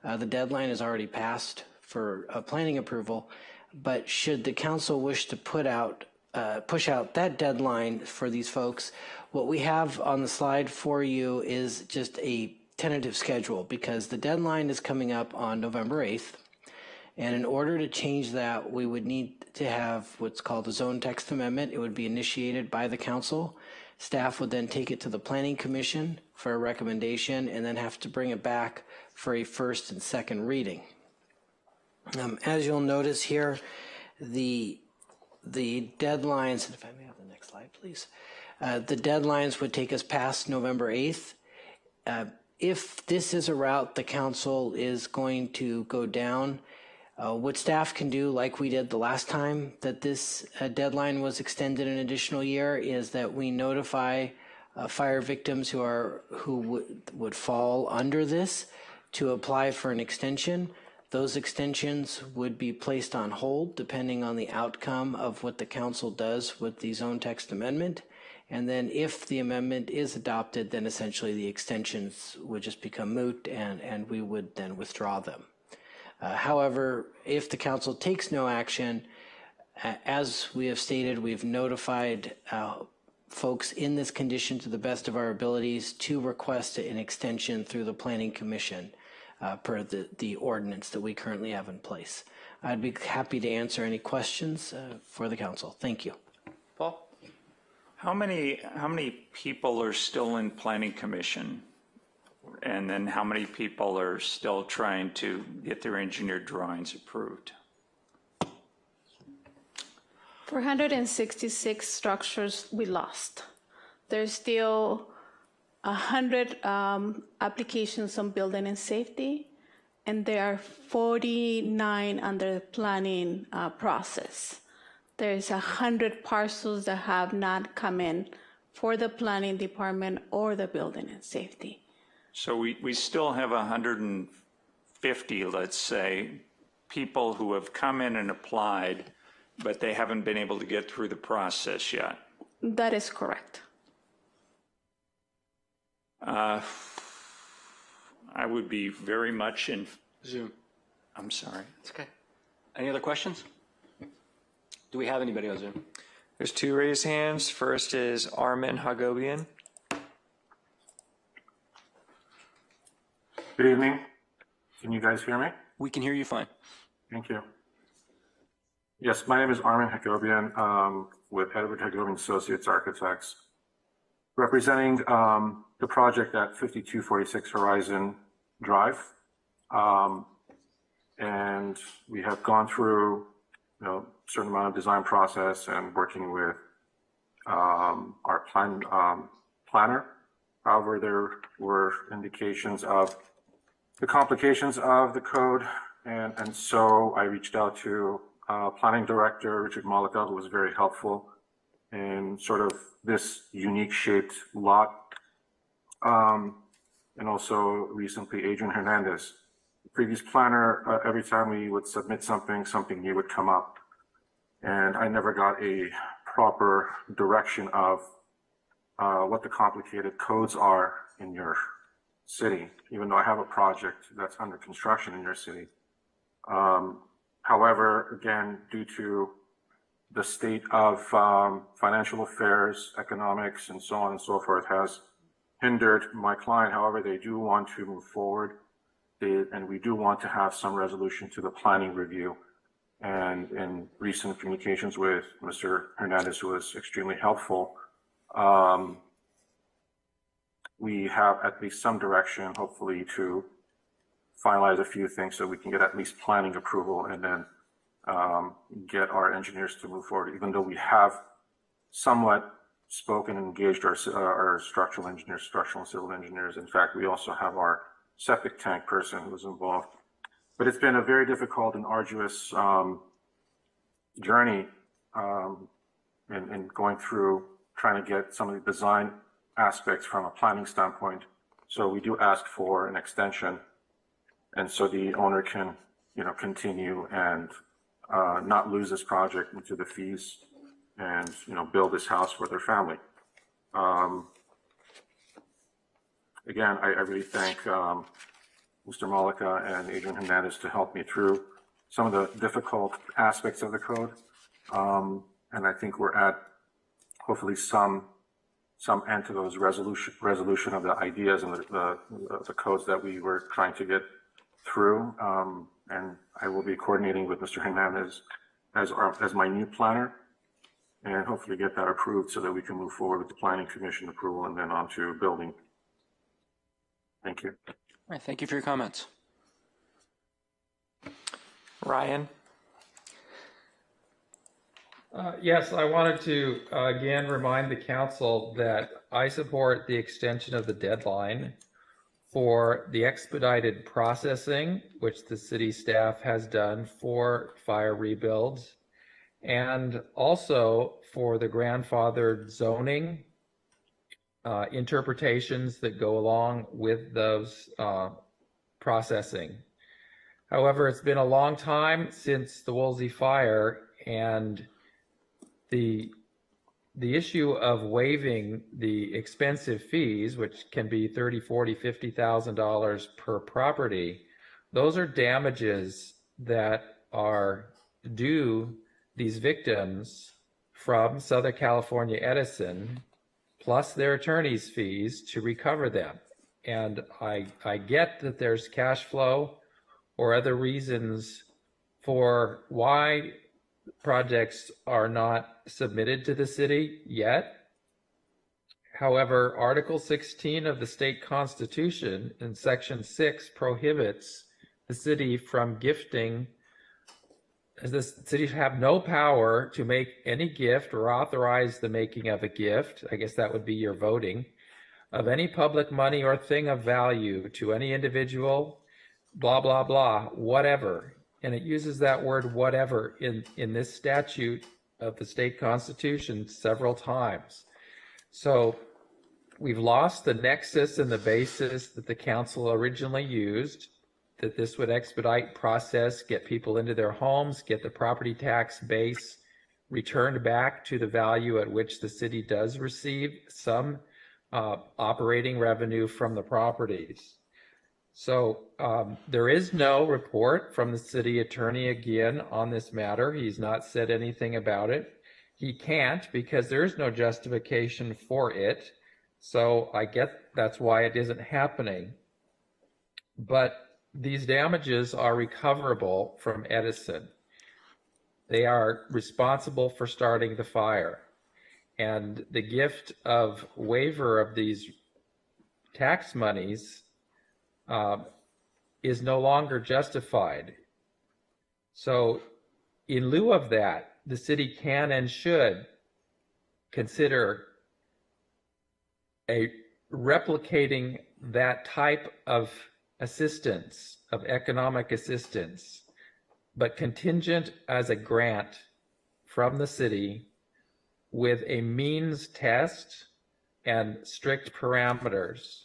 the deadline is already passed for planning approval, but should the council wish to push out that deadline for these folks, what we have on the slide for you is just a tentative schedule, because the deadline is coming up on November 8th. And in order to change that, we would need to have what's called a zone text amendment. It would be initiated by the council. Staff would then take it to the Planning Commission for a recommendation and then have to bring it back for a first and second reading. As you'll notice here, the deadlines, and if I may have the next slide, please. The deadlines would take us past November 8th. If this is a route the council is going to go down, what staff can do, like we did the last time that this deadline was extended an additional year, is that we notify fire victims who would fall under this to apply for an extension. Those extensions would be placed on hold depending on the outcome of what the council does with the zone text amendment. And then if the amendment is adopted, then essentially the extensions would just become moot and we would then withdraw them. However, if the council takes no action, as we have stated, we've notified folks in this condition to the best of our abilities to request an extension through the Planning Commission per the ordinance that we currently have in place. I'd be happy to answer any questions for the council. Thank you. Paul? How many people are still in Planning Commission? And then how many people are still trying to get their engineered drawings approved? 466 structures we lost. There's still 100 applications on building and safety, and there are 49 under the planning process. There's 100 parcels that have not come in for the planning department or the building and safety. So we still have 150, let's say, people who have come in and applied, but they haven't been able to get through the process yet. That is correct. I would be very much in Zoom. I'm sorry. It's okay. Any other questions? Do we have anybody on Zoom? There's two raised hands. First is Armin Hagobian. Good evening. Can you guys hear me? We can hear you fine. Thank you. Yes, my name is Armin Hagobian with Edward Hagobian Associates Architects, representing the project at 5246 Horizon Drive. And we have gone through a certain amount of design process and working with our planner. However, there were indications of the complications of the code, and so I reached out to planning director Richard Malika, who was very helpful in sort of this unique shaped lot, and also recently Adrian Hernandez. The previous planner, every time we would submit something new would come up, and I never got a proper direction of what the complicated codes are in your city, even though I have a project that's under construction in your city. However, again, due to the state of financial affairs, economics, and so on and so forth has hindered my client. However, they do want to move forward, and we do want to have some resolution to the planning review. and in recent communications with Mr. Hernandez, who was extremely helpful, we have at least some direction, hopefully, to finalize a few things so we can get at least planning approval and then get our engineers to move forward, even though we have somewhat spoken and engaged our structural engineers, structural and civil engineers. In fact, we also have our septic tank person who was involved. But it's been a very difficult and arduous journey in going through trying to get some of the design aspects from a planning standpoint. So we do ask for an extension, and so the owner can, continue and not lose this project into the fees and, build this house for their family. Again, I really thank Mr. Malika and Adrian Hernandez to help me through some of the difficult aspects of the code. And I think we're at hopefully some end to those resolution of the ideas and the codes that we were trying to get through. And I will be coordinating with Mr. Hernandez as my new planner, and hopefully get that approved so that we can move forward with the planning commission approval and then on to building. Thank you. All right, thank you for your comments. Ryan? Yes, I wanted to again remind the council that I support the extension of the deadline for the expedited processing, which the city staff has done for fire rebuilds, and also for the grandfathered zoning interpretations that go along with those processing. However, it's been a long time since the Woolsey fire, and the issue of waiving the expensive fees, which can be $30,000, $40,000, $50,000 per property, those are damages that are due these victims from Southern California Edison, plus their attorney's fees to recover them. And I get that there's cash flow or other reasons for why projects are not submitted to the city yet. However, Article 16 of the state constitution in Section 6 prohibits the city from gifting. The cities have no power to make any gift or authorize the making of a gift, I guess that would be your voting, of any public money or thing of value to any individual, blah, blah, blah, whatever. And it uses that word whatever in this statute of the state constitution several times. So we've lost the nexus and the basis that the council originally used, that this would expedite process, get people into their homes, get the property tax base returned back to the value at which the city does receive some operating revenue from the properties. So there is no report from the city attorney again on this matter. He's not said anything about it. He can't because there is no justification for it. So I get that's why it isn't happening. But these damages are recoverable from Edison. They are responsible for starting the fire. And the gift of waiver of these tax monies is no longer justified. So in lieu of that, the city can and should consider replicating that type of assistance, of economic assistance, but contingent as a grant from the city with a means test and strict parameters.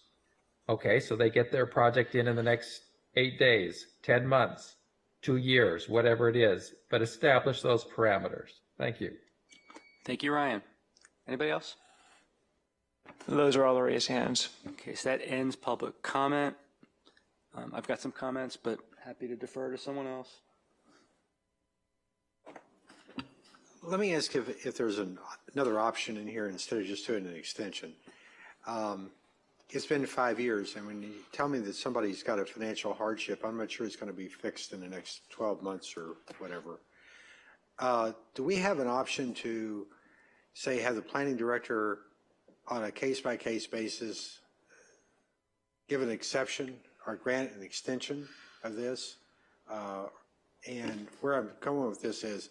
Okay, so they get their project in the next 8 days, 10 months, 2 years, whatever it is, but establish those parameters. Thank you. Thank you, Ryan. Anybody else? Those are all the raised hands. Okay, so that ends public comment. I've got some comments, but happy to defer to someone else. Let me ask if there's another option in here instead of just doing an extension. It's been 5 years, and when you tell me that somebody's got a financial hardship, I'm not sure it's going to be fixed in the next 12 months or whatever. Do we have an option to, say, have the planning director on a case-by-case basis give an exception or grant an extension of this? And where I'm going with this is,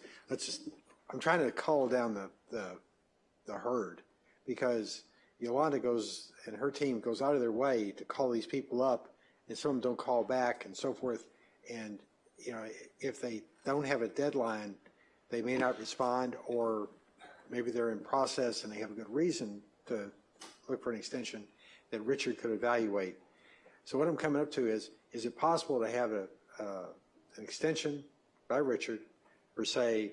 I'm trying to cull down the herd, because Yolanda goes and her team goes out of their way to call these people up, and some of them don't call back and so forth. And, you know, if they don't have a deadline, they may not respond, or maybe they're in process and they have a good reason to look for an extension that Richard could evaluate. So what I'm coming up to is it possible to have an extension by Richard, or say,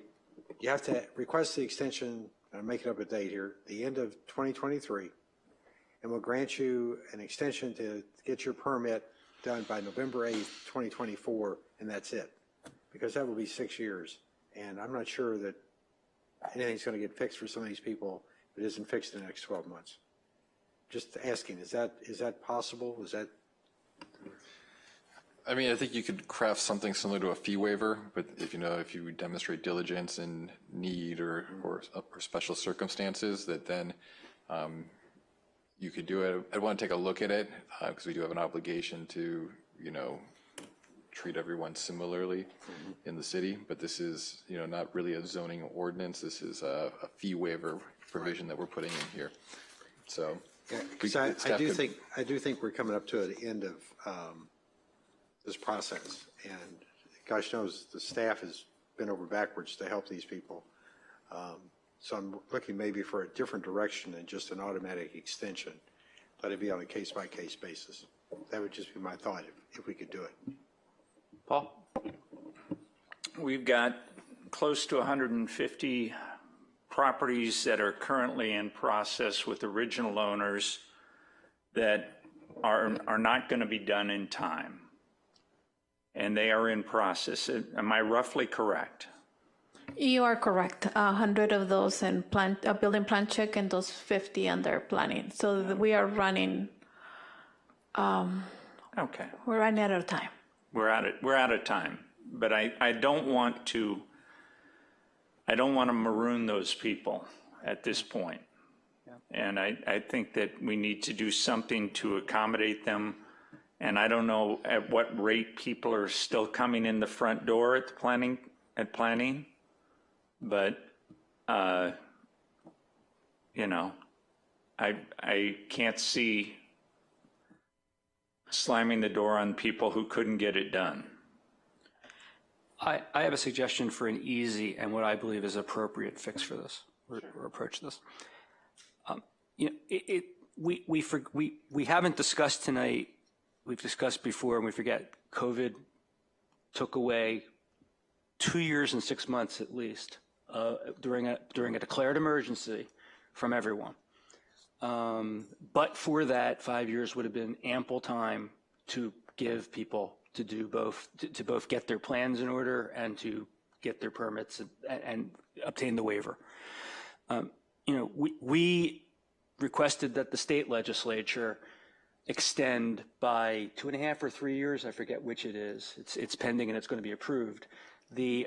you have to request the extension, I'm making up a date here, the end of 2023, and we'll grant you an extension to get your permit done by November 8th, 2024, and that's it. Because that will be 6 years. And I'm not sure that anything's going to get fixed for some of these people if it isn't fixed in the next 12 months. Just asking, is that possible? Is that? I mean, I think you could craft something similar to a fee waiver, but if you demonstrate diligence and need or special circumstances, that then you could do it. I want to take a look at it because we do have an obligation to, treat everyone similarly in the city. But this is, not really a zoning ordinance. This is a fee waiver provision that we're putting in here. So, yeah, I do think we're coming up to the end of this process, and gosh knows the staff has been over backwards to help these people. So I'm looking maybe for a different direction than just an automatic extension. Let it be on a case-by-case basis. That would just be my thought if we could do it. Paul? We've got close to 150 properties that are currently in process with original owners that are not going to be done in time. And they are in process. Am I roughly correct? You are correct. 100 of those in building plan check, and those 50 under planning. So we are running. Okay. We're running out of time. We're out of time. But I don't want to maroon those people at this point. Yeah. And I think that we need to do something to accommodate them. And I don't know at what rate people are still coming in the front door at planning, but I can't see slamming the door on people who couldn't get it done. I have a suggestion for an easy and what I believe is appropriate fix for this, or approach this. We haven't discussed tonight. We've discussed before, and we forget, COVID took away 2 years and 6 months at least during a declared emergency from everyone. But for that, 5 years would have been ample time to give people to do both, to both get their plans in order and to get their permits and obtain the waiver. We requested that the state legislature extend by 2.5 or 3 years. I forget which it is. It's pending and it's going to be approved. The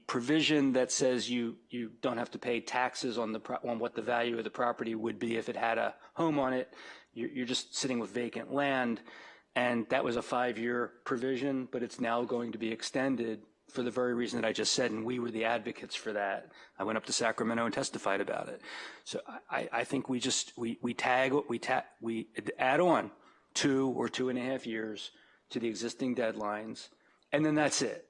provision that says you don't have to pay taxes on what the value of the property would be if it had a home on it. You're just sitting with vacant land, and that was a 5-year provision, but it's now going to be extended for the very reason that I just said, and we were the advocates for that. I went up to Sacramento and testified about it. So I think we add on 2 or 2.5 years to the existing deadlines, and then that's it.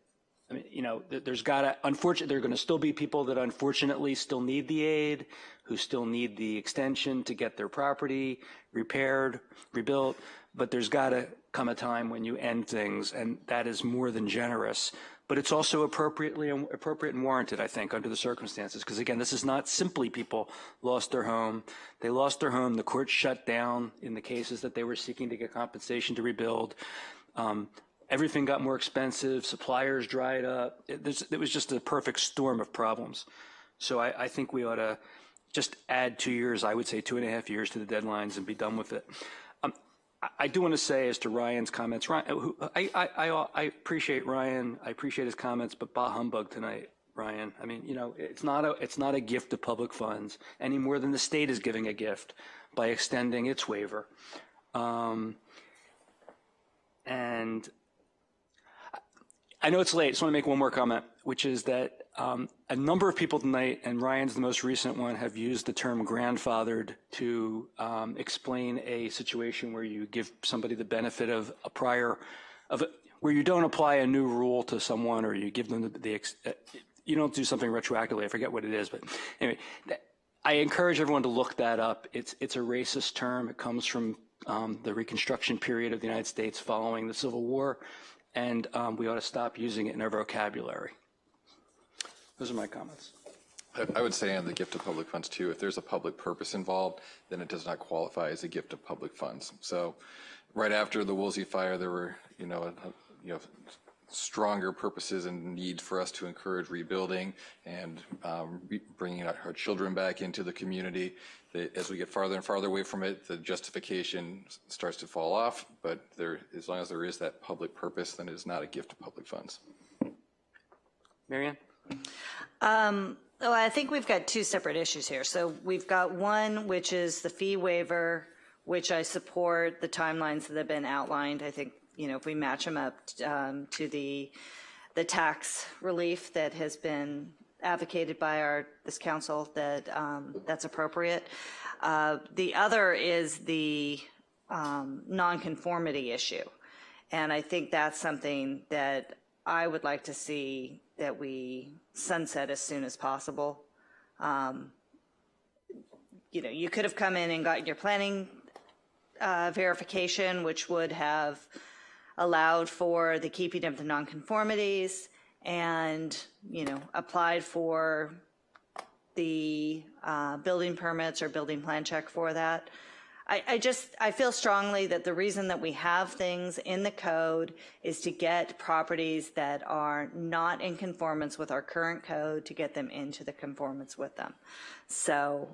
I mean, there are going to still be people that unfortunately still need the aid, who still need the extension to get their property repaired, rebuilt, but there's got to come a time when you end things, and that is more than generous. But it's also appropriate and warranted, I think, under the circumstances. Because again, this is not simply people lost their home. They lost their home. The court shut down in the cases that they were seeking to get compensation to rebuild. Everything got more expensive. Suppliers dried up. It was just a perfect storm of problems. So I think we ought to just add 2 years. I would say 2.5 years to the deadlines and be done with it. I do want to say as to Ryan's comments, I appreciate Ryan, I appreciate his comments, but bah humbug tonight, Ryan. I mean, it's not a gift of public funds any more than the state is giving a gift by extending its waiver. And I know it's late, I just want to make one more comment, which is that a number of people tonight, and Ryan's the most recent one, have used the term grandfathered to explain a situation where you give somebody the benefit of a prior, where you don't apply a new rule to someone, or you give them you don't do something retroactively. I forget what it is, but anyway, I encourage everyone to look that up. It's a racist term. It comes from the Reconstruction period of the United States following the Civil War, and we ought to stop using it in our vocabulary. Those are my comments. I would say on the gift of public funds too, if there's a public purpose involved, then it does not qualify as a gift of public funds. So right after the Woolsey fire, there were, stronger purposes and need for us to encourage rebuilding and bringing our children back into the community. As we get farther and farther away from it, the justification starts to fall off, but as long as there is that public purpose, then it is not a gift of public funds. Marianne? Well, I think we've got two separate issues here. So we've got one, which is the fee waiver, which I support the timelines that have been outlined. I think, if we match them up to the tax relief that has been advocated by this council, that's appropriate. The other is the nonconformity issue. And I think that's something that I would like to see that we sunset as soon as possible. You could have come in and gotten your planning verification, which would have allowed for the keeping of the nonconformities and, applied for the building permits or building plan check for that. I feel strongly that the reason that we have things in the code is to get properties that are not in conformance with our current code, to get them into the conformance with them. So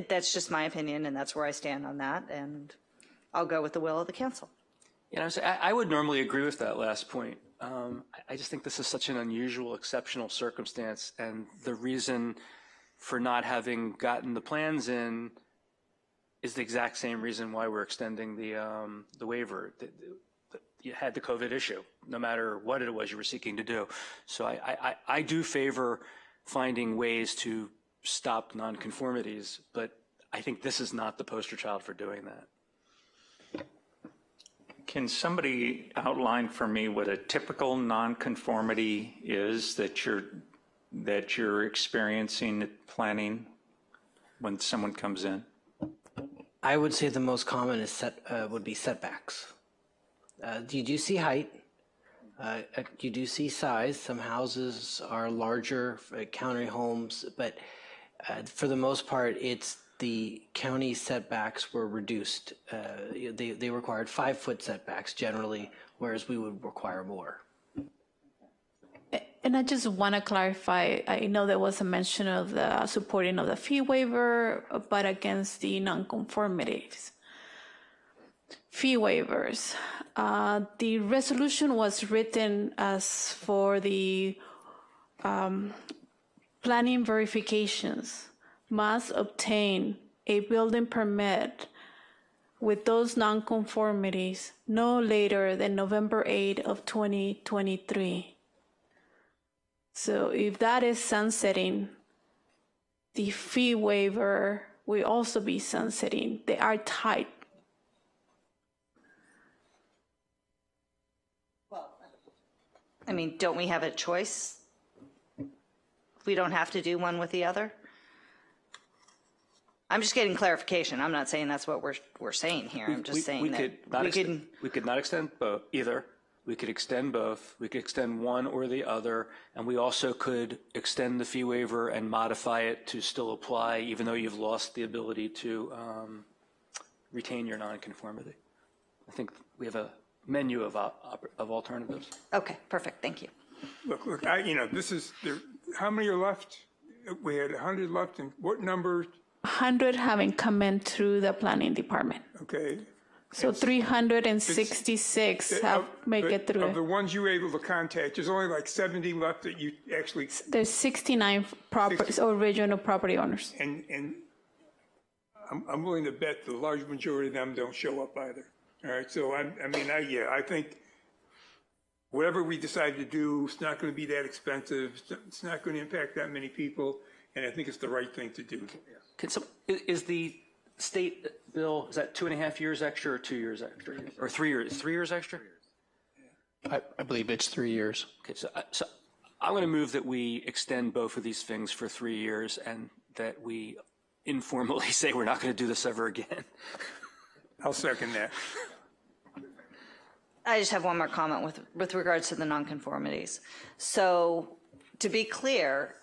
that's just my opinion, and that's where I stand on that, and I'll go with the will of the council. I would normally agree with that last point. I just think this is such an unusual, exceptional circumstance, and the reason for not having gotten the plans in is the exact same reason why we're extending the waiver. You had the COVID issue, no matter what it was you were seeking to do. So I do favor finding ways to stop nonconformities, but I think this is not the poster child for doing that. Can somebody outline for me what a typical nonconformity is that you're experiencing at planning when someone comes in? I would say the most common is would be setbacks. You do see height. You do see size. Some houses are larger, county homes, but for the most part, it's the county setbacks were reduced. They required 5-foot setbacks generally, whereas we would require more. And I just want to clarify, I know there was a mention of the supporting of the fee waiver, but against the nonconformities. Fee waivers. The resolution was written as for the planning verifications must obtain a building permit with those nonconformities no later than November 8 of 2023. So if that is sunsetting, the fee waiver will also be sunsetting. They are tied. I mean, don't we have a choice? We don't have to do one with the other? I'm just getting clarification. I'm not saying that's what we're saying here. I'm just saying that we could not extend both either. We could extend both. We could extend one or the other, and we also could extend the fee waiver and modify it to still apply, even though you've lost the ability to retain your nonconformity. I think we have a menu of alternatives. Okay, perfect. Thank you. Look, this is how many are left? We had 100 left, and what number? 100 having come in through the planning department. Okay. So 366 have make it through. Of the ones you were able to contact, there's only like 70 left that you actually. There's 69 original property owners. And I'm willing to bet the large majority of them don't show up either. All right, so I think whatever we decide to do, it's not going to be that expensive. It's not going to impact that many people, and I think it's the right thing to do. Is the state bill, is that 2.5 years extra or 2 years extra? Or 3 years? 3 years extra? I believe it's 3 years. Okay, so I'm going to move that we extend both of these things for 3 years and that we informally say we're not going to do this ever again. I'll second that. I just have one more comment with regards to the nonconformities. So to be clear,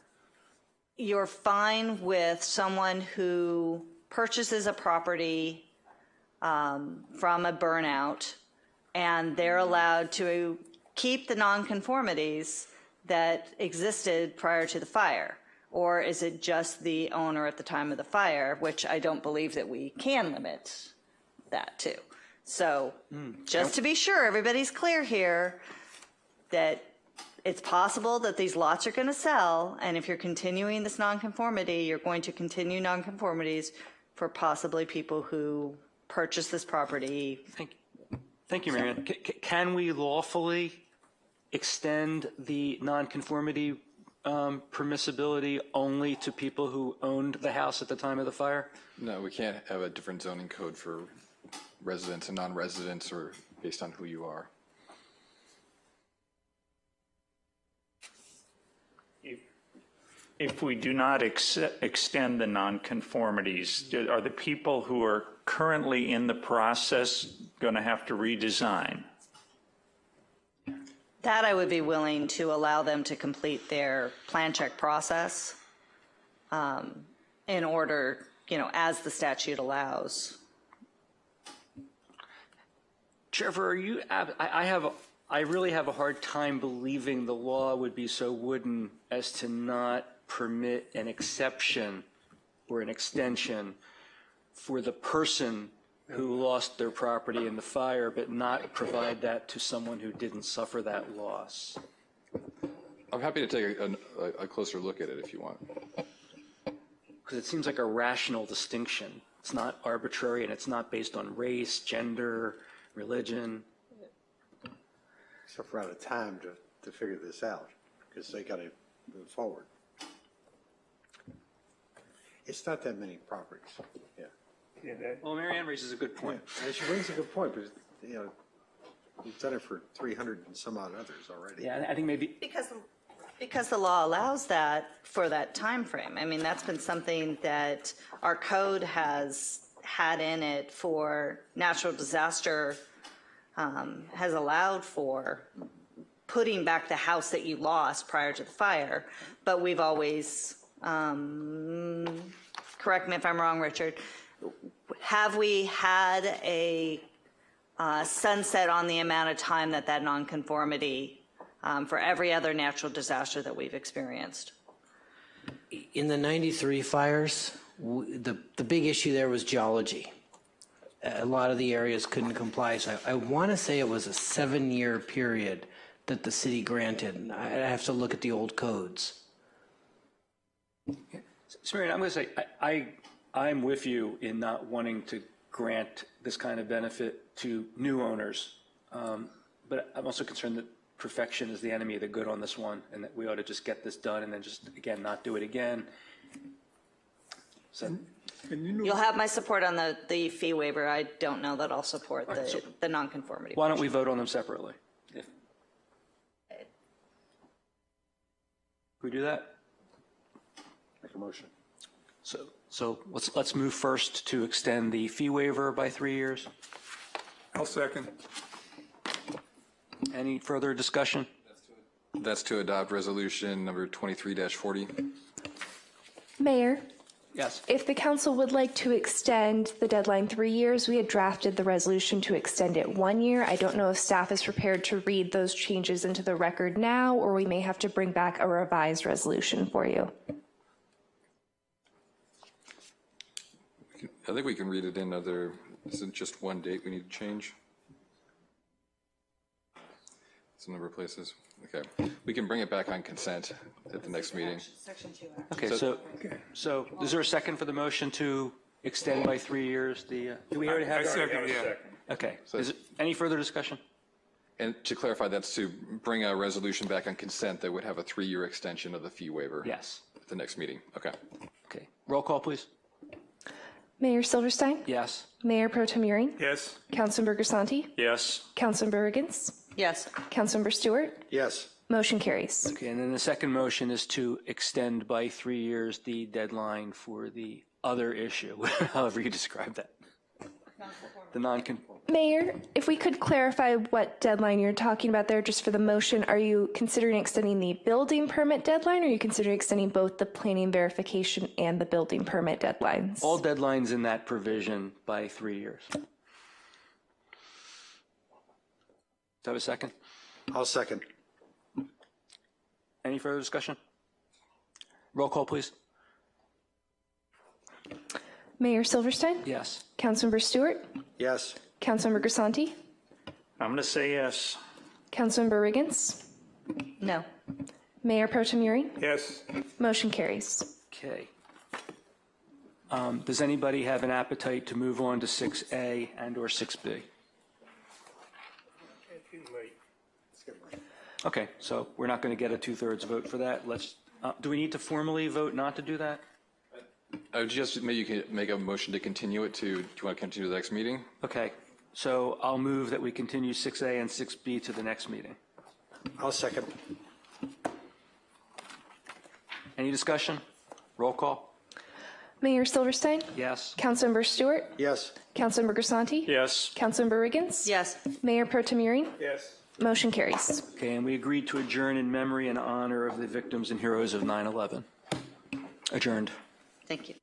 you're fine with someone who purchases a property from a burnout and they're allowed to keep the nonconformities that existed prior to the fire? Or is it just the owner at the time of the fire, which I don't believe that we can limit that to? So just to be sure, everybody's clear here that it's possible that these lots are going to sell, and if you're continuing this nonconformity, you're going to continue nonconformities for possibly people who purchase this property. Thank you, Marianne. Can we lawfully extend the nonconformity permissibility only to people who owned the house at the time of the fire? No, we can't have a different zoning code for residents and non-residents or based on who you are. If we do not extend the nonconformities, are the people who are currently in the process going to have to redesign? That I would be willing to allow them to complete their plan check process in order, as the statute allows. Trevor, I really have a hard time believing the law would be so wooden as to not permit an exception or an extension for the person who lost their property in the fire, but not provide that to someone who didn't suffer that loss. I'm happy to take a closer look at it if you want. Because it seems like a rational distinction. It's not arbitrary and it's not based on race, gender, religion. Except for out of time to figure this out, because they got to move forward. It's not that many properties. Yeah. Well, Marianne raises a good point. Yeah, she brings a good point, but we've done it for 300 and some odd others already. Yeah, I think maybe Because the law allows that for that time frame. I mean, that's been something that our code has had in it for natural disaster, has allowed for putting back the house that you lost prior to the fire. But we've always, correct me if I'm wrong, Richard, have we had a sunset on the amount of time that nonconformity for every other natural disaster that we've experienced? In the 93 fires, the big issue there was geology. A lot of the areas couldn't comply. So I want to say it was a 7-year period that the city granted. I have to look at the old codes. So, Marianne, I'm going to say I'm with you in not wanting to grant this kind of benefit to new owners, but I'm also concerned that perfection is the enemy of the good on this one, and that we ought to just get this done and then just, again, not do it again. So, You'll have my support on the fee waiver. I don't know that I'll support the nonconformity. Why don't we vote on them separately? Can we do that? Make a motion. So let's move first to extend the fee waiver by 3 years. I'll second. Any further discussion? That's to adopt resolution number 23-40. Mayor? Yes. If the council would like to extend the deadline 3 years, we had drafted the resolution to extend it 1 year. I don't know if staff is prepared to read those changes into the record now, or we may have to bring back a revised resolution for you. I think we can read it in other Isn't just one date we need to change? It's a number of places. Okay. We can bring it back on consent at the next meeting. Section 2. Okay, so is there a second for the motion to extend by 3 years the, do we already have I that? second, yeah. Okay, is it, any further discussion? And to clarify, that's to bring a resolution back on consent that would have a 3-year extension of the fee waiver. Yes. At the next meeting. Okay. Okay, roll call, please. Mayor Silverstein? Yes. Mayor Pro Tem Euring? Yes. Councilmember Grisanti? Yes. Councilmember Riggins? Yes. Councilmember Stewart? Yes. Motion carries. Okay, and then the second motion is to extend by 3 years the deadline for the other issue, however you describe that. The Mayor, if we could clarify what deadline you're talking about there, just for the motion, are you considering extending the building permit deadline, or are you considering extending both the planning verification and the building permit deadlines? all deadlines in that provision by 3 years. Do I have a second? I'll second. Any further discussion? Roll call, please. Mayor Silverstein? Yes. Councilmember Stewart? Yes. Councilmember Grisanti? I'm going to say yes. Councilmember Riggins? No. Mayor Pro Tem Euring? Yes. Motion carries. Okay. Does anybody have an appetite to move on to 6A and or 6B? Okay, so we're not going to get a 2/3 vote for that. Let's. Do we need to formally vote not to do that? I would just maybe you can make a motion to continue it to. Do you want to continue to the next meeting? Okay, so I'll move that we continue 6A and 6B to the next meeting. I'll second. Any discussion? Roll call. Mayor Silverstein? Yes. Councilmember Stewart? Yes. Councilmember Grisanti? Yes. Councilmember Riggins? Yes. Mayor Pro Tem Euring? Yes. Motion carries. Okay, and we agreed to adjourn in memory and honor of the victims and heroes of 9/11. Adjourned. Thank you.